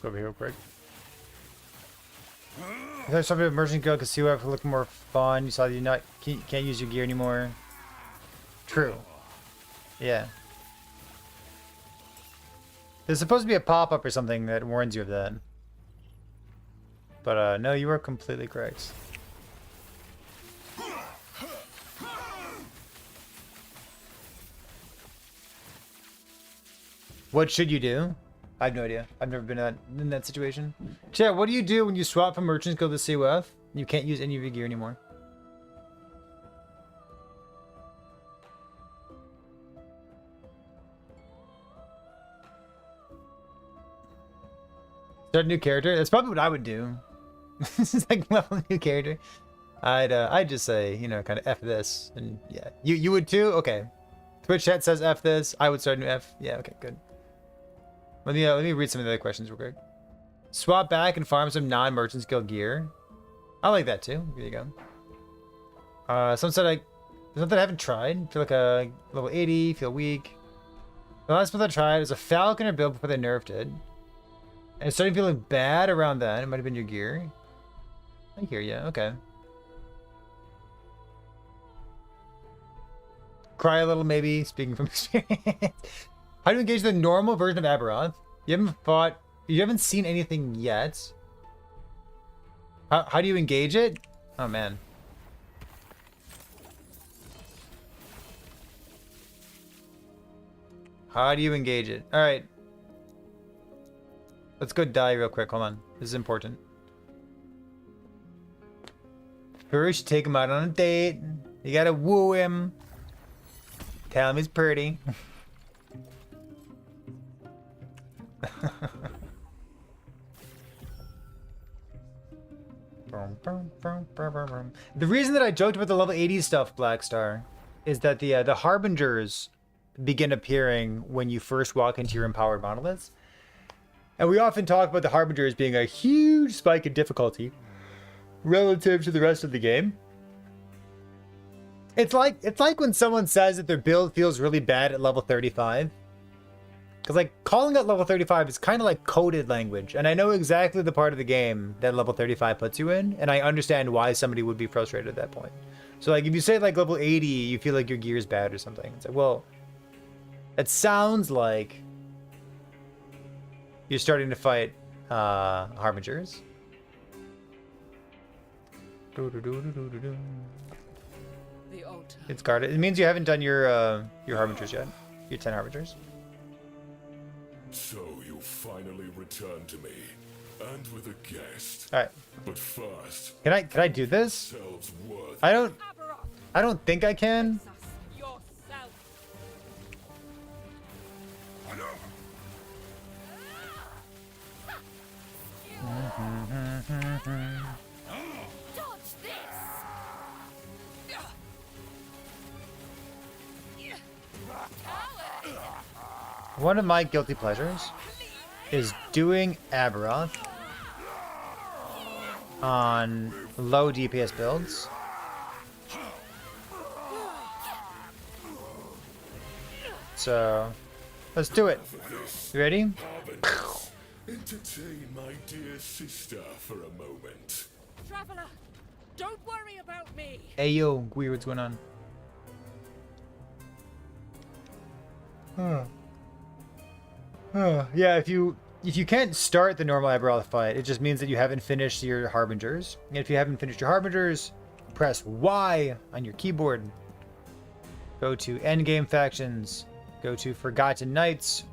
go over here real quick. If there's something with merchant guild, because COF look more fun. You saw that you can't use your gear anymore. True. Yeah. There's supposed to be a pop-up or something that warns you of that. But no, you are completely correct. What should you do? I have no idea. I've never been in that situation. Chat, what do you do when you swap from Merchants Guild to COF? You can't use any of your gear anymore. Start a new character? That's probably what I would do. It's like level a new character. I'd just say, you know, kind of F this. And yeah. You would too? Okay. Twitch chat says F this. I would start a new F. Yeah, okay, good. Let me read some of the other questions real quick. Swap back and farm some non-Merchants Guild gear. I like that too. Here you go. Something I haven't tried. Feel like a level 80. Feel weak. The last one I tried was a Falconer build before they nerfed it. And starting feeling bad around then. It might have been your gear. I hear you. Okay. Cry a little maybe. Speaking from experience. How do you engage the normal version of Aberoth? You haven't seen anything yet. How do you engage it? Oh man. How do you engage it? Alright. Let's go die real quick. Hold on. This is important. First, take him out on a date. You gotta woo him. Tell him he's pretty. The reason that I joked about the level 80 stuff, Blackstar, is that the Harbingers begin appearing when you first walk into your empowered monoliths. And we often talk about the Harbingers being a huge spike in difficulty relative to the rest of the game. It's like when someone says that their build feels really bad at level 35. Because, like, calling out level 35 is kind of like coded language. And I know exactly the part of the game that level 35 puts you in. And I understand why somebody would be frustrated at that point. So, like, if you say, like, level 80, you feel like your gear is bad or something. It's like, well, it sounds like you're starting to fight Harbingers. The altar. It's guarded. It means you haven't done your Harbingers yet. Your 10 Harbingers. So you finally returned to me, and with a guest. All right. But first, Can I do this? selves worth. I don't think I can. Yourself. Dodge this! One of my guilty pleasures is doing Aberoth on low DPS builds. So, let's do it. You ready? Entertain my dear sister for a moment. Traveler, don't worry about me. Hey yo, weird, what's going on? Yeah, if you can't start the normal Aberoth fight, it just means that you haven't finished your Harbingers. And if you haven't finished your Harbingers, press Y on your keyboard. Go to Endgame Factions. Go to Forgotten Knights.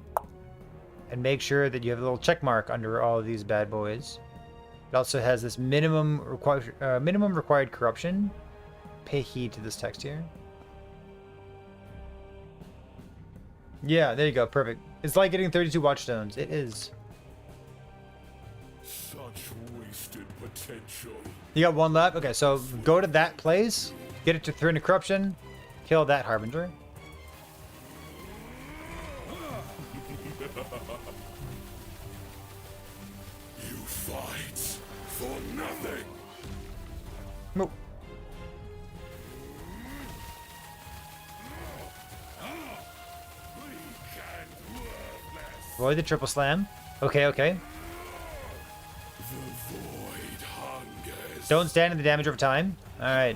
And make sure that you have a little check mark under all of these bad boys. It also has this minimum required corruption. Pay heed to this text here. Yeah, there you go. Perfect. It's like getting 32 Watchstones. It is. Such wasted potential. You got one left? Okay, so go to that place. Get it to 300 corruption. Kill that Harbinger. You fight for nothing. Nope. Avoid the triple slam. Okay, okay. Don't stand in the damage over time. All right.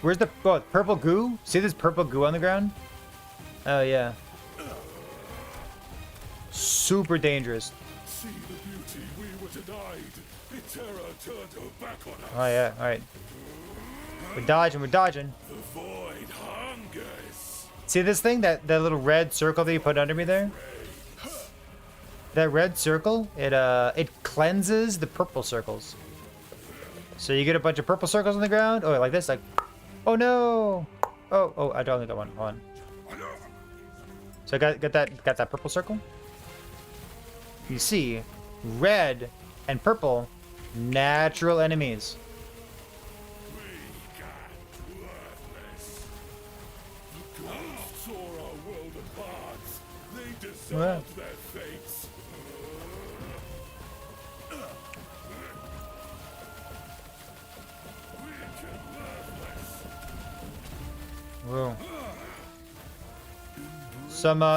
Where's the purple goo? See this purple goo on the ground? Oh yeah. Super dangerous. See the beauty we were denied. The terror turned her back on us. Oh yeah. All right. We're dodging. We're dodging. The void hungers. See this thing? That little red circle that you put under me there? That red circle, it cleanses the purple circles. So you get a bunch of purple circles on the ground. Oh, like this, like, oh no! Oh, I only got one. Hold on. So I got that purple circle. You see, red and purple, natural enemies. We got worthless. The ghosts tore our world apart. They deserved their fates. Whoa.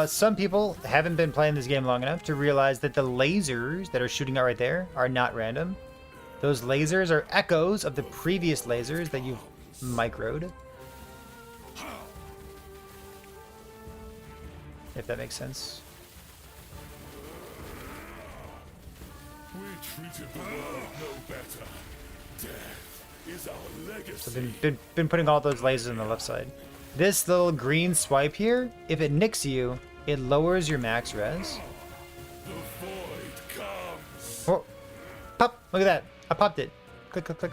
Some people haven't been playing this game long enough to realize that the lasers that are shooting out right there are not random. Those lasers are echoes of the previous lasers that you've microed. If that makes sense. We treated the world no better. Death is our legacy. So been putting all those lasers on the left side. This little green swipe here, if it nicks you, it lowers your max res. The void comes. Oh, pop! Look at that! I popped it. Click, click, click.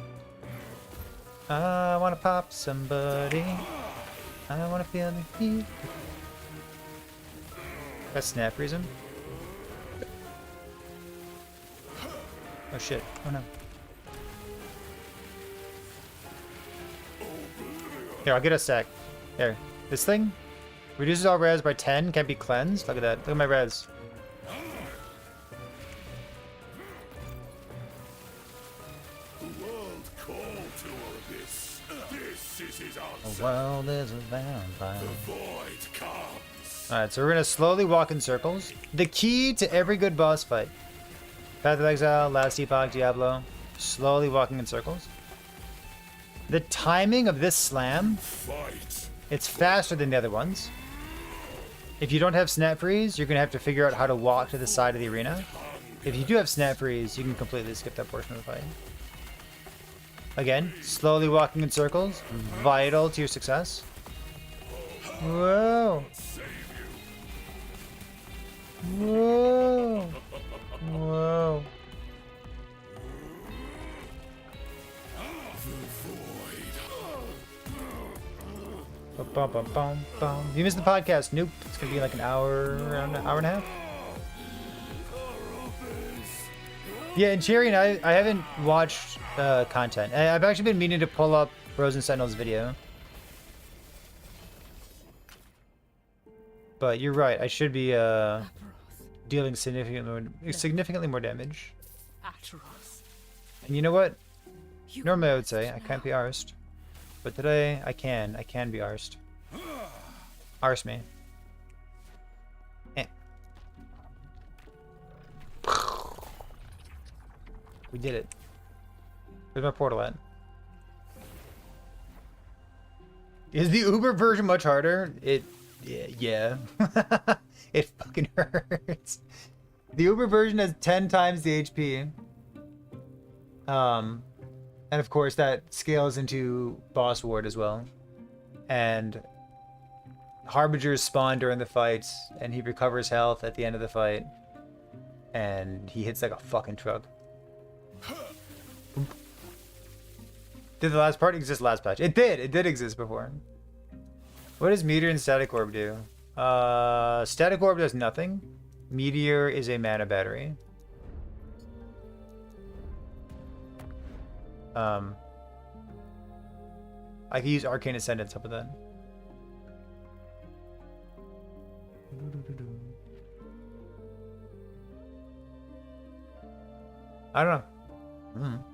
I wanna pop somebody. I wanna feel the heat. That's snap reason. Oh shit! Oh no. Here, I'll get a sec. There. This thing reduces all res by 10, can't be cleansed. Look at that. Look at my res. The world called to this. This is his answer. The world is a vampire. The void comes. Alright, so we're gonna slowly walk in circles. The key to every good boss fight. Path of Exile, Last Epoch, Diablo. Slowly walking in circles. The timing of this slam, Fight. it's faster than the other ones. If you don't have snap freeze, you're gonna have to figure out how to walk to the side of the arena. If you do have snap freeze, you can completely skip that portion of the fight. Again, slowly walking in circles, vital to your success. Whoa! Whoa! Whoa! Bum, bum, bum, bum. If you missed the podcast, nope. It's gonna be like an hour, around an hour and a half. Yeah, and Cherry and I haven't watched content. I've actually been meaning to pull up Frozen Sentinel's video. But you're right, I should be dealing significantly more damage. Atros. And you know what? Normally I would say I can't be arsed. But today I can be arsed. Arse me. Eh. We did it. Where's my portal at? Is the Uber version much harder? Yeah. It fucking hurts. The Uber version has 10 times the HP. And of course that scales into boss ward as well. And Harbingers spawn during the fights, and he recovers health at the end of the fight. And he hits like a fucking truck. Did the last part exist last patch? It did exist before. What does Meteor and Static Orb do? Static Orb does nothing. Meteor is a mana battery. I can use Arcane Ascendant on top of that. I don't know.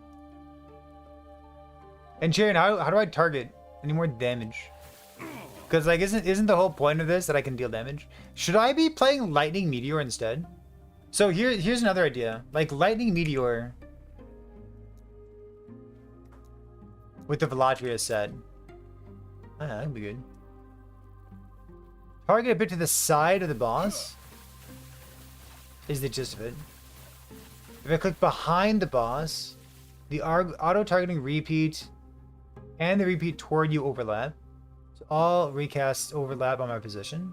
And Sharon, how do I target any more damage? Because like, isn't the whole point of this that I can deal damage? Should I be playing Lightning Meteor instead? So here's another idea. Like Lightning Meteor. with the Velatria set. Ah, that'd be good. Target a bit to the side of the boss is the gist of it. If I click behind the boss, the auto-targeting repeat and the repeat toward you overlap. So all recasts overlap on my position.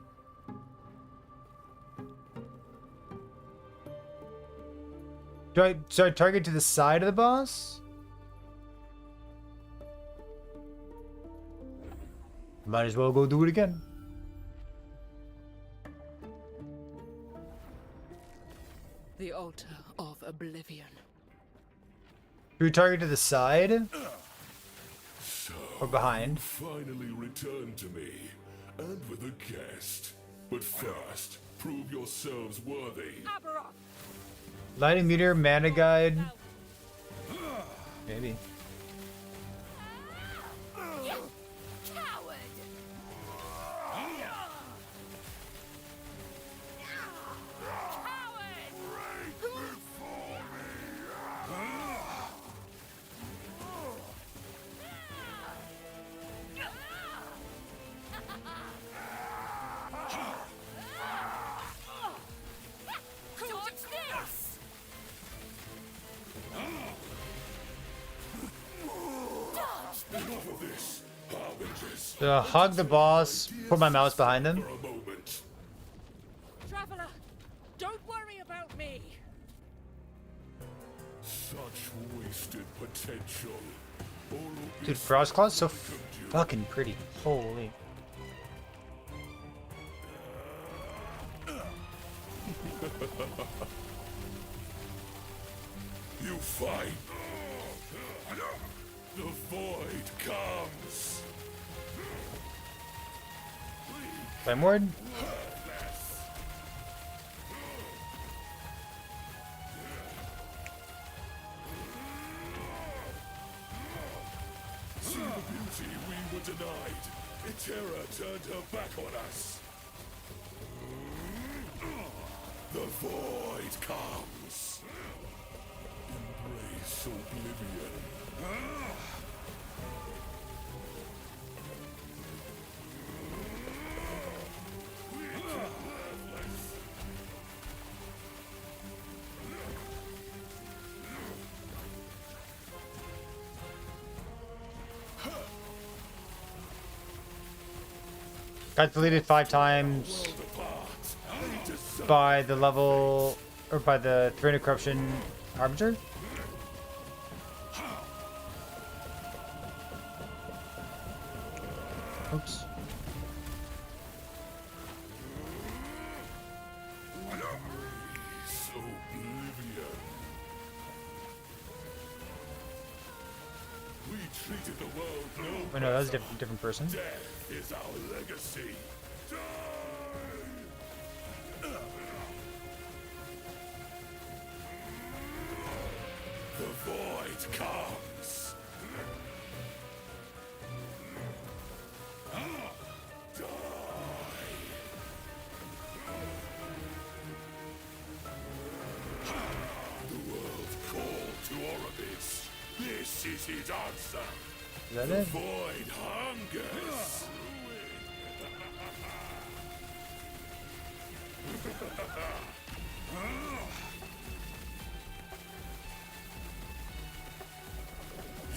So I target to the side of the boss? Might as well go do it again. The altar of oblivion. Do we target to the side? Or behind? Finally returned to me, and with a guest. But first, prove yourselves worthy. Lighting meter, mana guide. Maybe. Enough of this, harbingers. So hug the boss, put my mouse behind them. For a moment. Traveler, don't worry about me. Such wasted potential. All of Dude, this Frostclaw's so fucking pretty. Holy. you fight. The void comes. Flame Ward? See the beauty we were denied. Terror turned her back on us. The void comes. Embrace oblivion. Got deleted 5 times by the level, or by the Throne of Corruption Harbinger. Oops. Oblivion. We treated the world no Oh no, that was a different person. Death is our legacy. Die! The void comes. Die! The world called to Orbis. This is his answer. Is that The it? void hungers.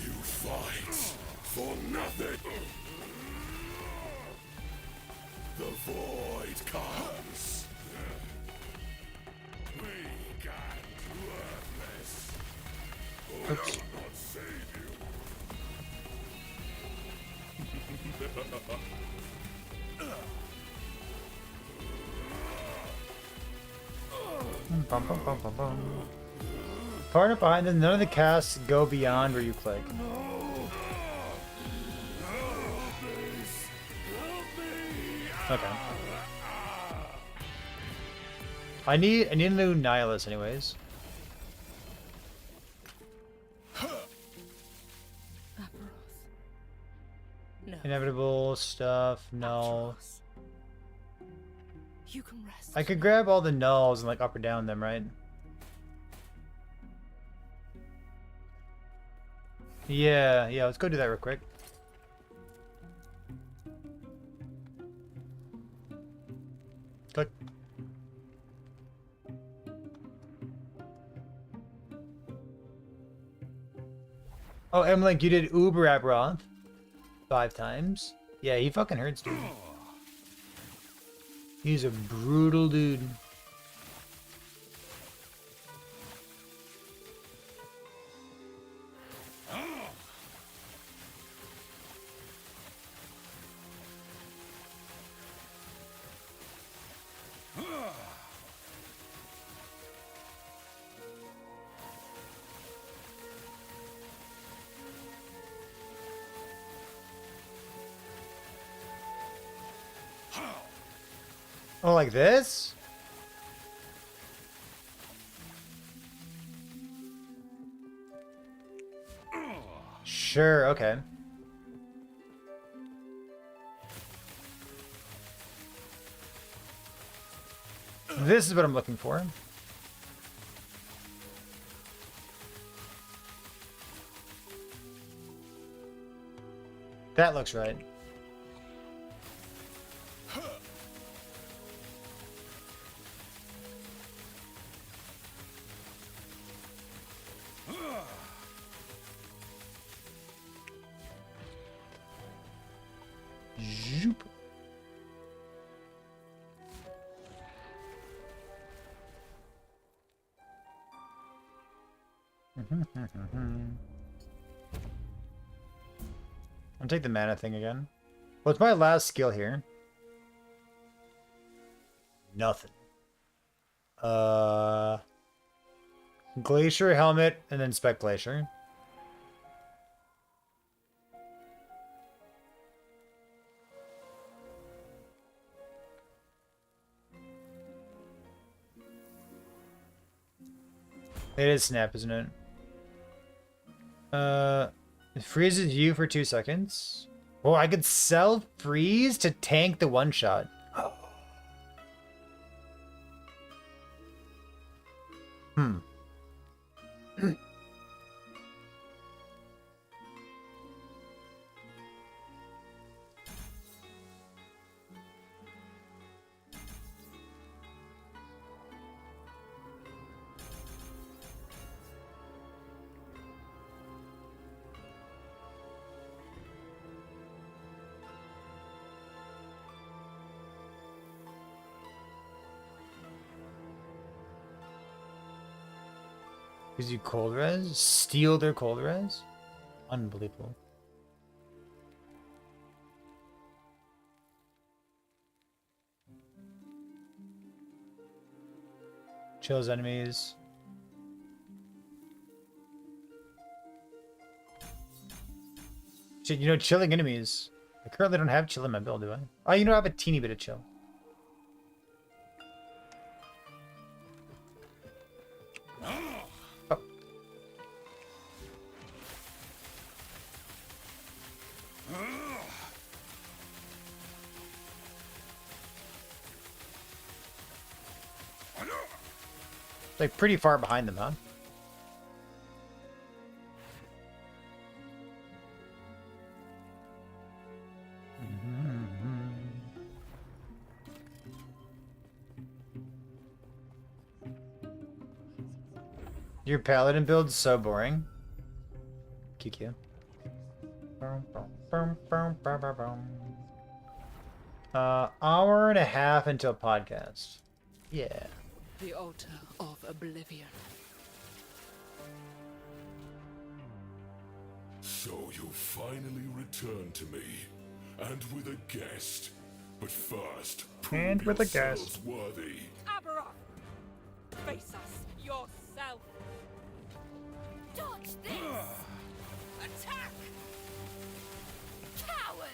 You fight for nothing. The void comes. Weak and worthless. I Oops. will not save you. Bum, bum, bum, bum, bum. Far enough behind them, none of the casts go beyond where you click. Okay. I need a new Nihilus anyways. No. Inevitable stuff, no. Atros. You can rest. I could grab all the nulls and like up or down them, right? Yeah, let's go do that real quick. Click. Oh, and like you did Uber at Roth 5 times. Yeah, he fucking hurts, dude. He's a brutal dude. Oh, like this? Sure, okay. This is what I'm looking for. That looks right. Zoop. I'll take the mana thing again. What's my last skill here? Nothing. Glacier helmet and then Spec Glacier. It is snap, isn't it? It freezes you for 2 seconds. Oh, I could sell freeze to tank the one shot. Hmm. Gives you cold res? Steal their cold res? Unbelievable. Chills enemies. Shit, you know, chilling enemies. I currently don't have chill in my build, do I? Oh, you know, I have a teeny bit of chill. Oh. Like pretty far behind them, huh? Your paladin build's so boring. QQ. Hour and a half until podcast. Yeah. The altar of oblivion. So you finally returned to me, and with a guest. But first, And prove with a yourselves guest. worthy. Capybara! Face us yourself! Dodge this! Attack! Coward!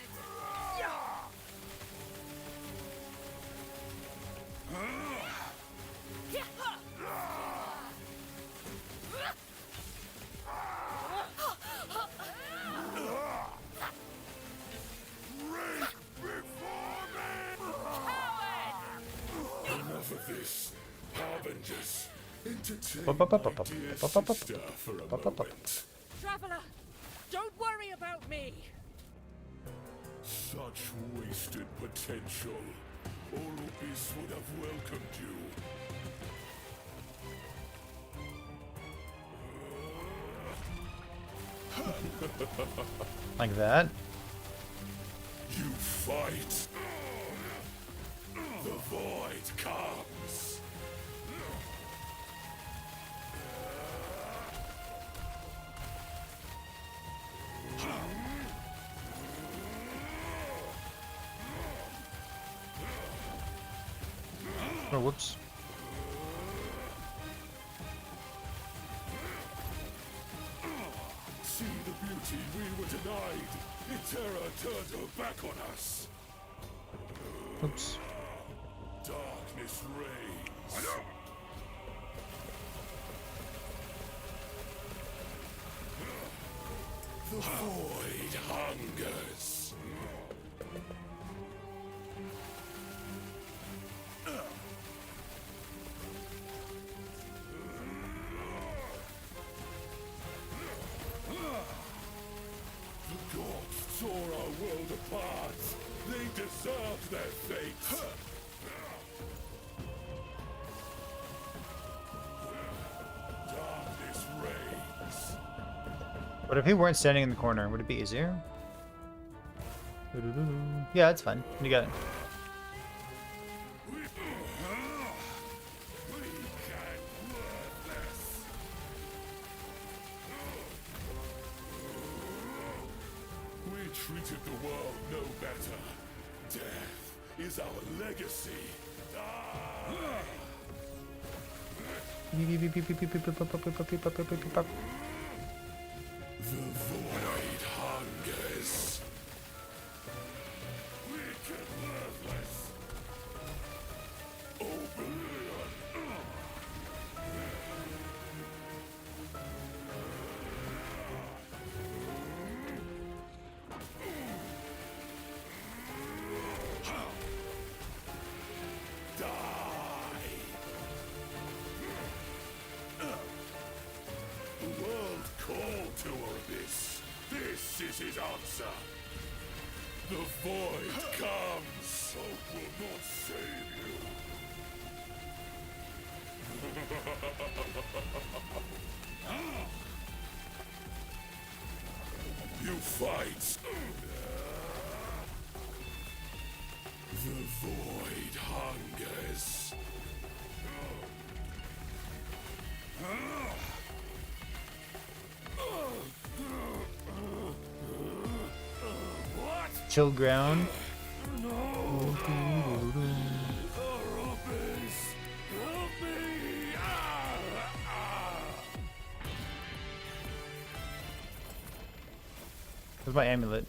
Enough of this, harbingers. Entertain Pop, pop, pop, my pop, dear pop, pop, pop, sister for a pop, pop, pop. moment. Traveler! Don't worry about me. Such wasted potential. Oropis would have welcomed you. Like that. You fight. The void comes. Oh, whoops. See the beauty we were denied. Terra turned her back on us. Oops. Darkness reigns. The void hungers. The gods tore our world apart. They deserved their fate. Darkness reigns. But if he weren't standing in the corner, would it be easier? Yeah, that's fine. You got it. We can worthless. We treated the world no better. Death is our legacy. The void hungers. Wicked worthless. Oblivion. Die. The world called to Orbis. This is his answer. The void comes. Hope will not save you. You fight. The void hungers. Chill ground. Oropis, help me! Where's my amulet?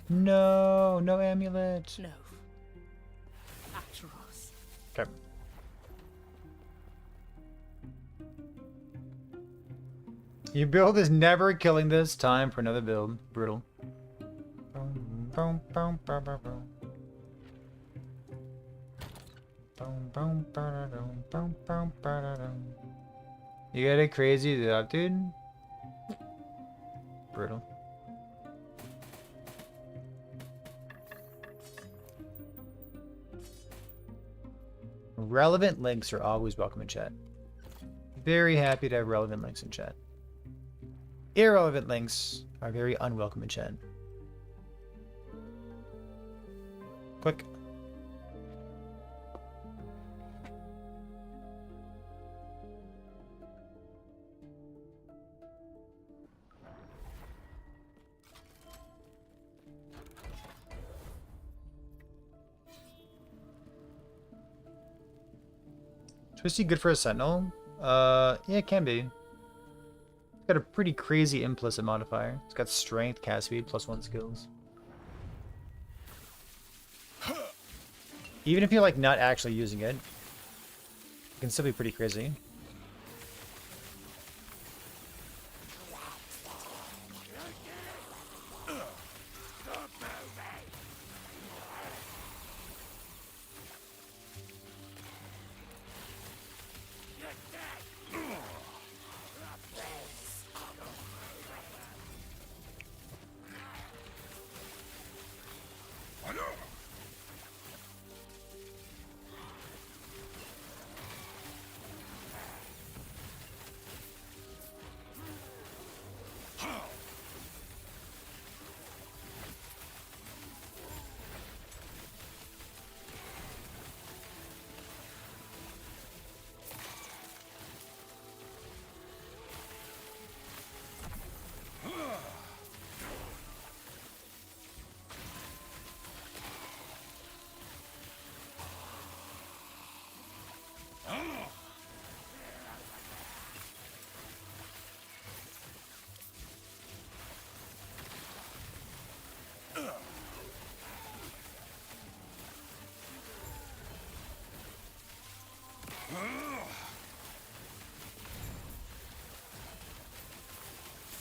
No, no amulet. No. Atros. Okay. Your build is never killing this. Time for another build. Brutal. You got it crazy up, dude. Brutal. Relevant links are always welcome in chat. Very happy to have relevant links in chat. Irrelevant links are very unwelcome in chat. Click. Twisty good for a sentinel? Yeah, it can be. It's got a pretty crazy implicit modifier. It's got strength, cast speed, +1 skills. Even if you're like not actually using it, it can still be pretty crazy.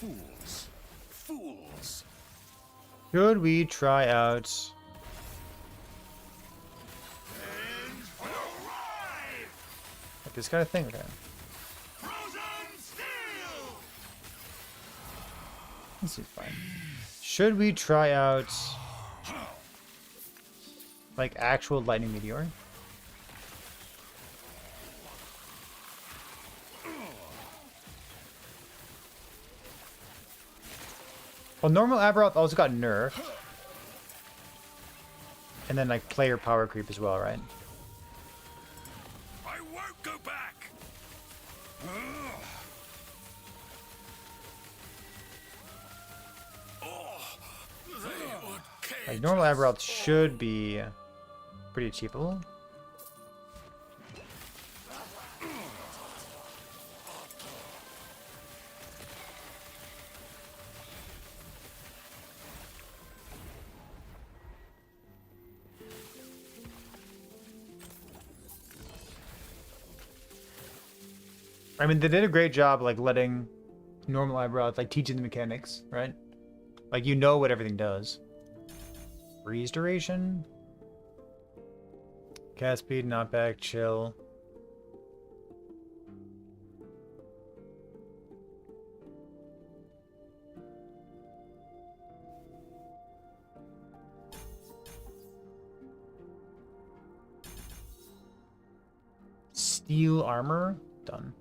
Fools. Fools. Should we try out? Like this kind of thing. Okay. This is fine. Should we try out like actual lightning meteor? Well, normal Aberoth also got nerfed. And then like player power creep as well, right? I won't go back. Oh, they would cage Like normal us Aberoth should be pretty achievable. I mean, they did a great job, like, letting normal Aberoth, like, teaching the mechanics, right? Like, you know what everything does. Freeze duration? Cast speed, knockback, chill. Steel armor? Done.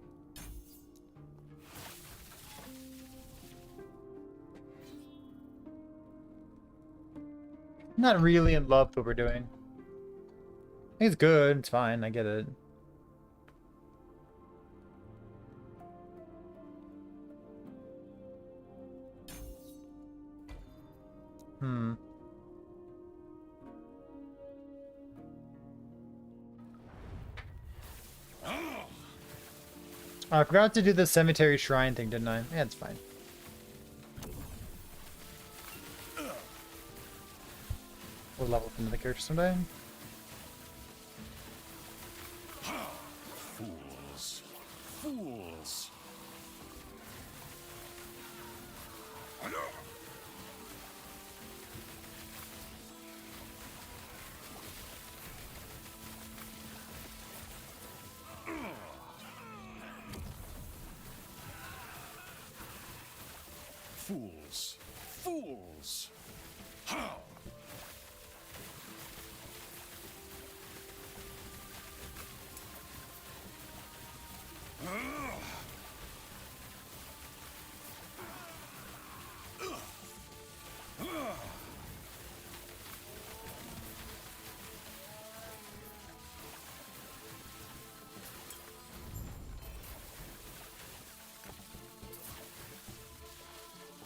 Not really in love with what we're doing. I think it's good, it's fine, I get it. I forgot to do the cemetery shrine thing, didn't I? Yeah, it's fine. We'll level up another character someday. Fools. Fools. Fools. Fools. How?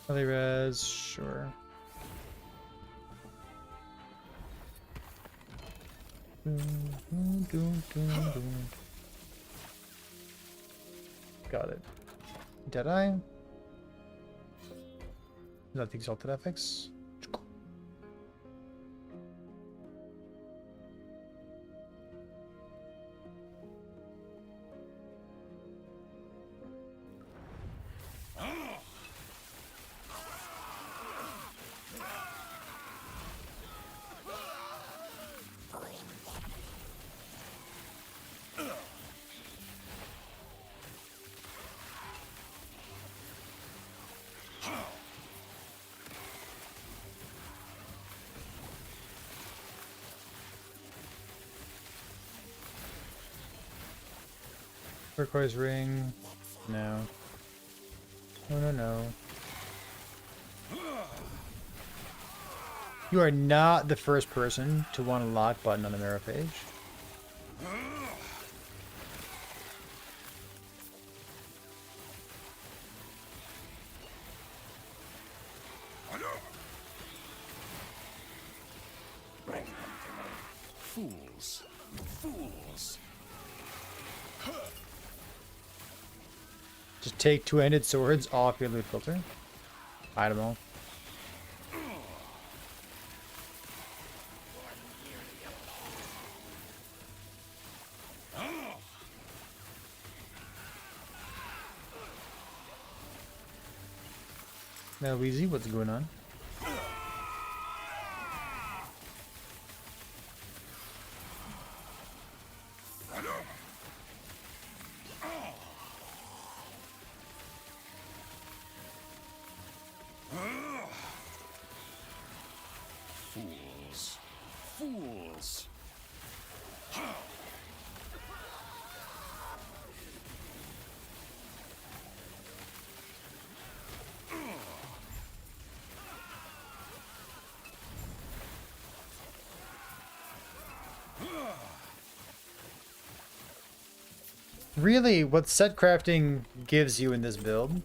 Early res, sure. Got it. Deadeye? Not the exalted FX. Turquoise ring. No. No, no, no. You are not the first person to want a lock button on the mirror page. Fools. Fools. Just take two-handed swords off your loot filter. I don't know. Now, Weezy, what's going on? Fools. Fools. Really, what set crafting gives you in this build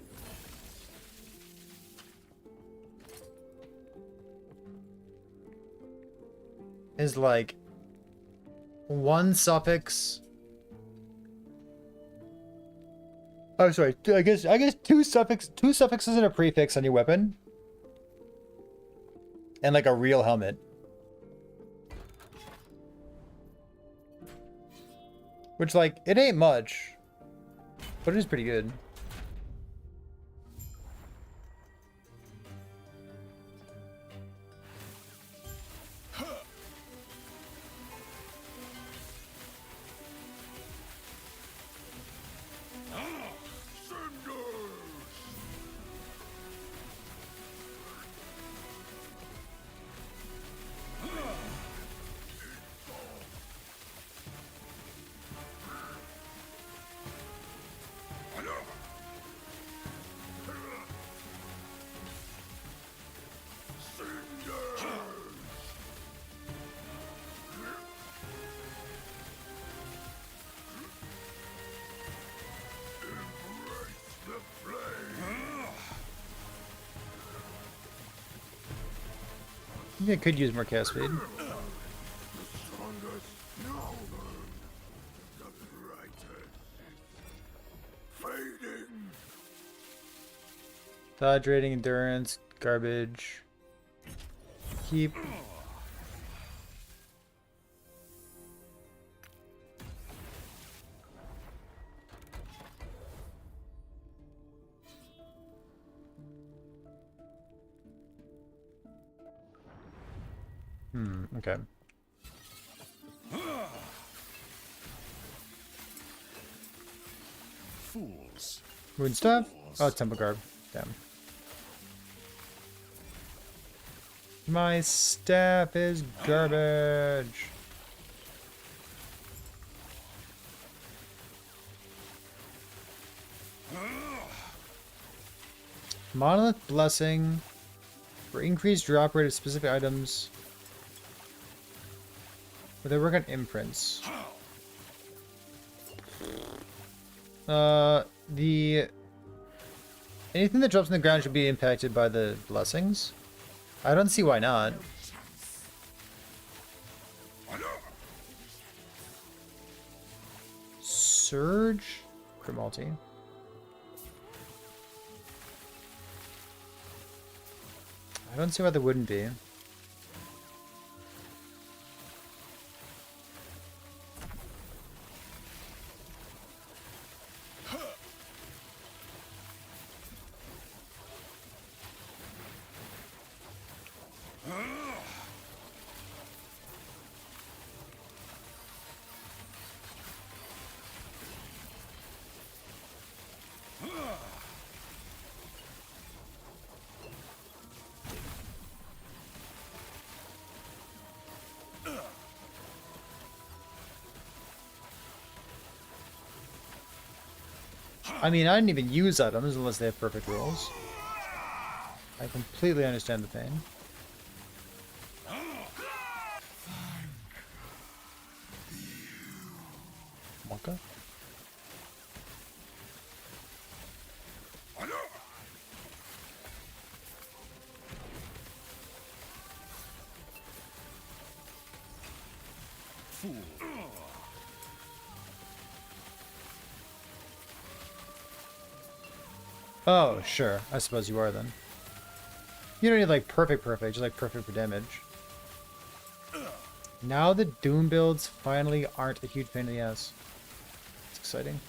is like one suffix. Oh, sorry. I guess two suffixes and a prefix on your weapon, and like a real helmet. Which, like, it ain't much, but it is pretty good. I think I could use more cast speed. The strongest now learn. The brightest fading. Hydrating, endurance, garbage. Keep. Okay. Fools. Moon stuff? Oh, temple garb. Damn. My staff is garbage. Monolith blessing for increased drop rate of specific items. But they work on imprints. Anything that drops on the ground should be impacted by the blessings. I don't see why not. Surge? Grimalti. I don't see why there wouldn't be. I mean, I didn't even use items unless they have perfect rolls. I completely understand the pain. Monka? Fool. Oh, sure. I suppose you are then. You don't need like perfect, just like perfect for damage. Now the Doom builds finally aren't a huge pain in the ass. It's exciting.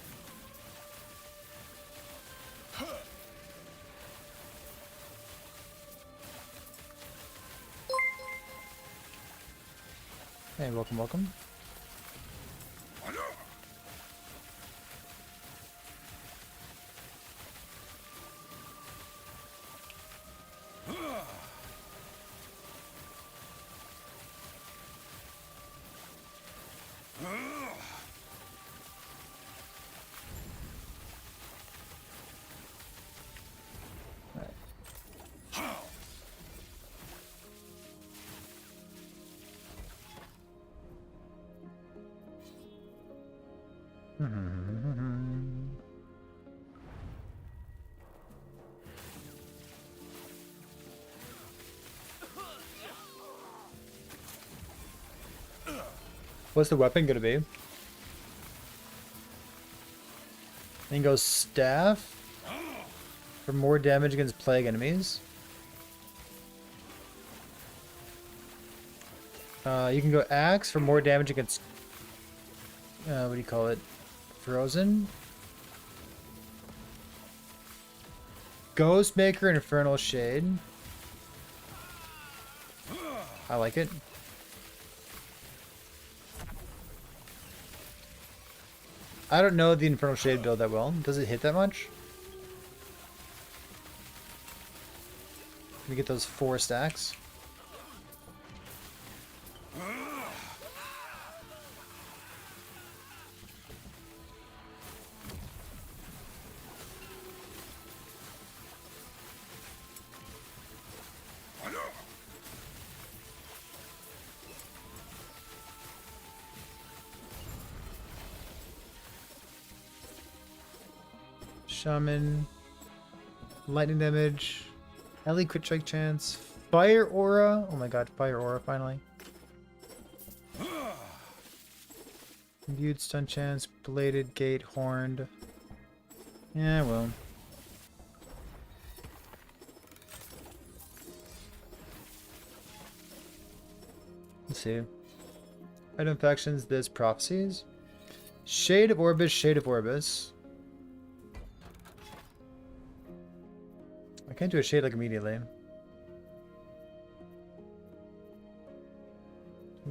Hey, welcome, welcome. What's the weapon gonna be? And goes staff for more damage against plague enemies. You can go axe for more damage against what do you call it? Frozen. Ghostmaker and Infernal Shade. I like it. I don't know the Infernal Shade build that well. Does it hit that much? Let me get those 4 stacks. Shaman, lightning damage, Ellie crit strike chance, fire aura. Oh my god, fire aura finally. Imbued stun chance, bladed gate, horned. Yeah, well. Let's see. Item factions, this prophecies. Shade of Orbis, Shade of Orbis. I can't do a shade like immediately.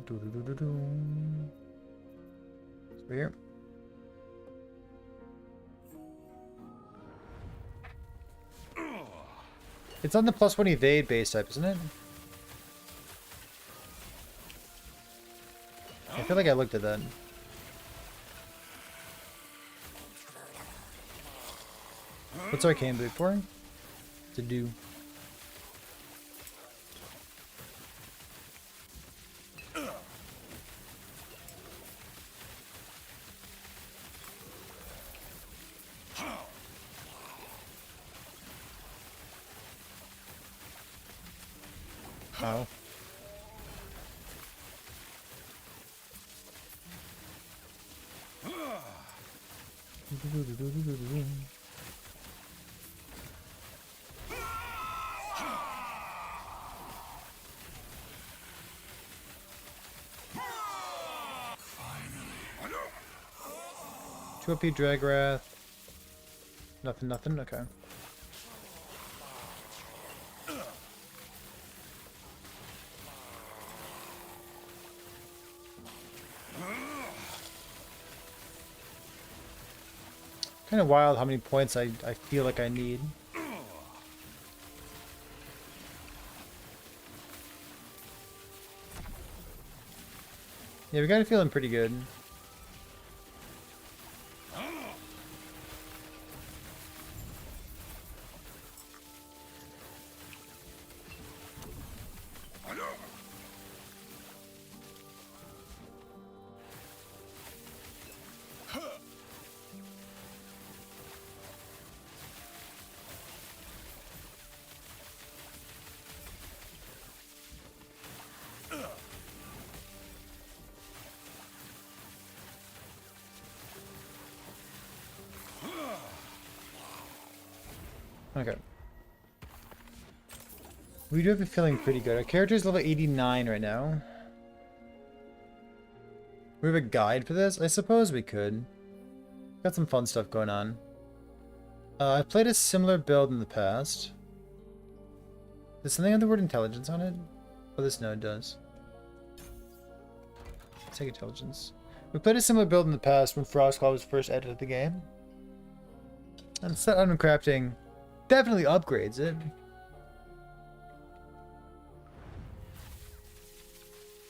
Over here. It's on the +1 evade base type, isn't it? I feel like I looked at that. What's Arcane Boot for? To do. Oh. Two OP Dragwrath. Nothing, nothing? Okay. Kind of wild how many points I feel like I need. Yeah, we got it feeling pretty good. Okay. We do have it feeling pretty good. Our character is level 89 right now. We have a guide for this? I suppose we could. Got some fun stuff going on. I've played a similar build in the past. Does something have the word intelligence on it? Oh, this node does. Take intelligence. We played a similar build in the past when Frostclaw was first added to the game. And set on crafting definitely upgrades it.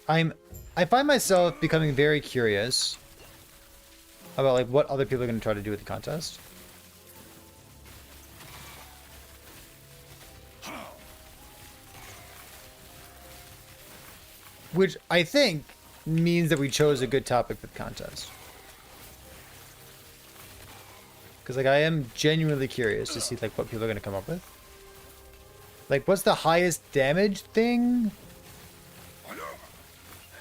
I find myself becoming very curious about like what other people are going to try to do with the contest. Which I think means that we chose a good topic for the contest. Because like I am genuinely curious to see like what people are going to come up with. Like what's the highest damage thing? I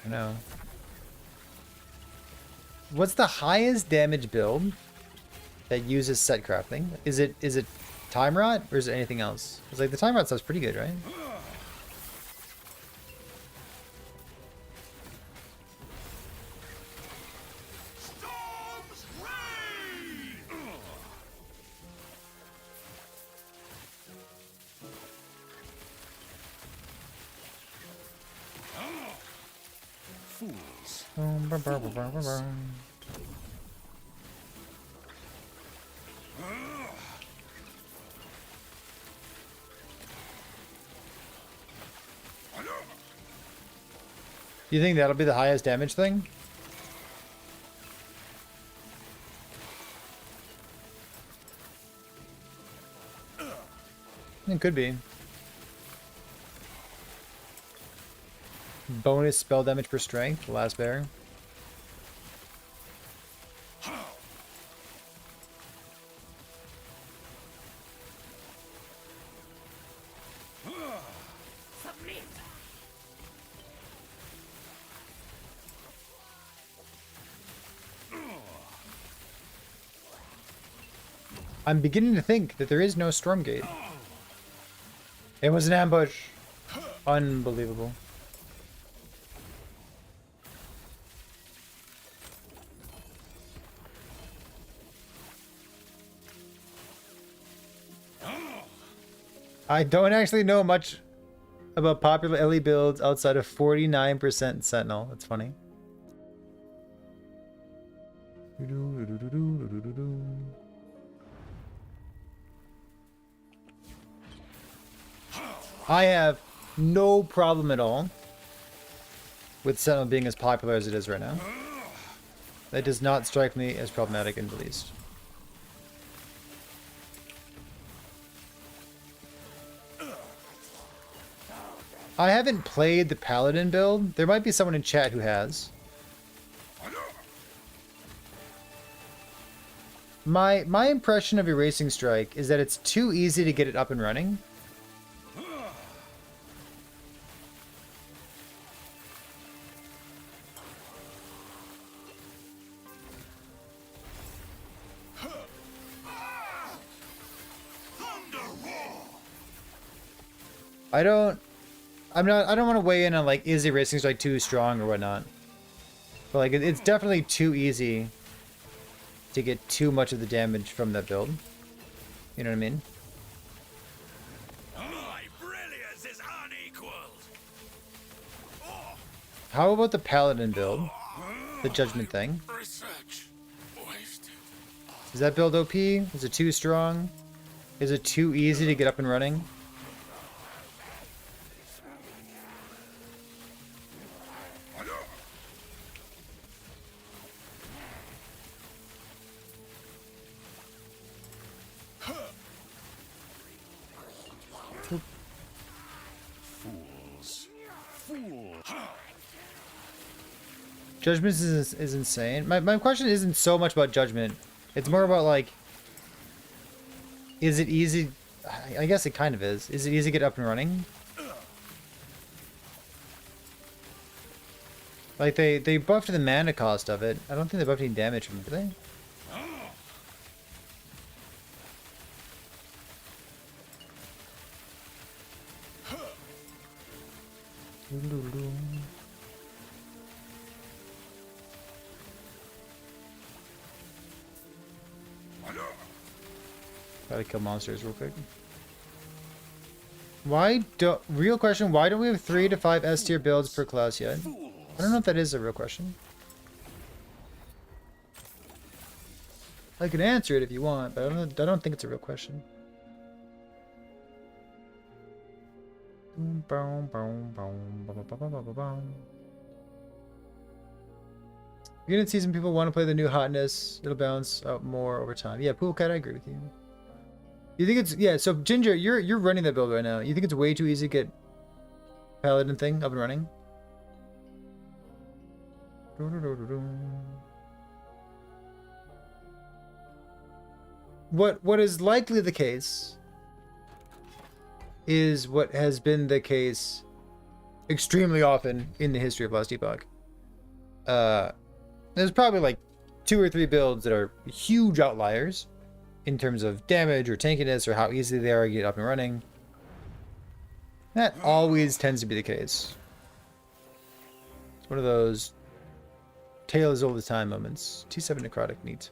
don't know. What's the highest damage build that uses set crafting? Is it time rot or is it anything else? It's like the time rot stuff's pretty good, right? Do you think that'll be the highest damage thing? It could be. Bonus spell damage per strength, the last bear. I'm beginning to think that there is no Stormgate. It was an ambush. Unbelievable. I don't actually know much about popular LE builds outside of 49% Sentinel. That's funny. I have no problem at all with Sentinel being as popular as it is right now. That does not strike me as problematic in the least. I haven't played the Paladin build. There might be someone in chat who has. My impression of Erasing Strike is that it's too easy to get it up and running. I don't want to weigh in on like is Erasing Strike too strong or whatnot. But like it's definitely too easy to get too much of the damage from that build. You know what I mean? My brilliance is unequaled. How about the Paladin build? The Judgment thing. Research wasted. Is that build OP? Is it too strong? Is it too easy to get up and running? Judgment is insane. My question isn't so much about Judgment. It's more about like, is it easy? I guess it kind of is. Is it easy to get up and running? Like they buffed the mana cost of it. I don't think they buffed any damage from it, do they? Gotta kill monsters real quick. Real question, why don't we have 3 to 5 S tier builds per class yet? I don't know if that is a real question. I can answer it if you want, but I don't think it's a real question. You're gonna see some people want to play the new hotness. It'll bounce out more over time. Yeah, Pool Cat, I agree with you. You think it's yeah? So Ginger, you're running that build right now. You think it's way too easy to get Paladin thing up and running? What is likely the case is what has been the case extremely often in the history of Last Epoch. There's probably like 2 or 3 builds that are huge outliers in terms of damage or tankiness or how easy they are to get up and running. That always tends to be the case. It's one of those tale as old as time moments. T7 necrotic, neat.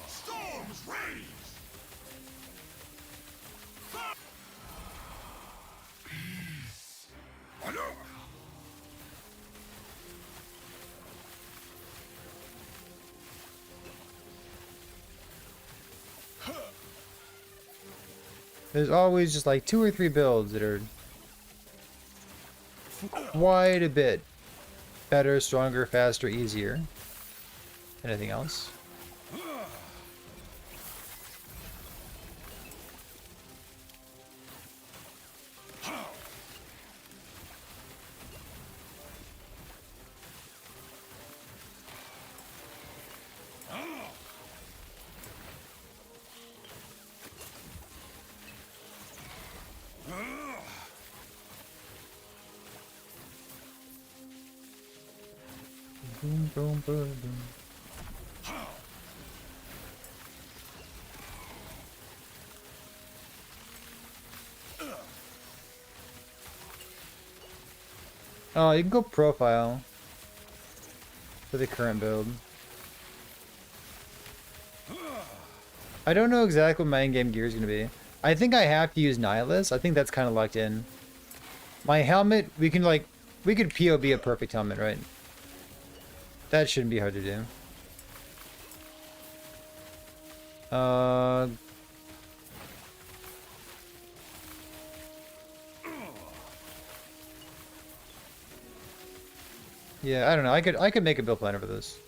Storms rage! There's always just like 2 or 3 builds that are quite a bit better, stronger, faster, easier than anything else. Boom, boom, boom, boom. Oh, you can go profile for the current build. I don't know exactly what my in-game gear is going to be. I think I have to use Nihilus. I think that's kind of locked in. My helmet, we could POB a perfect helmet, right? That shouldn't be hard to do. Yeah, I don't know. I could make a build planner for this.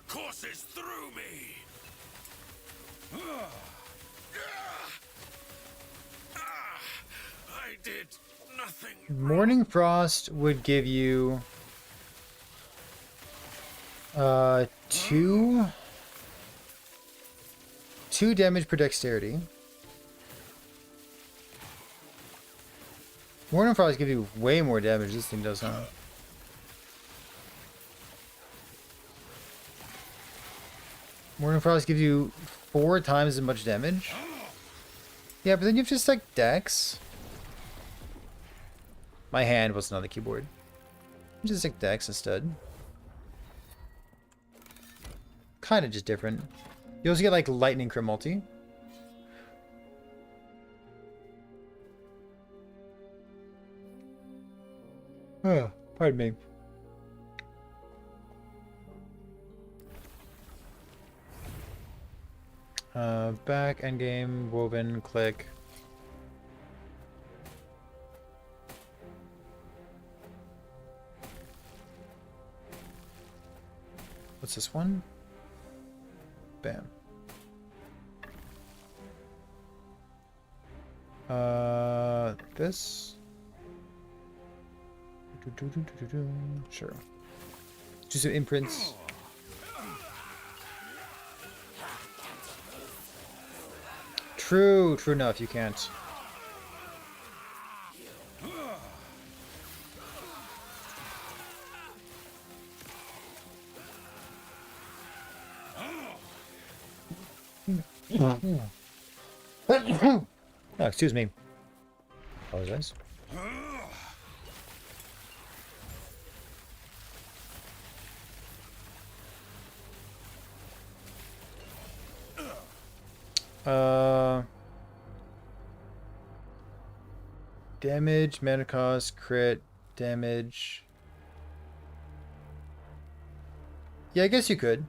Courses through me. I did nothing. Morning Frost would give you 2 damage per dexterity. Morning Frost give you way more damage. This thing does, huh? Morning Frost gives you 4 times as much damage. Yeah, but then you have just like Dex. My hand wasn't on the keyboard. Just like Dex instead. Kind of just different. You also get like Lightning Crit Multi. Oh, pardon me. Back, endgame, woven, click. What's this one? Bam. This? Sure. Do some imprints. True enough, you can't. Oh, excuse me. Apologize. Damage, mana cost, crit, damage. Yeah, I guess you could.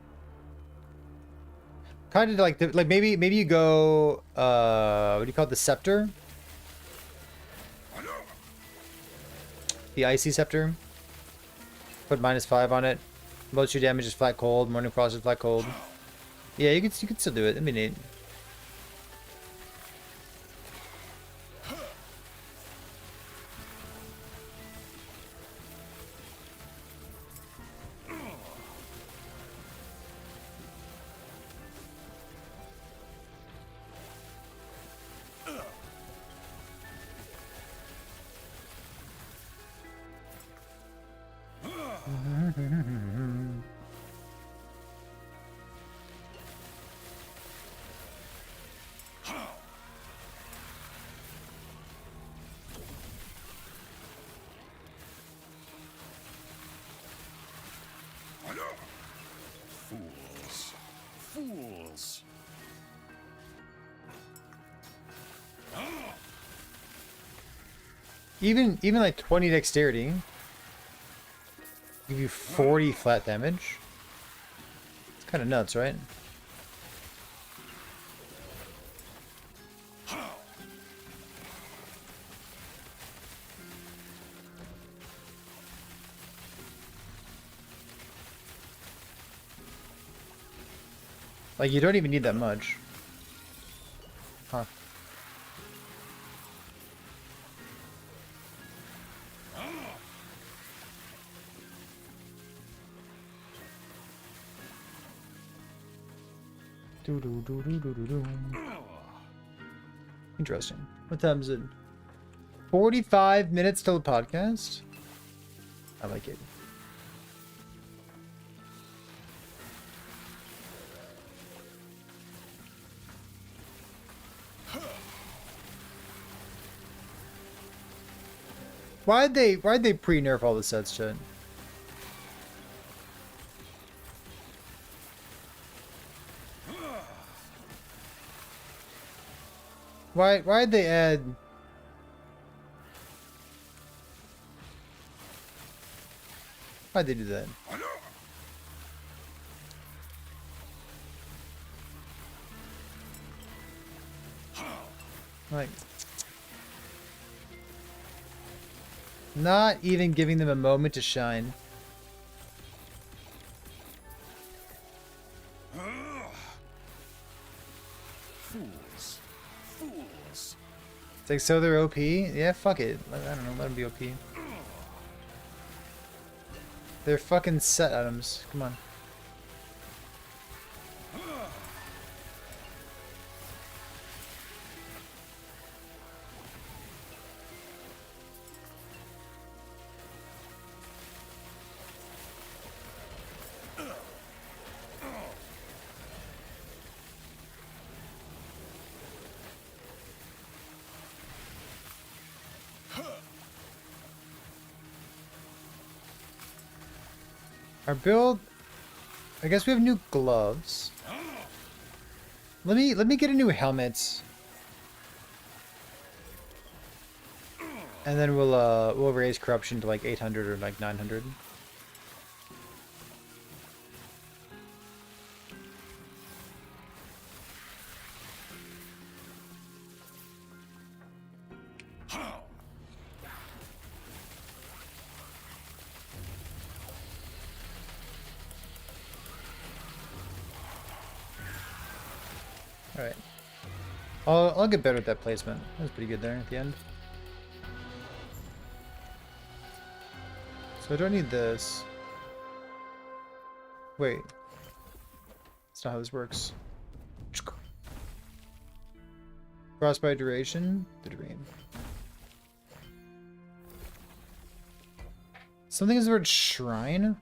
Kind of like maybe you go what do you call it, the scepter? The icy scepter. Put -5 on it. Most of your damage is flat cold. Morning frost is flat cold. Yeah, you could still do it. That'd be neat. Fools. Fools. Even like 20 dexterity. Give you 40 flat damage. It's kind of nuts, right? Like, you don't even need that much. Huh. Interesting. What time is it? 45 minutes till the podcast? I like it. Why'd they pre-nerf all the sets, Chet? Why'd they add? Why'd they do that? Like, not even giving them a moment to shine. Fools. Fools. It's like, so they're OP? Yeah, fuck it. I don't know, let them be OP. They're fucking set items. Come on. Our build, I guess we have new gloves. Let me get a new helmet. And then we'll raise corruption to like 800 or like 900. Alright. I'll get better at that placement. That was pretty good there at the end. So I don't need this. Wait. That's not how this works. Frostbite duration, the dream. Something is the word shrine?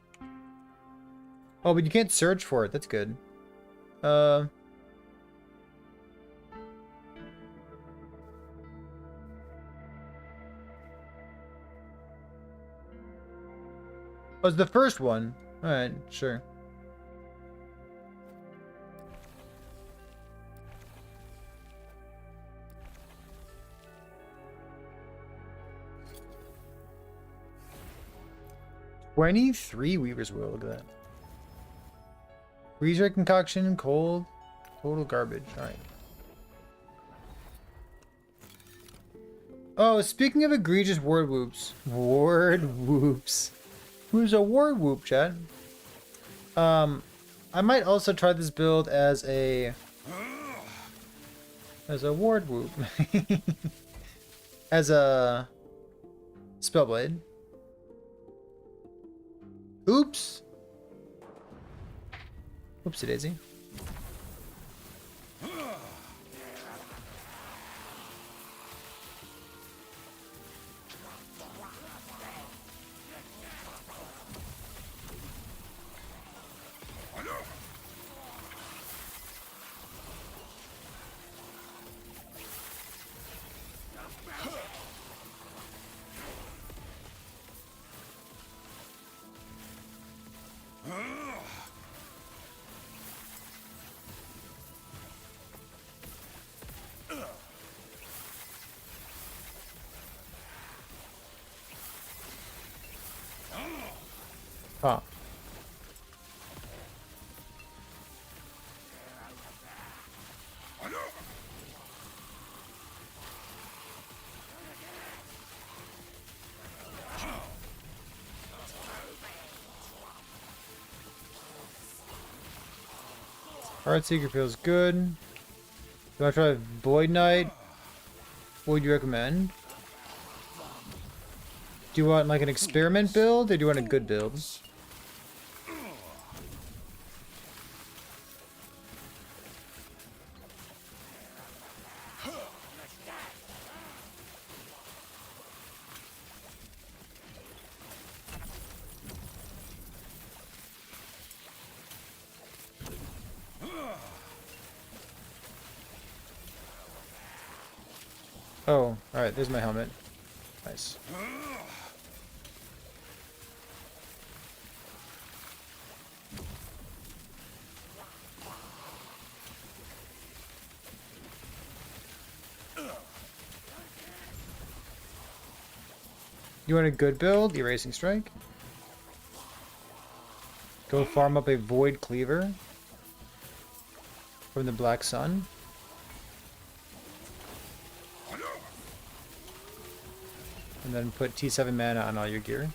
Oh, but you can't search for it. That's good. Oh, it's the first one. Alright, sure. $23 Weaver's Will, look at that. Freezer concoction, cold, total garbage. Alright. Oh, speaking of egregious word whoops. Word whoops. Who's a word whoop, chat? I might also try this build as a ward whoop. As a spellblade. Oops. Oopsie daisy. Huh. Heartseeker feels good. You want to try Void Knight? What would you recommend? Do you want like an experiment build, or do you want a good build? Oh, alright, there's my helmet. Nice. You want a good build? Erasing Strike? Go farm up a Void Cleaver from the Black Sun. And then put T7 mana on all your gear.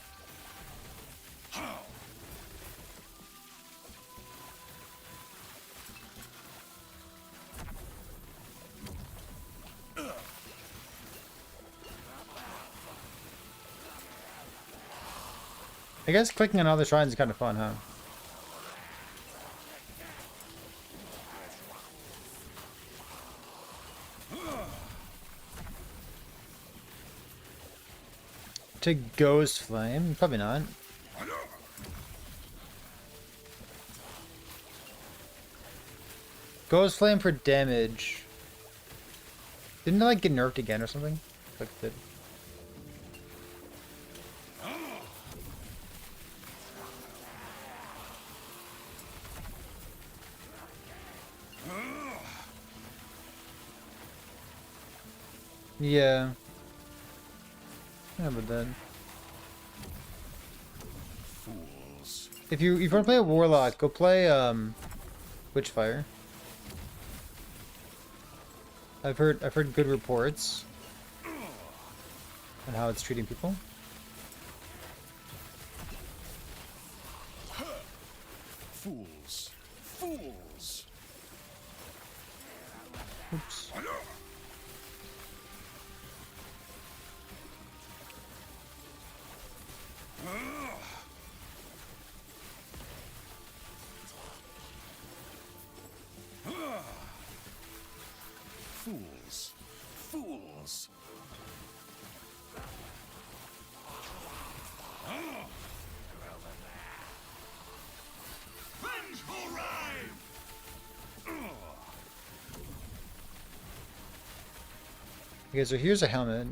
I guess clicking on all the shrines is kind of fun, huh? To Ghost Flame? Probably not. Ghost Flame for damage. Didn't it like get nerfed again or something? Like it did. Yeah. Yeah, but then Fools. if you want to play a warlock, go play Witchfire. I've heard good reports on how it's treating people. Fools. Fools. Oops. Fools. Fools. Vengeful ride! Okay, so here's a helmet.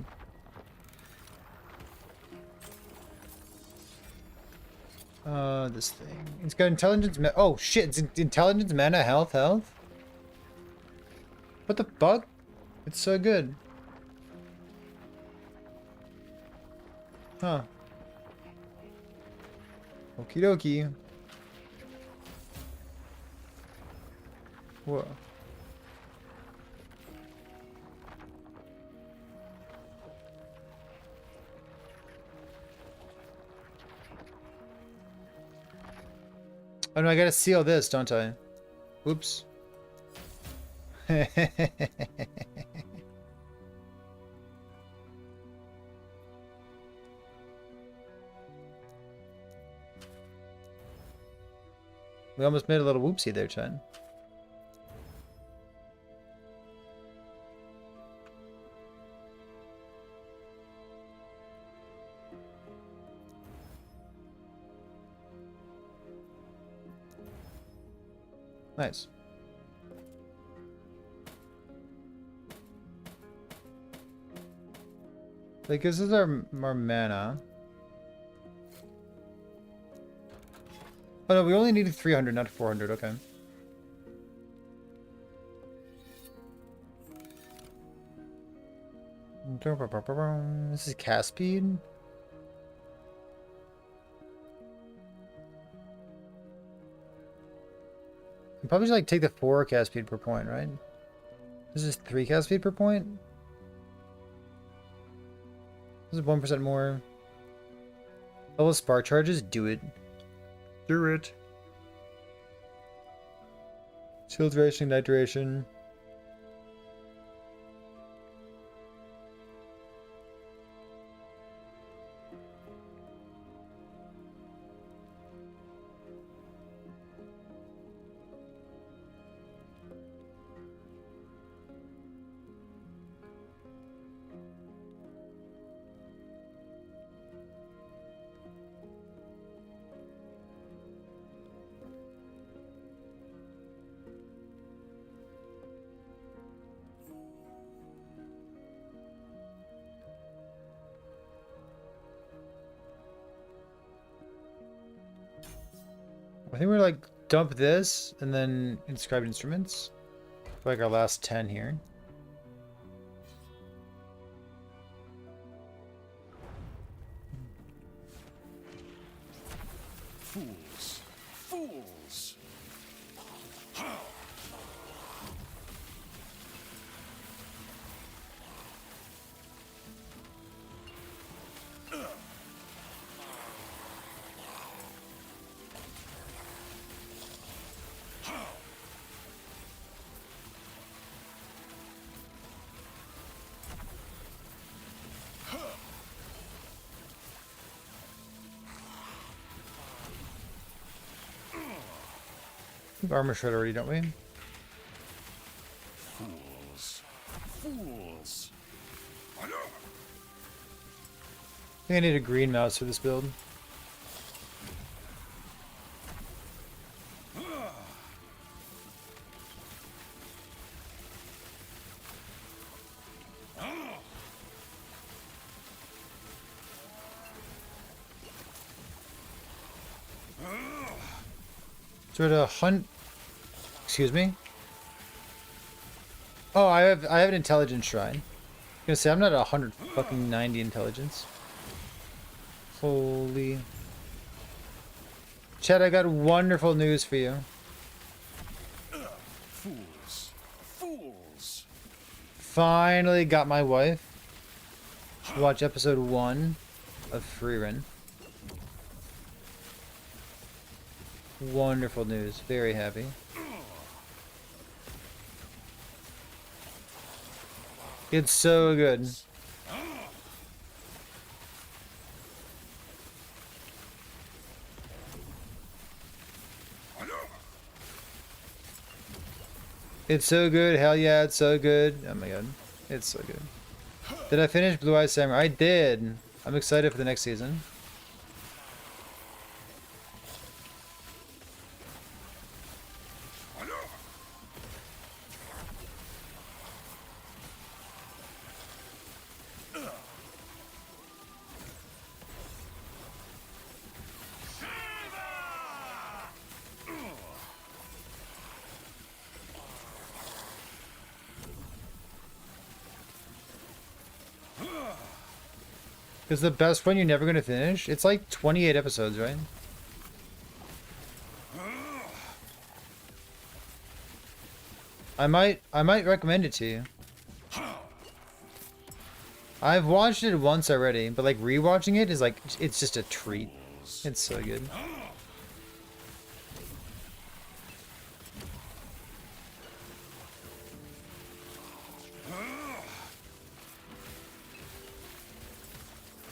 This thing. It's got intelligence. Oh shit! It's intelligence, mana, health. What the fuck? It's so good. Huh. Okie dokie. Whoa. Oh no, I gotta seal this, don't I? Oops. We almost made a little whoopsie there, Chen. Nice. Like, this is our mana. Oh no, we only needed 300, not 400, okay. This is cast speed. You probably should like take the 4 cast speed per point, right? This is 3 cast speed per point. This is 1% more. Level spark charges, do it. Do it. Shield duration, night duration. I think we're like dump this and then inscribed instruments for like our last 10 here. Fools! Fools! We have armor shred already, don't we? Fools! Fools! I think I need a green mouse for this build. So to hunt. Excuse me. Oh, I have an intelligence shrine. I'm gonna say I'm not 190 intelligence. Holy. Chad, I got wonderful news for you. Fools! Fools! Finally got my wife to watch episode 1 of Freerun. Wonderful news. Very happy. It's so good. It's so good. Hell yeah, it's so good. Oh my god. It's so good. Did I finish Blue Eyes Samurai? I did. I'm excited for the next season. Is the best one you're never gonna finish? It's like 28 episodes, right? I might recommend it to you. I've watched it once already, but like rewatching it is like, it's just a treat. It's so good.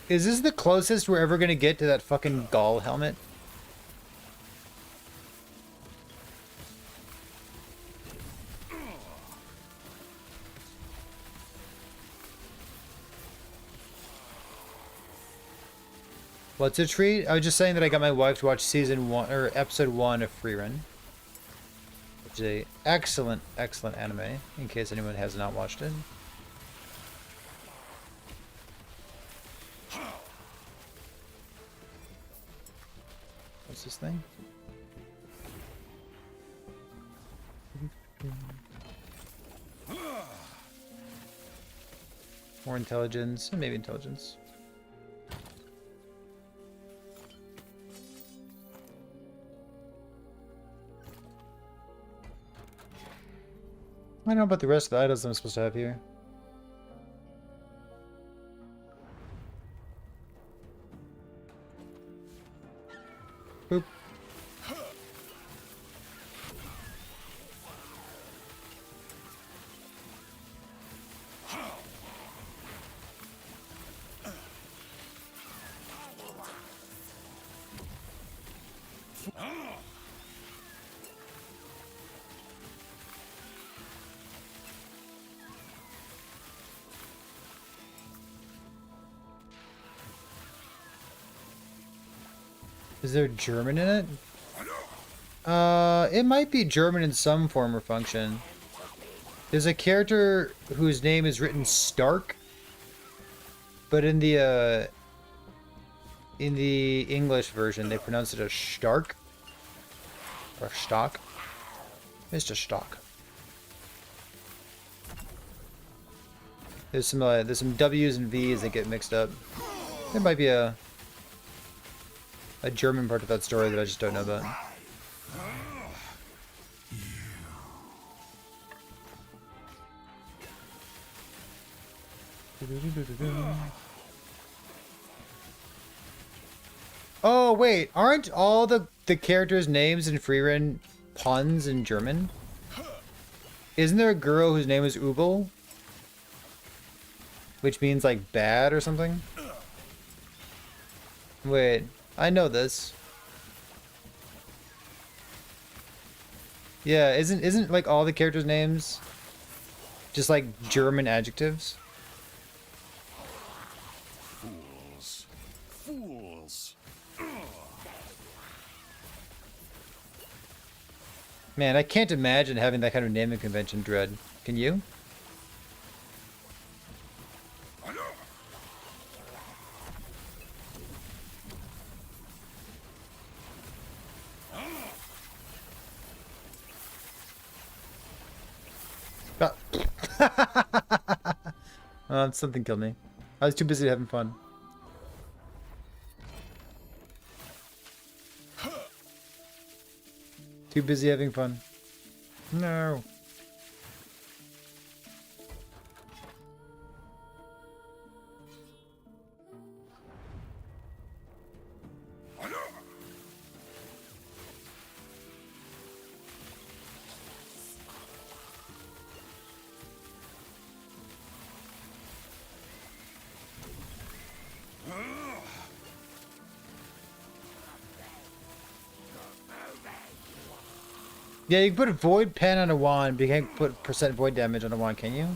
Is this the closest we're ever gonna get to that fucking Gaul helmet? What's a treat? I was just saying that I got my wife to watch season 1 or episode 1 of Free Run, which is a excellent anime. In case anyone has not watched it. What's this thing? More intelligence, maybe intelligence. I don't know about the rest of the items I'm supposed to have here. Boop. Is there German in it? It might be German in some form or function. There's a character whose name is written Stark, but in the English version they pronounce it as Stark or Stock. Mr. Stock. There's some W's and V's that get mixed up. There might be a German part of that story that I just don't know about. Oh wait, aren't all the characters' names in Freerun puns in German? Isn't there a girl whose name is Ubel? Which means like bad or something? Wait, I know this. Yeah, isn't like all the characters' names just like German adjectives? Fools. Fools. Man, I can't imagine having that kind of naming convention, Dread. Can you? Something killed me. I was too busy having fun. Too busy having fun. No. Yeah, you can put a void pen on a wand, but you can't put percent void damage on a wand, can you?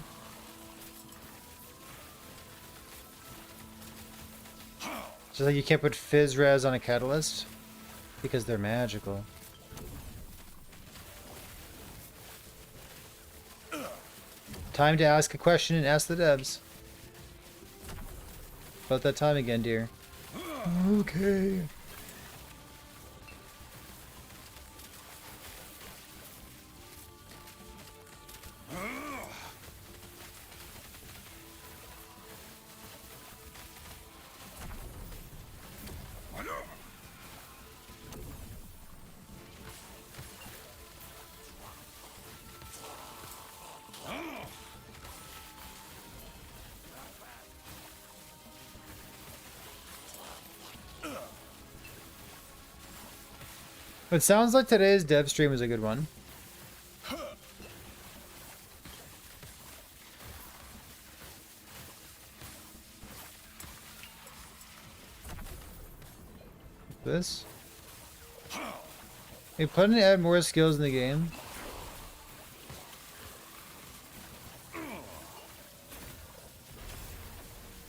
Just like you can't put fizz res on a catalyst because they're magical. Time to ask a question and ask the devs. About that time again, dear. Okay. It sounds like today's dev stream was a good one. This. They plan to add more skills in the game.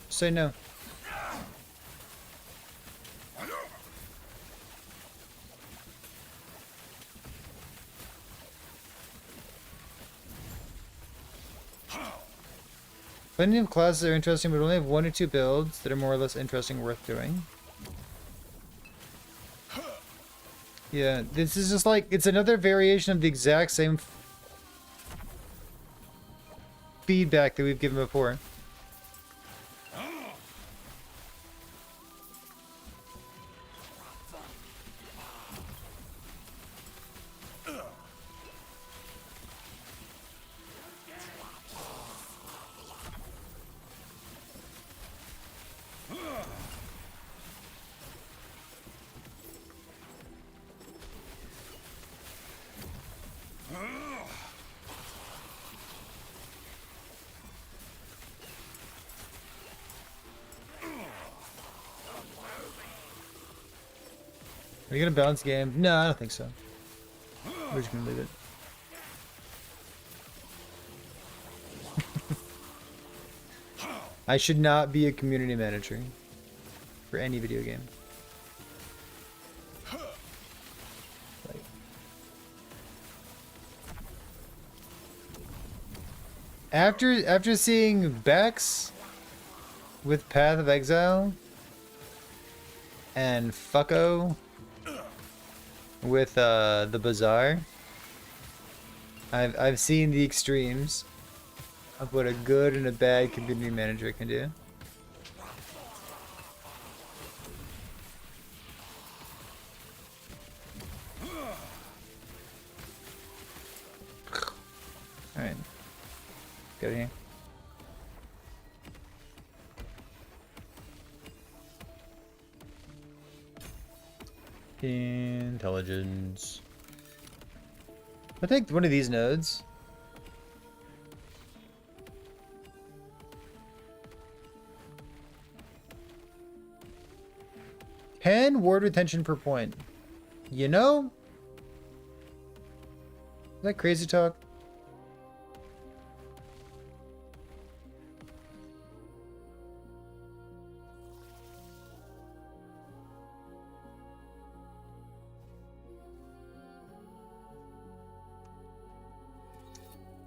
Say no. Plenty of classes are interesting, but only have 1 or 2 builds that are more or less interesting, worth doing. Yeah, this is just like, it's another variation of the exact same feedback that we've given before. Are you gonna balance game? No, I don't think so. We're just gonna leave it. I should not be a community manager for any video game. Like, after seeing Bex with Path of Exile and Fucko with the Bazaar, I've seen the extremes of what a good and a bad community manager can do. Alright. Get here. Intelligence. I'll take one of these nodes. Ten ward retention per point. You know? Is that crazy talk?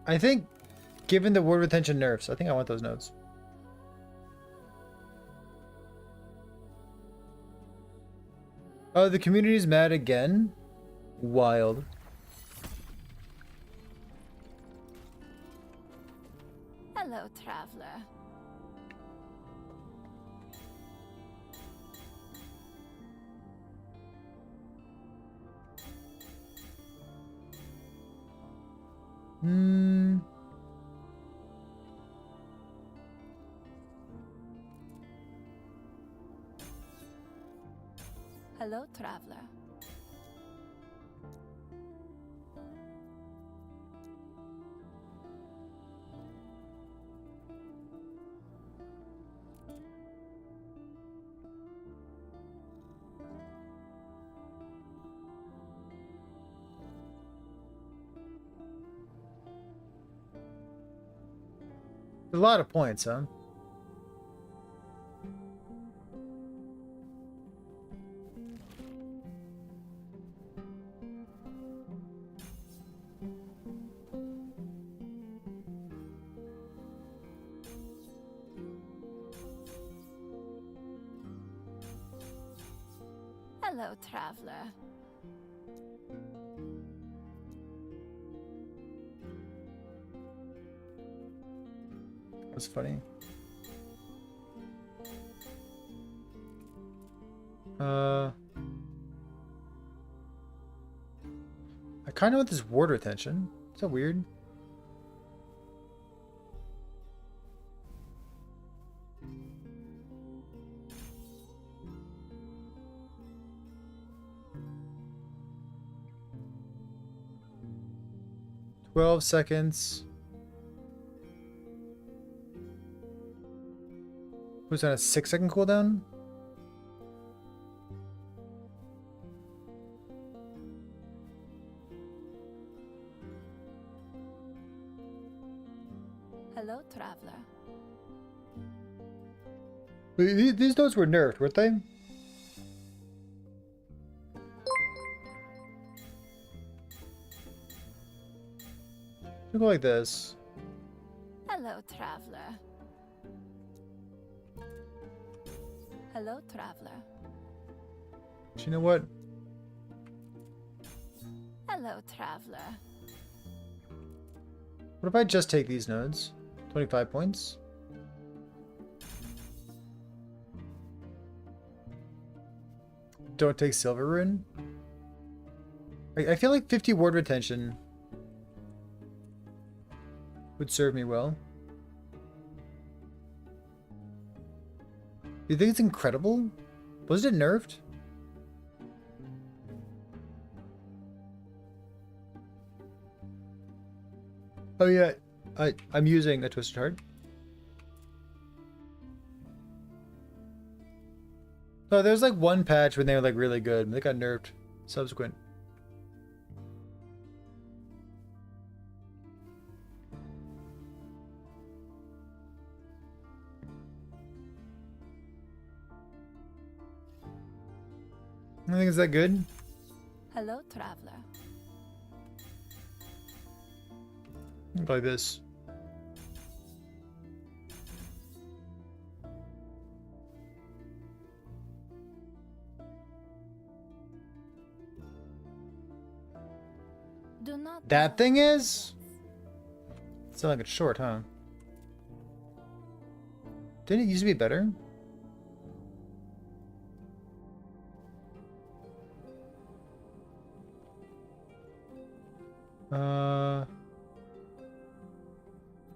I think, given the word retention nerfs, I think I want those nodes. Oh, the community's mad again? Wild. Hello, traveler. Hmm. Hello, traveler. A lot of points, huh? Hello, traveler. That's funny. I kind of want this ward retention. Is that weird? 12 seconds. Was that a 6-second cooldown? Hello, traveler. These notes were nerfed, weren't they? Go like this. Hello, traveler. Hello, traveler. Do you know what? Hello, traveler. What if I just take these nodes? 25 points. Don't take Silver Rune. I feel like 50 ward retention would serve me well. You think it's incredible? Was it nerfed? Oh yeah, I'm using a Twisted Heart. Oh, there's like one patch when they were like really good, and they got nerfed subsequent. I think it's that good. Hello, traveler. Like this. Do not. That thing is? Sound like it's short, huh? Didn't it used to be better?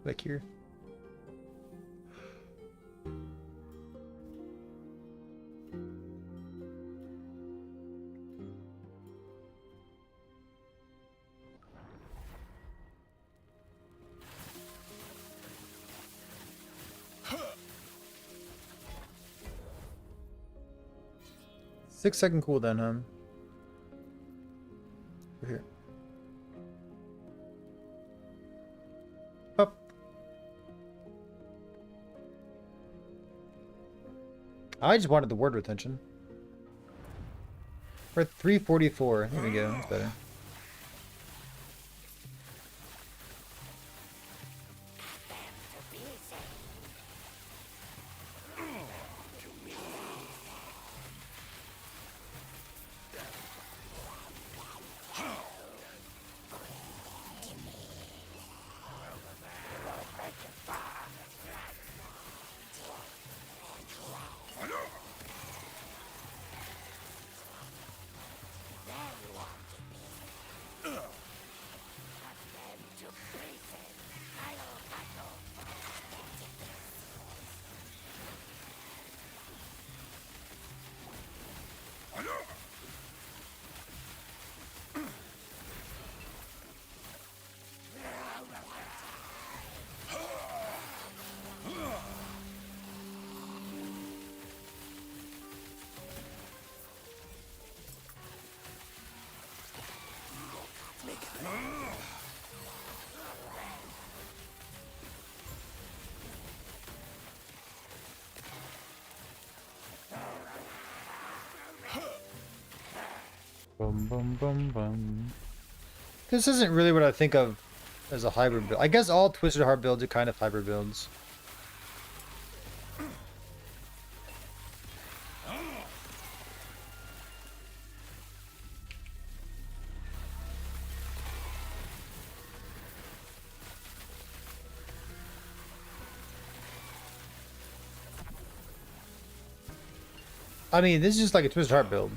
Like here. Six-second cooldown, huh? Over here. Up. I just wanted the word retention. We're at 344. There we go. That's better. Bum, bum, bum, bum. This isn't really what I think of as a hybrid build. I guess all Twisted Heart builds are kind of hybrid builds. I mean, this is just like a Twisted Heart build.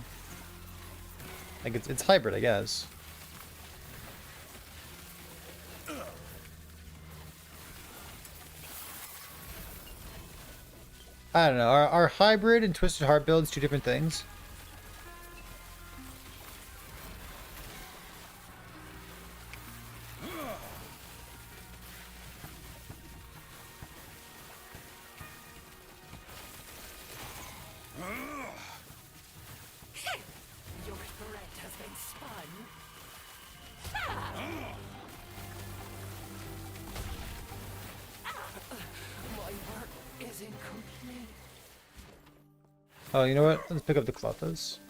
Like it's hybrid, I guess. I don't know. Are hybrid and Twisted Heart builds two different things? spun. My work is incomplete. Oh, you know what? Let's pick up the Clothos.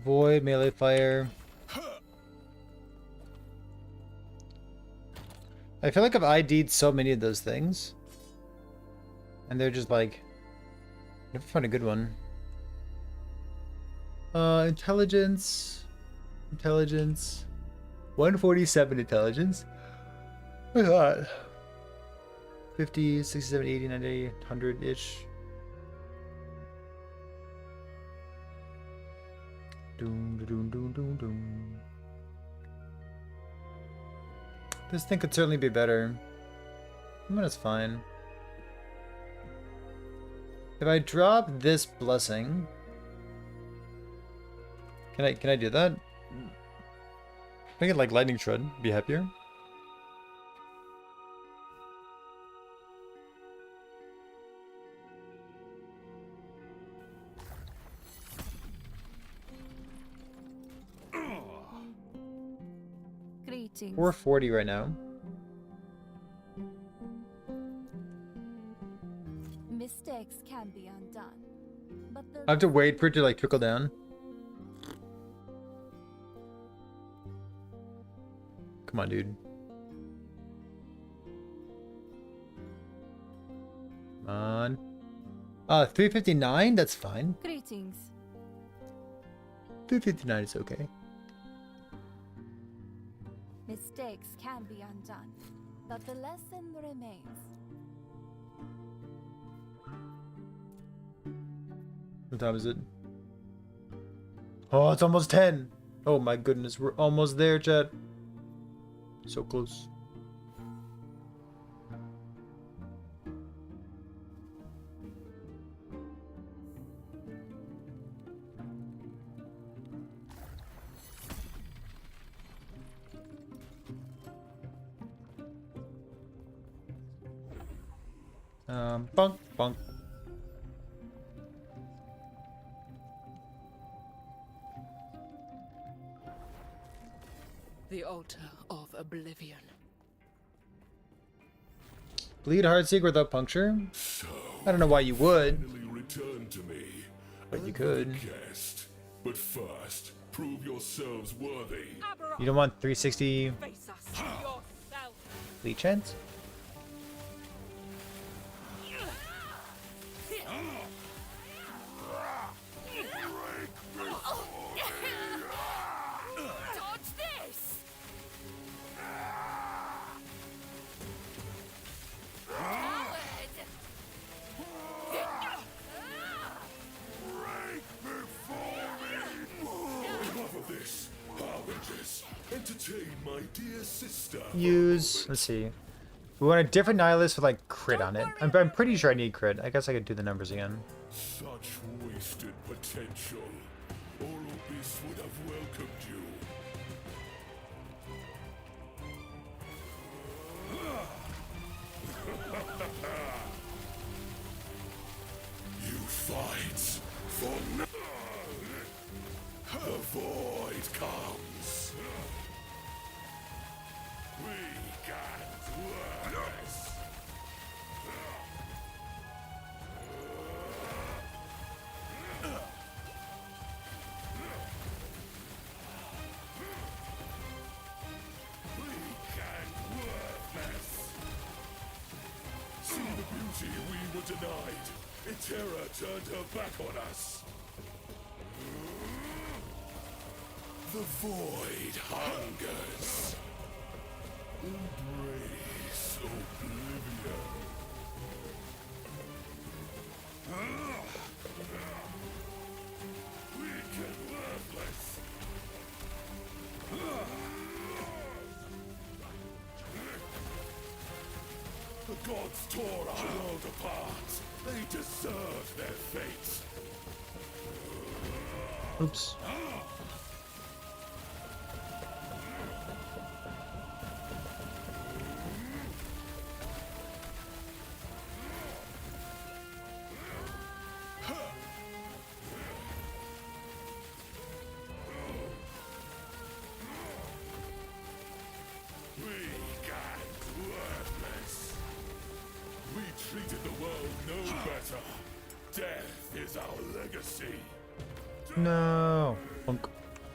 Void, melee fire. I feel like I've ID'd so many of those things. And they're just like... Never find a good one. Intelligence. Intelligence. 147 intelligence. What's that? 50, 67, 80, 90, 100-ish. Doom, doom, doom, doom, doom. This thing could certainly be better. I mean, it's fine. If I drop this blessing, can I do that? Make it like lightning shred. Be happier. Greetings. 440 right now. Mistakes can be undone, but the I have to wait for it to like trickle down. Come on, dude. Come on. 359? That's fine. Greetings. 359 is okay. Mistakes can be undone, but the lesson remains. What time is it? Oh, it's almost 10. Oh my goodness, we're almost there, chat. So close. Bunk, bunk. The altar of oblivion. Bleed hard seek without puncture? So, I don't know why you would, finally return to me. but you could. Guest. But first, prove yourselves worthy. You don't want 360 Face us yourself. bleed chance? Dodge this! Enough of this. Harbingers, entertain my dear sister. Use, let's see. We want a different nihilist with like crit on it. I'm pretty sure I need crit. I guess I could do the numbers again. Such wasted potential. Oropis would have welcomed you. You fight for no. The void comes. We can't worthless. We can't worthless. See the beauty we were denied. Terror turned her back on us. The void hungers. Embrace oblivion. Weak and worthless. The gods tore our world apart. They deserve their fate. Oops. our legacy. No. Bonk.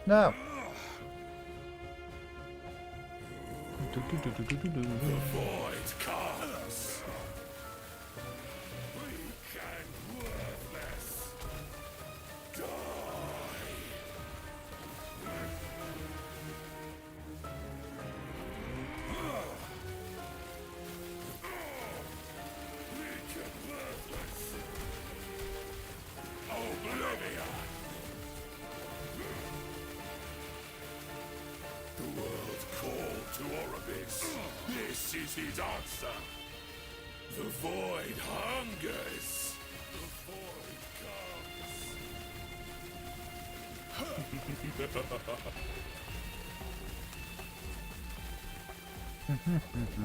No. The void comes. Weak and worthless. Die. Weak and worthless. Oblivion. The world called to Orbis. This is his answer. The void hungers. The void comes.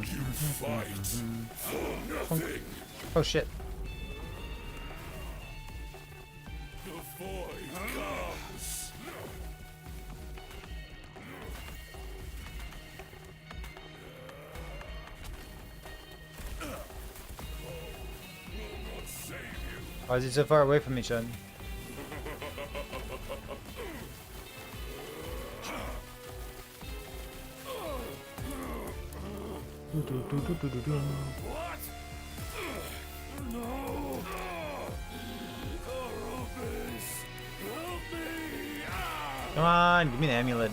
You fight for nothing. Oh shit. The void comes. Will not save you. Why is he so far away from me, Chun? What? No! Orbis! Help me! Come on, give me the amulet.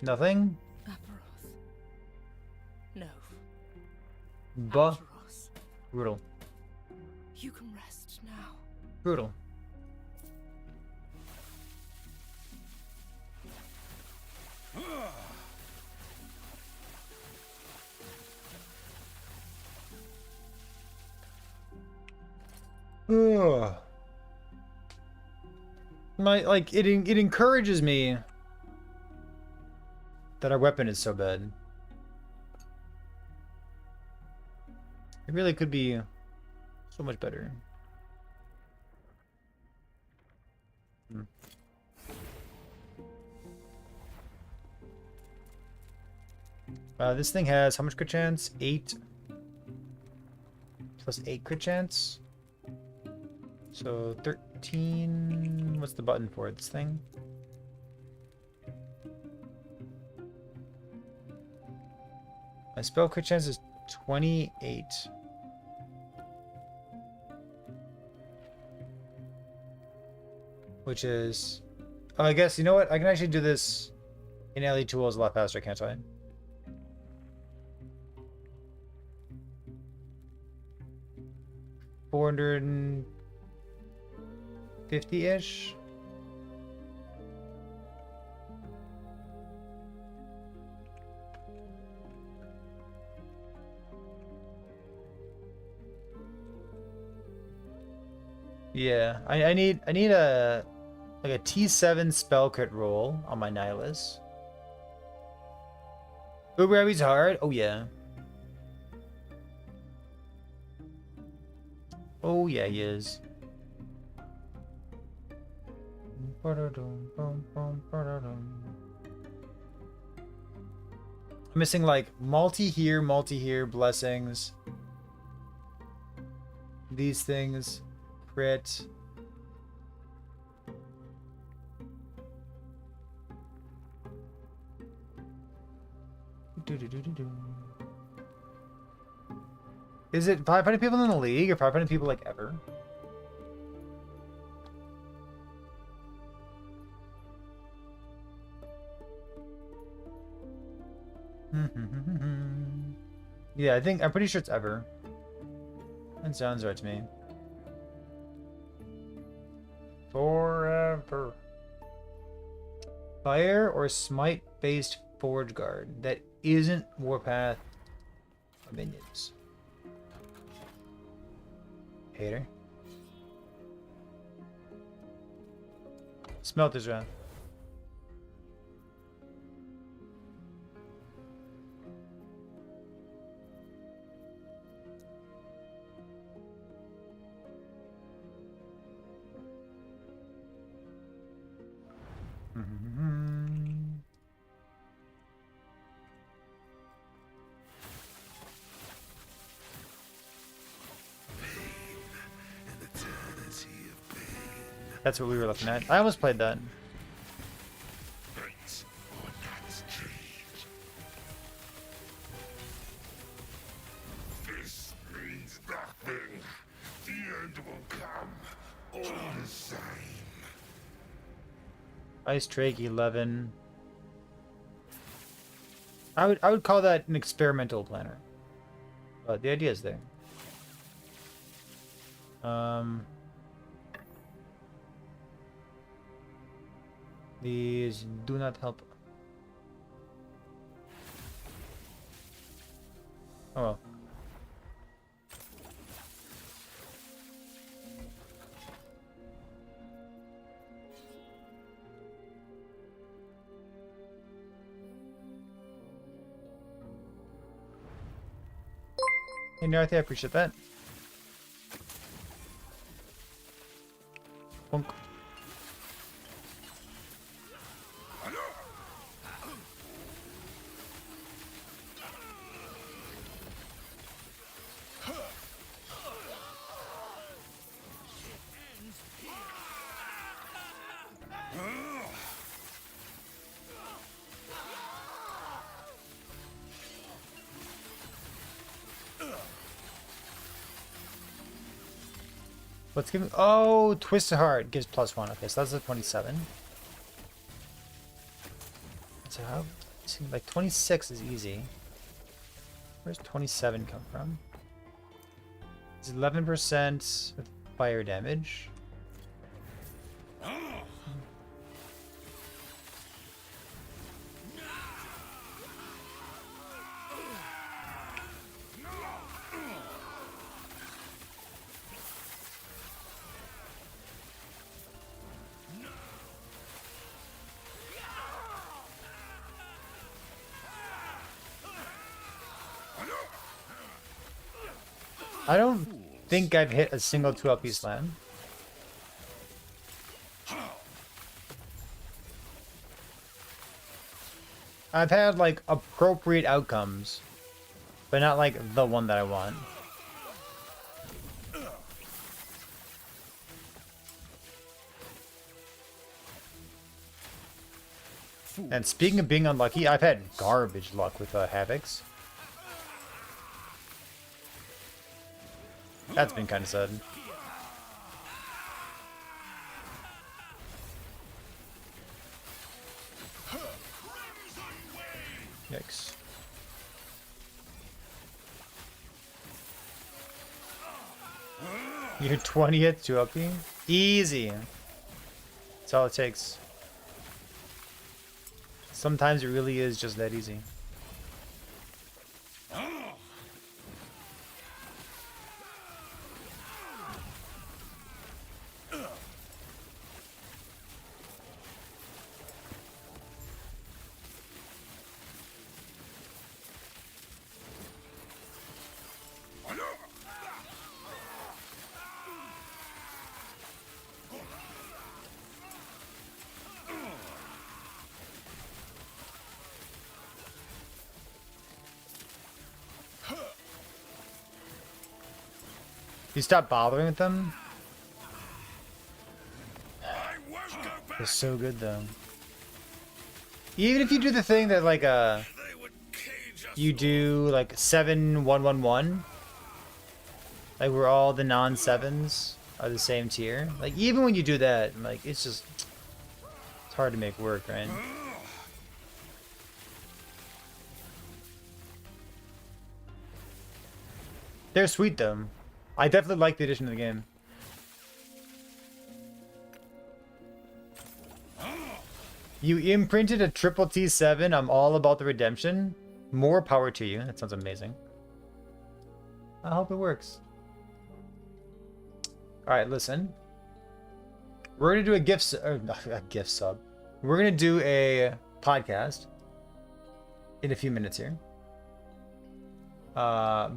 Nothing? Aperos. No. Bah. Aperos. Brutal. You can rest now. Brutal. Ugh. It encourages me that our weapon is so bad. It really could be so much better. This thing has how much crit chance? 8 plus 8 crit chance. So 13. What's the button for this thing? My spell crit chance is 28. Which is... Oh, I guess, you know what? I can actually do this in LE tools a lot faster, can't I? $450-ish? Yeah, I need a like a T7 spell crit roll on my Nihilus. Uber Heavy's hard? Oh yeah. Oh yeah, he is. I'm missing like multi here, blessings. These things. Crit. Is it 500 people in the league or 500 people like ever? Yeah, I'm pretty sure it's ever. That sounds right to me. Forever. Fire or smite based forge guard that isn't warpath minions. Hater. Smelter's Wrath. That's what we were looking at. I almost played that. Fate or not change. This means nothing. The end will come. All the same. Ice Drake 11. I would call that an experimental planner. But the idea is there. These do not help. Oh well. Hey Narthi, I appreciate that. Bonk. What's giving? Oh, Twisted Heart gives +1. Okay, so that's a 27. So how? Seems like 26 is easy. Where's 27 come from? It's 11% with fire damage. I don't think I've hit a single 2 LP slam. I've had like appropriate outcomes, but not like the one that I want. And speaking of being unlucky, I've had garbage luck with Havocs. That's been kind of sad. Yikes. Your 20th 2 LP? Easy. That's all it takes. Sometimes it really is just that easy. You stop bothering with them? They're so good though. Even if you do the thing that like you do like 7-1-1-1, like where all the non-7s are the same tier. Like even when you do that, like it's just it's hard to make work, right? They're sweet though. I definitely like the addition to the game. You imprinted a triple T7. I'm all about the redemption. More power to you. That sounds amazing. I hope it works. All right, listen. We're gonna do a gift sub. We're gonna do a podcast in a few minutes here.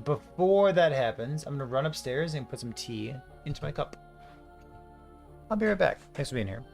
Before that happens, I'm gonna run upstairs and put some tea into my cup. I'll be right back. Thanks for being here.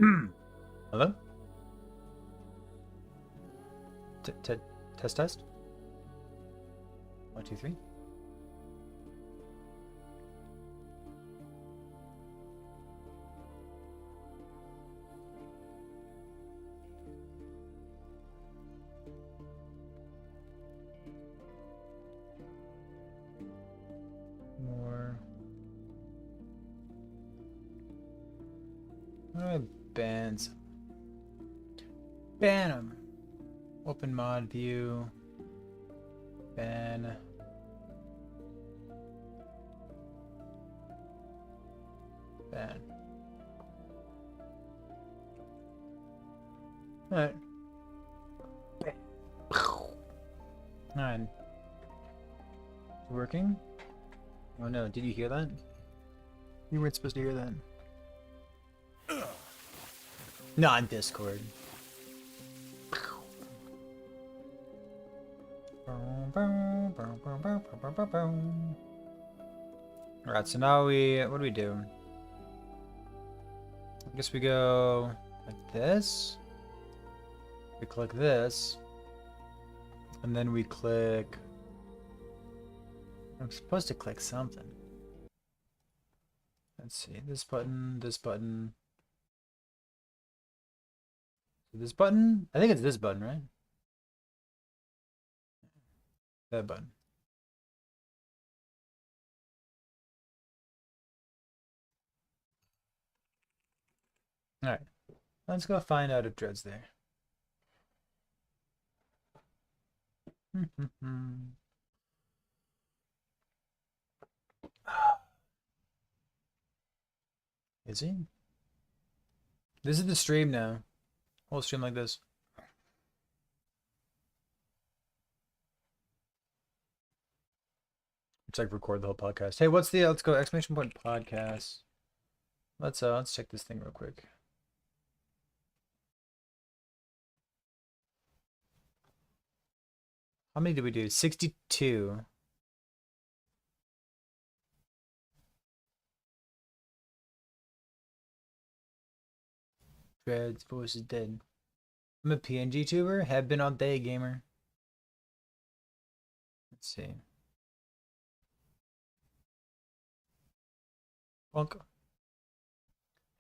Hello? Test? 1, 2, 3. More. Bans. Ban them. Open mod view. Ban. Ban. Alright. Alright. Working? Oh no, did you hear that? You weren't supposed to hear that. Not on Discord. Alright, so now what do we do? I guess we go like this. We click this. And then we click... I'm supposed to click something. Let's see, this button, this button. This button? I think it's this button, right? That button. Alright. Let's go find out if Dread's there. Is he? This is the stream now. We'll stream like this. It's like record the whole podcast. Hey, what's the let's go exclamation point podcast. Let's check this thing real quick. How many did we do? 62. Dread's voice is dead. I'm a PNG tuber. Have been all day, gamer. Let's see. Bonk.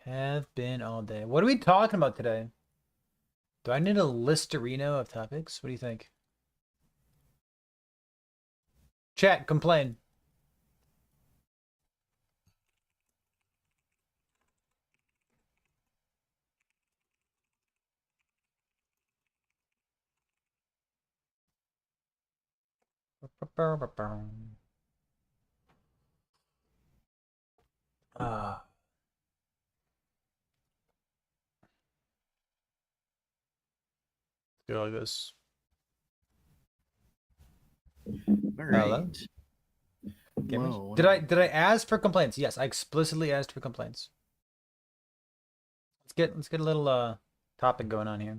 Have been all day. What are we talking about today? Do I need a listerino of topics? What do you think? Chat, complain. Ah. Go like this. All right. Hello? Gamers? Whoa. Did I ask for complaints? Yes, I explicitly asked for complaints. Let's get a little topic going on here.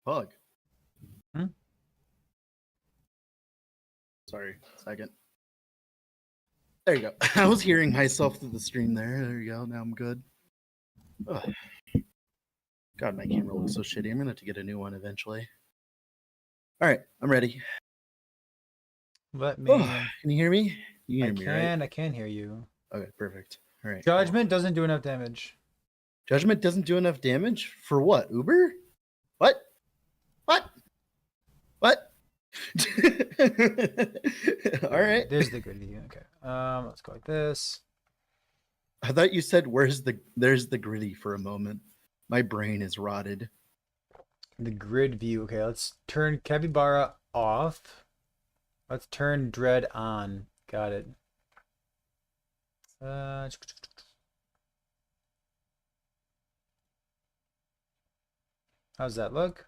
Bug. Hmm? Sorry, second. There you go. I was hearing myself through the stream there. There you go. Now I'm good. Ugh. God, my camera looks so shitty. I'm gonna have to get a new one eventually. All right, I'm ready. Let me. Oh, can you hear me? You hear me, right? I can hear you. Okay, perfect. All right. Judgment doesn't do enough damage. Judgment doesn't do enough damage for what? Uber? What? What? What? All right. There's the good view. Okay. Let's go like this. I thought you said there's the gritty for a moment. My brain is rotted. The grid view. Okay, let's turn Capybara off. Let's turn Dread on. Got it. How's that look?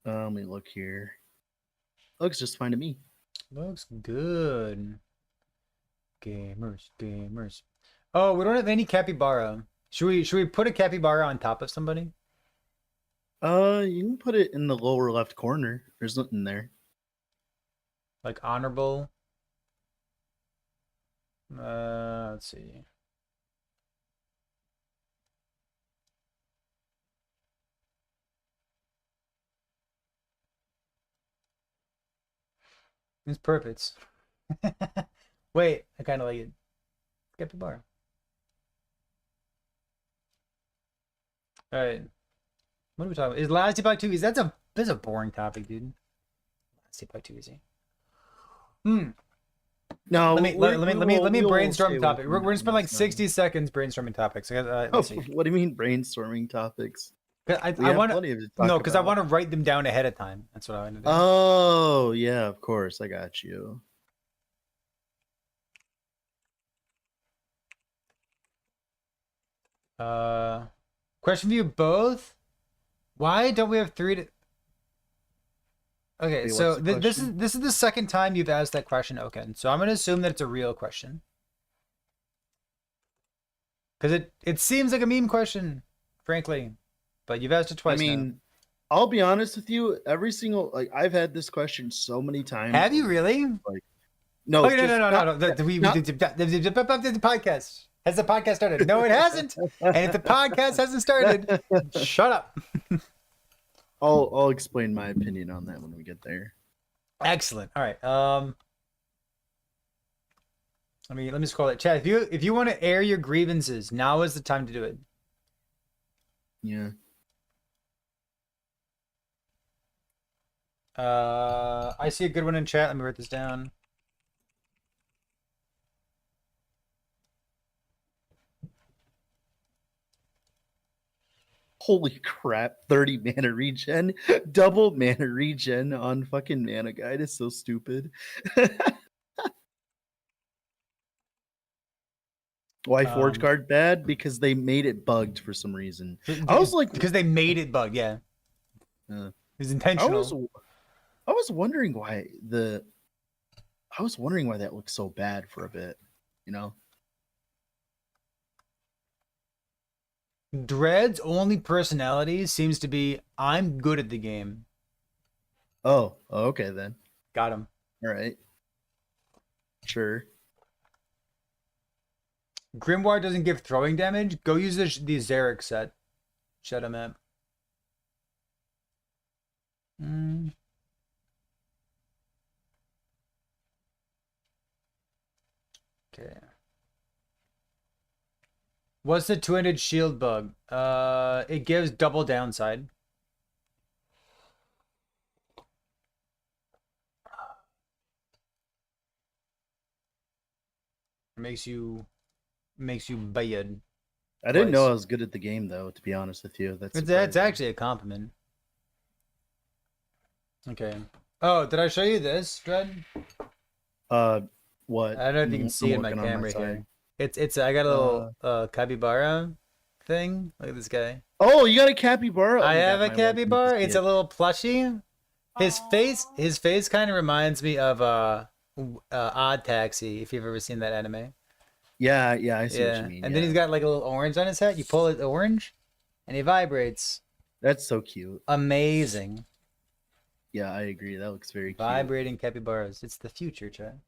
Let me look here. Looks just fine to me. Looks good. Gamers. Oh, we don't have any Capybara. Should we put a Capybara on top of somebody? You can put it in the lower left corner. There's nothing there. Like honorable. Let's see. It's perfect. Wait, I kind of like it. Capybara. All right. What are we talking about? Is Last Part 2 easy? That's a boring topic, dude. Last Part 2 easy. No, Let me we'll brainstorm stay a away topic. from We're that gonna spend like next time. 60 seconds brainstorming topics. Let's see. What do you mean brainstorming topics? 'Cause We I have want plenty of to no, talk because I about. want to write them down ahead of time. That's what I want to do. Oh yeah, of course, I got you. Question for you both. Why don't we have three to... Okay, Wait, so what's the this question? is the second time you've asked that question, Oken. So I'm gonna assume that it's a real question. Because it seems like a meme question, frankly. But you've asked it I twice now. mean, I'll be honest with you. Every single I've had this question so many times. Have you really? Like, no, Okay, just no. We not- did the podcast. Has the podcast started? No, it hasn't. And if the podcast hasn't started, shut up. I'll explain my opinion on that when we get there. Excellent. All right. Let me scroll it. Chad, if you want to air your grievances, now is the time to do it. Yeah. I see a good one in chat. Let me write this down. Holy crap, 30 mana regen, double mana regen on fucking Mana Guide is so stupid. Why Forge Guard bad? Because they made it bugged for some reason. I was like, because they made it bug. Yeah, uh, it was I intentional. was wondering why that looked so bad for a bit, you know? Dread's only personality seems to be I'm good at the game. Oh, okay then. Got him. All right. Sure. Grimoire doesn't give throwing damage. Go use the Zarek set. Shut him up. Okay. What's the two-handed shield bug? It gives double downside. Makes you bad. I didn't know Twice. I was good at the game though, to be honest with you. That's That's actually a compliment. Okay. Oh, did I show you this, Dread? What? I don't know if you can I'm see in my looking on camera side. here. It's I got a little capybara thing. Look at this guy. Oh, you got a capybara? Oh I my have God, a my wife needs to capybara. see It's it. a little plushie. His face kind of reminds me of Odd Taxi, if you've ever seen that anime. Yeah, I see what you mean. And then he's got like a little orange on his head. You pull it orange, and he vibrates. That's so cute. Amazing. Yeah, I agree. That looks very cute. Vibrating capybaras. It's the future, Chad.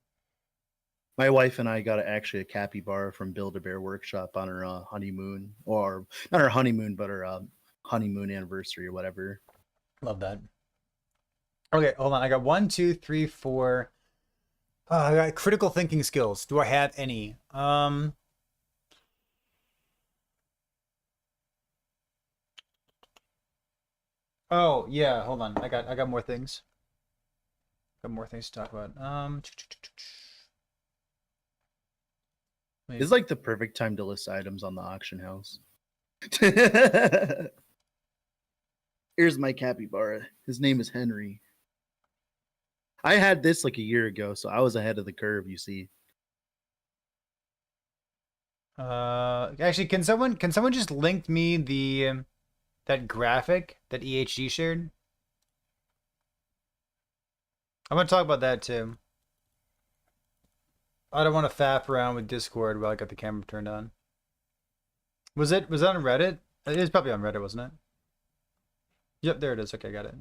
My wife and I got actually a capybara from Build-A-Bear Workshop on her honeymoon, or not her honeymoon, but her honeymoon anniversary or whatever. Love that. Okay, hold on. I got 1, 2, 3, 4. I got critical thinking skills. Do I have any? Oh yeah, hold on. I got more things. Got more things to talk about. It's like the perfect time to list items on the auction house. Here's my capybara. His name is Henry. I had this like a year ago, so I was ahead of the curve, you see. Actually, can someone just link me the that graphic that EHG shared? I'm gonna talk about that too. I don't want to faff around with Discord while I got the camera turned on. Was that on Reddit? It was probably on Reddit, wasn't it? Yep, there it is. Okay, got it.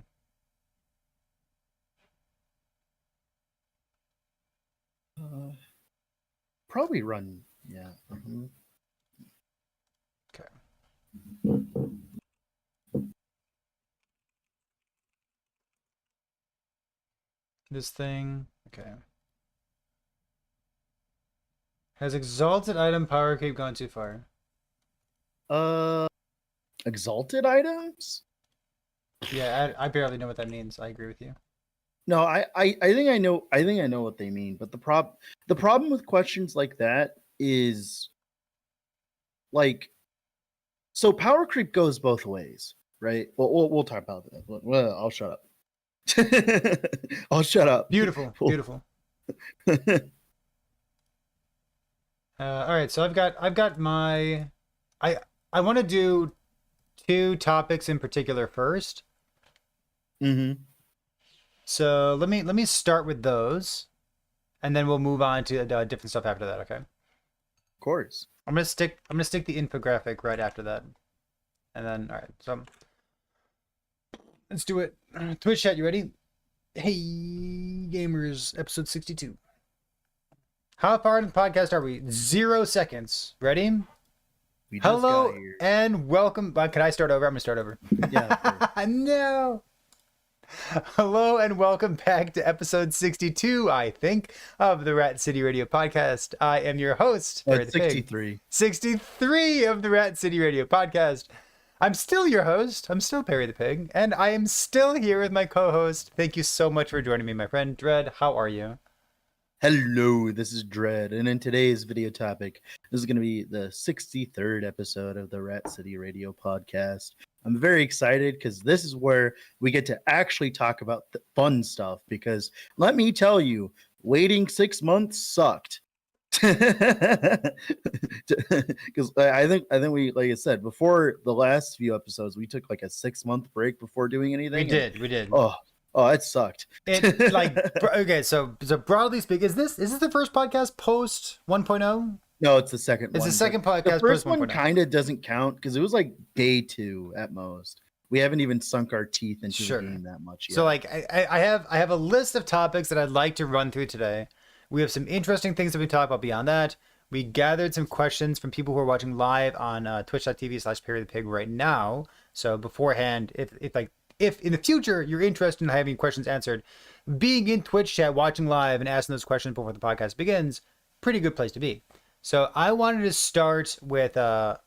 probably run. Yeah. Mhm. Okay. This thing. Okay. Has exalted item power creep gone too far? Exalted items? Yeah, I barely know what that means. I agree with you. No, I think I know. I think I know what they mean. But the problem with questions like that is like, so power creep goes both ways, right? Well, we'll talk about that. Well, I'll shut up. I'll shut up. Beautiful, beautiful. All right, so I've got my, I want to do two topics in particular first. Mm-hmm. So let me start with those, and then we'll move on to different stuff after that. Okay. Of course. I'm gonna stick the infographic right after that, and then all right. So let's do it. Twitch chat, you ready? Hey gamers, episode 62. How far in the podcast are we? 0 seconds. Ready? We just got Hello here. and welcome. Can I start over? I'm gonna start over. Yeah. No. Hello and welcome back to episode 62, I think, of the Rat City Radio podcast. I am your host, Perry the Pig. 63. 63 of the Rat City Radio podcast. I'm still your host. I'm still Perry the Pig, and I am still here with my co-host. Thank you so much for joining me, my friend Dread. How are you? Hello, this is Dread, and in today's video topic, this is going to be the 63rd episode of the Rat City Radio podcast. I'm very excited because this is where we get to actually talk about the fun stuff, because let me tell you, waiting 6 months sucked. Because I think we, like I said before, the last few episodes we took like a 6-month break before doing anything. We did. Oh, it sucked. It like okay, so broadly speaking, is this the first podcast post 1.0? No, it's the second one. It's the second podcast. The first post one 1.0. kind of doesn't count because it was like day 2 at most. We haven't even sunk our teeth into Sure. the game that much yet. So like I have a list of topics that I'd like to run through today. We have some interesting things that we talk about beyond that. We gathered some questions from people who are watching live on twitch.tv/Perry the Pig right now. So beforehand, if in the future you're interested in having questions answered, being in Twitch chat, watching live, and asking those questions before the podcast begins, pretty good place to be. So I wanted to start with, I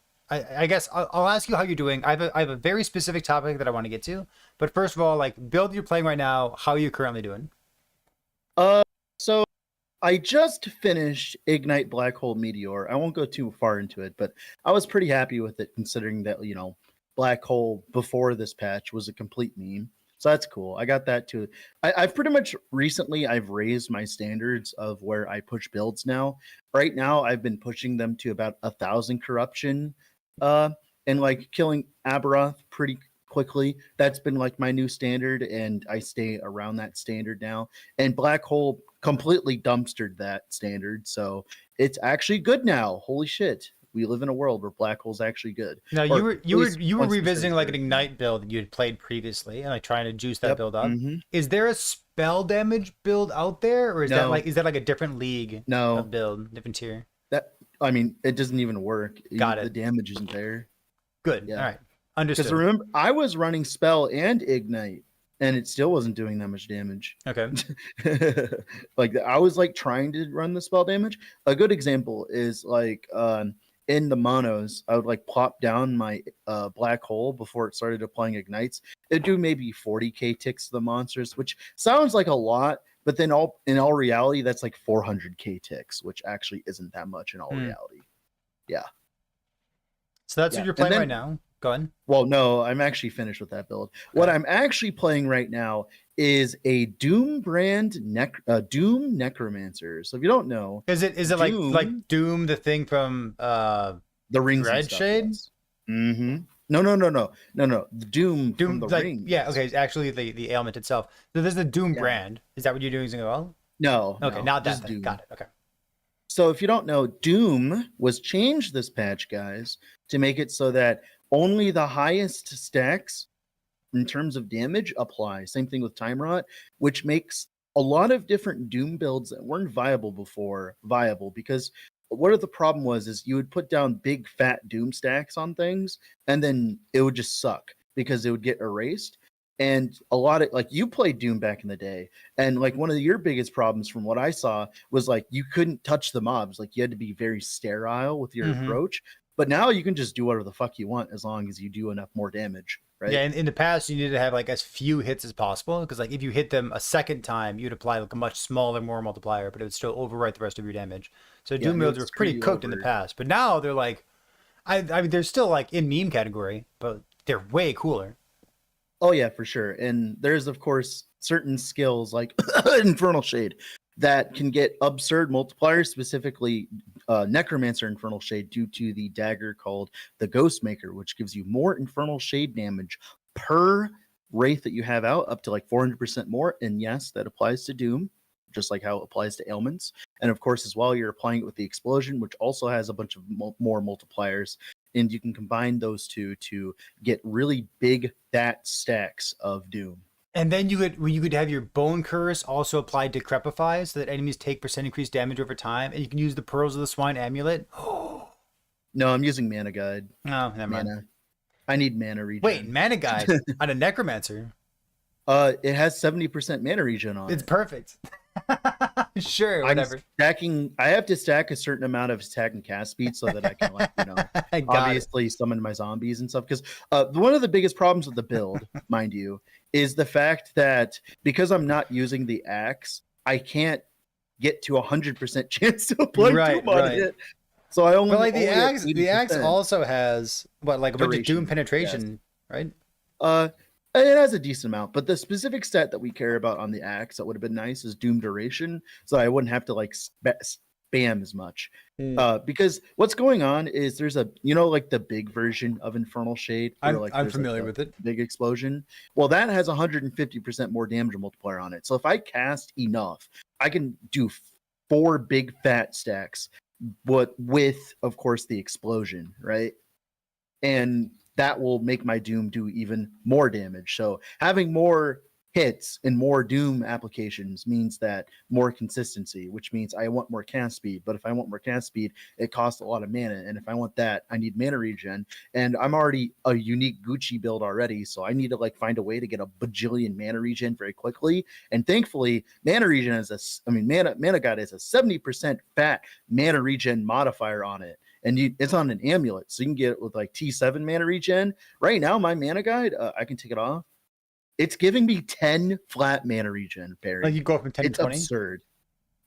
guess I'll ask you how you're doing. I have a very specific topic that I want to get to. But first of all, like, build you're playing right now, how are you currently doing? So I just finished Ignite Black Hole Meteor. I won't go too far into it, but I was pretty happy with it considering that, Black Hole before this patch was a complete meme. So that's cool. I got that too. I've pretty much recently I've raised my standards of where I push builds now. Right now I've been pushing them to about 1,000 corruption, and like killing Aberoth pretty quickly. That's been like my new standard, and I stay around that standard now. And Black Hole completely dumpstered that standard, so it's actually good now. Holy shit. We live in a world where Black Hole's actually good. Now Or you were at least revisiting like an once Ignite build that you had played previously, and like trying to juice that Yep, build up. mhm. Is there a spell damage build out there, or is that No. like a different league No. of build, different tier? It doesn't even work. Got it. The damage isn't there. Good. Yeah. All right. Because Understood. remember, I was running Spell and Ignite, and it still wasn't doing that much damage. Okay. Like I was like trying to run the spell damage. A good example is like in the monos, I would like plop down my Black Hole before it started applying ignites. It'd do maybe 40k ticks to the monsters, which sounds like a lot, but then in all reality, that's like 400k ticks, which actually isn't that much in all reality. So that's Yeah, what you're and playing then- right now. Go ahead. Well, no, I'm actually finished with that build. What I'm actually playing right now is a Doom brand Doom Necromancer. So if you don't know, Is it Doom- like Doom, the thing from the rings and Red stuff, Shade? yes. No. The Doom from the like rings. yeah, okay, it's actually the ailment itself. So there's the Doom Yeah. brand. Is that what you're doing as well? No. Okay, no, not that just then. Doom. Got it. Okay. So if you don't know, Doom was changed this patch, guys, to make it so that only the highest stacks in terms of damage apply. Same thing with Time Rot, which makes a lot of different Doom builds that weren't viable before viable because what the problem was is you would put down big fat Doom stacks on things and then it would just suck because it would get erased. And a lot of like you played Doom back in the day, and like one of your biggest problems from what I saw was like you couldn't touch the mobs, like you had to be very sterile with your approach. But now you can just do whatever the fuck you want as long as you do enough more damage, right? Yeah, in the past you needed to have like as few hits as possible because like if you hit them a second time, you'd apply like a much smaller, more multiplier, but it would still overwrite the rest of your damage. So Yeah, Doom it builds would were pretty screw you cooked in the over. past, but now they're like, I mean they're still like in meme category, but they're way cooler. Oh yeah, for sure. And there's of course certain skills like Infernal Shade that can get absurd multipliers, specifically Necromancer Infernal Shade due to the dagger called the Ghostmaker, which gives you more Infernal Shade damage per wraith that you have out, up to like 400% more. And yes, that applies to Doom, just like how it applies to ailments. And of course, as well, you're applying it with the Explosion, which also has a bunch of more multipliers. And you can combine those two to get really big fat stacks of Doom. And then you could have your Bone Curse also applied to Crepify so that enemies take % increased damage over time, and you can use the Pearls of the Swine amulet. Oh, No, I'm using Mana Guide. never mind. Mana. I need mana regen. Wait, Mana Guide on a Necromancer. It has 70% mana regen on It's it. perfect. Sure, I'm whatever. stacking. I have to stack a certain amount of attack and cast speed so that I can, like, Got it. obviously summon my zombies and stuff. Because one of the biggest problems with the build, mind you, is the fact that because I'm not using the axe, I can't get to 100% chance to apply Right, Doom on right. it. So I only But like only have the axe 80%. also has what, like a bunch of Doom Duration, penetration, right? It has a decent amount, but the specific stat that we care about on the axe that would have been nice is Doom duration, so I wouldn't have to like spam as much. Because what's going on is there's a like the big version of Infernal Shade. Where, I'm like, there's, familiar like, with it. big explosion. Well, that has 150% more damage multiplier on it. So if I cast enough, I can do 4 big fat stacks, but with of course the explosion, right? And that will make my Doom do even more damage. So having more hits and more Doom applications means that more consistency, which means I want more cast speed. But if I want more cast speed, it costs a lot of mana. And if I want that, I need mana regen. And I'm already a unique Gucci build already. So I need to like find a way to get a bajillion mana regen very quickly. And thankfully, mana regen is mana God is a 70% fat mana regen modifier on it. And it's on an amulet, so you can get it with like T7 mana regen. Right now, my mana guide, I can take it off. It's giving me 10 flat mana regen, Barry. Like you go from 10 It's to 20. absurd.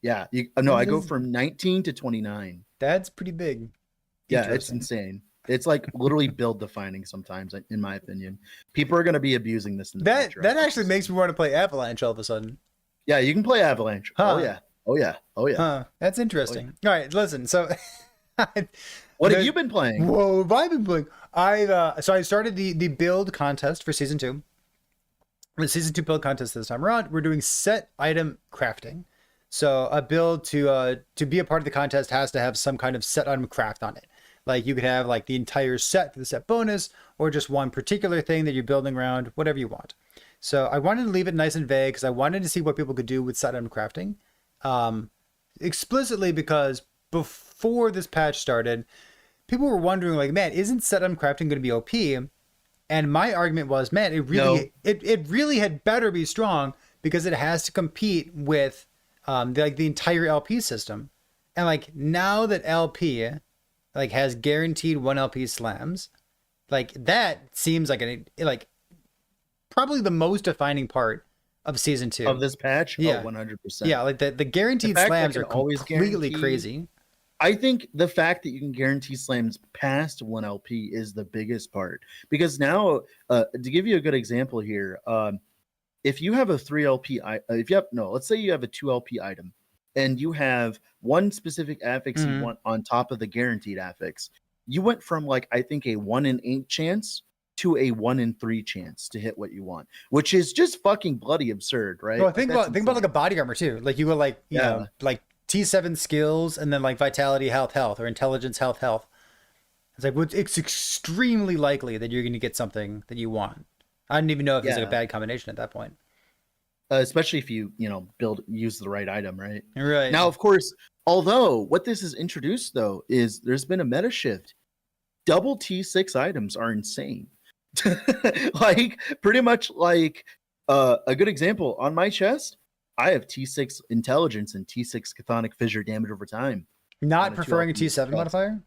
Yeah, I go from 19 to 29. That's pretty big. Yeah, it's Interesting. insane. It's like literally build defining sometimes, in my opinion. People are going to be abusing this in the That future. that actually makes me want to play Avalanche all of a sudden. Yeah, you can play Avalanche. Huh. Oh yeah. Oh yeah. Oh yeah. Huh? That's interesting. All right, listen. So, What have you been playing? Whoa, have I been playing? I started the build contest for season 2. The season 2 build contest this time around, we're doing set item crafting. So a build to be a part of the contest has to have some kind of set item craft on it. Like you could have like the entire set for the set bonus, or just one particular thing that you're building around, whatever you want. So I wanted to leave it nice and vague because I wanted to see what people could do with set item crafting. Explicitly because before this patch started, people were wondering like, man, isn't set item crafting going to be OP? And my argument was, man, it really had better be strong because it has to compete with the entire LP system. And like now that LP like has guaranteed 1 LP slams, like that seems like probably the most defining part of season 2 Of this patch? Yeah. Oh, 100%. Yeah, like the guaranteed The fact slams that are can always completely guarantee- crazy. I think the fact that you can guarantee slams past 1 LP is the biggest part. Because now, to give you a good example here, if you have a 3 LP, let's say you have a 2 LP item, and you have one specific affix you want on top of the guaranteed affix, you went from like I think a 1 in 8 chance to a 1 in 3 chance to hit what you want, which is just fucking bloody absurd, right? Well, Like, think that's about like insane. a body armor too. Like you go like you know like T7 skills and then like vitality health or intelligence health. It's like it's extremely likely that you're going to get something that you want. I don't even know if it's like a Yeah. bad combination at that point. especially if you use the right item, right? Right. Now, of course, although what this has introduced though is there's been a meta shift. Double T6 items are insane. Like pretty much like a good example on my chest, I have T6 intelligence and T6 chthonic fissure damage over time. Not preferring a T7 modifier?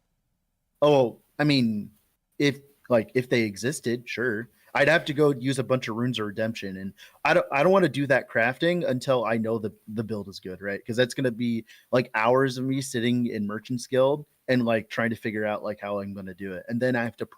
Oh, I mean, if they existed, sure. I'd have to go use a bunch of runes of redemption, and I don't want to do that crafting until I know the build is good, right? Because that's gonna be like hours of me sitting in Merchant's Guild and like trying to figure out like how I'm gonna do it, and then I have to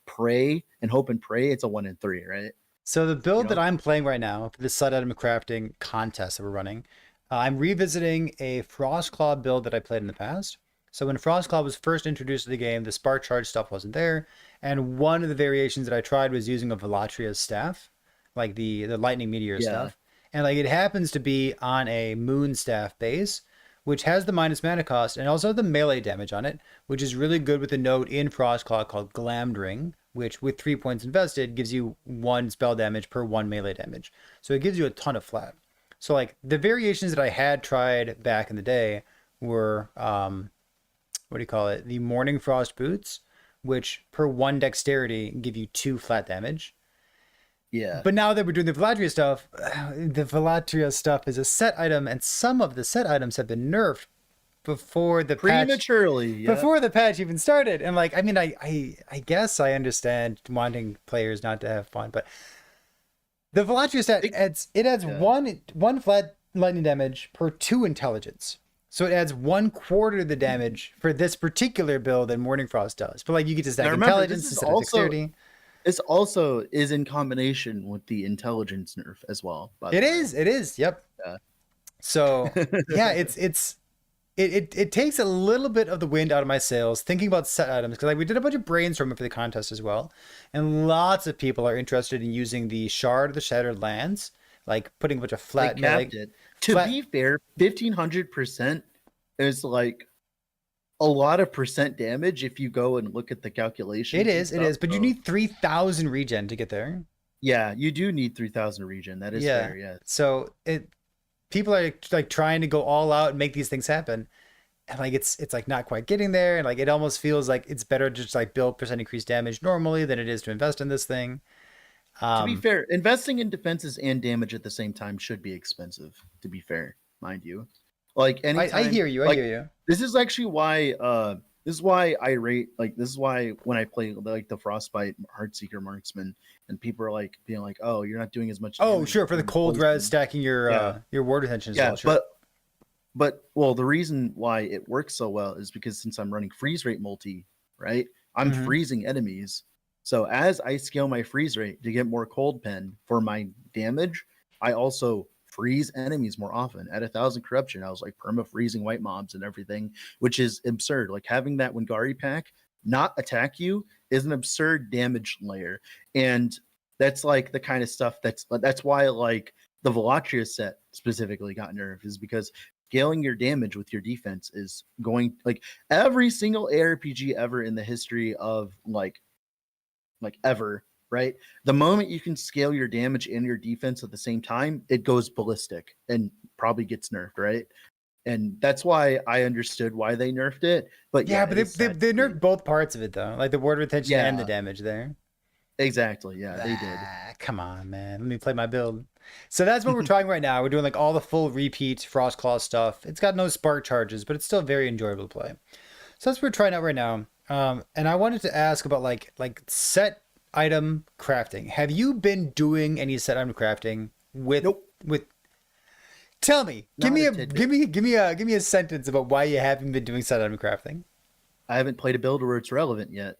pray and hope and pray it's a 1 in 3, right? So the build that I'm playing right now for the side item crafting contest that we're running, I'm revisiting a Frostclaw build that I played in the past. So when Frostclaw was first introduced to the game, the spark charge stuff wasn't there, and one of the variations that I tried was using a Velatria's staff, like the lightning meteor stuff, and like it happens to be on a moon staff base, which has the minus mana cost and also the melee damage on it, which is really good with a node in Frostclaw called Glamdring, which with 3 points invested gives you 1 spell damage per 1 melee damage. So it gives you a ton of flat. So like the variations that I had tried back in the day were what do you call it? The Morning Frost boots, which per 1 dexterity give you 2 flat damage. Yeah. But now that we're doing the Velatria stuff, the Velatria stuff is a set item, and some of the set items have been nerfed before the prematurely patch, before the patch even started. And like, I mean, I guess I understand wanting players not to have fun, but the Velatria stat adds one flat lightning damage per 2 intelligence. So it adds 1/4 the damage for this particular build that Morning Frost does. But like you get to stack intelligence instead of dexterity. This also is in combination with the intelligence nerf as well. It is. Yep. Yeah. So yeah, it takes a little bit of the wind out of my sails thinking about set items, because like we did a bunch of brainstorming for the contest as well, and lots of people are interested in using the Shard of the Shattered Lands, like putting a bunch of flat. To be fair, 1500% is like a lot of percent damage if you go and look at the calculation. It is, but you need 3,000 regen to get there. Yeah, you do need 3,000 regen. That is fair, yeah. So people are like trying to go all out and make these things happen, and like it's like not quite getting there, and like it almost feels like it's better to just like build percent increased damage normally than it is to invest in this thing. To be fair, investing in defenses and damage at the same time should be expensive, to be fair, mind you. Like anytime, I hear you. I hear you. This is actually why this is why I rate, like, this is why when I play like the Frostbite Heartseeker Marksman and people are like being like, oh, you're not doing as much damage. Oh, sure, for the cold res stacking your ward retention as well. Sure. But well, the reason why it works so well is because since I'm running freeze rate multi, right? I'm freezing enemies. So as I scale my freeze rate to get more cold pen for my damage, I also freeze enemies more often. At 1,000 corruption, I was like perma freezing white mobs and everything, which is absurd. Like having that Wingari pack not attack you is an absurd damage layer, and that's like the kind of stuff that's why like the Velatria set specifically got nerfed, is because scaling your damage with your defense is going, like, every single ARPG ever in the history of like ever, right? The moment you can scale your damage and your defense at the same time, it goes ballistic and probably gets nerfed, right? And that's why I understood why they nerfed it. But but they nerfed both parts of it though, like the ward retention and the damage there. Exactly. Yeah, they did. Come on, man. Let me play my build. So that's what we're trying right now. We're doing like all the full repeat Frostclaw stuff. It's got no spark charges, but it's still very enjoyable to play. So that's what we're trying out right now. And I wanted to ask about like set item crafting. Have you been doing any set item crafting with Tell me. Give me a sentence about why you haven't been doing set item crafting. I haven't played a build where it's relevant yet.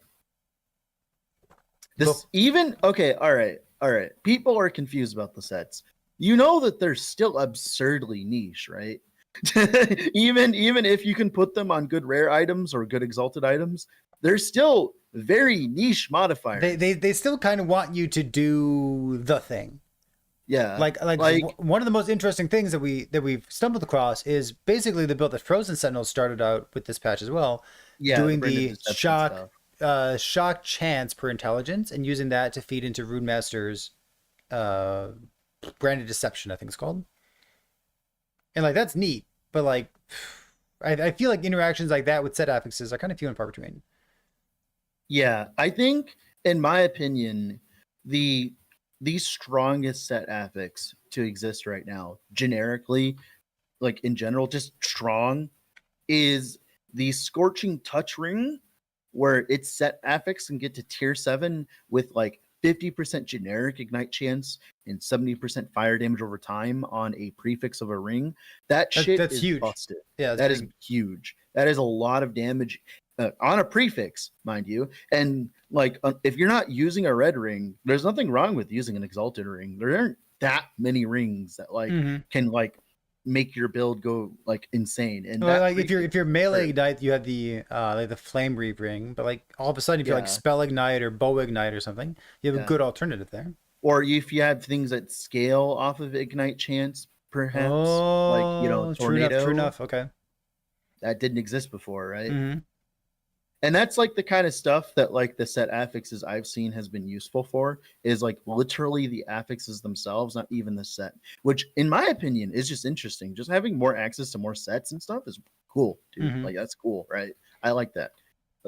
All right. People are confused about the sets. You know that they're still absurdly niche, right? even if you can put them on good rare items or good exalted items, they're still very niche modifiers. They still kind of want you to do the thing. Yeah. Like one of the most interesting things that we've stumbled across is basically the build that Frozen Sentinels started out with this patch as well. Yeah, doing the shock chance per intelligence and using that to feed into Rune Master's Branded Deception, I think it's called. And like that's neat, but like I feel like interactions like that with set affixes are kind of few and far between. Yeah, I think, in my opinion, the strongest set affix to exist right now, generically, like in general, just strong, is the Scorching Touch Ring, where its set affix can get to tier 7 with like 50% generic ignite chance and 70% fire damage over time on a prefix of a ring. That's is huge. busted. Yeah, That is huge. That is a lot of damage on a prefix, mind you. And like, if you're not using a red ring, there's nothing wrong with using an exalted ring. There aren't that many rings that like can like make your build go like insane. And well, that like if you're melee hurt. ignite, you have the like the flame reap ring, but like all of a sudden if you're like Yeah. spell ignite or bow ignite or something, you have a Yeah. good alternative there. Or if you have things that scale off of ignite chance, perhaps like tornado. True enough. Okay. That didn't exist before, right? Mm-hmm. And that's like the kind of stuff that like the set affixes I've seen has been useful for, is like literally the affixes themselves, not even the set, which in my opinion is just interesting. Just having more access to more sets and stuff is cool, dude. Mhm. Like that's cool, right? I like that.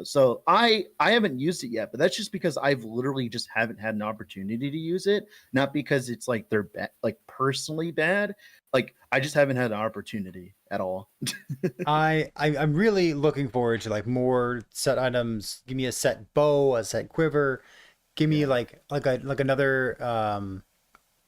So I haven't used it yet, but that's just because I've literally just haven't had an opportunity to use it, not because it's like they're like personally bad. Like I just haven't had an opportunity at all. I'm really looking forward to like more set items. Give me a set bow, a set quiver. Give me like another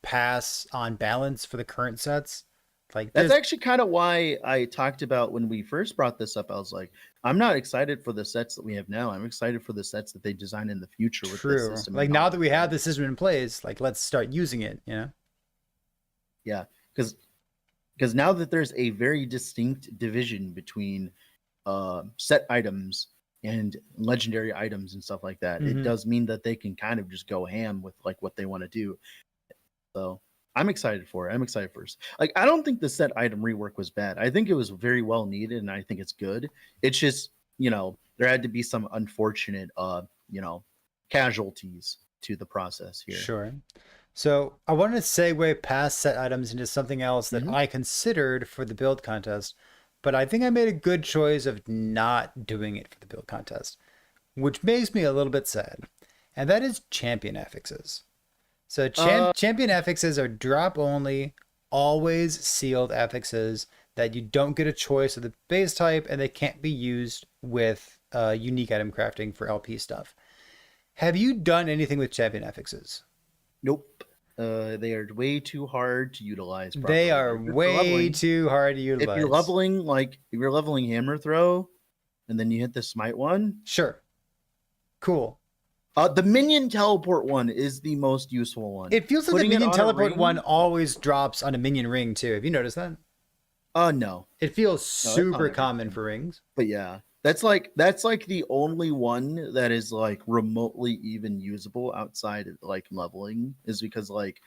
pass on balance for the current sets. Like That's actually kind of why I talked about when we first brought this up. I was like, I'm not excited for the sets that we have now. I'm excited for the sets that they design in the future with this true. system. Like now that we have the system in place, like let's start using it. You know? Yeah, because now that there's a very distinct division between set items and legendary items and stuff like that, it Mhm. does mean that they can kind of just go ham with like what they want to do. So I'm excited for it. I'm excited for it. Like I don't think the set item rework was bad. I think it was very well needed, and I think it's good. It's just there had to be some unfortunate casualties to the process here. Sure. So I wanted to segue past set items into something else that I considered for the build contest, but I think I made a good choice of not doing it for the build contest, which makes me a little bit sad. And that is champion affixes. So champion affixes are drop only, always sealed affixes that you don't get a choice of the base type, and they can't be used with unique item crafting for LP stuff. Have you done anything with champion affixes? Nope. They are way too hard to utilize. Properly. They are way too hard to utilize. If you're leveling hammer throw, and then you hit the smite one. Sure. Cool. The minion teleport one is the most useful one. It feels like the minion teleport one always drops on a minion ring too. Have you noticed that? No. It feels super common for rings. But yeah, that's like the only one that is like remotely even usable outside of like leveling, is because like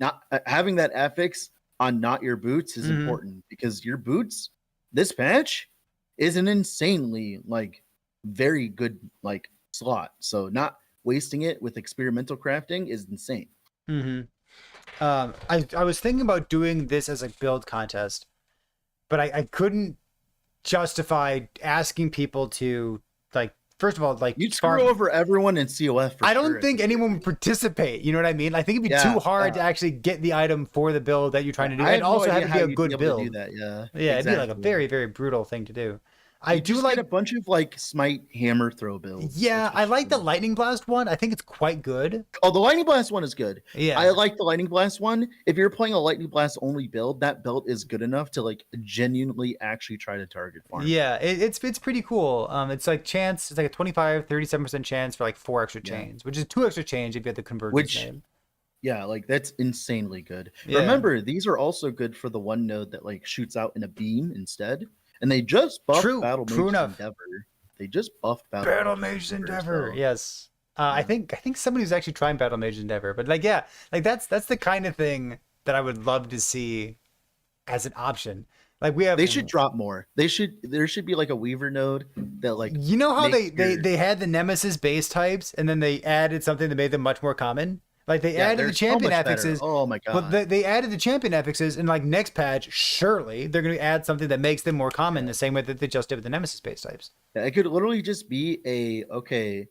not having that affix on not your boots is important, because your boots this patch is an insanely like very good like slot. So not wasting it with experimental crafting is insane. I was thinking about doing this as a build contest, but I couldn't justify asking people to like, first of all, like you'd screw over everyone in COF. I don't think anyone would participate. You know what I mean? I think it'd be too hard to actually get the item for the build that you're trying to do, and also have it be a good build. Do that, yeah, It'd be like a very, very brutal thing to do. I do like a bunch of like smite hammer throw builds. Yeah, I like the lightning blast one. I think it's quite good. Oh, the lightning blast one is good. Yeah, I like the lightning blast one. If you're playing a lightning blast only build, that build is good enough to like genuinely actually try to target farm. Yeah, it's pretty cool. It's like chance. It's like a 37% chance for like 4 extra chains, which is 2 extra chains if you have the convergence name. Yeah, like that's insanely good. Yeah. Remember, these are also good for the one node that like shoots out in a beam instead. And they just buffed Battle Mage's Endeavor. They just buffed Battle Mage's Endeavor. So. Yes. I think somebody was actually trying Battle Mage's Endeavor, but like that's the kind of thing that I would love to see as an option. Like they should drop more. There should be like a Weaver node that like, you know how they had the Nemesis base types and then they added something that made them much more common. Like they Yeah, added the they're so champion much better. affixes. Oh my But god. they added the champion affixes, and like next patch, surely they're going to add something that makes them more common, the same way that they just did with the Nemesis base types. Yeah, it could literally just be okay,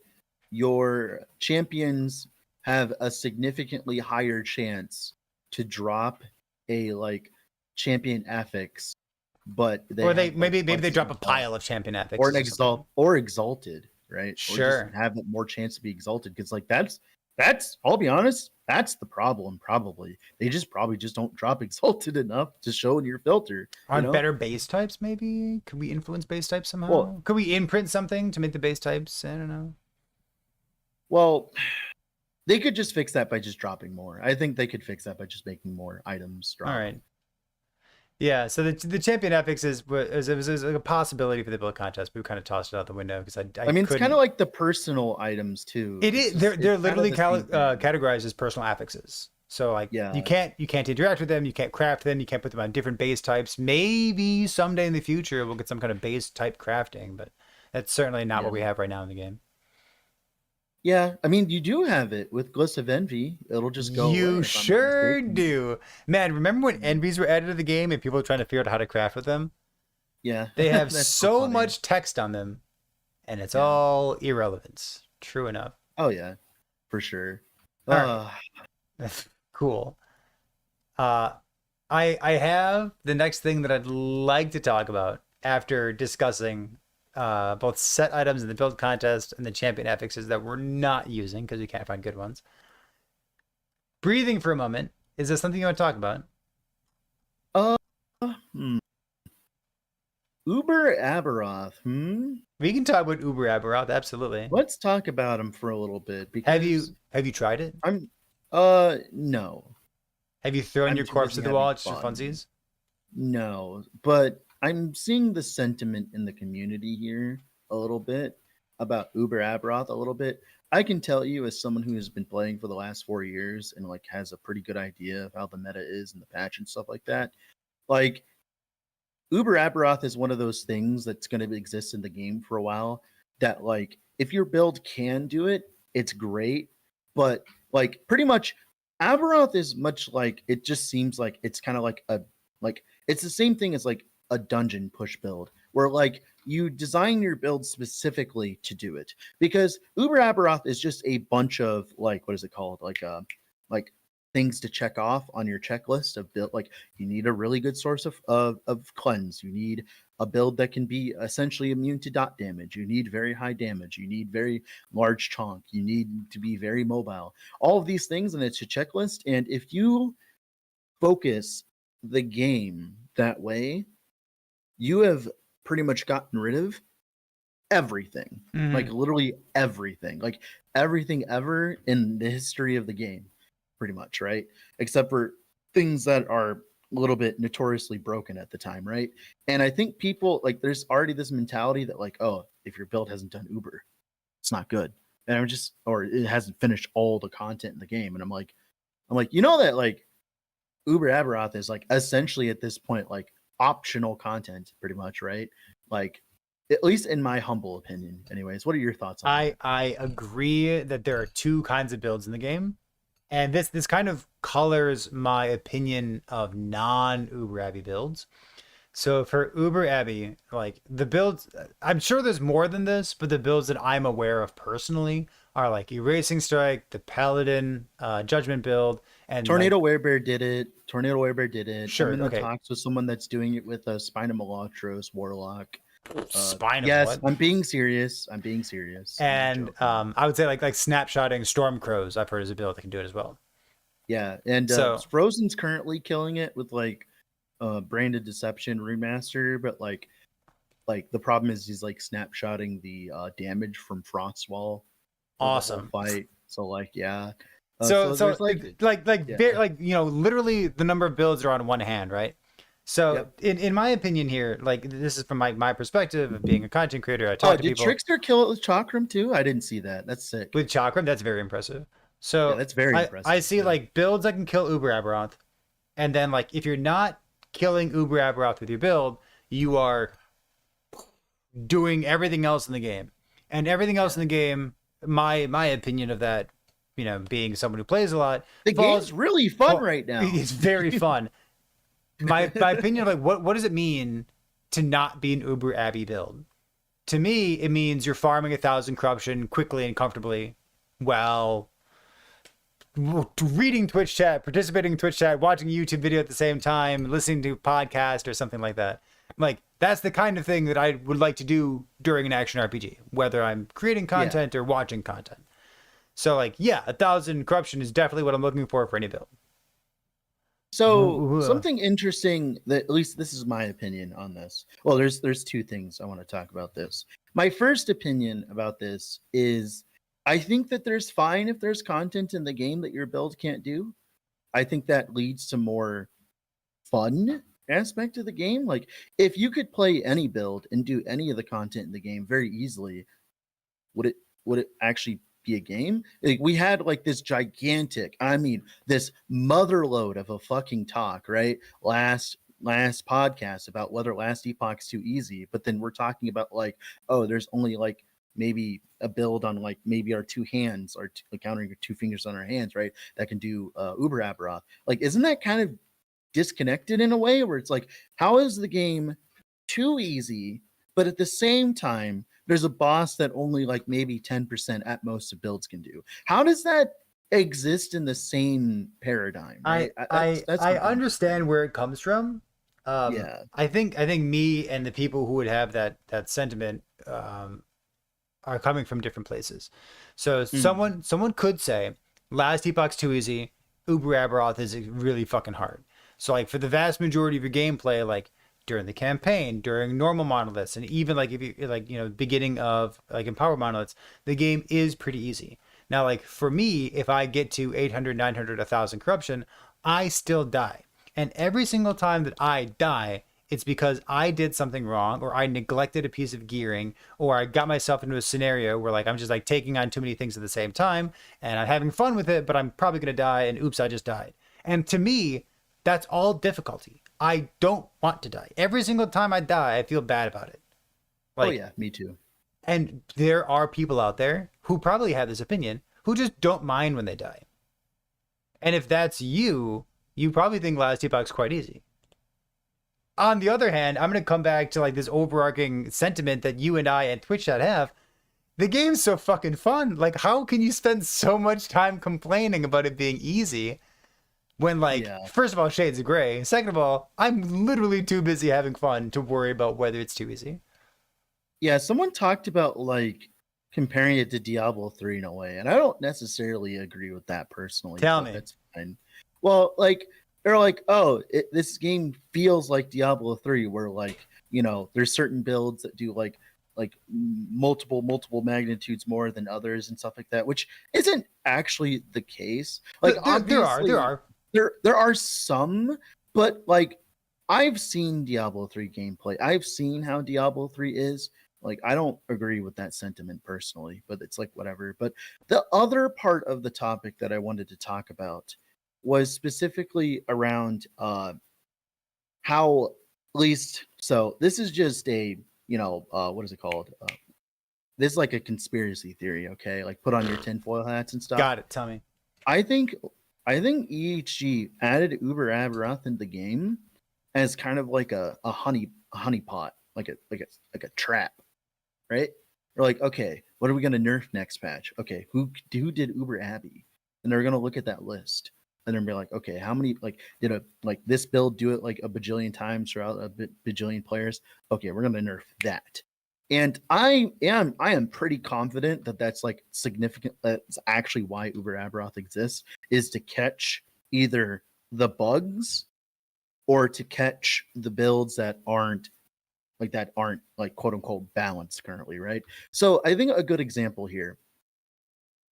your champions have a significantly higher chance to drop a like champion affix, but they Or they have, like, maybe they less drop a exalt- pile of champion or affixes an or something. exalted, right? Or Sure. just have more chance to be exalted, because like that's I'll be honest, that's the problem. Probably they probably just don't drop exalted enough to show in your filter. On You know? better base types, maybe? Could we influence base types somehow? Well- Could we imprint something to make the base types? I don't know. Well, they could just fix that by just dropping more. I think they could fix that by just making more items drop. All right. Yeah, so the champion affixes was a possibility for the build contest, but we kind of tossed it out the window because I mean, it's kind couldn't- of like the personal items too. It It's is. just- They're it's kind of literally the same thing. categorized as personal affixes. So like, Yeah. you can't interact with them. You can't craft them. You can't put them on different base types. Maybe someday in the future we'll get some kind of base type crafting, but that's certainly not what we have right now in the game. Yeah, I mean, you do have it with Gliss of Envy. It'll just go. away, if I'm You not sure mistaken. do, man. Remember when envies were added to the game and people were trying to figure out how to craft with them? Yeah, They have That's so funny. much text on them, and it's Yeah. all irrelevance. True enough. Oh yeah, for sure. All Cool. I have the next thing that I'd like to talk about after discussing both set items in the build contest and the champion affixes that we're not using because we can't find good ones. Breathing for a moment. Is this something you want to talk about? Uber Aberoth. We can talk about Uber Aberoth, absolutely. Let's talk about him for a little bit. Because Have you tried it? I'm. No, Have you thrown I'm your too corpse busy at the wall having just for fun. funsies? no, but I'm seeing the sentiment in the community here a little bit about Uber Aberoth a little bit. I can tell you, as someone who has been playing for the last 4 years and like has a pretty good idea of how the meta is and the patch and stuff like that, like Uber Aberoth is one of those things that's going to exist in the game for a while. That like, if your build can do it, it's great. But like, pretty much, Aberoth is much like, it just seems like it's kind of like it's the same thing as like a dungeon push build, where like you design your build specifically to do it. Because Uber Aberoth is just a bunch of like, what is it called? Like things to check off on your checklist of build. Like, you need a really good source of cleanse. You need a build that can be essentially immune to dot damage. You need very high damage. You need very large chonk. You need to be very mobile. All of these things, and it's a checklist. And if you focus the game that way, you have pretty much gotten rid of everything. Mhm. Like literally everything. Like everything ever in the history of the game, pretty much, right? Except for things that are a little bit notoriously broken at the time, right? And I think people like, there's already this mentality that like, oh, if your build hasn't done Uber, it's not good. And I'm just, or it hasn't finished all the content in the game. And I'm like, you know that like Uber Aberoth is like essentially at this point like optional content, pretty much, right? Like, at least in my humble opinion. Anyways, what are your thoughts on that? I agree that there are two kinds of builds in the game, and this kind of colors my opinion of non-Uber Abbey builds. So for Uber Abbey, like the builds, I'm sure there's more than this, but the builds that I'm aware of personally are like Erasing Strike, the Paladin, Judgment build, and Tornado Werebear did it. Sure, I'm in the okay. talks with someone that's doing it with a Spina Malotros Warlock. Spine of Yes, what? I'm being serious. I'm not And joking. I would say like snapshotting Storm Crows, I've heard is a build that can do it as well. Yeah, and So- Frozen's currently killing it with like Branded Deception remaster, but like the problem is he's like snapshotting the damage from Frostwall. for the whole Awesome. fight. So like, yeah. So there's, like you know, literally the number of builds are on one hand, right? So Yep. in my opinion here, like this is from my perspective of being a content creator. I talk to did people Trickster kill it with Chakram too? I didn't see that. That's sick. with Chakram. That's very impressive. So Yeah, that's very impressive. I see Yeah. like builds that can kill Uber Aberoth, and then like if you're not killing Uber Aberoth with your build, you are doing everything else in the game, and everything else in the game. My opinion of that being someone who plays a lot, The game's really fun right now. It's very fun. My opinion of like what does it mean to not be an Uber Abbey build? To me, it means you're farming 1,000 corruption quickly and comfortably while reading Twitch chat, participating in Twitch chat, watching a YouTube video at the same time, listening to a podcast or something like that. Like, that's the kind of thing that I would like to do during an action RPG, whether I'm creating content or watching content. So, like, 1,000 corruption is definitely what I'm looking for any build. So something interesting that, at least this is my opinion on this. Well, there's two things I want to talk about this. My first opinion about this is I think that there's fine if there's content in the game that your build can't do. I think that leads to more fun aspect of the game. Like, if you could play any build and do any of the content in the game very easily, would it actually be a game? Like, we had like this gigantic, this motherload of a fucking talk, right? Last podcast about whether Last Epoch's too easy, but then we're talking about like, oh, there's only like maybe a build on like maybe our two hands or countering your two fingers on our hands, right? That can do Uber Aberoth. Like, isn't that kind of disconnected in a way where it's like, how is the game too easy, but at the same time there's a boss that only like maybe 10% at most of builds can do? How does that exist in the same paradigm, right? I understand where it comes from. I think me and the people who would have that sentiment are coming from different places. So someone could say Last Epoch's too easy, Uber Aberoth is really fucking hard. So like for the vast majority of your gameplay, like during the campaign, during normal monoliths, and even like if you like, beginning of like Empower monoliths, the game is pretty easy. Now, like for me, if I get to 800, 900, 1,000 corruption, I still die. And every single time that I die, it's because I did something wrong, or I neglected a piece of gearing, or I got myself into a scenario where like I'm just like taking on too many things at the same time, and I'm having fun with it, but I'm probably gonna die, and oops, I just died. And to me, that's all difficulty. I don't want to die. Every single time I die, I feel bad about it. Like, oh yeah, me too. And there are people out there who probably have this opinion who just don't mind when they die. And if that's you, you probably think Last Epoch's quite easy. On the other hand, I'm going to come back to like this overarching sentiment that you and I and Twitch chat have. The game's so fucking fun. Like, how can you spend so much time complaining about it being easy when, like, first of all, shades of gray. Second of all, I'm literally too busy having fun to worry about whether it's too easy. Yeah, someone talked about like comparing it to Diablo 3 in a way, and I don't necessarily agree with that personally. Tell me. That's fine. Well, like, they're like, oh, this game feels like Diablo 3, where like, there's certain builds that do like multiple magnitudes more than others and stuff like that, which isn't actually the case. Like, there are some, but like, I've seen Diablo 3 gameplay. I've seen how Diablo 3 is. Like, I don't agree with that sentiment personally, but it's like whatever. But the other part of the topic that I wanted to talk about was specifically around how, at least, so this is just a, what is it called? This is like a conspiracy theory, okay? Like, put on your tinfoil hats and stuff. Got it. Tell me. I think EHG added Uber Aberoth into the game as kind of like a honey pot, like a trap, right? They're like, okay, what are we gonna nerf next patch? Okay, who did Uber Abbey? And they're gonna look at that list and then be like, okay, how many did this build do it like a bajillion times throughout a bajillion players? Okay, we're gonna nerf that. And I am pretty confident that that's like significant. That's actually why Uber Aberoth exists, is to catch either the bugs or to catch the builds that aren't quote unquote balanced currently, right? So I think a good example here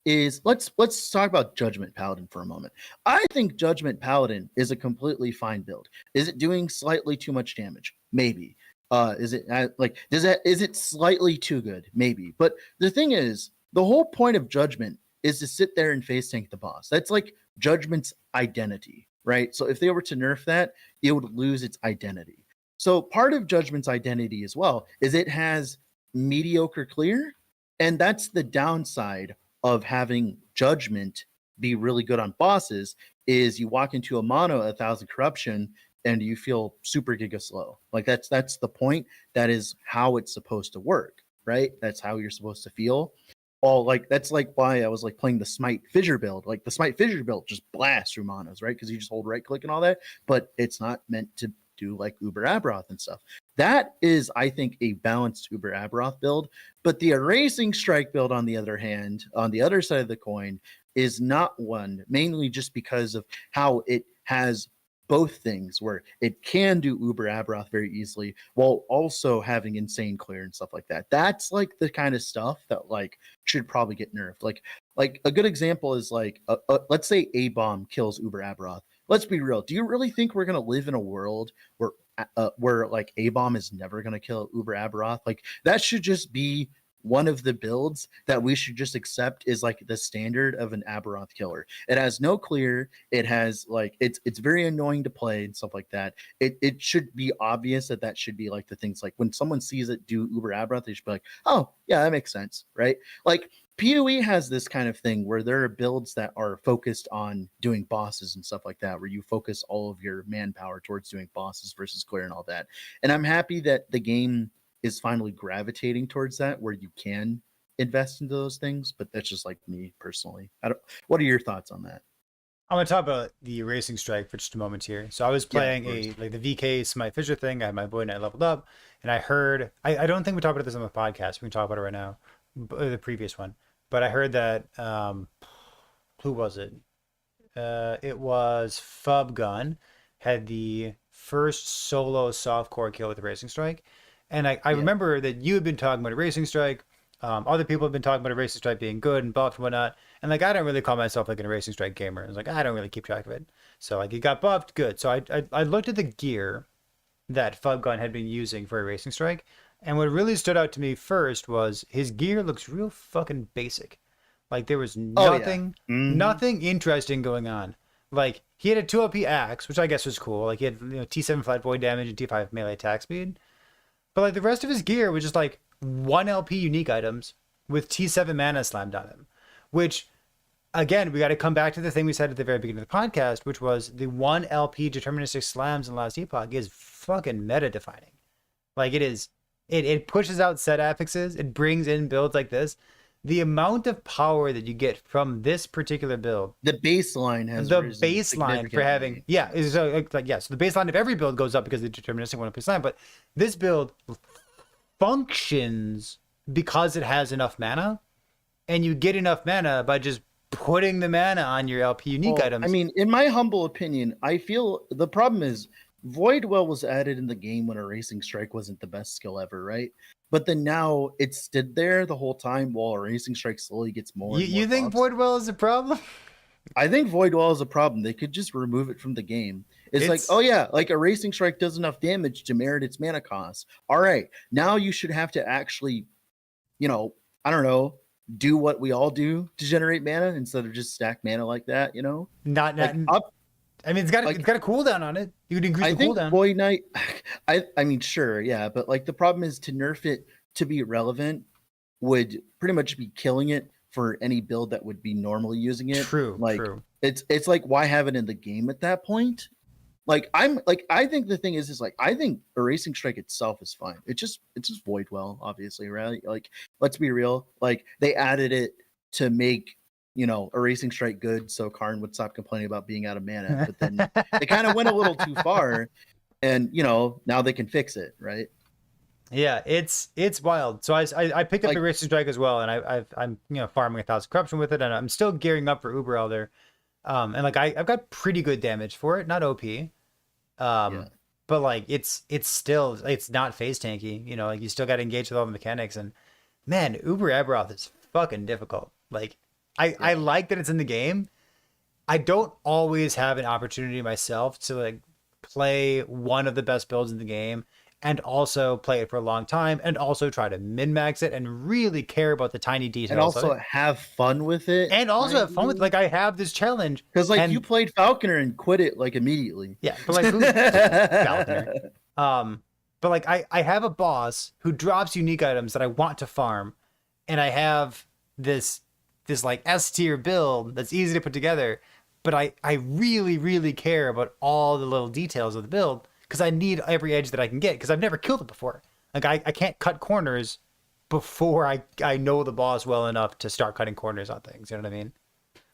is let's talk about Judgment Paladin for a moment. I think Judgment Paladin is a completely fine build. Is it doing slightly too much damage? Maybe. Is it slightly too good? Maybe. But the thing is, the whole point of Judgment is to sit there and face tank the boss. That's like Judgment's identity, right? So if they were to nerf that, it would lose its identity. So part of Judgment's identity as well is it has mediocre clear, and that's the downside of having Judgment be really good on bosses is you walk into a mono 1,000 corruption and you feel super giga slow. Like that's the point. That is how it's supposed to work, right? That's how you're supposed to feel. All like that's like why I was like playing the Smite Fissure build. Like the Smite Fissure build just blasts through monos, right? Because you just hold right click and all that, but it's not meant to do like Uber Abroth and stuff. That is, I think, a balanced Uber Abroth build. But the Erasing Strike build, on the other hand, on the other side of the coin, is not one, mainly just because of how it has both things where it can do Uber Abroth very easily while also having insane clear and stuff like that. That's like the kind of stuff that like should probably get nerfed. Like a good example is like let's say A bomb kills Uber Abroth. Let's be real. Do you really think we're gonna live in a world where like A bomb is never gonna kill Uber Abroth? Like that should just be one of the builds that we should just accept is like the standard of an Aberoth killer. It has no clear. It has like it's very annoying to play and stuff like that. It should be obvious that should be like the things like when someone sees it do Uber Aberoth, they should be like, oh yeah, that makes sense, right? Like PoE has this kind of thing where there are builds that are focused on doing bosses and stuff like that, where you focus all of your manpower towards doing bosses versus clear and all that. And I'm happy that the game is finally gravitating towards that, where you can invest into those things. But that's just like me personally. What are your thoughts on that? I'm gonna talk about the Racing Strike for just a moment here. So I was playing like the VK Smite Fissure thing. I had my boy Knight leveled up, and I heard I don't think we talked about this on the podcast. We can talk about it right now, the previous one. But I heard that who was it? It was Fubgun had the first solo softcore kill with the Racing Strike. And I remember that you had been talking about a Racing Strike. Other people have been talking about a Racing Strike being good and buffed and whatnot. And like I don't really call myself like a Racing Strike gamer. I was like, I don't really keep track of it. So like it got buffed, good. So I looked at the gear that Fubgun had been using for a Racing Strike. And what really stood out to me first was his gear looks real fucking basic. Like there was nothing interesting going on. Like he had a 2 LP axe, which I guess was cool. Like he had T7 flat void damage and T5 melee attack speed. But like the rest of his gear was just like 1 LP unique items with T7 mana slammed on him. Which, again, we got to come back to the thing we said at the very beginning of the podcast, which was the 1 LP deterministic slams in Last Epoch is fucking meta defining. Like it is, it pushes out set affixes, it brings in builds like this. The amount of power that you get from this particular build, the baseline has the baseline for having is so the baseline of every build goes up because of the deterministic 1 LP slam, but this build functions because it has enough mana, and you get enough mana by just putting the mana on your LP unique items. I mean, in my humble opinion, I feel the problem is Void Well was added in the game when a Racing Strike wasn't the best skill ever, right? But then now it stood there the whole time while a Racing Strike slowly gets more. You think Void Well is a problem? I think Void Well is a problem. They could just remove it from the game. It's like, oh yeah, like a Racing Strike does enough damage to merit its mana cost. All right, now you should have to actually, I don't know, do what we all do to generate mana instead of just stack mana like that. Not I mean, it's got a cooldown on it. You could increase the cooldown. Void Knight, I mean, sure, yeah, but like the problem is to nerf it to be relevant would pretty much be killing it for any build that would be normally using it. True. It's like, why have it in the game at that point? Like I think the thing is like I think a Racing Strike itself is fine. It's just Void Well, obviously, right? Like let's be real. Like they added it to make a Racing Strike good, so Karn would stop complaining about being out of mana. But then they kind of went a little too far, and now they can fix it, right? Yeah, it's wild. So I picked up the Racing Strike as well, and I'm farming 1,000 corruption with it, and I'm still gearing up for Uber Elder. And like I've got pretty good damage for it, not OP. But like it's not phase tanky. Like you still got to engage with all the mechanics, and man, Uber Aberoth is fucking difficult. Like I like that it's in the game. I don't always have an opportunity myself to like play one of the best builds in the game and also play it for a long time and also try to min-max it and really care about the tiny details. And also have fun with it. And also have fun with it. Like I have this challenge. Because like you played Falconer and quit it like immediately. Yeah, but like who's Falconer? But like I have a boss who drops unique items that I want to farm, and I have this this like S tier build that's easy to put together, but I really, really care about all the little details of the build because I need every edge that I can get because I've never killed it before. Like I can't cut corners before I know the boss well enough to start cutting corners on things. You know what I mean?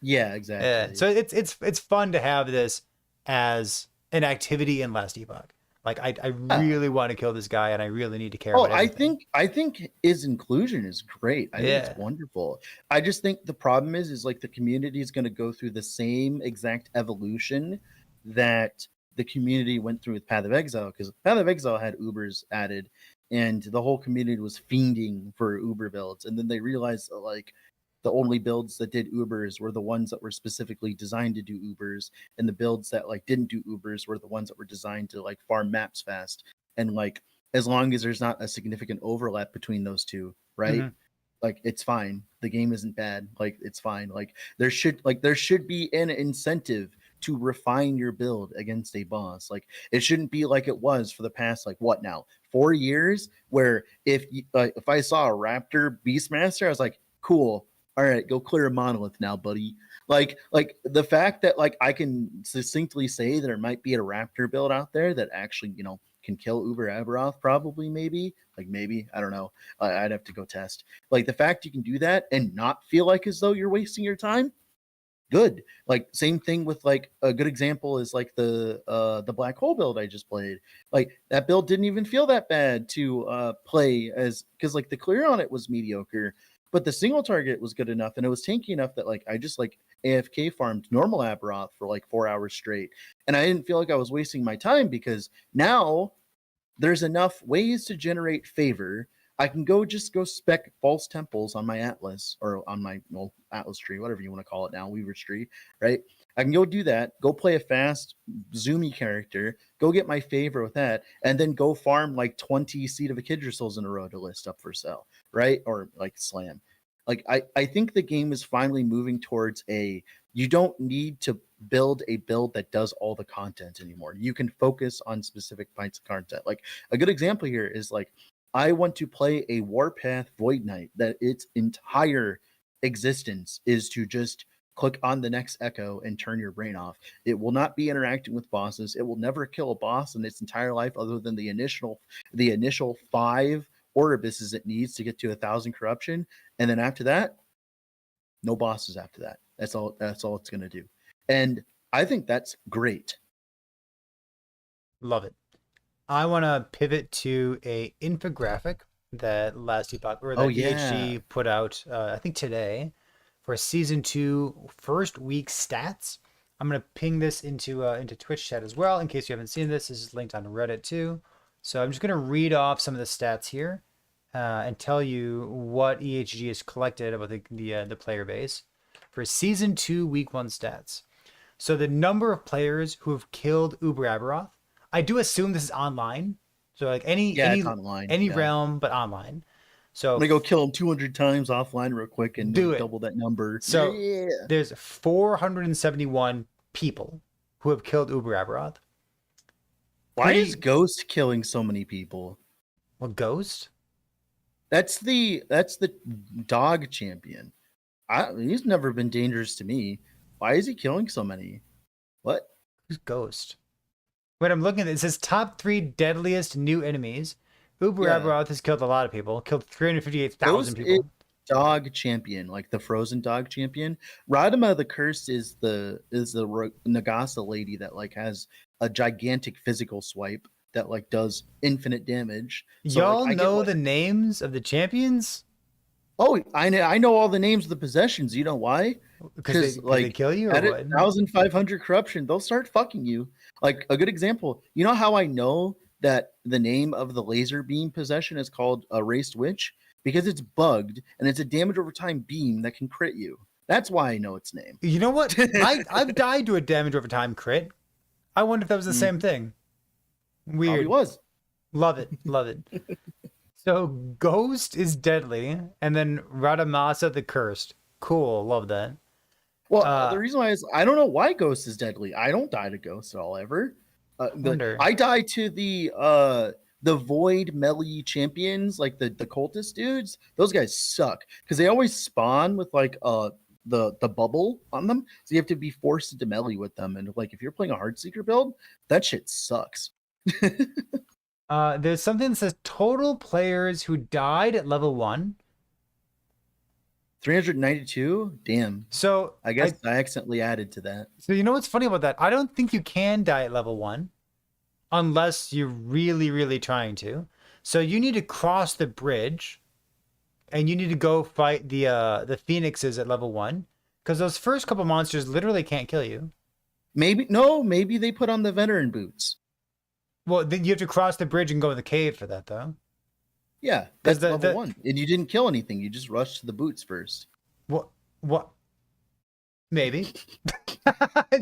Yeah, Yeah. exactly. So it's fun to have this as an activity in Last Epoch. Like I really want to kill this guy and I really need to care Oh, about everything. I think his inclusion is great. I think Yeah. it's wonderful. I just think the problem is like the community is going to go through the same exact evolution that the community went through with Path of Exile, because Path of Exile had Ubers added, and the whole community was fiending for Uber builds, and then they realized that, like, the only builds that did Ubers were the ones that were specifically designed to do Ubers, and the builds that like didn't do Ubers were the ones that were designed to like farm maps fast. And like as long as there's not a significant overlap between those two, right? Mhm. Like it's fine. The game isn't bad. Like it's fine. Like there should be an incentive to refine your build against a boss. Like it shouldn't be like it was for the past like what now 4 years, where if I saw a Raptor Beastmaster, I was like, cool. All right, go clear a monolith now, buddy. Like the fact that like I can succinctly say there might be a Raptor build out there that actually can kill Uber Aberoth, probably, maybe I don't know. I'd have to go test. Like the fact you can do that and not feel like as though you're wasting your time, good. Like same thing with like a good example is like the black hole build I just played. Like that build didn't even feel that bad to play, as because like the clear on it was mediocre, but the single target was good enough and it was tanky enough that like I just like AFK farmed normal Aberoth for like 4 hours straight, and I didn't feel like I was wasting my time because now there's enough ways to generate favor. I can go spec false temples on my Atlas, or on my Atlas tree, whatever you want to call it now, Weaver's tree, right? I can go do that, go play a fast, zoomy character, go get my favor with that, and then go farm like 20 Seed of Echidra in a row to list up for sale, right? Or like slam. Like I think the game is finally moving towards you don't need to build a build that does all the content anymore. You can focus on specific points of content. Like a good example here is like I want to play a Warpath Void Knight that its entire existence is to just click on the next echo and turn your brain off. It will not be interacting with bosses. It will never kill a boss in its entire life other than the initial 5 Oribus's it needs to get to 1,000 corruption. And then after that, no bosses after that. That's all it's gonna do. And I think that's great. Love it. I want to pivot to a infographic that Last Epoch or that Oh, EHG yeah. put out, I think today, for season 2 first week stats. I'm gonna ping this into Twitch chat as well in case you haven't seen this. This is linked on Reddit too. So I'm just gonna read off some of the stats here and tell you what EHG has collected about the player base for season 2 week 1 stats. So the number of players who have killed Uber Aberoth. I do assume this is online. So like It's online. any Yeah. realm, but online. I'm So gonna go kill him 200 times offline real quick and do it. double that number. So yeah. there's 471 people who have killed Uber Aberoth. Why Pretty- is Ghost killing so many people? Well, Ghost? That's the dog champion. He's never been dangerous to me. Why is he killing so many? What? Who's Ghost? When I'm looking at it, it says top 3 deadliest new enemies. Uber Yeah. Aberoth has killed a lot of people. Killed Ghost 358,000 is people. dog champion, like the frozen dog champion. Radima the Cursed is the Nagasa lady that like has a gigantic physical swipe that like does infinite damage. So, Y'all like, I get, know like- the names of the champions? Oh, I know all the names of the possessions. You know why? Because they kill you or at what? 1,500 corruption, they'll start fucking you. Like a good example, you know how I know that the name of the laser beam possession is called a Raced Witch? Because it's bugged and it's a damage over time beam that can crit you. That's why I know its name. You know what? I've died to a damage over time crit. I wonder if that was the same thing. Probably Weird. was. Love it. Love it. So Ghost is deadly, and then Radamasa the Cursed. Cool. Love that. Well, the reason why is I don't know why Ghost is deadly. I don't die to Ghost at all ever. Wonder. I die to the Void melee champions, like the cultist dudes. Those guys suck because they always spawn with like a the bubble on them, so you have to be forced into melee with them. And like if you're playing a Heartseeker build, that shit sucks. There's something that says total players who died at level 1. 392. Damn. So I guess I accidentally added to that. So you know what's funny about that? I don't think you can die at level 1 unless you're really, really trying to. So you need to cross the bridge and you need to go fight the phoenixes at level 1 because those first couple monsters literally can't kill you. Maybe they put on the veteran boots. Well, then you have to cross the bridge and go in the cave for that, though. Yeah, that's level 1. And you didn't kill anything. You just rushed to the boots first. What? Maybe.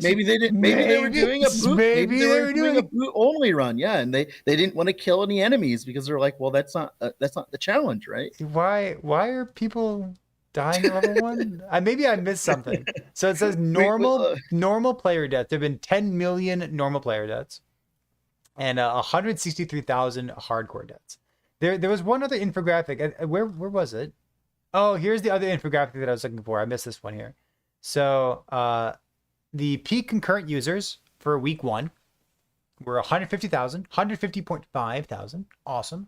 Maybe they didn't. Maybe they were doing a boot. Maybe they were doing a boot only run. Yeah, and they didn't want to kill any enemies because they're like, well, that's not the challenge, right? Why are people dying at level 1? Maybe I missed something. So it says normal player deaths. There have been 10 million normal player deaths and 163,000 hardcore deaths. There was one other infographic. Where was it? Oh, here's the other infographic that I was looking for. I missed this one here. So the peak concurrent users for week 1 were 150,000, 150.5 thousand. Awesome.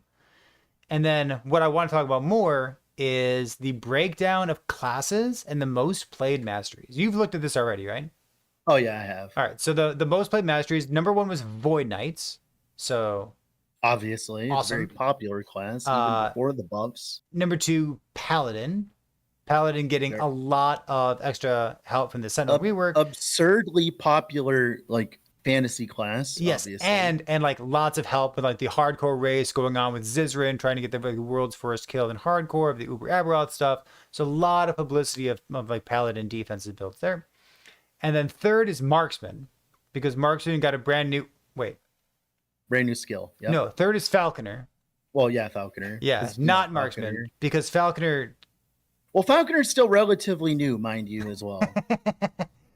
And then what I want to talk about more is the breakdown of classes and the most played masteries. You've looked at this already, right? Oh yeah, I have. All right. So the most played masteries, number 1 was Void Knights. So obviously, awesome. It's a very popular class even before the buffs. Number 2, Paladin. Paladin getting a lot of extra help from the Sentinel rework. Absurdly popular, like fantasy class. Yes, obviously. and like lots of help with like the hardcore race going on with Zizrin trying to get the world's first kill in hardcore of the Uber Aberoth stuff. So a lot of publicity of like Paladin defensive builds there. And then 3rd is Marksman, because Marksman got a brand new skill. Yep. No, 3rd is Falconer. Well, yeah, Falconer. Yeah, not Marksman, Falconer. Because Falconer. Well, Falconer's still relatively new, mind you, as well.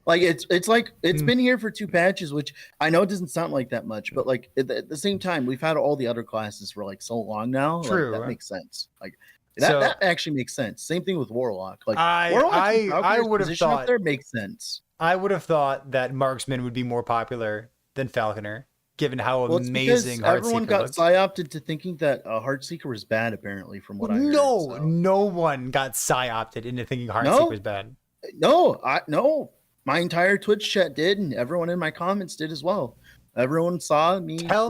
Like it's been here for 2 patches, which I know it doesn't sound like that much, but like at the same time, we've had all the other classes for like so long now. True, like, that makes sense. Like that actually makes sense. Same thing with Warlock. Like I would have thought up there makes sense. I would have thought that Marksman would be more popular than Falconer, given how amazing Heartseeker everyone got looks. psyopted to thinking that Heartseeker was bad, apparently, from what I heard. No one got psyopted into thinking Heartseeker was bad. No. My entire Twitch chat did, and everyone in my comments did as well. Everyone saw me. Tell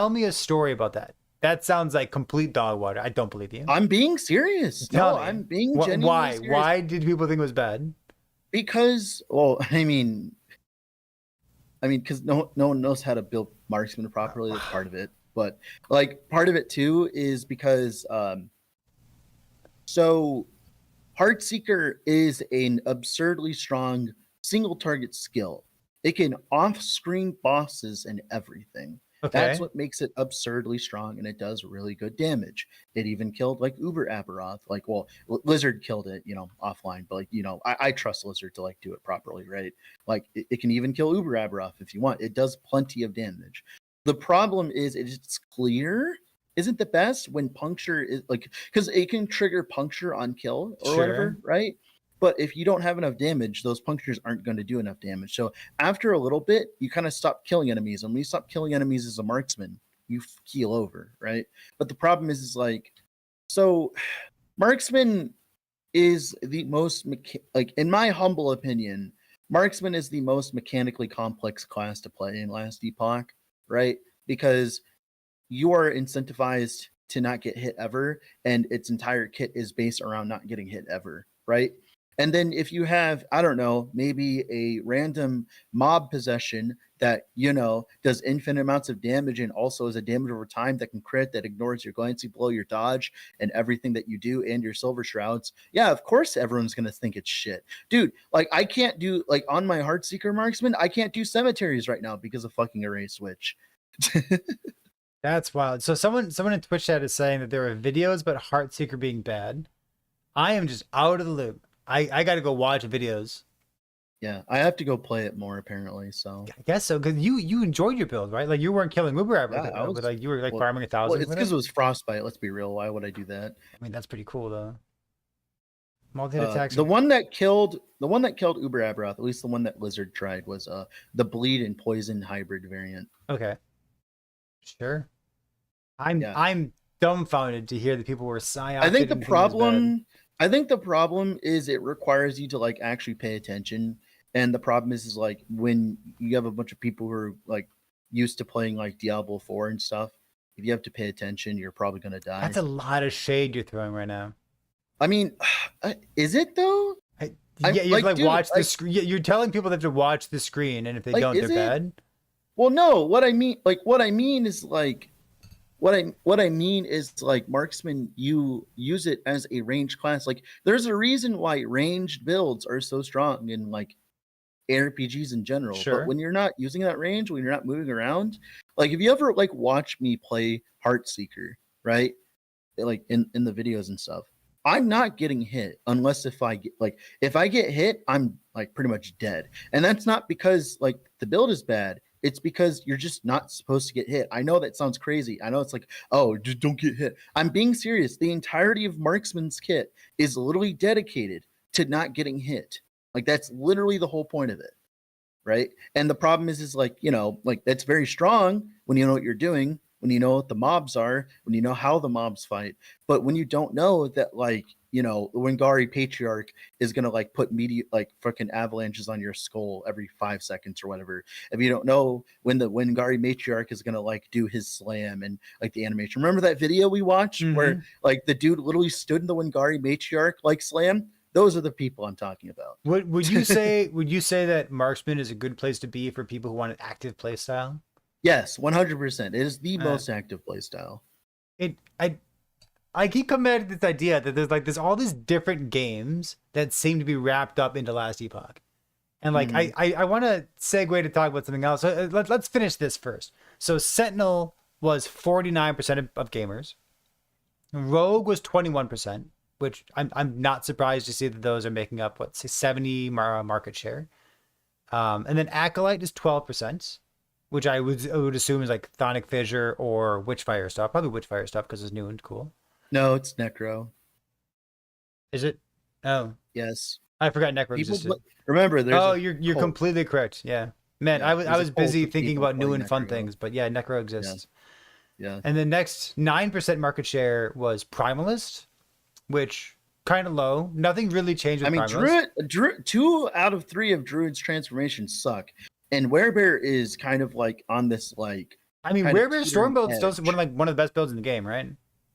me a story about that. That sounds like complete dog water. I don't believe you. I'm being serious. I'm being genuinely why? serious. Why did people think it was bad? Because, well, I mean, because no one knows how to build Marksman properly. That's part of it. But like part of it too is because so Heartseeker is an absurdly strong single target skill. It can off-screen bosses and everything. Okay. That's what makes it absurdly strong, and it does really good damage. It even killed like Uber Aberoth. Like, well, Lizard killed it, offline, but like, I trust Lizard to like do it properly, right? Like, it can even kill Uber Aberoth if you want. It does plenty of damage. The problem is it's clear isn't the best when puncture is like, because it can trigger puncture on kill or whatever, right? But if you don't have enough damage, those punctures aren't going to do enough damage. So after a little bit, you kind of stop killing enemies. And when you stop killing enemies as a marksman, you keel over, right? But the problem is like, so marksman is the most, like in my humble opinion, marksman is the most mechanically complex class to play in Last Epoch, right? Because you are incentivized to not get hit ever, and its entire kit is based around not getting hit ever, right? And then if you have, I don't know, maybe a random mob possession that, does infinite amounts of damage and also is a damage over time that can crit, that ignores your glancing blow, your dodge, and everything that you do, and your silver shrouds. Yeah, of course everyone's going to think it's shit. Dude, like I can't do, like on my Heartseeker Marksman, I can't do cemeteries right now because of fucking Array Switch. That's wild. So someone in Twitch chat is saying that there are videos about Heartseeker being bad. I am just out of the loop. I got to go watch videos. Yeah, I have to go play it more apparently. So I guess so, because you enjoyed your build, right? Like you weren't killing Uber Aberoth, but like you were like farming 1,000. Well, it's because it was Frostbite. Let's be real. Why would I do that? I mean, that's pretty cool though. Multi-hit attacks. The one that killed Uber Aberoth, at least the one that Lizard tried, was the bleed and poison hybrid variant. Okay. Sure. Yeah. I'm dumbfounded to hear that people were psyoped. I think the problem is it requires you to like actually pay attention. And the problem is like when you have a bunch of people who are like used to playing like Diablo 4 and stuff, if you have to pay attention, you're probably gonna die. That's a lot of shade you're throwing right now. I mean, is it though? Yeah, you have to watch the screen. You're telling people they have to watch the screen, and if they don't, they're bad. Well, no. What I mean is marksman. You use it as a ranged class. Like, there's a reason why ranged builds are so strong in like RPGs in general. Sure. But when you're not using that range, when you're not moving around, like if you ever like watch me play Heartseeker, right? Like in the videos and stuff, I'm not getting hit unless if I get hit, I'm like pretty much dead. And that's not because like the build is bad. It's because you're just not supposed to get hit. I know that sounds crazy. I know it's like, oh, just don't get hit. I'm being serious. The entirety of Marksman's kit is literally dedicated to not getting hit. Like that's literally the whole point of it. Right. And the problem is like, you know, like that's very strong when you know what you're doing, when you know what the mobs are, when you know how the mobs fight. But when you don't know that, like, you know, the Wingari Patriarch is going to like put fucking avalanches on your skull every 5 seconds or whatever. If you don't know when the Wingari Matriarch is going to like do his slam and like the animation. Remember that video we watched where like the dude literally stood in the Wingari Matriarch like slam? Those are the people I'm talking about. Would you say that Marksman is a good place to be for people who want an active play style? Yes, 100%. It is the most active play style. I keep coming back to this idea that there's all these different games that seem to be wrapped up into Last Epoch. And like I want to segue to talk about something else. Let's finish this first. So Sentinel was 49% of gamers. Rogue was 21%, which I'm not surprised to see that those are making up 70 market share. And then Acolyte is 12%, which I would assume is like Thonic Fissure or Witchfire stuff. Probably Witchfire stuff because it's new and cool. No, it's Necro. Is it? Oh, yes. I forgot Necro existed. Remember, there's you're completely correct. Yeah, man, yeah, I was busy thinking about new and fun things, but yeah, Necro exists. Yeah. And the next 9% market share was Primalist, which kind of low. Nothing really changed with Primalist. Druid, 2 out of 3 of Druid's transformations suck, and Werebear is kind of like on this like. I mean, Werebear Storm build is still one of the best builds in the game, right?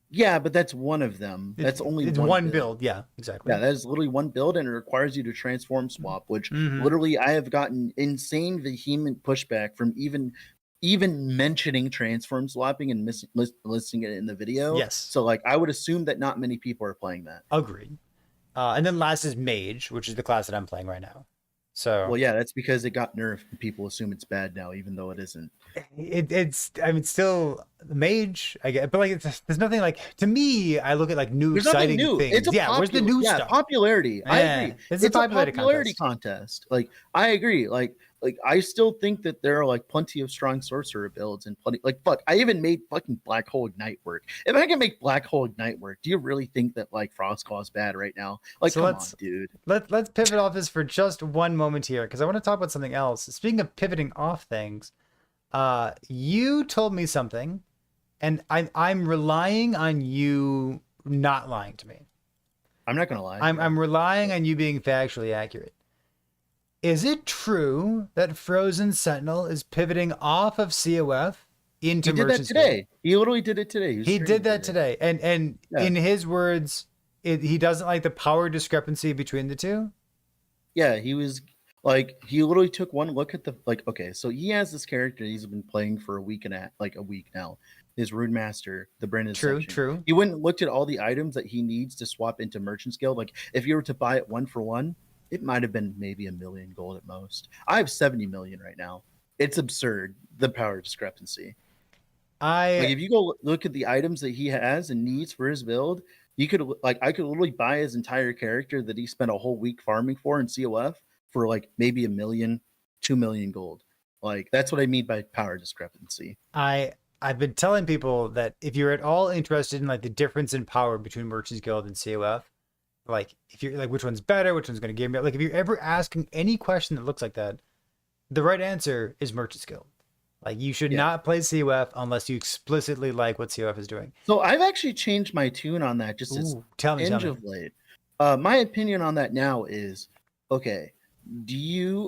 Yeah, but that's one of them. That's only one build. Yeah, exactly. Yeah, that is literally one build, and it requires you to transform swap, which literally I have gotten insane vehement pushback from even mentioning transform swapping and listing it in the video. Yes. So like I would assume that not many people are playing that. Agreed. And then last is Mage, which is the class that I'm playing right now. So well, yeah, that's because it got nerfed and people assume it's bad now, even though it isn't. It's I mean, still Mage, I get, but like there's nothing like, to me. I look at like new exciting things. It's where's the new stuff? Popularity. Yeah, I agree. It's a popularity contest. Like I agree. Like I still think that there are like plenty of strong sorcerer builds and plenty like fuck. I even made fucking Black Hole Ignite work. If I can make Black Hole Ignite work, do you really think that like Frostclaw is bad right now? Like, so come on, dude. Let's pivot off this for just one moment here, because I want to talk about something else. Speaking of pivoting off things, you told me something, and I'm relying on you not lying to me. I'm not gonna lie. I'm relying on you being factually accurate. Is it true that Frozen Sentinel is pivoting off of COF into Merchant's Guild? Today. He literally did it today. He did that today. And yeah. In his words, he doesn't like the power discrepancy between the two? Yeah, he was like, he literally took one look at the, like, okay, so he has this character he's been playing for a week now. His Rune Master, the Brandon True. He went and looked at all the items that he needs to swap into Merchant's Guild. Like, if you were to buy it 1 for 1, it might have been maybe 1 million gold at most. I have 70 million right now. It's absurd, the power discrepancy. Like, if you go look at the items that he has and needs for his build, you could like, I could literally buy his entire character that he spent a whole week farming for in COF for like maybe 1 million, 2 million gold. Like, that's what I mean by power discrepancy. I've been telling people that if you're at all interested in like the difference in power between Merchant's Guild and COF, Like if you're like, which one's better, which one's going to give me, like if you're ever asking any question that looks like that, the right answer is Merchant's Guild. Like you should Yeah. not play COF unless you explicitly like what COF is doing. So I've actually changed my tune on that just as Ooh, tell me. of late. My opinion on that now is, okay,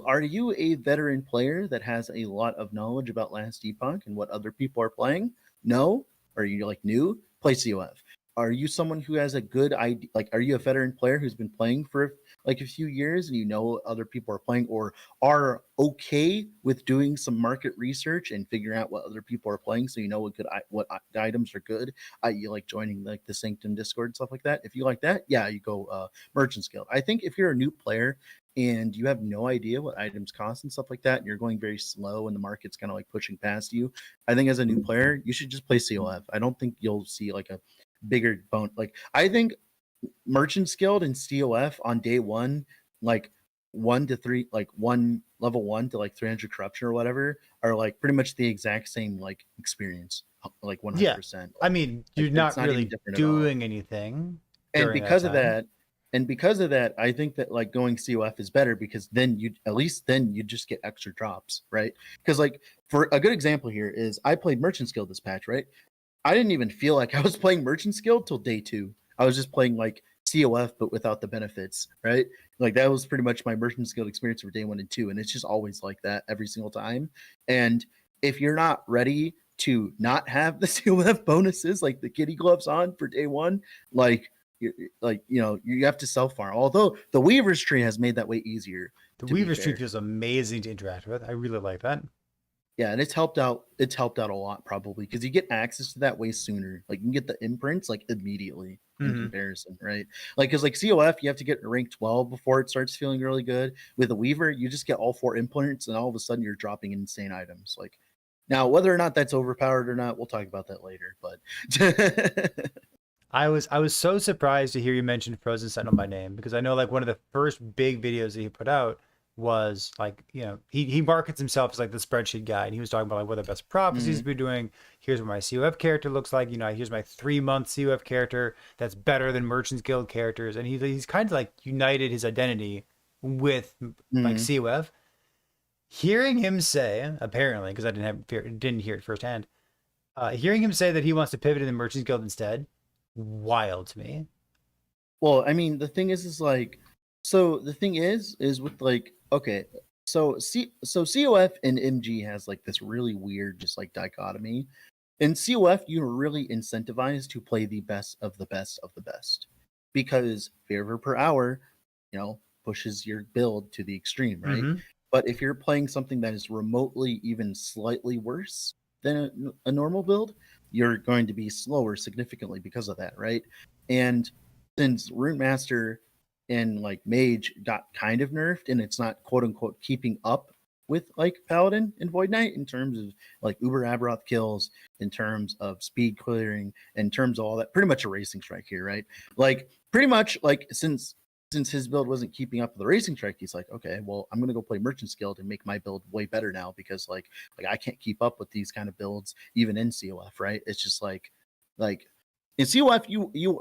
are you a veteran player that has a lot of knowledge about Last Epoch and what other people are playing? No? Are you like new? Play COF. Are you someone who has a good idea? Like, are you a veteran player who's been playing for like a few years and you know what other people are playing, or are okay with doing some market research and figuring out what other people are playing so you know what items are good? You like joining like the Sanctum Discord, stuff like that. If you like that, yeah, you go Merchant's Guild. I think if you're a new player and you have no idea what items cost and stuff like that, and you're going very slow and the market's kind of like pushing past you, I think as a new player, you should just play COF. I don't think you'll see like a bigger bone. Like, I think Merchant's Guild and COF on day one, like 1 to 3, like level 1 to like 300 corruption or whatever, are like pretty much the exact same like experience, like 100%. I mean, you're Like, not it's not even really different at all. doing anything. And during because of time. that, I think that like going COF is better, because then you just get extra drops, right? Because like, for a good example here is, I played Merchant's Guild this patch, right? I didn't even feel like I was playing Merchant's Guild till day 2. I was just playing like COF but without the benefits, right? Like that was pretty much my Merchant's Guild experience for day 1 and 2, and it's just always like that every single time. And if you're not ready to not have the COF bonuses like the kitty gloves on for day 1, like you have to self farm. Although the Weaver's Tree has made that way easier. The to be Weaver's Tree fair. feels amazing to interact with. I really like that. Yeah, and it's helped out. It's helped out a lot, probably, because you get access to that way sooner. Like you can get the imprints like immediately in Mhm. comparison, right? Like, because like COF, you have to get rank 12 before it starts feeling really good. With a Weaver, you just get all 4 imprints, and all of a sudden you're dropping insane items. Like, now whether or not that's overpowered or not, we'll talk about that later. But I was so surprised to hear you mention Frozen Sentinel by name, because I know like one of the first big videos that he put out was like, you know, he markets himself as like the spreadsheet guy, and he was talking about like what the best prophecies we're doing. Here's what my COF character looks like. You know, here's my 3-month COF character that's better than Merchants Guild characters, and he's kind of like united his identity with like COF. Hearing him say, apparently, because I didn't hear it firsthand, hearing him say that he wants to pivot to the Merchants Guild instead, wild to me. Well, I mean, the thing is like, so the thing is with like, okay, so COF and MG has like this really weird just like dichotomy. In COF, you're really incentivized to play the best of the best of the best, because favor per hour, pushes your build to the extreme, right? Mhm. But if you're playing something that is remotely even slightly worse than a normal build, you're going to be slower significantly because of that, right? And since Rune Master and like Mage got kind of nerfed, and it's not quote unquote keeping up with like Paladin and Void Knight in terms of like Uber Aberoth kills, in terms of speed clearing, in terms of all that, pretty much a racing strike here, right? Like pretty much like since his build wasn't keeping up with the racing strike, he's like, okay, well, I'm gonna go play Merchant's Guild and make my build way better now, because like I can't keep up with these kind of builds even in COF, right? It's just like in COF,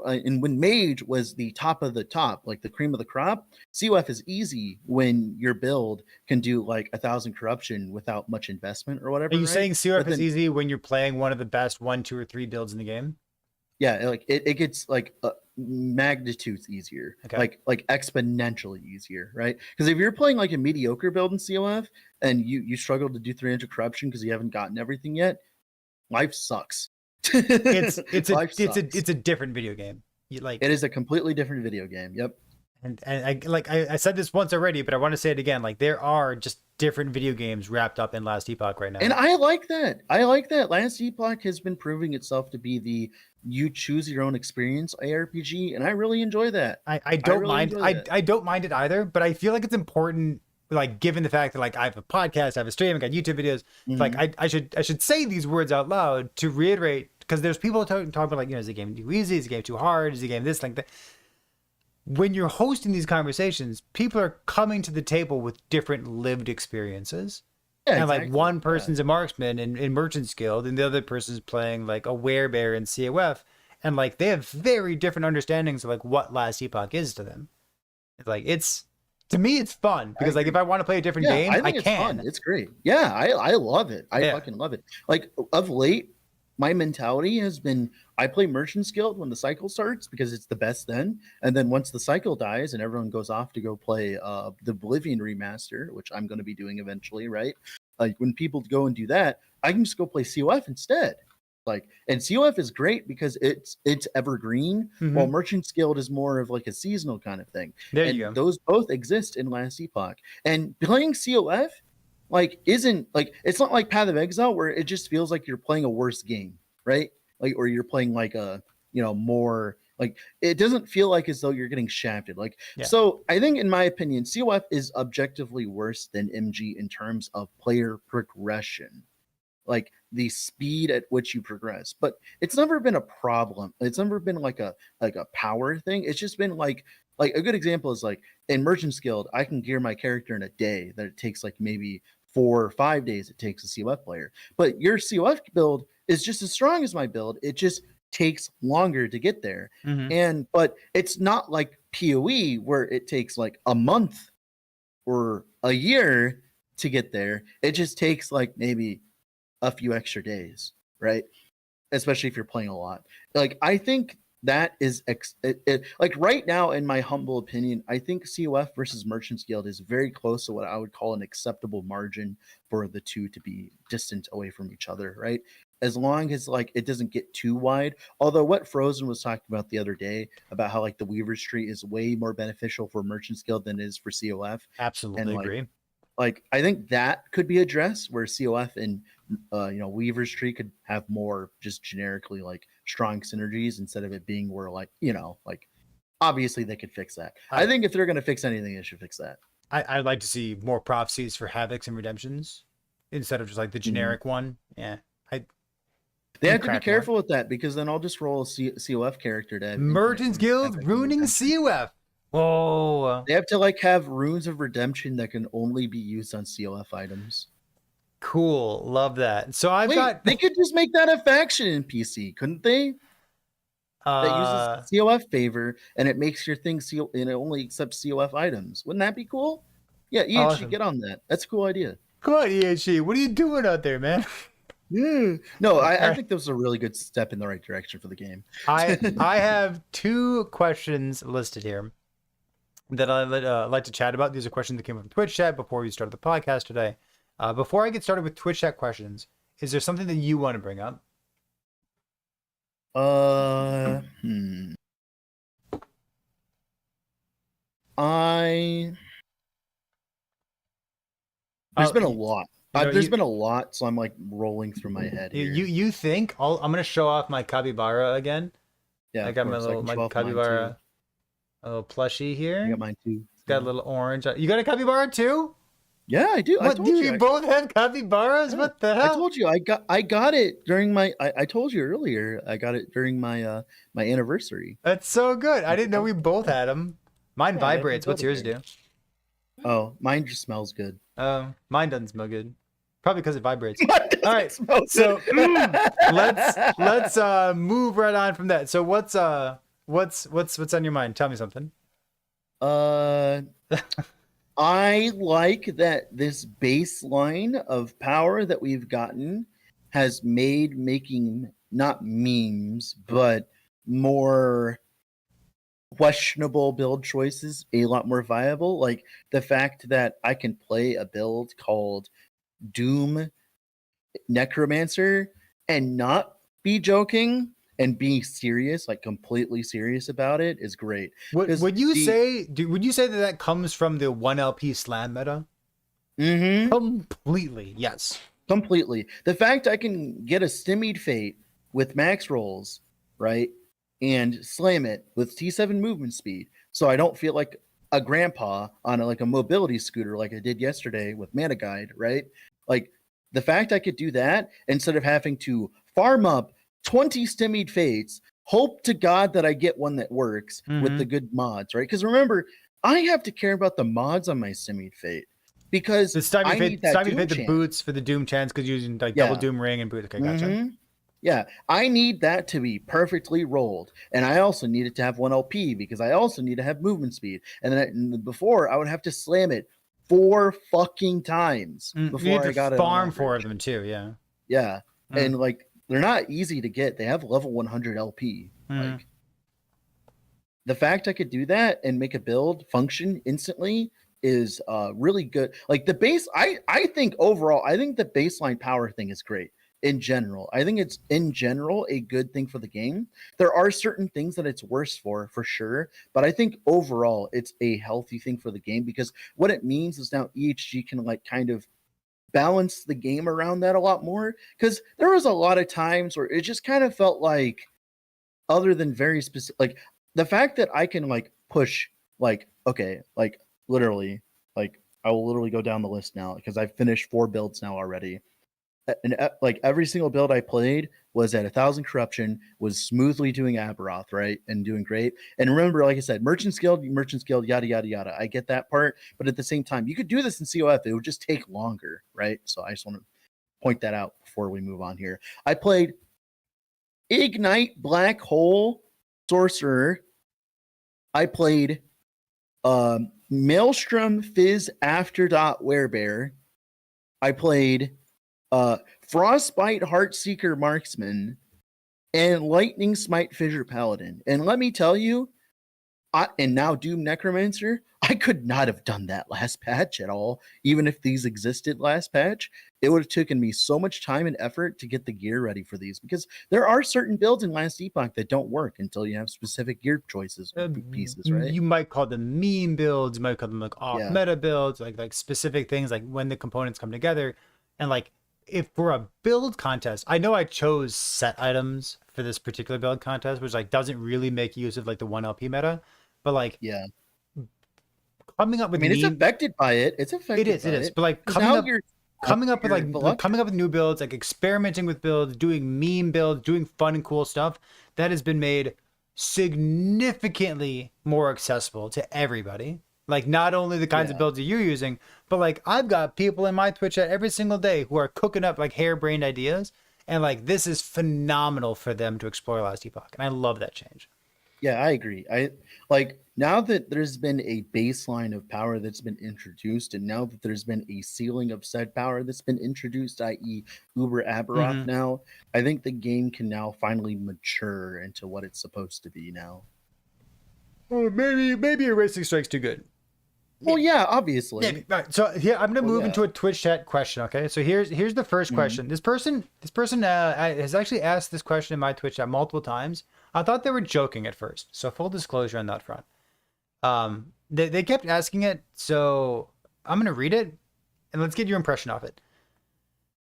and when Mage was the top of the top, like the cream of the crop, COF is easy when your build can do like 1,000 corruption without much investment or whatever. Are you right? saying COF But is then- easy when you're playing one of the best 1, 2, or 3 builds in the game? Yeah, like it gets like magnitudes easier, Okay. like exponentially easier, right? Because if you're playing like a mediocre build in COF and you struggle to do 300 corruption because you haven't gotten everything yet, life sucks. It's Life sucks. a different video game. You like It is a completely different video game. Yep. and I said this once already, but I want to say it again. Like there are just different video games wrapped up in Last Epoch right now. And I like that. I like that. Last Epoch has been proving itself to be the you choose your own experience ARPG, and I really enjoy that. I don't really mind enjoy that. I don't mind it either, but I feel like it's important, like given the fact that like I have a podcast, I have a stream, I got YouTube videos. It's like I should say these words out loud to reiterate, because there's people talking about like, is the game too easy? Is the game too hard? Is the game this, like that? When you're hosting these conversations, people are coming to the table with different lived experiences. Yeah, And like exactly. one person's a marksman in Merchant's Guild, and the other person's playing like a werebear in COF. and like they have very different understandings of like what Last Epoch is to them. It's like to me it's fun because like if I want to play a different game, I think it's can. fun. It's great. Yeah, I love it. I fucking love it. Like of late, my mentality has been I play Merchant's Guild when the cycle starts because it's the best then, and then once the cycle dies and everyone goes off to go play the Oblivion remaster, which I'm going to be doing eventually, right? Like when people go and do that, I can just go play COF instead. Like, and COF is great because it's evergreen, while Merchant's Guild is more of like a seasonal kind of thing. There and you go. those both exist in Last Epoch. And playing COF like isn't like it's not like Path of Exile where it just feels like you're playing a worse game, right? Like or you're playing like a more like it doesn't feel like as though you're getting shafted. Like so I think in my opinion, COF is objectively worse than MG in terms of player progression. Like the speed at which you progress, but it's never been a problem. It's never been like a power thing. It's just been like a good example is like in Merchant's Guild, I can gear my character in a day that it takes like maybe 4 or 5 days it takes a COF player. But your COF build is just as strong as my build. It just takes longer to get there. But it's not like PoE where it takes like a month or a year to get there. It just takes like maybe a few extra days, right? Especially if you're playing a lot. Like I think that is like right now, in my humble opinion, I think COF versus Merchant's Guild is very close to what I would call an acceptable margin for the two to be distant away from each other, right? As long as like it doesn't get too wide. Although what Frozen was talking about the other day about how like the Weaver's Tree is way more beneficial for Merchant's Guild than it is for COF. Absolutely agree. Like I think that could be addressed where COF and Weaver's Tree could have more just generically like strong synergies instead of it being where like like obviously they could fix that. I think if they're going to fix anything, they should fix that. I'd like to see more prophecies for Havocs and Redemptions instead of just like the generic one. Yeah, they have to be careful with that because then I'll just roll a COF character to have Merchant's Guild ruining COF. Whoa! They have to like have runes of redemption that can only be used on COF items. Cool, love that. So They could just make that a faction in PC, couldn't they? That uses COF favor and it makes your thing and it only accepts COF items. Wouldn't that be cool? Yeah, EHG, awesome. Get on that. That's a cool idea. Come on, EHG. What are you doing out there, man? Yeah. No, I think that was a really good step in the right direction for the game. I have 2 questions listed here that I'd like to chat about. These are questions that came from Twitch chat before we started the podcast today. Before I get started with Twitch chat questions, is there something that you want to bring up? There's been a lot. There's been a lot, so I'm like rolling through my head here. You think I'm gonna show off my Capybara again? Yeah, I got my Capybara, a little plushie here. I got mine too. Got a little orange. You got a Capybara too? Yeah, I do. What, you both have capybaras? Yeah. What the hell? I told you I got it during my. I told you earlier. I got it during my my anniversary. That's so good. I didn't know we both had them. Mine vibrates. What's yours do? Oh, mine just smells good. Mine doesn't smell good. Probably because it vibrates. All right, so let's move right on from that. So what's on your mind? Tell me something. I like that this baseline of power that we've gotten has made making not memes, but more questionable build choices a lot more viable. Like the fact that I can play a build called Doom Necromancer and not be joking and be serious, like completely serious about it, is great. Would you say that comes from the 1LP slam meta? Mm-hmm. Completely, yes. Completely. The fact I can get a Stymied Fate with max rolls, right, and slam it with T7 movement speed, so I don't feel like a grandpa on a mobility scooter like I did yesterday with Mana Guide, right? Like the fact I could do that instead of having to farm up 20 Stymied Fates, hope to God that I get one that works with the good mods, right? Because remember, I have to care about the mods on my Stymied Fate because the Stymied Fate, the boots for the Doom chance because you're using double Doom ring and boots. Okay, gotcha. Yeah, I need that to be perfectly rolled, and I also need it to have 1 LP because I also need to have movement speed. And then before I would have to slam it 4 fucking times You before need I to got it on farm for average. them too. Yeah. Yeah, Mm. and like they're not easy to get. They have level 100 LP. Mm. Like the fact I could do that and make a build function instantly is really good. Like the base, I think overall, I think the baseline power thing is great in general. I think it's in general a good thing for the game. There are certain things that it's worse for sure, but I think overall it's a healthy thing for the game because what it means is now EHG can like kind of balance the game around that a lot more because there was a lot of times where it just kind of felt like other than very specific like the fact that I can like push like okay like literally like I will literally go down the list now because I've finished 4 builds now already. And like every single build I played was at 1,000 corruption, was smoothly doing Aberoth, right, and doing great. And remember, like I said, Merchant's Guild, yada yada yada. I get that part, but at the same time, you could do this in COF. It would just take longer, right? So I just want to point that out before we move on here. I played Ignite Black Hole Sorcerer. I played Maelstrom Fizz Afterdot Werebear. I played Frostbite Heartseeker Marksman and Lightning Smite Fissure Paladin. And let me tell you, and now Doom Necromancer, I could not have done that last patch at all. Even if these existed last patch, it would have taken me so much time and effort to get the gear ready for these because there are certain builds in Last Epoch that don't work until you have specific gear choices or pieces, right? You might call them meme builds. You might call them like off meta builds, like specific things, like when the components come together. And like if for a build contest, I know I chose set items for this particular build contest, which like doesn't really make use of like the 1 LP meta, but like yeah, coming up with it's affected by it. It's affected. It is. But like coming up with coming up with new builds, like experimenting with builds, doing meme builds, doing fun and cool stuff, that has been made significantly more accessible to everybody. Like not only the kinds of builds that you're using, but like I've got people in my Twitch chat every single day who are cooking up like harebrained ideas, and like this is phenomenal for them to explore Last Epoch, and I love that change. Yeah, I agree. I like now that there's been a baseline of power that's been introduced, and now that there's been a ceiling of said power that's been introduced, i.e., Uber Aberoth. Now, I think the game can now finally mature into what it's supposed to be now. Well, maybe Erasing Strike's too good. Well, yeah, obviously. Yeah, right. So here I'm gonna move into a Twitch chat question. Okay, so here's the first question. This person has actually asked this question in my Twitch chat multiple times. I thought they were joking at first, so full disclosure on that front. They kept asking it, so I'm gonna read it, and let's get your impression of it.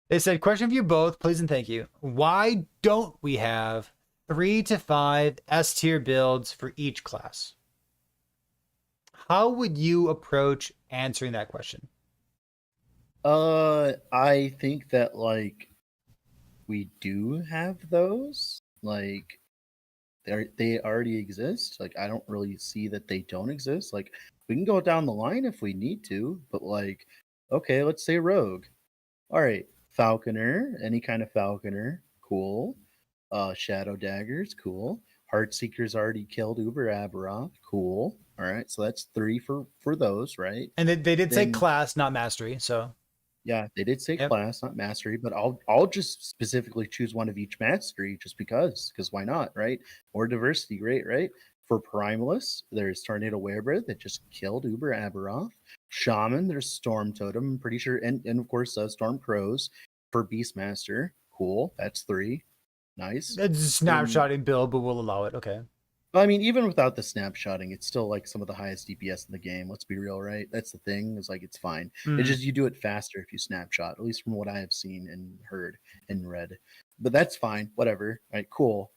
They said, "Question for you both, please and thank you. Why don't we have 3 to 5 S tier builds for each class?" How would you approach answering that question? I think that like we do have those. Like they already exist. Like I don't really see that they don't exist. Like we can go down the line if we need to, but like okay, let's say rogue. All right, falconer, any kind of falconer, cool. Shadow daggers, cool. Heartseekers already killed Uber Aberoth, cool. All right, so that's 3 for those, right? And they did say class, not mastery. So yeah, they did say class, not mastery, but I'll just specifically choose one of each mastery just because why not, right? More diversity, great, right? For Primalist, there's Tornado Werebird that just killed Uber Aberoth. Shaman, there's Storm Totem, I'm pretty sure, and of course Storm Crows. For Beastmaster, cool, that's 3. Nice. It's snapshotting build, but we'll allow it. Okay. I mean, even without the snapshotting, it's still like some of the highest DPS in the game. Let's be real, right? That's the thing. Is like it's fine. It's just you do it faster if you snapshot, at least from what I have seen and heard and read. But that's fine. Whatever. All right, cool.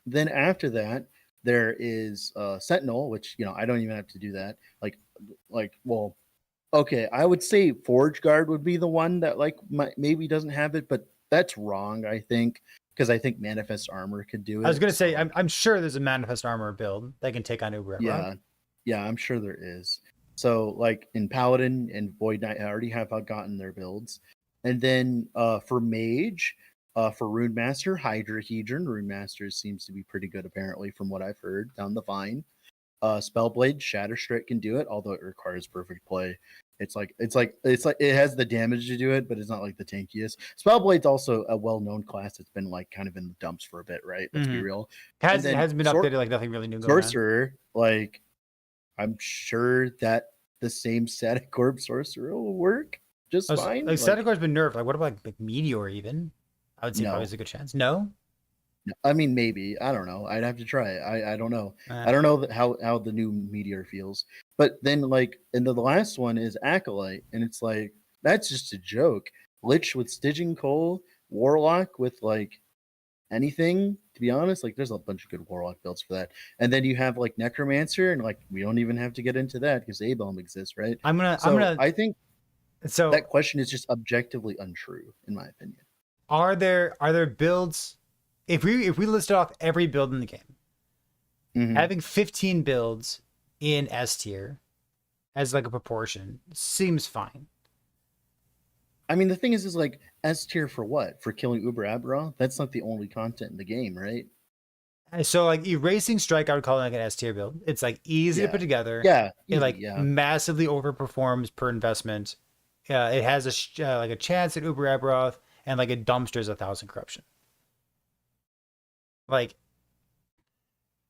Then after that, there is Sentinel, which I don't even have to do that. Well, okay, I would say Forge Guard would be the one that maybe doesn't have it, but that's wrong. I think. Because I think Manifest Armor could do it. I was gonna say, I'm sure there's a Manifest Armor build that can take on Uber. Yeah, I'm sure there is. So like in Paladin and Void Knight, I already have gotten their builds, and then for Mage, For Rune Master, Hydrahedron. Rune Master seems to be pretty good, apparently, from what I've heard down the vine. Spellblade, Shatterstrike can do it, although it requires perfect play. It's like it has the damage to do it, but it's not like the tankiest. Spellblade's also a well-known class that's been like kind of in the dumps for a bit, right? Let's be real. Has been updated, like nothing really new going on. Sorcerer, like I'm sure that the same static orb sorcerer will work just fine. Like static orb's been nerfed. Like what about like Meteor even? I would say probably has a good chance. No? I mean, maybe. I don't know. I'd have to try it. I don't know. I don't know how the new Meteor feels. But then, like, and the last one is Acolyte, and it's like that's just a joke. Lich with Stygian Coal, Warlock with like anything. To be honest, like there's a bunch of good Warlock builds for that. And then you have like Necromancer, and like we don't even have to get into that because A-Bomb exists, right? I think so that question is just objectively untrue, in my opinion. Are there builds? If we listed off every build in the game, having 15 builds in S tier as like a proportion seems fine. I mean, the thing is like S tier for what? For killing Uber Aberoth? That's not the only content in the game, right? So like Erasing Strike, I would call it like an S tier build. It's like easy to put together. Yeah, it like massively overperforms per investment. It has like a chance at Uber Aberoth, and like it dumpsters 1,000 corruption. Like,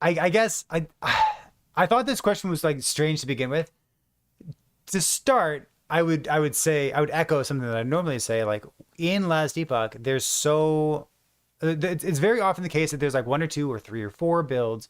I guess I thought this question was like strange to begin with. To start, I would echo something that I normally say. Like in Last Epoch, it's very often the case that there's like 1 or 2 or 3 or 4 builds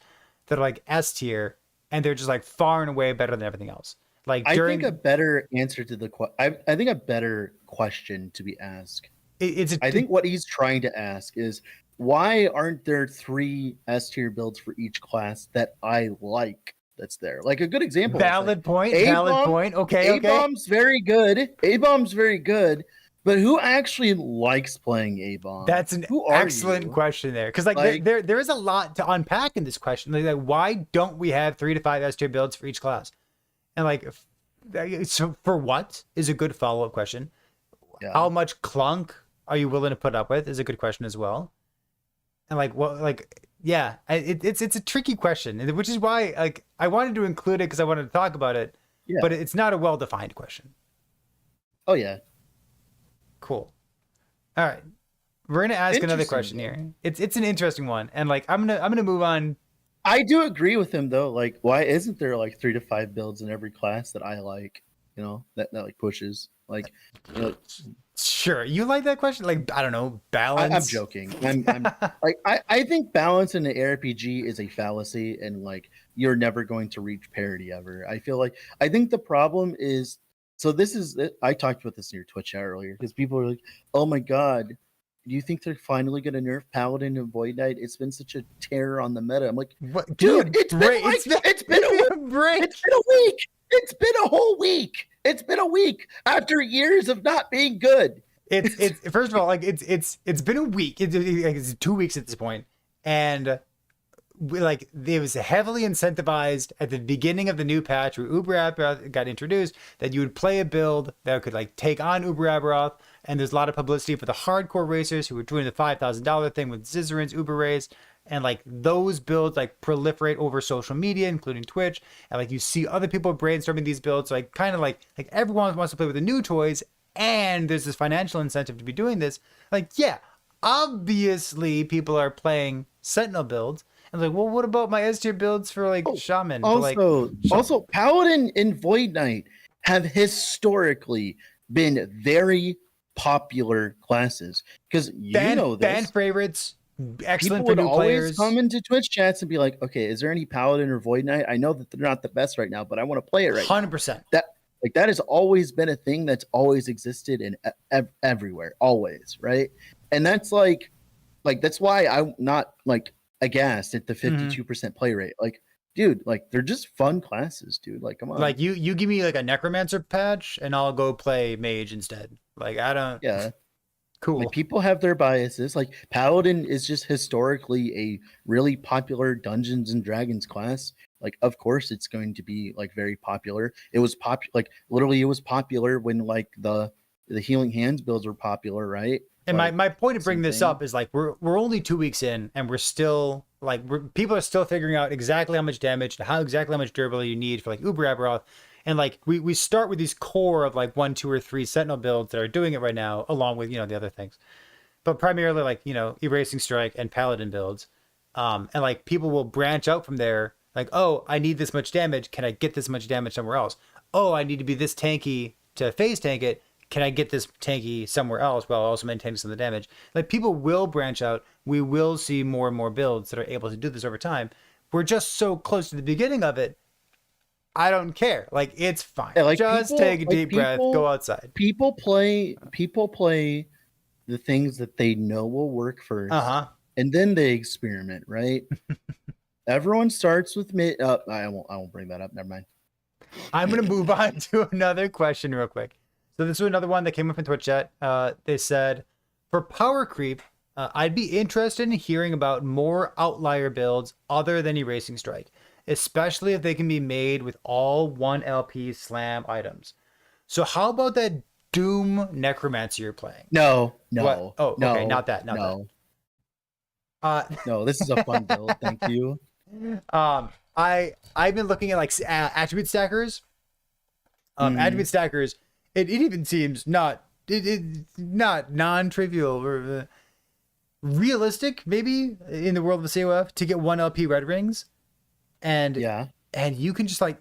that are like S tier, and they're just like far and away better than everything else. Like I think a better answer to the I think a better question to be asked. I think what he's trying to ask is, why aren't there 3 S tier builds for each class that I like? That's there. Like a good example. Valid point. Okay. A-Bomb's very good. A-Bomb's very good. But who actually likes playing A-Bomb? That's an excellent question there. Because like there is a lot to unpack in this question. Like why don't we have 3 to 5 S tier builds for each class? And like, so for what is a good follow-up question. Yeah. How much clunk are you willing to put up with is a good question as well. And like, what, like, yeah, it's a tricky question, which is why like I wanted to include it because I wanted to talk about it, but it's not a well-defined question. Oh yeah. Cool. All right, we're gonna ask another question here. It's an interesting one, and like I'm gonna move on. I do agree with him though. Like, why isn't there like 3 to 5 builds in every class that I like? You know, that like pushes like. You know, sure, you like that question? Like, I don't know, balance. I'm joking. I'm like I think balance in the RPG is a fallacy, and like you're never going to reach parity ever. I think the problem is. So this is. I talked about this in your Twitch chat earlier because people are like, "Oh my god, do you think they're finally going to nerf Paladin and Void Knight? It's been such a terror on the meta." I'm like, what? Dude, it's been a week. It's been a week. It's been a whole week. It's been a week after years of not being good. It's first of all, like it's been a week. It's 2 weeks at this point, and it was heavily incentivized at the beginning of the new patch where Uber Aberoth got introduced that you would play a build that could like take on Uber Aberoth, and there's a lot of publicity for the hardcore racers who were doing the $5,000 thing with Zizzarin's Uber race, and like those builds like proliferate over social media, including Twitch, and like you see other people brainstorming these builds, so like kind of like everyone wants to play with the new toys, and there's this financial incentive to be doing this. Like, yeah, obviously people are playing Sentinel builds. And like, well, what about my S tier builds for like Shaman? Also, Paladin and Void Knight have historically been very popular classes because fan favorites, excellent people for new would always players. come into Twitch chats and be like, "Okay, is there any Paladin or Void Knight? I know that they're not the best right now, but I want to play it right 100%. now." That has always been a thing that's always existed in everywhere, always, right? And that's like that's why I'm not like aghast at the 52% play rate. Like, dude, like they're just fun classes, dude. Like, come on. Like you give me like a Necromancer patch and I'll go play Mage instead. Like I don't. Yeah. Cool. Like, people have their biases. Like Paladin is just historically a really popular Dungeons and Dragons class. Like, of course, it's going to be like very popular. It was literally it was popular when like the Healing Hands builds were popular, right? And like, my point of bringing this something. up is like we're only 2 weeks in, and we're still like people are still figuring out exactly how much damage and how much durability you need for like Uber Aberoth. And like we start with these core of like 1, 2, or 3 Sentinel builds that are doing it right now, along with the other things, but primarily like Erasing Strike and Paladin builds. And like people will branch out from there. Like, oh, I need this much damage. Can I get this much damage somewhere else? Oh, I need to be this tanky to phase tank it. Can I get this tanky somewhere else while also maintaining some of the damage? Like people will branch out. We will see more and more builds that are able to do this over time. We're just so close to the beginning of it. I don't care. Like it's fine. Yeah, like just take a deep breath. Go outside. People play the things that they know will work first, and then they experiment. Right? Everyone starts with mid. I won't bring that up. Never mind. I'm gonna move on to another question real quick. So this was another one that came up in Twitch chat. They said, for power creep, I'd be interested in hearing about more outlier builds other than Erasing Strike, especially if they can be made with all 1 LP slam items. So how about that Doom Necromancer you're playing? No. What? Oh, no, okay, not that. No, this is a fun build. Thank you. I've been looking at like attribute stackers. Attribute stackers. It even seems not non-trivial or realistic, maybe in the world of COF, to get 1 LP red rings, and you can just like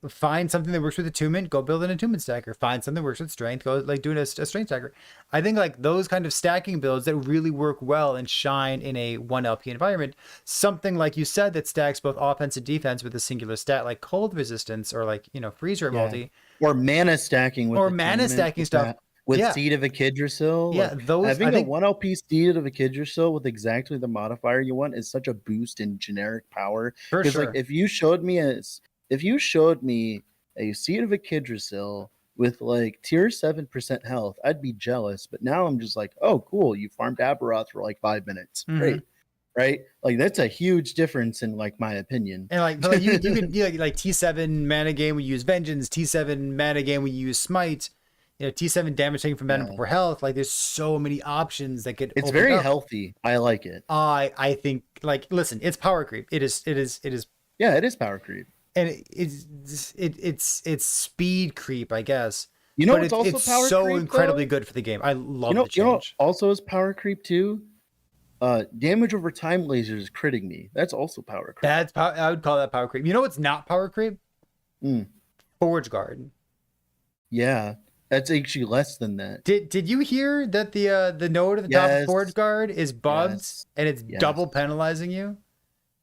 find something that works with attunement, go build an attunement stacker. Find something that works with strength, go like doing a strength stacker. I think like those kind of stacking builds that really work well and shine in a 1 LP environment. Something like you said that stacks both offense and defense with a singular stat like cold resistance or like freezer multi. Or mana stacking with stuff with Seed of Echidrosil. Yeah, like, having a 1 LP Seed of Echidrosil with exactly the modifier you want is such a boost in generic power. For sure. Like if you showed me a Seed of Echidrosil with like tier 7% health, I'd be jealous. But now I'm just like, oh cool, you farmed Aberoth for like 5 minutes. Great. Right? Like that's a huge difference in like my opinion. And like you can like T7 mana game we use Vengeance, T7 mana game we use Smite, T7 damage taken from mana before health. Like there's so many options that get it's very healthy. I like it. I think like listen, it's power creep. It is yeah, it is power creep. And it's speed creep, I guess. But it's also power so creep, incredibly good for the game. I love the change. You know also is power creep too? Damage over time lasers critting me. That's also power creep. I would call that power creep. You know what's not power creep? Forge Guard. Yeah, that's actually less than that. Did you hear that the node at the top of Forge Guard is bugged and it's double penalizing you?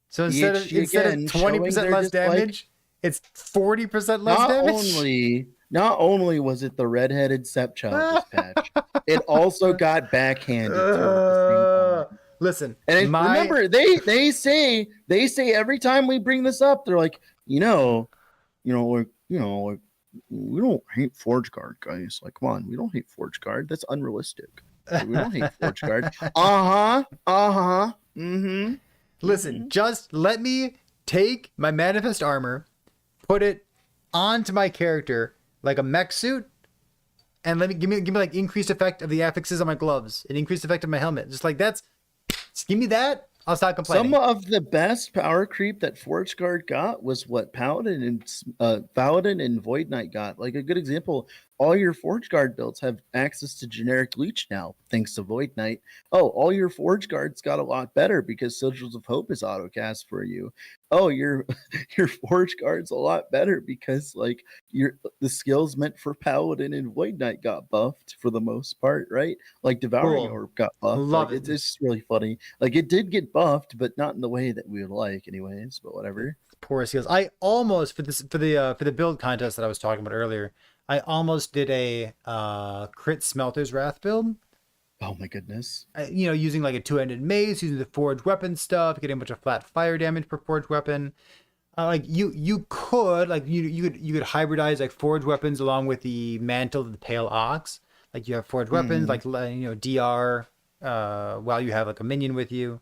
So instead of 20% less damage, it's 40% less damage. Not only was it the redheaded stepchild this patch, it also got backhanded to it at the same time. Listen, and remember they say every time we bring this up, they're like, we don't hate Forge Guard, guys. Like, come on, we don't hate Forge Guard. That's unrealistic. Like, we don't hate Forge Guard. Listen, just let me take my manifest armor, put it onto my character like a mech suit, and give me like increased effect of the affixes on my gloves, and increased effect of my helmet. Just give me that. I'll stop complaining. Some of the best power creep that Forge Guard got was what Paladin and Void Knight got. Like a good example, all your Forge Guard builds have access to generic leech now, thanks to Void Knight. Oh, all your Forge Guards got a lot better because Sigils of Hope is autocast for you. Oh, your Forge Guard's a lot better because like the skills meant for Paladin and Void Knight got buffed for the most part, right? Like Devouring Orb got buffed. Love it. It's just really funny. Like it did get buffed, but not in the way that we would like, anyways. But whatever. Poor skills. I almost for the build contest that I was talking about earlier, I almost did a crit Smelter's Wrath build. Oh my goodness. Using like a 2-handed mace, using the forged weapon stuff, getting a bunch of flat fire damage per forged weapon. Like you could could hybridize like forged weapons along with the mantle of the Pale Ox. Like you have forged weapons, like DR, while you have like a minion with you.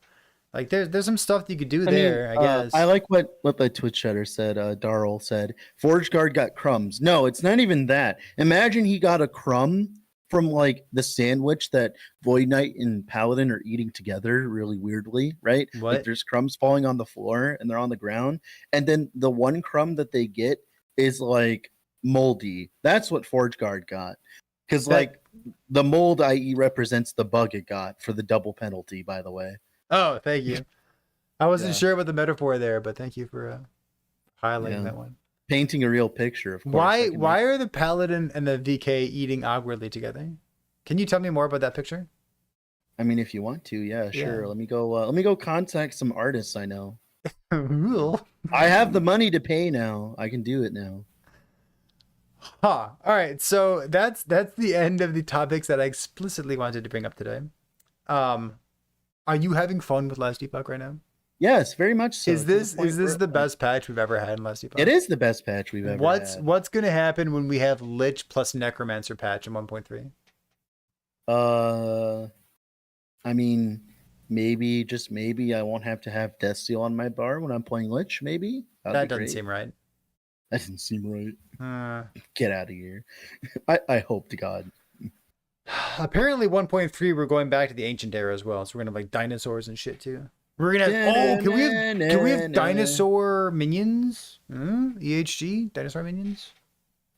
Like there's some stuff that you could do there, I guess. I like what the Twitch chatter said. Darrell said, Forge Guard got crumbs. No, it's not even that. Imagine he got a crumb from like the sandwich that Void Knight and Paladin are eating together really weirdly, right? Like What? there's crumbs falling on the floor and they're on the ground, and then the one crumb that they get is like moldy. That's what Forge Guard got. Because That- like the mold, i.e., represents the bug it got for the double penalty, by the way. Oh, thank you. I wasn't Yeah. sure about the metaphor there, but thank you for highlighting Yeah. that one. Painting a real picture, of course. Why are the Paladin and the VK eating awkwardly together? Can you tell me more about that picture? I mean, if you want to, yeah, sure. Yeah. Let me go. Let me go contact some artists I know. Rule. I have the money to pay now. I can do it now. Huh. All right. So that's the end of the topics that I explicitly wanted to bring up today. Are you having fun with Last Epoch right now? Yes, very much so. Is to the this point is this where, the like, best patch we've ever had in Last Epoch? It is the best patch we've ever had. What's gonna happen when we have Lich plus Necromancer patch in 1.3? I mean, maybe just maybe I won't have to have Death Seal on my bar when I'm playing Lich. Maybe That That'd be doesn't great. seem right. That doesn't seem right. Uh, Get out of here. I hope to God. apparently 1.3 we're going back to the ancient era as well, so we're gonna have like dinosaurs and shit too. We're gonna have, can we have dinosaur minions? EHG dinosaur minions?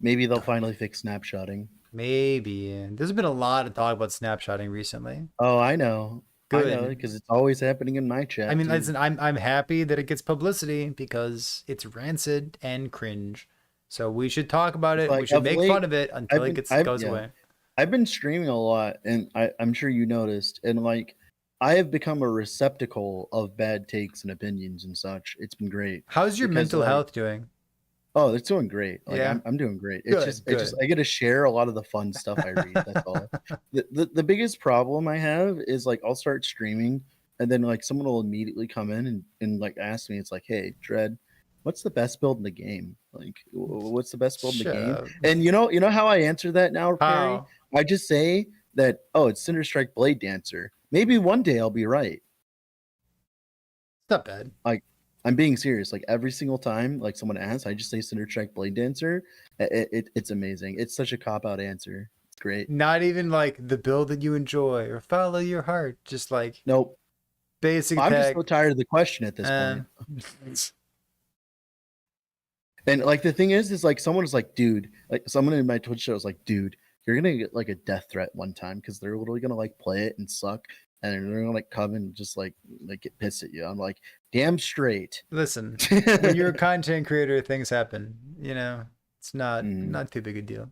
Maybe they'll finally fix snapshotting. Maybe. There's been a lot of talk about snapshotting recently. Oh, I know. Good. I know because it's always happening in my chat. I mean, too. listen, I'm happy that it gets publicity because it's rancid and cringe. So we should talk about it. We Like, should of make late, fun of it until it goes yeah. away. I've been streaming a lot, and I'm sure you noticed, and like I have become a receptacle of bad takes and opinions and such. It's been great. How's your because, mental like, health doing? Oh, it's doing great. Like Yeah? I'm doing great. It's Good, just I get to share a lot of the fun stuff I read. That's all. The biggest problem I have is like I'll start streaming and then like someone will immediately come in and like ask me, it's like, hey, Dread, what's the best build in the game? Like what's the best build in the Shut game? up. And you know how I answer that now, Perry? How? I just say that, oh, it's Cinder Strike Blade Dancer. Maybe one day I'll be right. It's not bad. I'm being serious. Like every single time, like someone asks, I just say Cinder Strike Blade Dancer. It's amazing. It's such a cop out answer. It's great. Not even like the build that you enjoy or follow your heart. Just like Nope. basic I'm just attack. so tired of the question at this point. And like the thing is like someone was like, dude, like someone in my Twitch show was like, dude, you're gonna get like a death threat one time because they're literally gonna like play it and suck, and they're gonna like come and just like get pissed at you. I'm like, damn straight. Listen, when you're a content creator, things happen. You know, it's not too big a deal.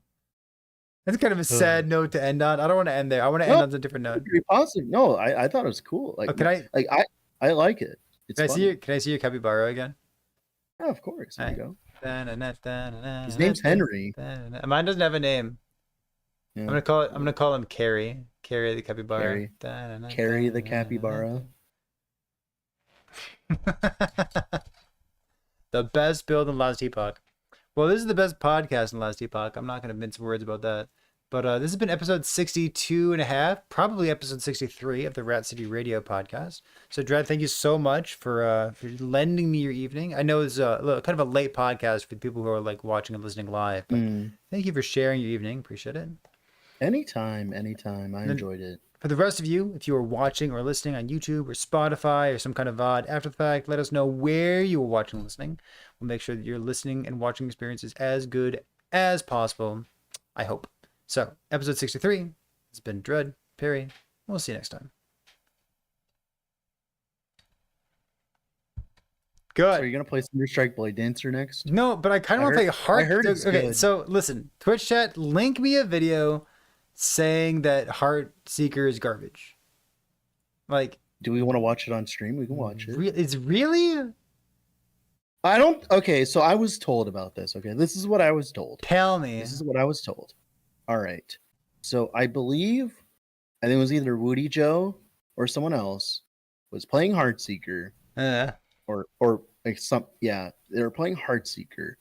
That's kind of a sad note to end on. I don't want to end there. I want to end on a different note. Very positive. No, I thought it was cool. Like, Can I like it. It's can I funny. see your capybara again? Yeah, of course. There you go. His name's Henry. Mine doesn't have a name. Yeah. I'm gonna call him Carrie. Carrie the capybara. Carry the capybara. The best build in Last Epoch. Well, this is the best podcast in Last Epoch. I'm not gonna mince words about that. But this has been episode 62 and a half, probably episode 63 of the Rat City Radio podcast. So, Dread, thank you so much for lending me your evening. I know it's kind of a late podcast for people who are like watching and listening live, but thank you for sharing your evening. Appreciate it. Anytime. I enjoyed it. For the rest of you, if you are watching or listening on YouTube or Spotify or some kind of VOD after the fact, let us know where you are watching and listening. We'll make sure that your listening and watching experience is as good as possible. I hope. So, episode 63 has been Dread, Perry. We'll see you next time. Good. So are you gonna play Cinder Strike Blade Dancer next? No, but I kind of want to play Heart. I heard it's okay, good. so listen, Twitch chat, link me a video saying that Heart Seeker is garbage. Like, Do we want to watch it on stream? We can watch it. It's really? I don't. Okay, so I was told about this. Okay, this is what I was told. Tell me. This is what I was told. All right. So I think it was either Woody Joe or someone else was playing Heartseeker, or like they were playing Heartseeker,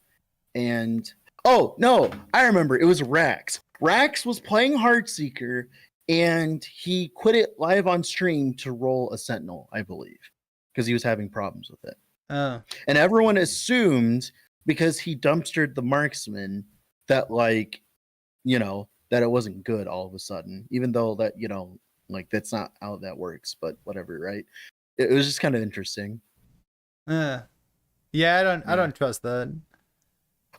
and oh no, I remember it was Rax. Rax was playing Heartseeker, and he quit it live on stream to roll a Sentinel, I believe, because he was having problems with it. Oh. And everyone assumed because he dumpstered the marksman that, like, you know, that it wasn't good all of a sudden, even though that, like that's not how that works, but whatever, right? It was just kind of interesting. Yeah, I Yeah. don't trust that.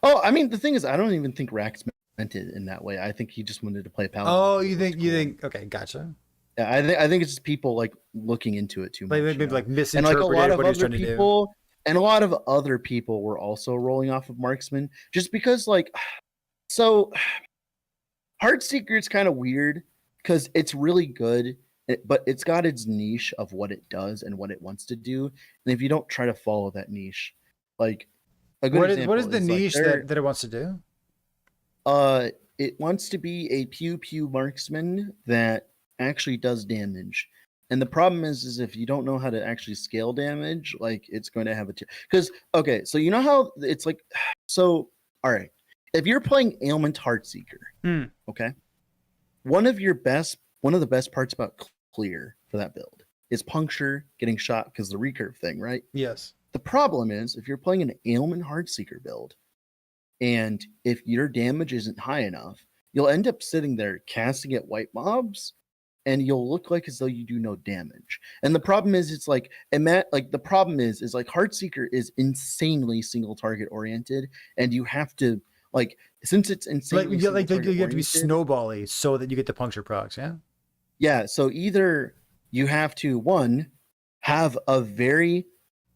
Oh, I mean, the thing is, I don't even think Rax meant it in that way. I think he just wanted to play Paladin. Oh, 'cause it you looked think you cool. think okay, gotcha. Yeah, I think it's just people like looking into it too much. Like maybe like And like a lot misinterpreted of what he was other trying to do. people, and a lot of other people were also rolling off of Marksman just because, like, so Heartseeker is kind of weird because it's really good, but it's got its niche of what it does and what it wants to do. And if you don't try to follow that niche, like a good example What is the like niche that it wants to do? it wants to be a pew pew marksman that actually does damage. And the problem is if you don't know how to actually scale damage, like it's going to have a because okay, so you know how it's like, so all right, if you're playing Ailment Heartseeker, Hmm. okay, one of the best parts about clear for that build is puncture, getting shot because the recurve thing, right? Yes. The problem is if you're playing an Ailment Heartseeker build, and if your damage isn't high enough, you'll end up sitting there casting at white mobs, and you'll look like as though you do no damage. And the problem is, it's like, and that, like, the problem is like Heartseeker is insanely single target oriented, and you have to, like, since it's insanely Like single you target have to be oriented, snowbally so that you get the puncture procs. Yeah. yeah. So either you have to, one, have a very,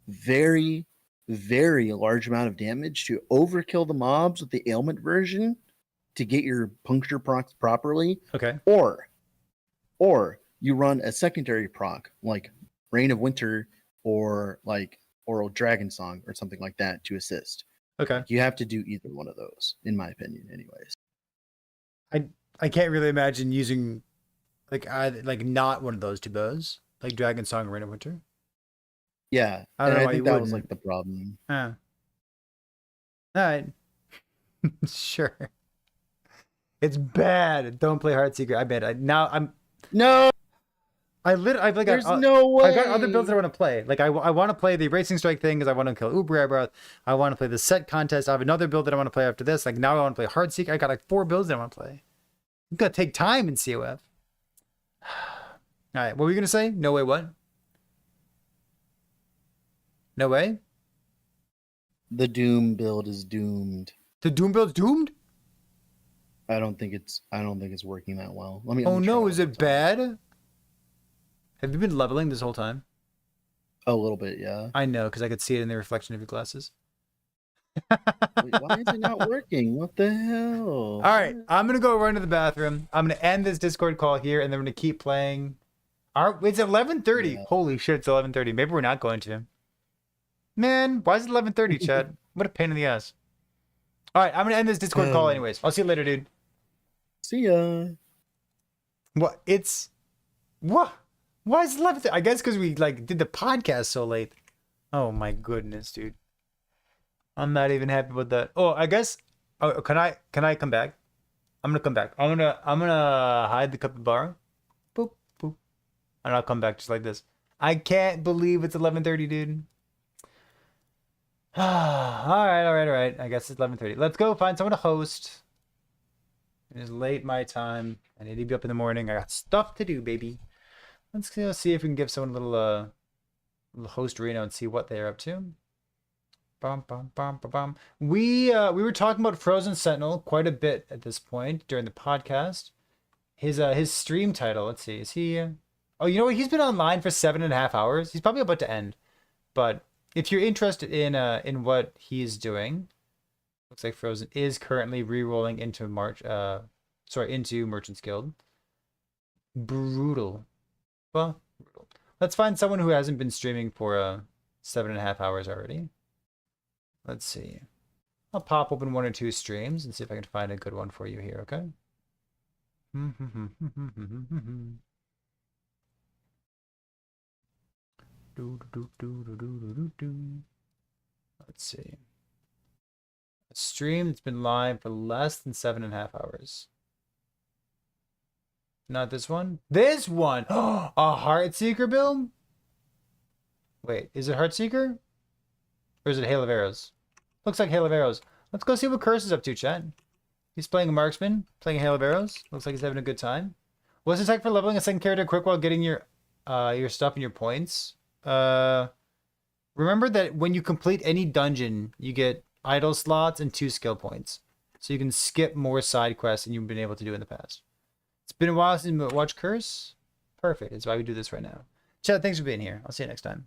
very, very large amount of damage to overkill the mobs with the ailment version to get your puncture procs properly, Okay. or you run a secondary proc like Reign of Winter or like Oral Dragon Song or something like that to assist. Okay. Like, you have to do either one of those, in my opinion, anyways. I can't really imagine using like not one of those two bows, like Dragon Song or Rain of Winter. Yeah, I don't and know I why think you that was wouldn't. like the problem. All right. Sure. It's bad. Don't play Heartseeker. I bet. No, I've like there's no way. I got other builds that I want to play. Like I want to play the Racing Strike thing because I want to kill Uber Breath. I want to play the set contest. I have another build that I want to play after this. Like now I want to play Heartseeker. I got like 4 builds that I want to play. You gotta take time in COF. All right, what were you gonna say? No way. What? No way. The Doom build is doomed. The Doom build's doomed. I don't think it's working that well. Oh let me try no, one is more it time. bad? Have you been leveling this whole time? A little bit, yeah. I know, because I could see it in the reflection of your glasses. Wait, why is it not working? What the hell? All right, I'm gonna go run to the bathroom. I'm gonna end this Discord call here, and then we're gonna keep playing. It's 11:30. Yeah. Holy shit, it's 11:30. Maybe we're not going to. Man, why is it 11:30, Chad? What a pain in the ass. All right, I'm gonna end this Discord call anyways. I'll see you later, dude. See ya. What? It's what? Why is it 11:30? I guess because we like did the podcast so late. Oh my goodness, dude. I'm not even happy with that. Oh, I guess. Oh, can I come back? I'm gonna come back. I'm gonna hide the Capybara. Boop boop, and I'll come back just like this. I can't believe it's 11:30, dude. all right. I guess it's 11:30. Let's go find someone to host. It is late my time. I need to be up in the morning. I got stuff to do, baby. Let's go see if we can give someone a little host Reno and see what they're up to. Bum, bum, bum, bum, bum. We were talking about Frozen Sentinel quite a bit at this point during the podcast. His stream title, let's see, is he oh, you know what, he's been online for 7.5 hours. He's probably about to end. But if you're interested in what he's doing, looks like Frozen is currently re-rolling into into Merchant's Guild. Brutal. Well, brutal. Let's find someone who hasn't been streaming for 7.5 hours already. Let's see. I'll pop open 1 or 2 streams and see if I can find a good one for you here, okay? Let's see. A stream that's been live for less than 7.5 hours. Not this one. This one! A Heartseeker build? Wait, is it Heartseeker? Or is it Hail of Arrows? Looks like Hail of Arrows. Let's go see what Curse is up to, chat. He's playing a marksman, playing a hail of arrows. Looks like he's having a good time. What's the tech for leveling a second character quick while getting your stuff and your points? Remember that when you complete any dungeon, you get idle slots and 2 skill points. So you can skip more side quests than you've been able to do in the past. It's been a while since we watched Curse. Perfect. That's why we do this right now. Chad, thanks for being here. I'll see you next time.